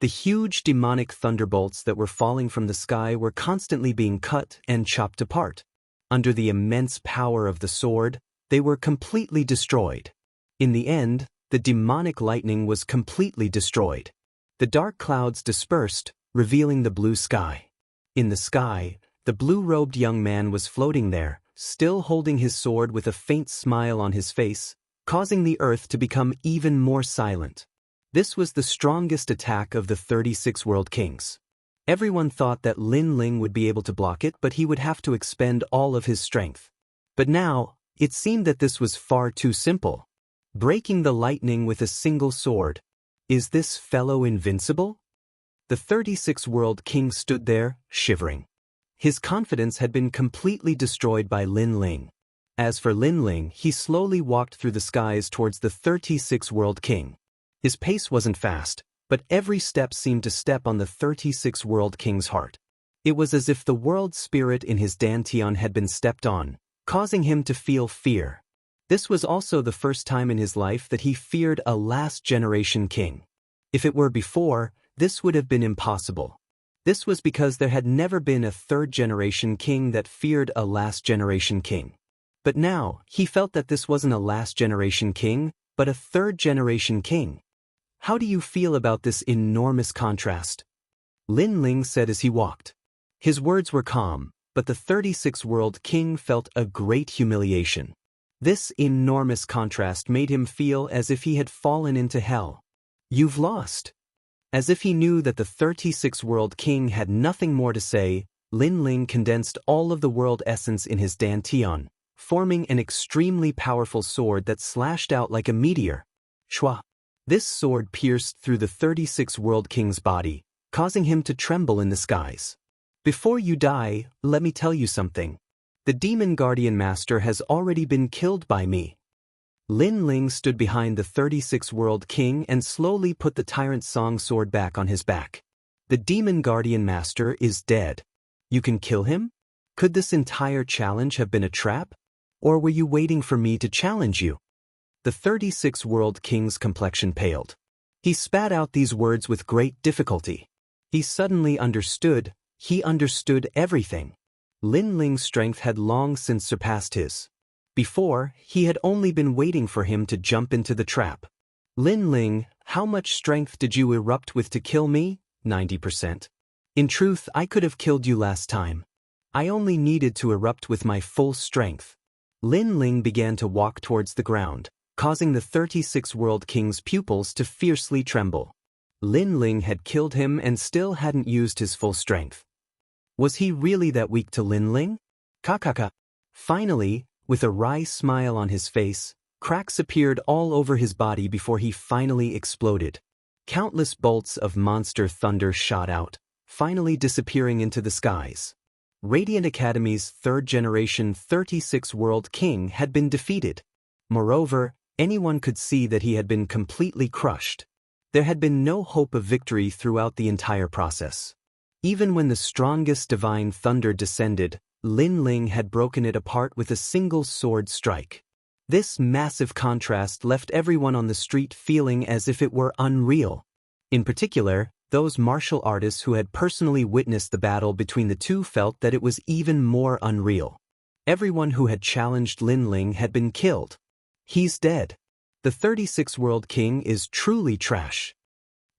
The huge demonic thunderbolts that were falling from the sky were constantly being cut and chopped apart. Under the immense power of the sword, they were completely destroyed. In the end, the demonic lightning was completely destroyed. The dark clouds dispersed, revealing the blue sky. In the sky, the blue-robed young man was floating there, still holding his sword with a faint smile on his face, causing the earth to become even more silent. This was the strongest attack of the 36 world kings. Everyone thought that Lin Ling would be able to block it, but he would have to expend all of his strength. But now, it seemed that this was far too simple. Breaking the lightning with a single sword. Is this fellow invincible? The 36 world king stood there, shivering. His confidence had been completely destroyed by Lin Ling. As for Lin Ling, he slowly walked through the skies towards the 36 world king. His pace wasn't fast, but every step seemed to step on the 36 world king's heart. It was as if the world spirit in his dantian had been stepped on, causing him to feel fear. This was also the first time in his life that he feared a last-generation king. If it were before, this would have been impossible. This was because there had never been a third-generation king that feared a last-generation king. But now, he felt that this wasn't a last-generation king, but a third-generation king. How do you feel about this enormous contrast? Lin Ling said as he walked. His words were calm, but the 36 world king felt a great humiliation. This enormous contrast made him feel as if he had fallen into hell. You've lost. As if he knew that the 36 world king had nothing more to say, Lin Ling condensed all of the world essence in his dantian, forming an extremely powerful sword that slashed out like a meteor. Shwa. This sword pierced through the 36 world king's body, causing him to tremble in the skies. Before you die, let me tell you something. The demon guardian master has already been killed by me. Lin Ling stood behind the 36 world king and slowly put the tyrant song sword back on his back. The demon guardian master is dead. You can kill him? Could this entire challenge have been a trap? Or were you waiting for me to challenge you? The 36 world king's complexion paled. He spat out these words with great difficulty. He suddenly understood. He understood everything. Lin Ling's strength had long since surpassed his. Before, he had only been waiting for him to jump into the trap. Lin Ling, how much strength did you erupt with to kill me? 90%. In truth, I could have killed you last time. I only needed to erupt with my full strength. Lin Ling began to walk towards the ground, causing the 36 World King's pupils to fiercely tremble. Lin Ling had killed him and still hadn't used his full strength. Was he really that weak to Lin Ling? Kakaka. Finally, with a wry smile on his face, cracks appeared all over his body before he finally exploded. Countless bolts of monster thunder shot out, finally disappearing into the skies. Radiant Academy's third-generation 36 World King had been defeated. Moreover, anyone could see that he had been completely crushed. There had been no hope of victory throughout the entire process. Even when the strongest divine thunder descended, Lin Ling had broken it apart with a single sword strike. This massive contrast left everyone on the street feeling as if it were unreal. In particular, those martial artists who had personally witnessed the battle between the two felt that it was even more unreal. Everyone who had challenged Lin Ling had been killed. He's dead. The 36 World King is truly trash.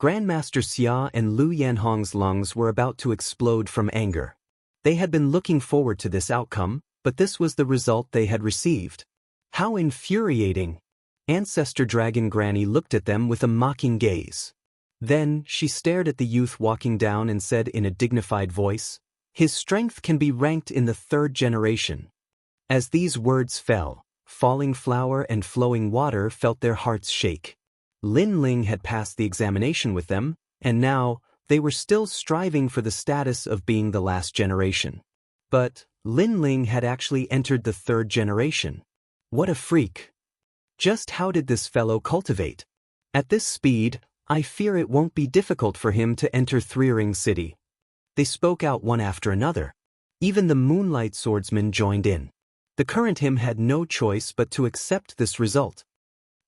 Grandmaster Xia and Lu Yanhong's lungs were about to explode from anger. They had been looking forward to this outcome, but this was the result they had received. How infuriating! Ancestor Dragon Granny looked at them with a mocking gaze. Then, she stared at the youth walking down and said in a dignified voice, "His strength can be ranked in the third generation." As these words fell, falling flour and flowing water felt their hearts shake. Lin Ling had passed the examination with them, and now, they were still striving for the status of being the last generation. But, Lin Ling had actually entered the third generation. What a freak! Just how did this fellow cultivate? At this speed, I fear it won't be difficult for him to enter Threering City. They spoke out one after another. Even the Moonlight Swordsman joined in. The current him had no choice but to accept this result.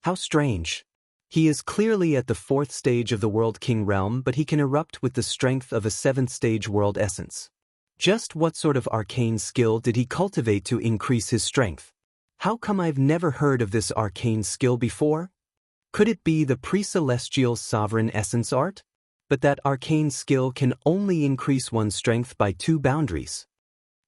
How strange. He is clearly at the 4th stage of the World King realm, but he can erupt with the strength of a 7th stage world essence. Just what sort of arcane skill did he cultivate to increase his strength? How come I've never heard of this arcane skill before? Could it be the pre-celestial sovereign essence art? But that arcane skill can only increase one's strength by 2 boundaries.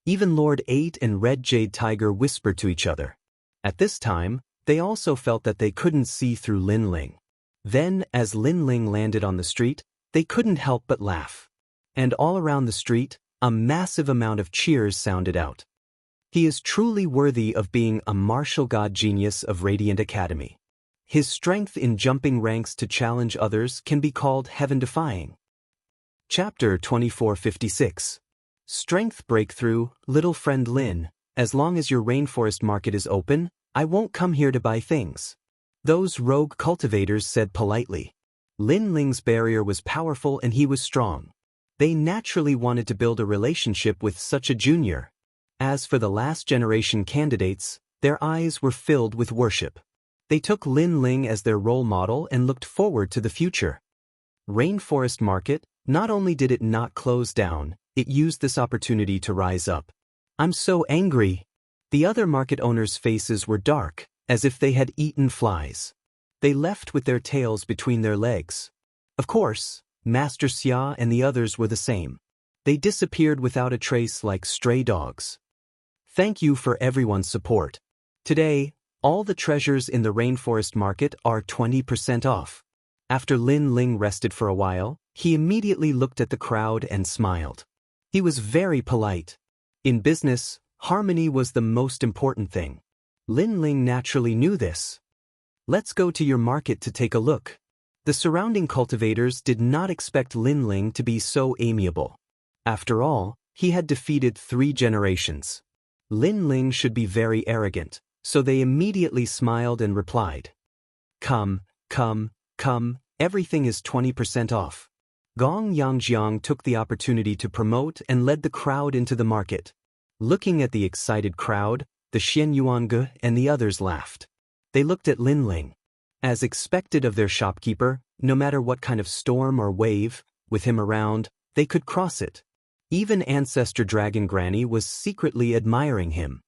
Even Lord 8 and Red Jade Tiger whispered to each other. At this time, they also felt that they couldn't see through Lin Ling. Then, as Lin Ling landed on the street, they couldn't help but laugh. And all around the street, a massive amount of cheers sounded out. He is truly worthy of being a martial god genius of Radiant Academy. His strength in jumping ranks to challenge others can be called heaven-defying. Chapter 2456. Strength Breakthrough. Little friend Lin, as long as your rainforest market is open, I won't come here to buy things. Those rogue cultivators said politely. Lin Ling's barrier was powerful and he was strong. They naturally wanted to build a relationship with such a junior. As for the last generation candidates, their eyes were filled with worship. They took Lin Ling as their role model and looked forward to the future. Rainforest Market, not only did it not close down, it used this opportunity to rise up. I'm so angry. The other market owners' faces were dark, as if they had eaten flies. They left with their tails between their legs. Of course, Master Xia and the others were the same. They disappeared without a trace like stray dogs. Thank you for everyone's support. Today, all the treasures in the rainforest market are 20% off. After Lin Ling rested for a while, he immediately looked at the crowd and smiled. He was very polite. In business, harmony was the most important thing. Lin Ling naturally knew this. Let's go to your market to take a look. The surrounding cultivators did not expect Lin Ling to be so amiable. After all, he had defeated 3 generations. Lin Ling should be very arrogant, so they immediately smiled and replied. Come, everything is 20% off. Gong Yangjiang took the opportunity to promote and led the crowd into the market. Looking at the excited crowd, the Xianyuange and the others laughed. They looked at Lin Ling. As expected of their shopkeeper, no matter what kind of storm or wave, with him around, they could cross it. Even Ancestor Dragon Granny was secretly admiring him.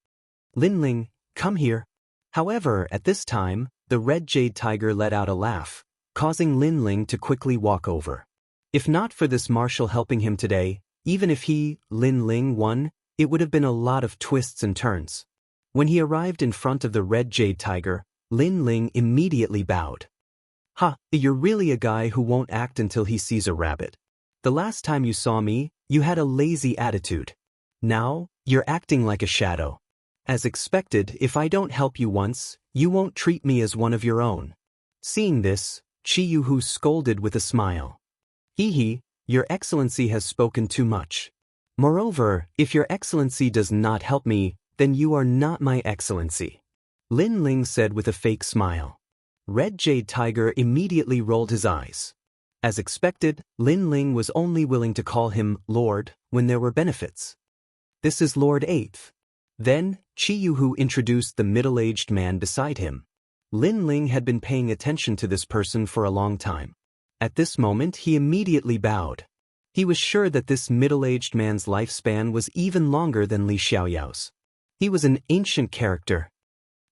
Lin Ling, come here. However, at this time, the red jade tiger let out a laugh, causing Lin Ling to quickly walk over. If not for this marshal helping him today, even if he, Lin Ling, won, it would have been a lot of twists and turns. When he arrived in front of the red jade tiger, Lin Ling immediately bowed. Ha, you're really a guy who won't act until he sees a rabbit. The last time you saw me, you had a lazy attitude. Now, you're acting like a shadow. As expected, if I don't help you once, you won't treat me as one of your own. Seeing this, Chi Yuhu scolded with a smile. Hee, your excellency has spoken too much. Moreover, if your excellency does not help me, then you are not my excellency. Lin Ling said with a fake smile. Red Jade Tiger immediately rolled his eyes. As expected, Lin Ling was only willing to call him Lord when there were benefits. This is Lord 8th. Then, Chi Yuhu introduced the middle-aged man beside him. Lin Ling had been paying attention to this person for a long time. At this moment, he immediately bowed. He was sure that this middle-aged man's lifespan was even longer than Li Xiaoyao's. He was an ancient character.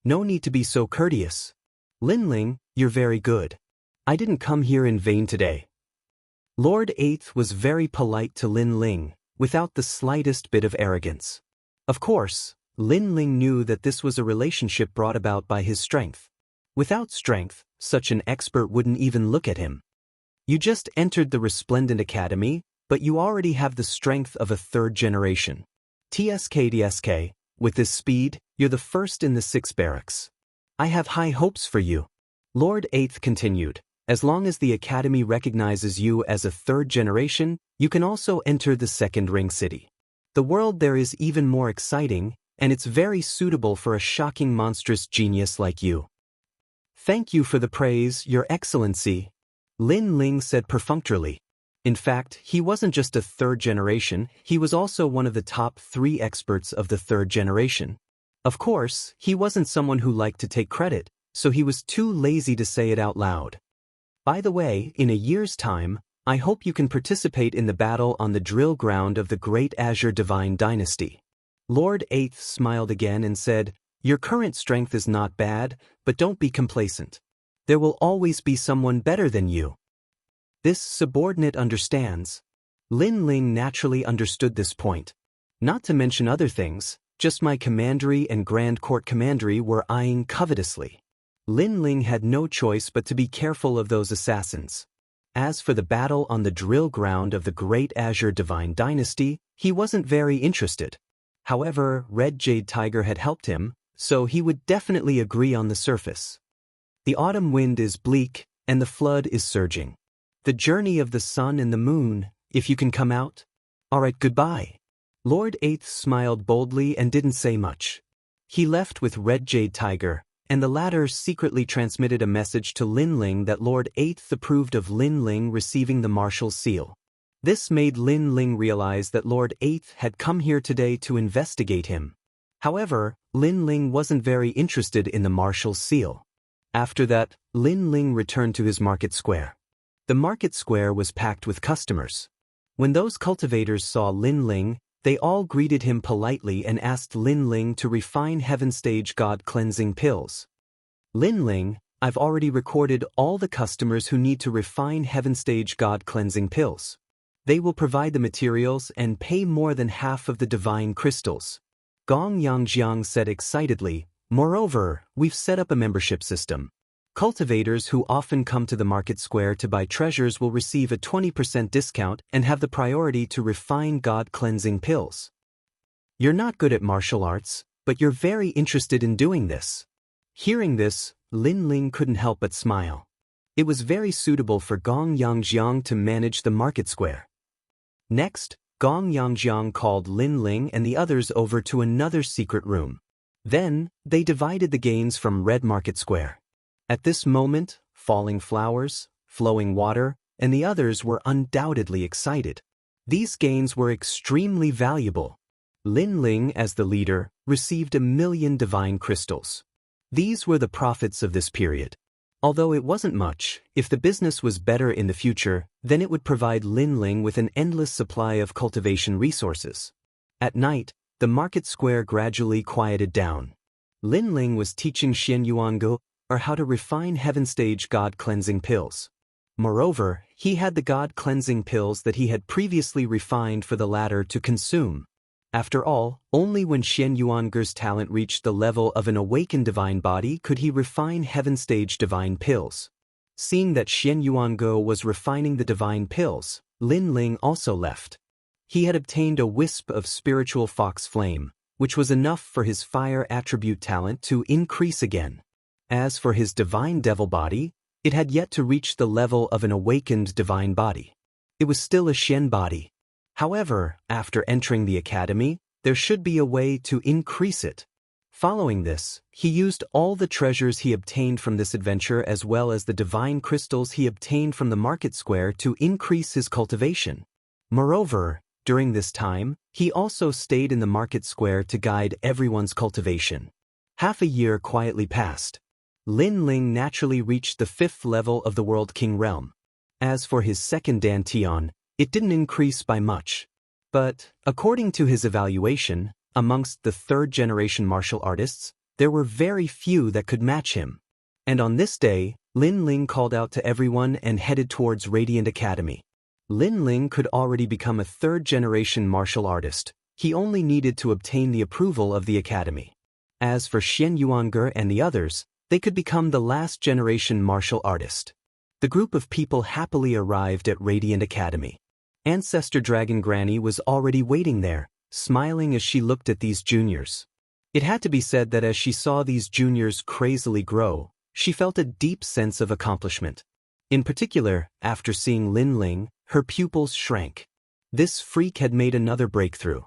No need to be so courteous. Lin Ling, you're very good. I didn't come here in vain today. Lord 8th was very polite to Lin Ling, without the slightest bit of arrogance. Of course, Lin Ling knew that this was a relationship brought about by his strength. Without strength, such an expert wouldn't even look at him. You just entered the Resplendent Academy, but you already have the strength of a third generation. TSK, with this speed, you're the first in the 6 barracks. I have high hopes for you. Lord 8th continued, as long as the Academy recognizes you as a third generation, you can also enter the second ring city. The world there is even more exciting, and it's very suitable for a shocking monstrous genius like you. Thank you for the praise, Your Excellency, Lin Ling said perfunctorily. In fact, he wasn't just a third generation, he was also one of the top 3 experts of the third generation. Of course, he wasn't someone who liked to take credit, so he was too lazy to say it out loud. By the way, in a year's time, I hope you can participate in the battle on the drill ground of the Great Azure Divine Dynasty. Lord 8th smiled again and said, your current strength is not bad, but don't be complacent. There will always be someone better than you. This subordinate understands. Lin Ling naturally understood this point. Not to mention other things, just my commandery and Grand Court commandery were eyeing covetously. Lin Ling had no choice but to be careful of those assassins. As for the battle on the drill ground of the Great Azure Divine Dynasty, he wasn't very interested. However, Red Jade Tiger had helped him, so he would definitely agree on the surface. The autumn wind is bleak, and the flood is surging. The journey of the sun and the moon, if you can come out. Alright, goodbye. Lord 8th smiled boldly and didn't say much. He left with Red Jade Tiger, and the latter secretly transmitted a message to Lin Ling that Lord 8th approved of Lin Ling receiving the Marshal's seal. This made Lin Ling realize that Lord 8th had come here today to investigate him. However, Lin Ling wasn't very interested in the Marshal's seal. After that, Lin Ling returned to his market square. The market square was packed with customers. When those cultivators saw Lin Ling, they all greeted him politely and asked Lin Ling to refine Heaven Stage God cleansing pills. Lin Ling, I've already recorded all the customers who need to refine Heaven Stage God cleansing pills. They will provide the materials and pay more than half of the divine crystals. Gong Yangjiang said excitedly, moreover, we've set up a membership system. Cultivators who often come to the market square to buy treasures will receive a 20% discount and have the priority to refine God-cleansing pills. You're not good at martial arts, but you're very interested in doing this. Hearing this, Lin Ling couldn't help but smile. It was very suitable for Gong Yangjiang to manage the market square. Next, Gong Yangjiang called Lin Ling and the others over to another secret room. Then, they divided the gains from Red Market Square. At this moment, falling flowers, flowing water, and the others were undoubtedly excited. These gains were extremely valuable. Lin Ling, as the leader, received 1,000,000 divine crystals. These were the profits of this period. Although it wasn't much, if the business was better in the future, then it would provide Lin Ling with an endless supply of cultivation resources. At night, the market square gradually quieted down. Lin Ling was teaching Xianyuange how to refine heaven-stage God-cleansing pills. Moreover, he had the God-cleansing pills that he had previously refined for the latter to consume. After all, only when Xianyuange's talent reached the level of an awakened divine body could he refine heaven-stage divine pills. Seeing that Xianyuange was refining the divine pills, Lin Ling also left. He had obtained a wisp of spiritual fox flame, which was enough for his fire attribute talent to increase again. As for his divine devil body, it had yet to reach the level of an awakened divine body. It was still a Xian body. However, after entering the academy, there should be a way to increase it. Following this, he used all the treasures he obtained from this adventure as well as the divine crystals he obtained from the market square to increase his cultivation. Moreover, during this time, he also stayed in the market square to guide everyone's cultivation. Half a year quietly passed. Lin Ling naturally reached the 5th level of the World King realm. As for his second dantian, it didn't increase by much. But, according to his evaluation, amongst the 3rd-generation martial artists, there were very few that could match him. And on this day, Lin Ling called out to everyone and headed towards Radiant Academy. Lin Ling could already become a 3rd-generation martial artist. He only needed to obtain the approval of the academy. As for Xianyuange and the others, they could become the last-generation martial artist. The group of people happily arrived at Radiant Academy. Ancestor Dragon Granny was already waiting there, smiling as she looked at these juniors. It had to be said that as she saw these juniors crazily grow, she felt a deep sense of accomplishment. In particular, after seeing Lin Ling, her pupils shrank. This freak had made another breakthrough.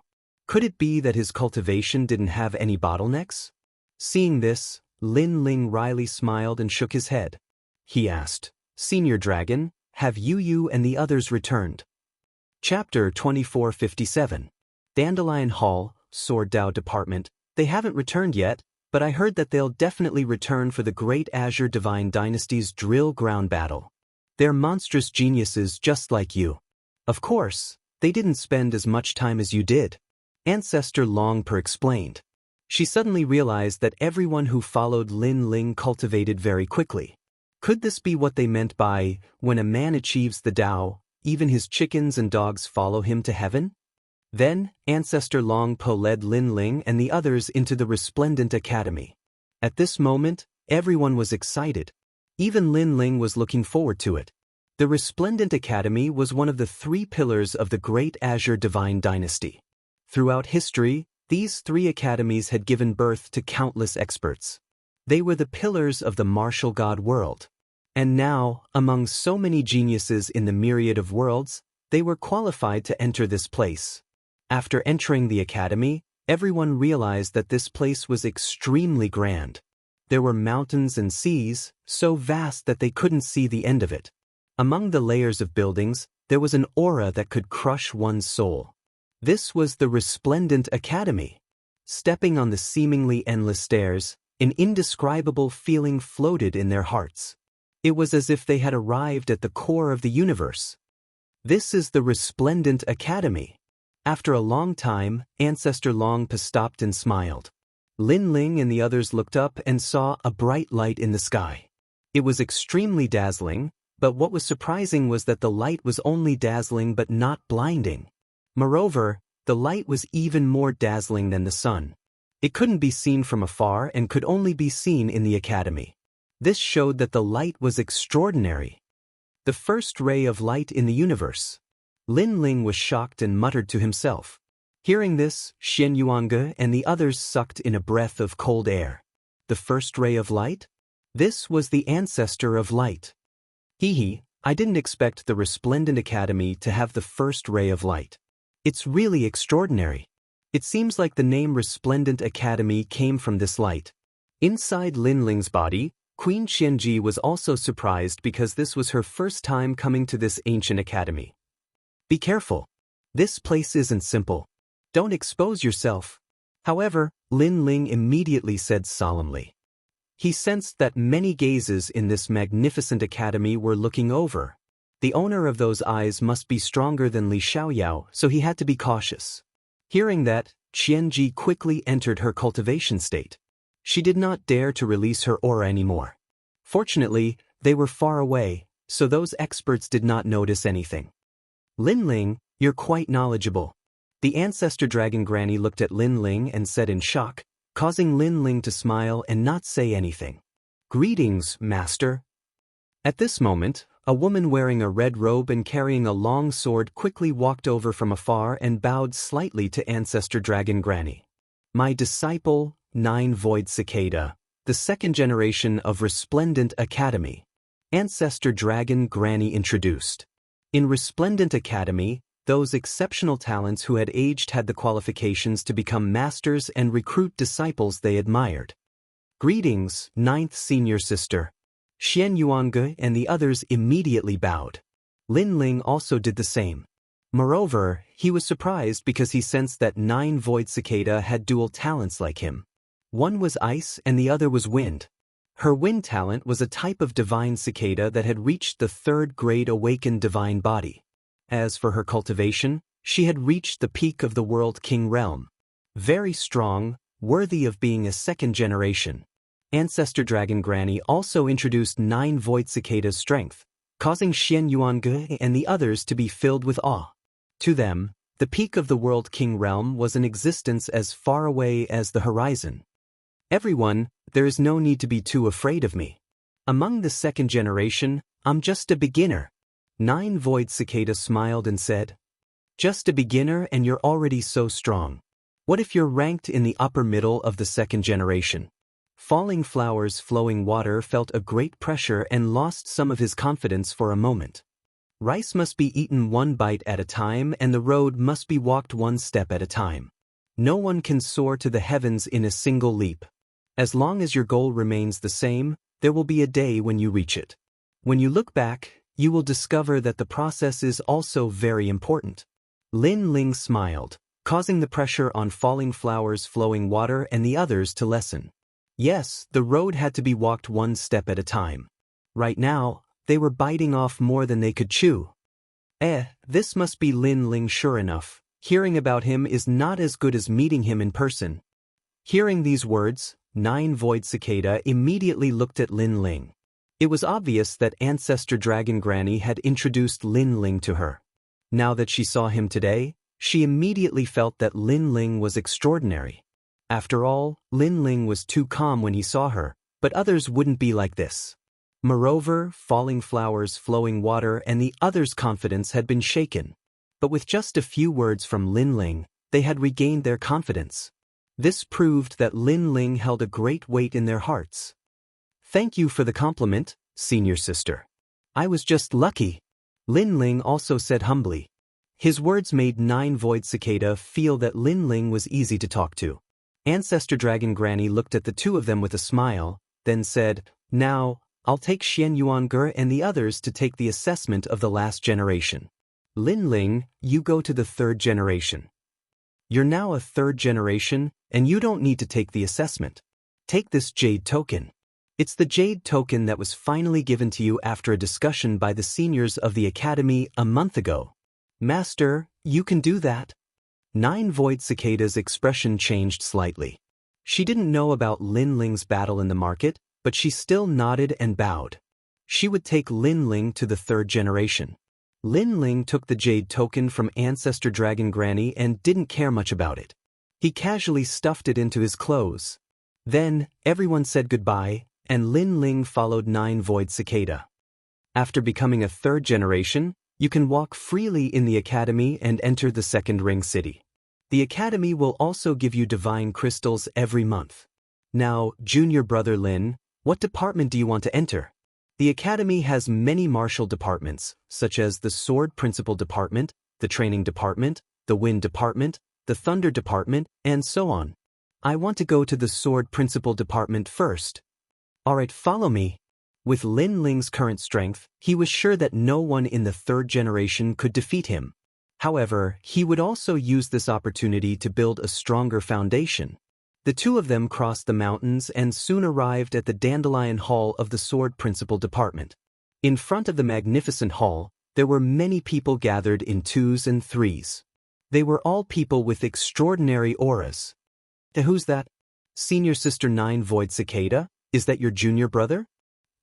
Could it be that his cultivation didn't have any bottlenecks? Seeing this, Lin Ling wryly smiled and shook his head. He asked, "Senior Dragon, have you and the others returned?" Chapter 2457. Dandelion Hall, Sword Dao Department. They haven't returned yet, but I heard that they'll definitely return for the Great Azure Divine Dynasty's drill ground battle. They're monstrous geniuses just like you. Of course, they didn't spend as much time as you did. Ancestor Longper explained. She suddenly realized that everyone who followed Lin Ling cultivated very quickly. Could this be what they meant by, when a man achieves the Tao, even his chickens and dogs follow him to heaven? Then, Ancestor Longpo led Lin Ling and the others into the Resplendent Academy. At this moment, everyone was excited. Even Lin Ling was looking forward to it. The Resplendent Academy was one of the 3 pillars of the Great Azure Divine Dynasty. Throughout history, these 3 academies had given birth to countless experts. They were the pillars of the martial god world. And now, among so many geniuses in the myriad of worlds, they were qualified to enter this place. After entering the academy, everyone realized that this place was extremely grand. There were mountains and seas, so vast that they couldn't see the end of it. Among the layers of buildings, there was an aura that could crush one's soul. This was the Resplendent Academy. Stepping on the seemingly endless stairs, an indescribable feeling floated in their hearts. It was as if they had arrived at the core of the universe. This is the Resplendent Academy. After a long time, Ancestor Longpa stopped and smiled. Lin Ling and the others looked up and saw a bright light in the sky. It was extremely dazzling, but what was surprising was that the light was only dazzling but not blinding. Moreover, the light was even more dazzling than the sun. It couldn't be seen from afar and could only be seen in the academy. This showed that the light was extraordinary. The first ray of light in the universe. Lin Ling was shocked and muttered to himself. Hearing this, Xianyuange and the others sucked in a breath of cold air. The first ray of light? This was the ancestor of light. I didn't expect the Resplendent Academy to have the first ray of light. It's really extraordinary. It seems like the name Resplendent Academy came from this light. Inside Lin Ling's body, Queen Qianji was also surprised because this was her first time coming to this ancient academy. Be careful. This place isn't simple. Don't expose yourself. However, Lin Ling immediately said solemnly. He sensed that many gazes in this magnificent academy were looking over. The owner of those eyes must be stronger than Li Xiaoyao, so he had to be cautious. Hearing that, Qianji quickly entered her cultivation state. She did not dare to release her aura anymore. Fortunately, they were far away, so those experts did not notice anything. Lin Ling, you're quite knowledgeable. The ancestor dragon granny looked at Lin Ling and said in shock, causing Lin Ling to smile and not say anything. Greetings, master. At this moment, a woman wearing a red robe and carrying a long sword quickly walked over from afar and bowed slightly to ancestor dragon granny. My disciple, 9 Void Cicada, the second generation of Resplendent Academy. Ancestor dragon granny introduced. In Resplendent Academy, those exceptional talents who had aged had the qualifications to become masters and recruit disciples they admired. Greetings, 9th senior sister. Xian Yuange and the others immediately bowed. Lin Ling also did the same. Moreover, he was surprised because he sensed that 9 Void Cicada had dual talents like him. One was ice and the other was wind. Her wind talent was a type of divine cicada that had reached the 3rd grade awakened divine body. As for her cultivation, she had reached the peak of the World King realm. Very strong, worthy of being a 2nd generation. Ancestor Dragon Granny also introduced 9 Void Cicada's strength, causing Xian Yuange and the others to be filled with awe. To them, the peak of the World King realm was an existence as far away as the horizon. Everyone, there is no need to be too afraid of me. Among the 2nd generation, I'm just a beginner. 9 Void Cicada smiled and said, just a beginner and you're already so strong. What if you're ranked in the upper middle of the 2nd generation? Falling Flowers Flowing Water felt a great pressure and lost some of his confidence for a moment. Rice must be eaten 1 bite at a time and the road must be walked 1 step at a time. No one can soar to the heavens in a single leap. As long as your goal remains the same, there will be a day when you reach it. When you look back, you will discover that the process is also very important. Lin Ling smiled, causing the pressure on Falling Flowers Flowing Water and the others to lessen. Yes, the road had to be walked 1 step at a time. Right now, they were biting off more than they could chew. This must be Lin Ling sure enough. Hearing about him is not as good as meeting him in person. Hearing these words, 9 Void Cicada immediately looked at Lin Ling. It was obvious that Ancestor Dragon Granny had introduced Lin Ling to her. Now that she saw him today, she immediately felt that Lin Ling was extraordinary. After all, Lin Ling was too calm when he saw her, but others wouldn't be like this. Moreover, Falling Flowers Flowing Water and the others' confidence had been shaken. But with just a few words from Lin Ling, they had regained their confidence. This proved that Lin Ling held a great weight in their hearts. Thank you for the compliment, senior sister. I was just lucky. Lin Ling also said humbly. His words made 9 Void Cicada feel that Lin Ling was easy to talk to. Ancestor Dragon Granny looked at the two of them with a smile, then said, now, I'll take Xian Yuange and the others to take the assessment of the last generation. Lin Ling, you go to the 3rd generation. You're now a 3rd generation, and you don't need to take the assessment. Take this jade token. It's the jade token that was finally given to you after a discussion by the seniors of the academy a month ago. Master, you can do that. 9 Void Cicada's expression changed slightly. She didn't know about Lin Ling's battle in the market, but she still nodded and bowed. She would take Lin Ling to the 3rd generation. Lin Ling took the jade token from Ancestor Dragon Granny and didn't care much about it. He casually stuffed it into his clothes. Then, everyone said goodbye, and Lin Ling followed 9 Void Cicada. After becoming a 3rd generation, you can walk freely in the academy and enter the 2nd ring city. The academy will also give you divine crystals every month. Now, junior brother Lin, what department do you want to enter? The academy has many martial departments, such as the Sword Principal Department, the Training Department, the Wind Department, the Thunder Department, and so on. I want to go to the Sword Principal Department first. Alright, follow me. With Lin Ling's current strength, he was sure that no one in the 3rd generation could defeat him. However, he would also use this opportunity to build a stronger foundation. The two of them crossed the mountains and soon arrived at the Dandelion Hall of the Sword Principal Department. In front of the magnificent hall, there were many people gathered in twos and threes. They were all people with extraordinary auras. Who's that? Senior Sister 9 Void Cicada? Is that your junior brother?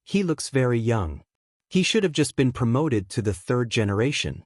He looks very young. He should have just been promoted to the 3rd generation.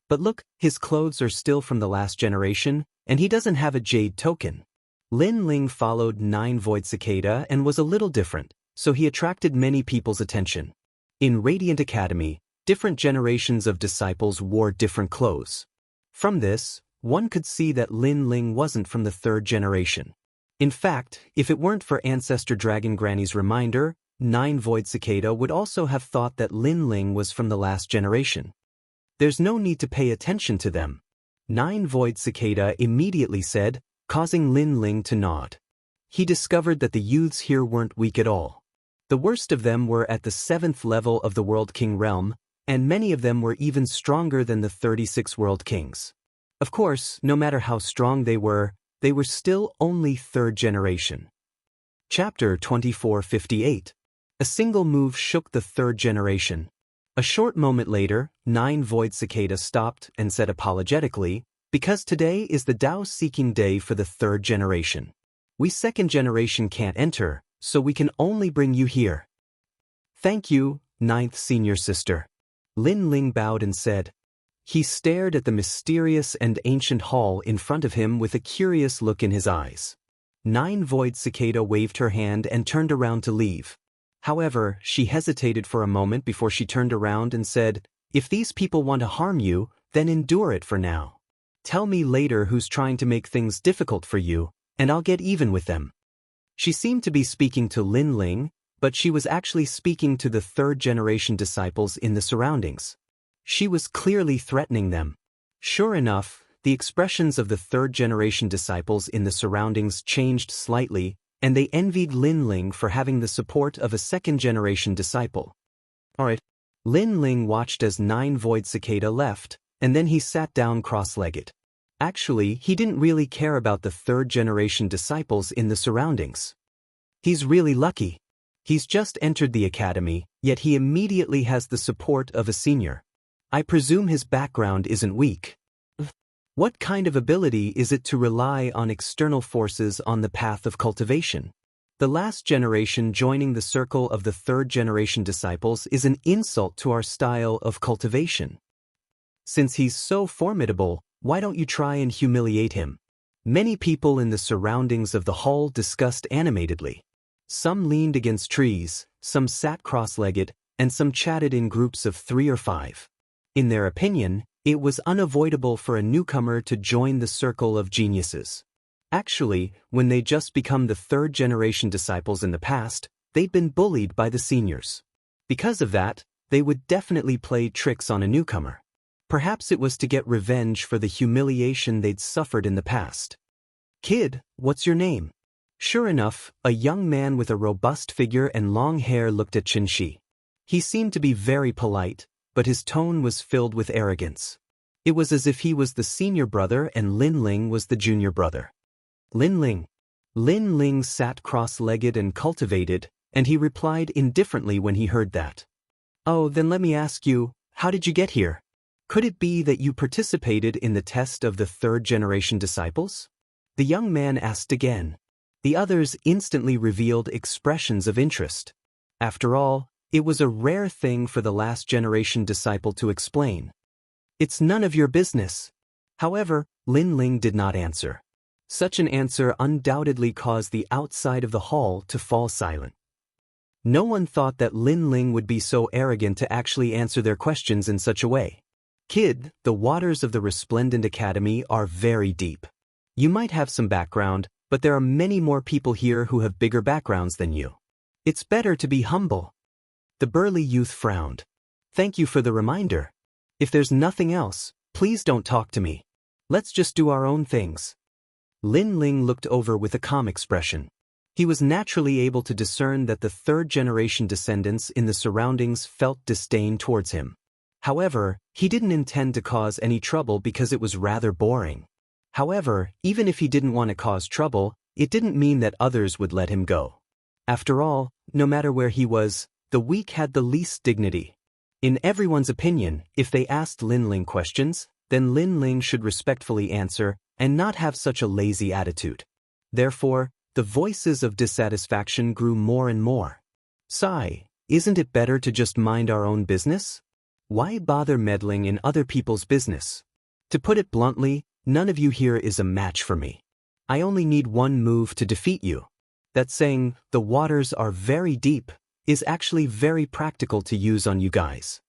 But look, his clothes are still from the last generation, and he doesn't have a jade token. Lin Ling followed 9 Void Cicada and was a little different, so he attracted many people's attention. In Radiant Academy, different generations of disciples wore different clothes. From this, one could see that Lin Ling wasn't from the 3rd generation. In fact, if it weren't for Ancestor Dragon Granny's reminder, 9 Void Cicada would also have thought that Lin Ling was from the last generation. There's no need to pay attention to them. 9 Void Cicada immediately said, causing Lin Ling to nod. He discovered that the youths here weren't weak at all. The worst of them were at the 7th level of the World King realm, and many of them were even stronger than the 36 World Kings. Of course, no matter how strong they were still only 3rd generation. Chapter 2458. A single move shook the 3rd generation. A short moment later, 9 Void Cicada stopped and said apologetically, because today is the Dao-seeking day for the 3rd generation. We 2nd generation can't enter, so we can only bring you here. Thank you, 9th Senior Sister. Lin Ling bowed and said. He stared at the mysterious and ancient hall in front of him with a curious look in his eyes. 9 Void Cicada waved her hand and turned around to leave. However, she hesitated for a moment before she turned around and said, if these people want to harm you, then endure it for now. Tell me later who's trying to make things difficult for you, and I'll get even with them. She seemed to be speaking to Lin Ling, but she was actually speaking to the 3rd generation disciples in the surroundings. She was clearly threatening them. Sure enough, the expressions of the 3rd generation disciples in the surroundings changed slightly, and they envied Lin Ling for having the support of a 2nd generation disciple. Alright. Lin Ling watched as 9 Void Cicada left, and then he sat down cross-legged. Actually, he didn't really care about the 3rd generation disciples in the surroundings. He's really lucky. He's just entered the academy, yet he immediately has the support of a senior. I presume his background isn't weak. What kind of ability is it to rely on external forces on the path of cultivation? The last generation joining the circle of the 3rd generation disciples is an insult to our style of cultivation. Since he's so formidable, why don't you try and humiliate him? Many people in the surroundings of the hall discussed animatedly. Some leaned against trees, some sat cross-legged, and some chatted in groups of 3 or 5. In their opinion, it was unavoidable for a newcomer to join the circle of geniuses. Actually, when they just become the 3rd generation disciples in the past, they'd been bullied by the seniors. Because of that, they would definitely play tricks on a newcomer. Perhaps it was to get revenge for the humiliation they'd suffered in the past. Kid, what's your name? Sure enough, a young man with a robust figure and long hair looked at Xianxia. He seemed to be very polite, but his tone was filled with arrogance. It was as if he was the senior brother and Lin Ling was the junior brother. Lin Ling. Lin Ling sat cross-legged and cultivated, and he replied indifferently when he heard that. Oh, then let me ask you, how did you get here? Could it be that you participated in the test of the 3rd generation disciples? The young man asked again. The others instantly revealed expressions of interest. After all, it was a rare thing for the last generation disciple to explain. It's none of your business. However, Lin Ling did not answer. Such an answer undoubtedly caused the outside of the hall to fall silent. No one thought that Lin Ling would be so arrogant to actually answer their questions in such a way. Kid, the waters of the Resplendent Academy are very deep. You might have some background, but there are many more people here who have bigger backgrounds than you. It's better to be humble. The burly youth frowned. Thank you for the reminder. If there's nothing else, please don't talk to me. Let's just do our own things. Lin Ling looked over with a calm expression. He was naturally able to discern that the 3rd generation descendants in the surroundings felt disdain towards him. However, he didn't intend to cause any trouble because it was rather boring. However, even if he didn't want to cause trouble, it didn't mean that others would let him go. After all, no matter where he was, the weak had the least dignity. In everyone's opinion, if they asked Lin Ling questions, then Lin Ling should respectfully answer and not have such a lazy attitude. Therefore, the voices of dissatisfaction grew more and more. Sigh, isn't it better to just mind our own business? Why bother meddling in other people's business? To put it bluntly, none of you here is a match for me. I only need one move to defeat you. That saying, the waters are very deep, is actually very practical to use on you guys.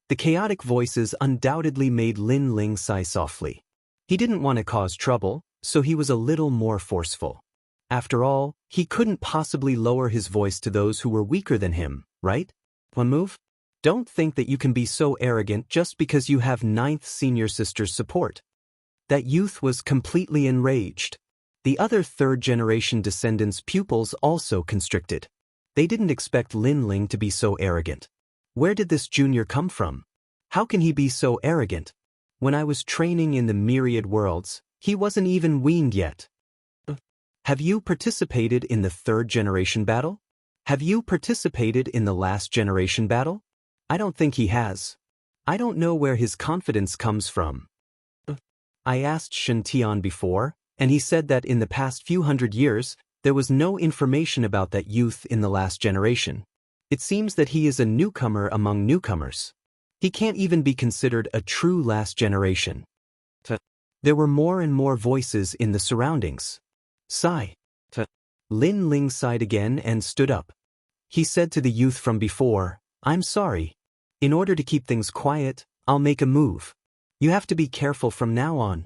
The chaotic voices undoubtedly made Lin Ling sigh softly. He didn't want to cause trouble, so he was a little more forceful. After all, he couldn't possibly lower his voice to those who were weaker than him, right? One move? Don't think that you can be so arrogant just because you have ninth senior sister's support. That youth was completely enraged. The other third-generation descendants' pupils also constricted. They didn't expect Lin Ling to be so arrogant. Where did this junior come from? How can he be so arrogant? When I was training in the myriad worlds, he wasn't even weaned yet. Have you participated in the third-generation battle? Have you participated in the last generation battle? I don't think he has. I don't know where his confidence comes from. I asked Shen Tian before, and he said that in the past few hundred years, there was no information about that youth in the last generation. It seems that he is a newcomer among newcomers. He can't even be considered a true last generation. There were more and more voices in the surroundings. Sigh. Lin Ling sighed again and stood up. He said to the youth from before, "I'm sorry. In order to keep things quiet, I'll make a move. You have to be careful from now on."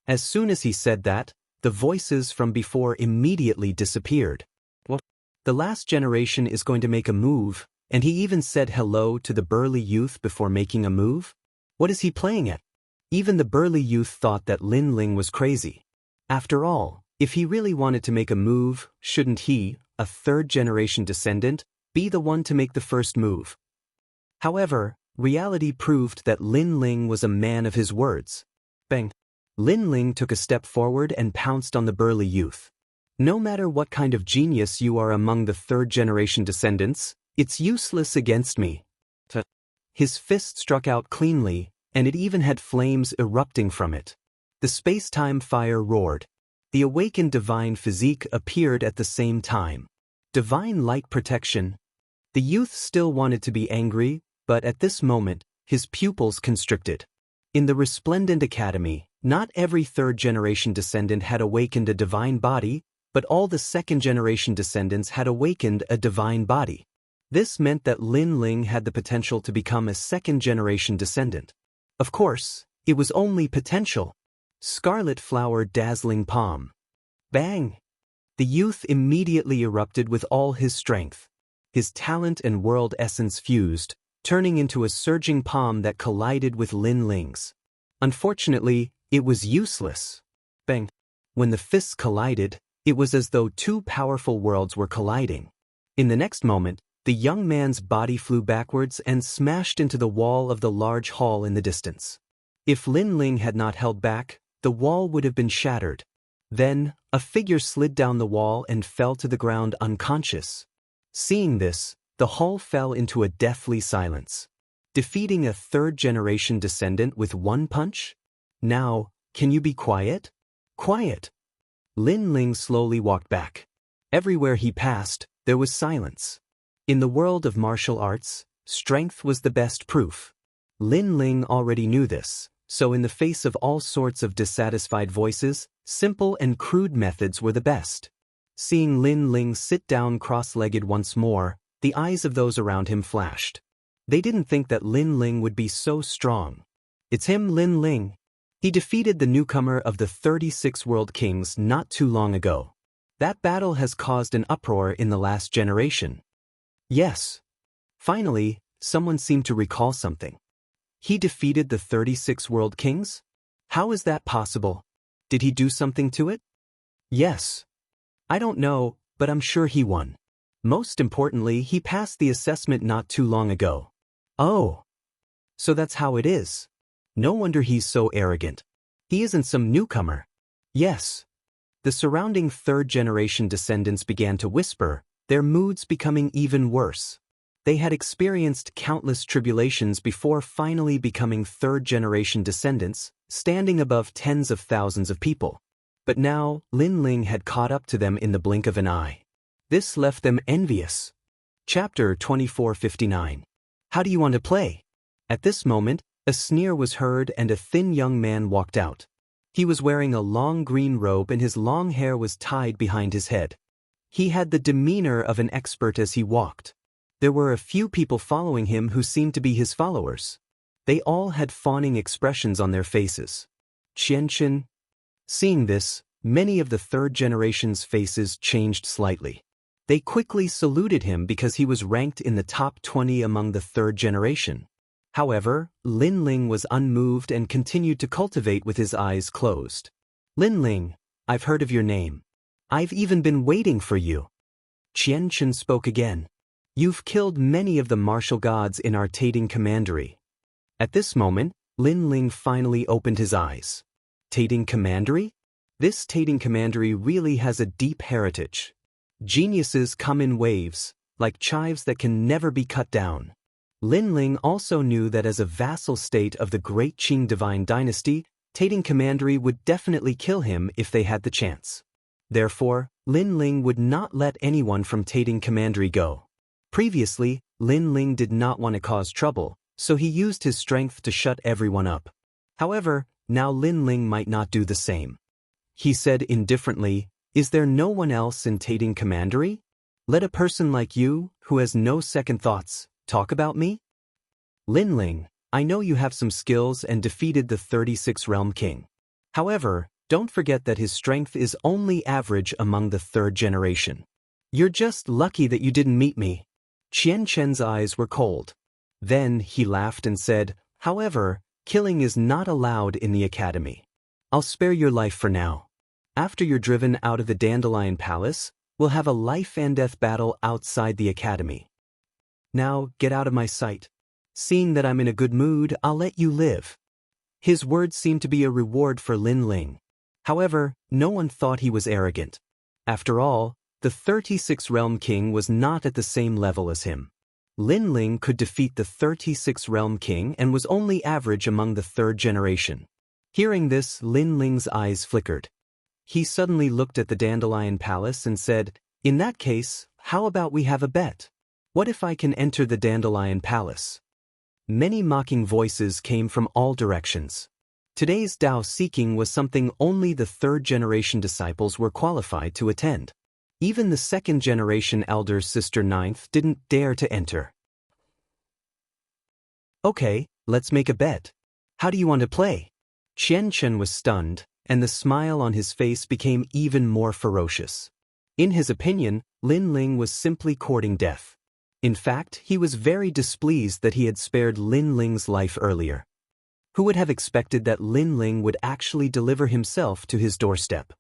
As soon as he said that, the voices from before immediately disappeared. What? The last generation is going to make a move, and he even said hello to the burly youth before making a move? What is he playing at? Even the burly youth thought that Lin Ling was crazy. After all, if he really wanted to make a move, shouldn't he, a third-generation descendant, be the one to make the first move? However, reality proved that Lin Ling was a man of his words. Bang! Lin Ling took a step forward and pounced on the burly youth. No matter what kind of genius you are among the third-generation descendants, it's useless against me. His fist struck out cleanly, and it even had flames erupting from it. The space-time fire roared. The awakened divine physique appeared at the same time. Divine light protection. The youth still wanted to be angry, but at this moment, his pupils constricted. In the resplendent academy, not every third-generation descendant had awakened a divine body, but all the second-generation descendants had awakened a divine body. This meant that Lin Ling had the potential to become a second-generation descendant. Of course, it was only potential. Scarlet flower dazzling palm. Bang! The youth immediately erupted with all his strength. His talent and world essence fused, turning into a surging palm that collided with Lin Ling's. Unfortunately, it was useless. Bang! When the fists collided, it was as though two powerful worlds were colliding. In the next moment, the young man's body flew backwards and smashed into the wall of the large hall in the distance. If Lin Ling had not held back, the wall would have been shattered. Then, a figure slid down the wall and fell to the ground unconscious. Seeing this, the hall fell into a deathly silence. Defeating a third-generation descendant with one punch? Now, can you be quiet? Quiet! Lin Ling slowly walked back. Everywhere he passed, there was silence. In the world of martial arts, strength was the best proof. Lin Ling already knew this, so in the face of all sorts of dissatisfied voices, simple and crude methods were the best. Seeing Lin Ling sit down cross-legged once more, the eyes of those around him flashed. They didn't think that Lin Ling would be so strong. It's him, Lin Ling. He defeated the newcomer of the 36 World Kings not too long ago. That battle has caused an uproar in the last generation. Yes. Finally, someone seemed to recall something. He defeated the 36 World Kings? How is that possible? Did he do something to it? Yes. I don't know, but I'm sure he won. Most importantly, he passed the assessment not too long ago. Oh. So that's how it is. No wonder he's so arrogant. He isn't some newcomer. Yes. The The surrounding third-generation descendants began to whisper, their moods becoming even worse. They had experienced countless tribulations before finally becoming third-generation descendants, standing above tens of thousands of people. But now, Lin Ling had caught up to them in the blink of an eye. This left them envious. Chapter 2459. How do you want to play? At this moment, a sneer was heard and a thin young man walked out. He was wearing a long green robe and his long hair was tied behind his head. He had the demeanor of an expert as he walked. There were a few people following him who seemed to be his followers. They all had fawning expressions on their faces. Xianxia. Seeing this, many of the third generation's faces changed slightly. They quickly saluted him because he was ranked in the top 20 among the third generation. However, Lin Ling was unmoved and continued to cultivate with his eyes closed. Lin Ling, I've heard of your name. I've even been waiting for you. Xianxia spoke again. You've killed many of the martial gods in our Tating Commandery. At this moment, Lin Ling finally opened his eyes. Tating Commandery? This Tating Commandery really has a deep heritage. Geniuses come in waves, like chives that can never be cut down. Lin Ling also knew that as a vassal state of the great Qing divine dynasty, Tating Commandery would definitely kill him if they had the chance. Therefore, Lin Ling would not let anyone from Tating Commandery go. Previously, Lin Ling did not want to cause trouble, so he used his strength to shut everyone up. However, now Lin Ling might not do the same. He said indifferently, "Is there no one else in Tating Commandery? Let a person like you, who has no second thoughts, talk about me?" Lin Ling, I know you have some skills and defeated the 36 Realm King. However, don't forget that his strength is only average among the third generation. You're just lucky that you didn't meet me. Qianqian's eyes were cold. Then he laughed and said, however, killing is not allowed in the academy. I'll spare your life for now. After you're driven out of the Dandelion Palace, we'll have a life and death battle outside the academy. Now, get out of my sight. Seeing that I'm in a good mood, I'll let you live. His words seemed to be a reward for Lin Ling. However, no one thought he was arrogant. After all, the 36 Realm King was not at the same level as him. Lin Ling could defeat the 36 Realm King and was only average among the third generation. Hearing this, Lin Ling's eyes flickered. He suddenly looked at the Dandelion Palace and said, in that case, how about we have a bet? What if I can enter the Dandelion Palace? Many mocking voices came from all directions. Today's Dao seeking was something only the third generation disciples were qualified to attend. Even the second generation elder's sister ninth didn't dare to enter. Okay, let's make a bet. How do you want to play? Qianqian was stunned, and the smile on his face became even more ferocious. In his opinion, Lin Ling was simply courting death. In fact, he was very displeased that he had spared Lin Ling's life earlier. Who would have expected that Lin Ling would actually deliver himself to his doorstep?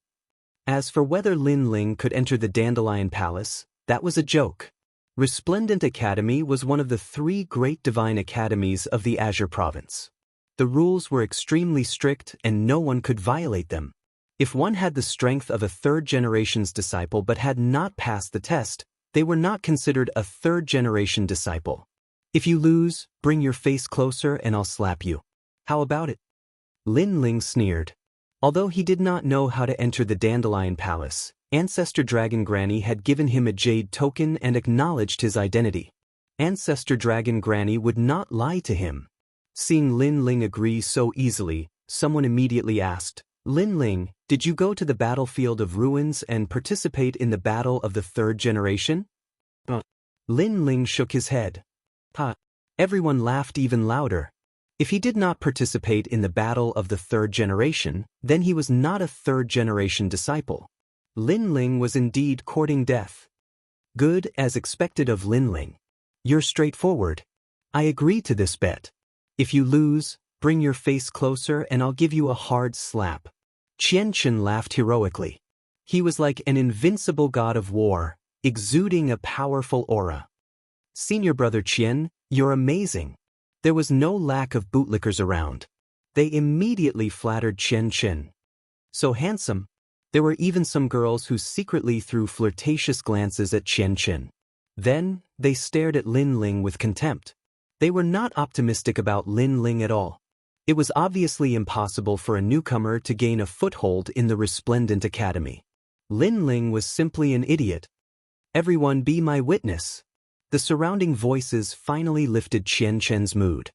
As for whether Lin Ling could enter the Dandelion Palace, that was a joke. Resplendent Academy was one of the 3 great divine academies of the Azure Province. The rules were extremely strict and no one could violate them. If one had the strength of a third generation's disciple but had not passed the test, they were not considered a third generation disciple. If you lose, bring your face closer and I'll slap you. How about it? Lin Ling sneered. Although he did not know how to enter the Dandelion Palace, Ancestor Dragon Granny had given him a jade token and acknowledged his identity. Ancestor Dragon Granny would not lie to him. Seeing Lin Ling agree so easily, someone immediately asked, Lin Ling, did you go to the battlefield of ruins and participate in the battle of the third generation? Lin Ling shook his head. Everyone laughed even louder. If he did not participate in the battle of the third generation, then he was not a third generation disciple. Lin Ling was indeed courting death. Good, as expected of Lin Ling. You're straightforward. I agree to this bet. If you lose, bring your face closer and I'll give you a hard slap. Qianqian laughed heroically. He was like an invincible god of war, exuding a powerful aura. Senior brother Qian, you're amazing. There was no lack of bootlickers around. They immediately flattered Qianqian. So handsome. There were even some girls who secretly threw flirtatious glances at Qianqin. Then, they stared at Lin Ling with contempt. They were not optimistic about Lin Ling at all. It was obviously impossible for a newcomer to gain a foothold in the resplendent academy. Lin Ling was simply an idiot. Everyone be my witness. The surrounding voices finally lifted Qianqin's mood.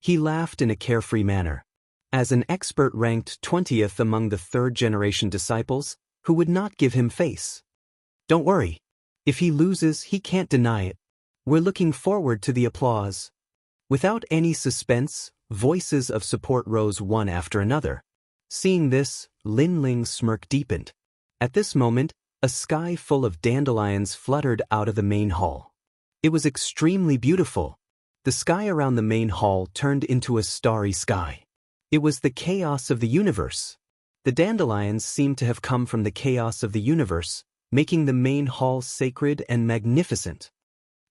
He laughed in a carefree manner. As an expert ranked 20th among the third-generation disciples, who would not give him face? Don't worry. If he loses, he can't deny it. We're looking forward to the applause. Without any suspense, voices of support rose one after another. Seeing this, Lin Ling's smirk deepened. At this moment, a sky full of dandelions fluttered out of the main hall. It was extremely beautiful. The sky around the main hall turned into a starry sky. It was the chaos of the universe. The dandelions seemed to have come from the chaos of the universe, making the main hall sacred and magnificent.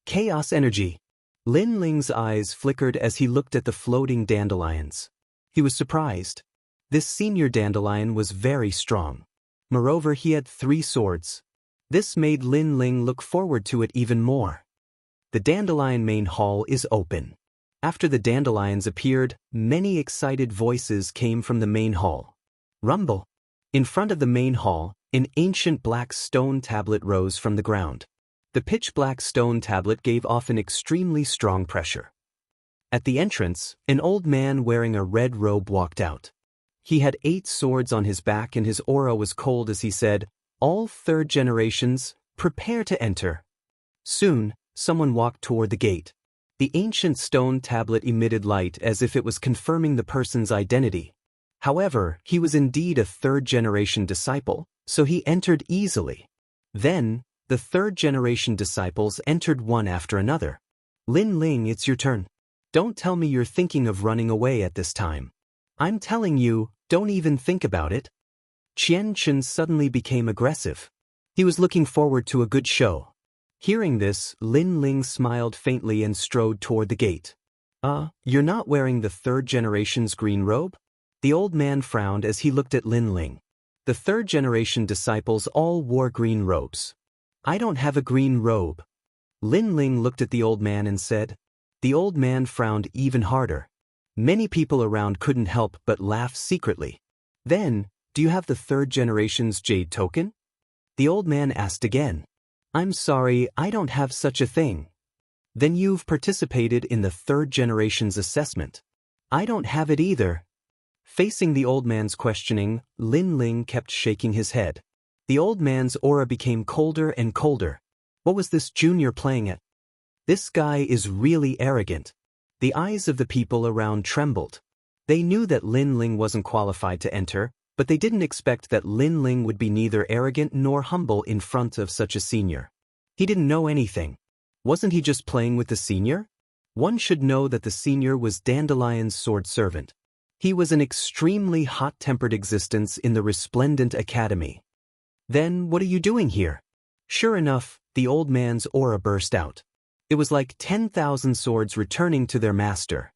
Chaos energy. Lin Ling's eyes flickered as he looked at the floating dandelions. He was surprised. This senior dandelion was very strong. Moreover, he had 3 swords. This made Lin Ling look forward to it even more. The dandelion main hall is open. After the dandelions appeared, many excited voices came from the main hall. Rumble. In front of the main hall, an ancient black stone tablet rose from the ground. The pitch-black stone tablet gave off an extremely strong pressure. At the entrance, an old man wearing a red robe walked out. He had 8 swords on his back and his aura was cold as he said, "All third generations, prepare to enter." Soon, someone walked toward the gate. The ancient stone tablet emitted light as if it was confirming the person's identity. However, he was indeed a third-generation disciple, so he entered easily. Then, the third-generation disciples entered one after another. Lin Ling, it's your turn. Don't tell me you're thinking of running away at this time. I'm telling you, don't even think about it. Qianqin suddenly became aggressive. He was looking forward to a good show. Hearing this, Lin Ling smiled faintly and strode toward the gate. You're not wearing the third generation's green robe? The old man frowned as he looked at Lin Ling. The third generation disciples all wore green robes. I don't have a green robe. Lin Ling looked at the old man and said. The old man frowned even harder. Many people around couldn't help but laugh secretly. Then, do you have the third generation's jade token? The old man asked again. I'm sorry, I don't have such a thing. Then you've participated in the third generation's assessment. I don't have it either. Facing the old man's questioning, Lin Ling kept shaking his head. The old man's aura became colder and colder. What was this junior playing at? This guy is really arrogant. The eyes of the people around trembled. They knew that Lin Ling wasn't qualified to enter, but they didn't expect that Lin Ling would be neither arrogant nor humble in front of such a senior. He didn't know anything. Wasn't he just playing with the senior? One should know that the senior was Dandelion's sword servant. He was an extremely hot-tempered existence in the resplendent academy. Then, what are you doing here? Sure enough, the old man's aura burst out. It was like 10,000 swords returning to their master.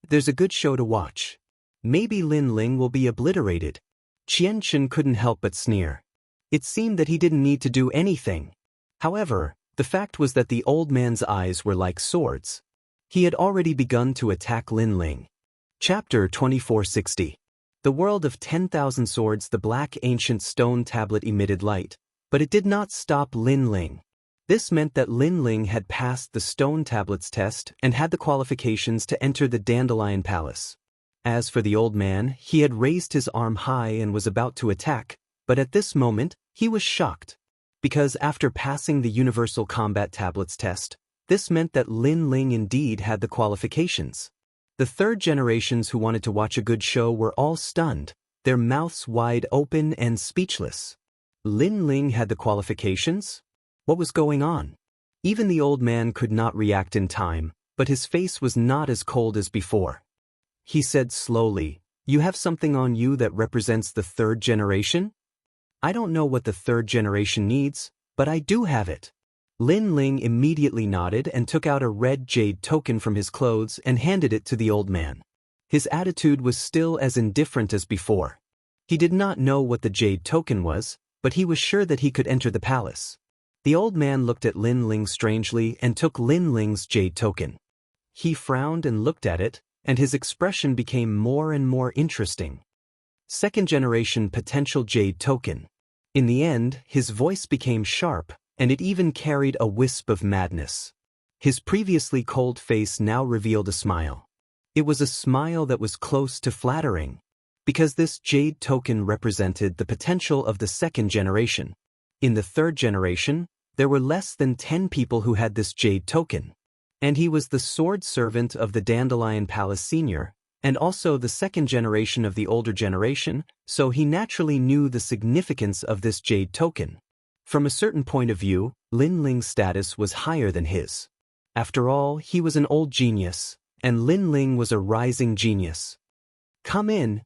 There's a good show to watch. Maybe Lin Ling will be obliterated. Qianqin couldn't help but sneer. It seemed that he didn't need to do anything. However, the fact was that the old man's eyes were like swords. He had already begun to attack Lin Ling. Chapter 2460. The world of 10,000 swords. The black ancient stone tablet emitted light, but it did not stop Lin Ling. This meant that Lin Ling had passed the stone tablet's test and had the qualifications to enter the Dandelion Palace. As for the old man, he had raised his arm high and was about to attack, but at this moment, he was shocked. Because after passing the Universal Combat Tablet's test, this meant that Lin Ling indeed had the qualifications. The third generations who wanted to watch a good show were all stunned, their mouths wide open and speechless. Lin Ling had the qualifications? What was going on? Even the old man could not react in time, but his face was not as cold as before. He said slowly, "You have something on you that represents the third generation? I don't know what the third generation needs, but I do have it." Lin Ling immediately nodded and took out a red jade token from his clothes and handed it to the old man. His attitude was still as indifferent as before. He did not know what the jade token was, but he was sure that he could enter the palace. The old man looked at Lin Ling strangely and took Lin Ling's jade token. He frowned and looked at it, and his expression became more and more interesting. Second generation potential jade token. In the end, his voice became sharp, and it even carried a wisp of madness. His previously cold face now revealed a smile. It was a smile that was close to flattering, because this jade token represented the potential of the second generation. In the third generation, there were less than 10 people who had this jade token. And he was the sword servant of the Dandelion Palace Senior, and also the second generation of the older generation, so he naturally knew the significance of this jade token. From a certain point of view, Lin Ling's status was higher than his. After all, he was an old genius, and Lin Ling was a rising genius. Come in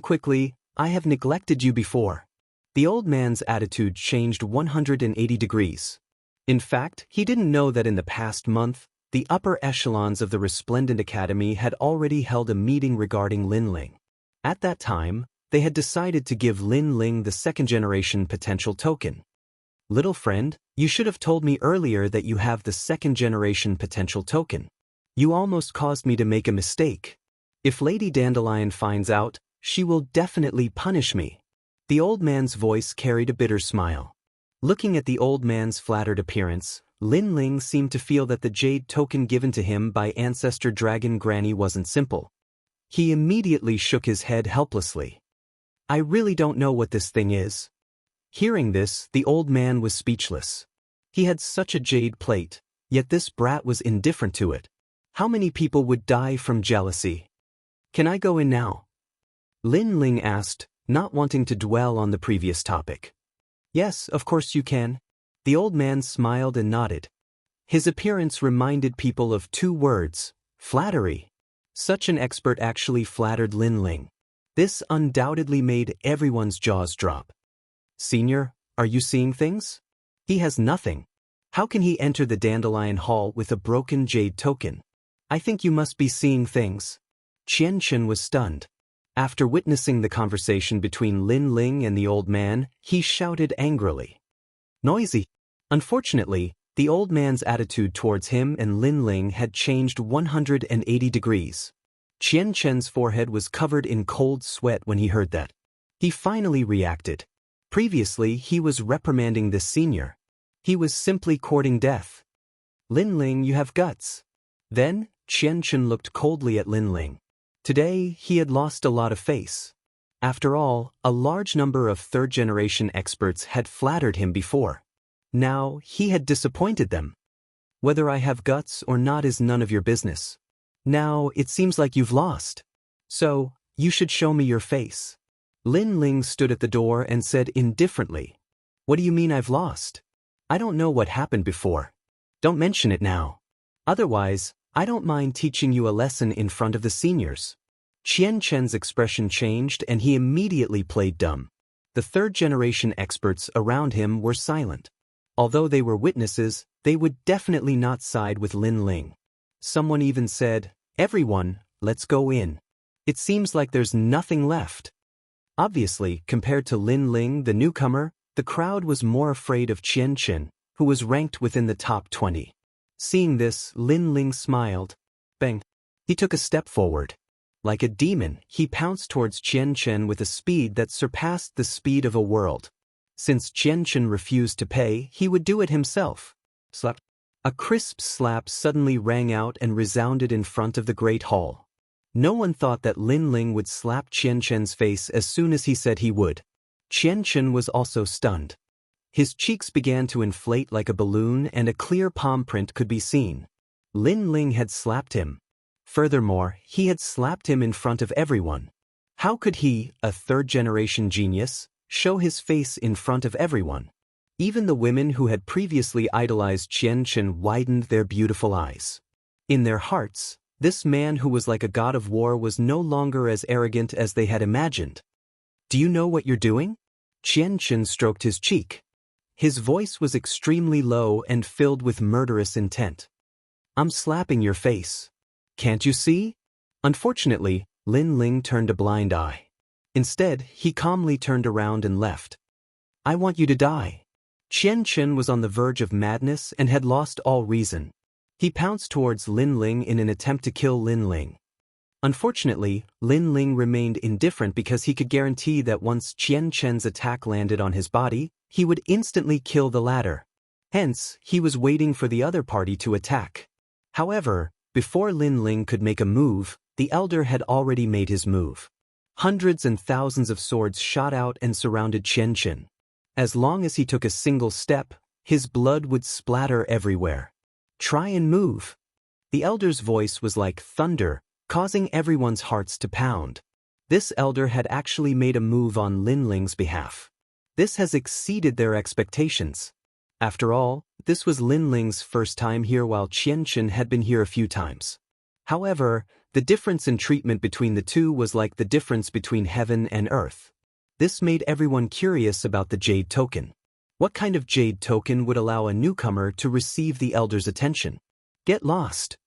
quickly, I have neglected you before." The old man's attitude changed 180 degrees. In fact, he didn't know that in the past month, the upper echelons of the Resplendent Academy had already held a meeting regarding Lin Ling. At that time, they had decided to give Lin Ling the second-generation potential token. "Little friend, you should have told me earlier that you have the second-generation potential token. You almost caused me to make a mistake. If Lady Dandelion finds out, she will definitely punish me." The old man's voice carried a bitter smile. Looking at the old man's flattered appearance, Lin Ling seemed to feel that the jade token given to him by Ancestor Dragon Granny wasn't simple. He immediately shook his head helplessly. "I really don't know what this thing is." Hearing this, the old man was speechless. He had such a jade plate, yet this brat was indifferent to it. How many people would die from jealousy? "Can I go in now?" Lin Ling asked, not wanting to dwell on the previous topic. "Yes, of course you can." The old man smiled and nodded. His appearance reminded people of two words: flattery. Such an expert actually flattered Lin Ling. This undoubtedly made everyone's jaws drop. "Senior, are you seeing things? He has nothing. How can he enter the Dandelion Hall with a broken jade token? I think you must be seeing things." Xianxia was stunned. After witnessing the conversation between Lin Ling and the old man, he shouted angrily. "Noisy!" Unfortunately, the old man's attitude towards him and Lin Ling had changed 180 degrees. Xianxia's forehead was covered in cold sweat when he heard that. He finally reacted. Previously, he was reprimanding this senior. He was simply courting death. "Lin Ling, you have guts." Then, Xianxia looked coldly at Lin Ling. Today, he had lost a lot of face. After all, a large number of third-generation experts had flattered him before. Now, he had disappointed them. "Whether I have guts or not is none of your business. Now, it seems like you've lost. So, you should show me your face." Lin Ling stood at the door and said indifferently, "What do you mean I've lost? I don't know what happened before. Don't mention it now. Otherwise, I don't mind teaching you a lesson in front of the seniors." Xianxia's expression changed and he immediately played dumb. The third-generation experts around him were silent. Although they were witnesses, they would definitely not side with Lin Ling. Someone even said, "Everyone, let's go in. It seems like there's nothing left." Obviously, compared to Lin Ling, the newcomer, the crowd was more afraid of Xianxia, who was ranked within the top 20. Seeing this, Lin Ling smiled. Bang! He took a step forward. Like a demon, he pounced towards Xianxia with a speed that surpassed the speed of a world. Since Xianxia refused to pay, he would do it himself. Slap! A crisp slap suddenly rang out and resounded in front of the great hall. No one thought that Lin Ling would slap Xianxia's face as soon as he said he would. Xianxia was also stunned. His cheeks began to inflate like a balloon and a clear palm print could be seen. Lin Ling had slapped him. Furthermore, he had slapped him in front of everyone. How could he, a third-generation genius, show his face in front of everyone? Even the women who had previously idolized Xianxia widened their beautiful eyes. In their hearts, this man who was like a god of war was no longer as arrogant as they had imagined. "Do you know what you're doing?" Xianxia stroked his cheek. His voice was extremely low and filled with murderous intent. "I'm slapping your face. Can't you see?" Unfortunately, Lin Ling turned a blind eye. Instead, he calmly turned around and left. I want you to die. Xianxia was on the verge of madness and had lost all reason. He pounced towards Lin Ling in an attempt to kill Lin Ling. Unfortunately, Lin Ling remained indifferent because he could guarantee that once Xianxia's attack landed on his body, he would instantly kill the latter. Hence, he was waiting for the other party to attack. However, before Lin Ling could make a move, the elder had already made his move. Hundreds and thousands of swords shot out and surrounded Xianxia. As long as he took a single step, his blood would splatter everywhere. Try and move. The elder's voice was like thunder, causing everyone's hearts to pound. This elder had actually made a move on Lin Ling's behalf. This has exceeded their expectations. After all, this was Lin Ling's first time here while Xianxia had been here a few times. However, the difference in treatment between the two was like the difference between heaven and earth. This made everyone curious about the jade token. What kind of jade token would allow a newcomer to receive the elder's attention? Get lost.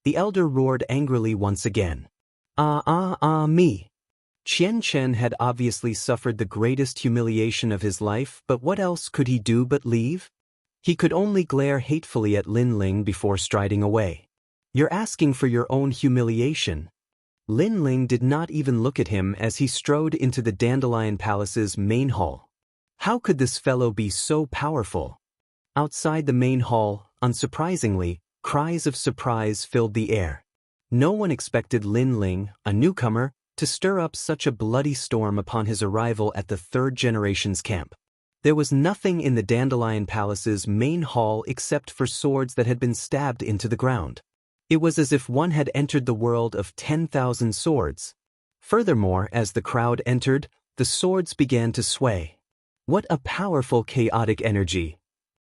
The elder roared angrily once again. Me. Xianxia had obviously suffered the greatest humiliation of his life, but what else could he do but leave? He could only glare hatefully at Lin Ling before striding away. You're asking for your own humiliation. Lin Ling did not even look at him as he strode into the Dandelion Palace's main hall. How could this fellow be so powerful? Outside the main hall, unsurprisingly, cries of surprise filled the air. No one expected Lin Ling, a newcomer, to stir up such a bloody storm upon his arrival at the third generation's camp. There was nothing in the Dandelion Palace's main hall except for swords that had been stabbed into the ground. It was as if one had entered the world of 10,000 swords. Furthermore, as the crowd entered, the swords began to sway. What a powerful chaotic energy!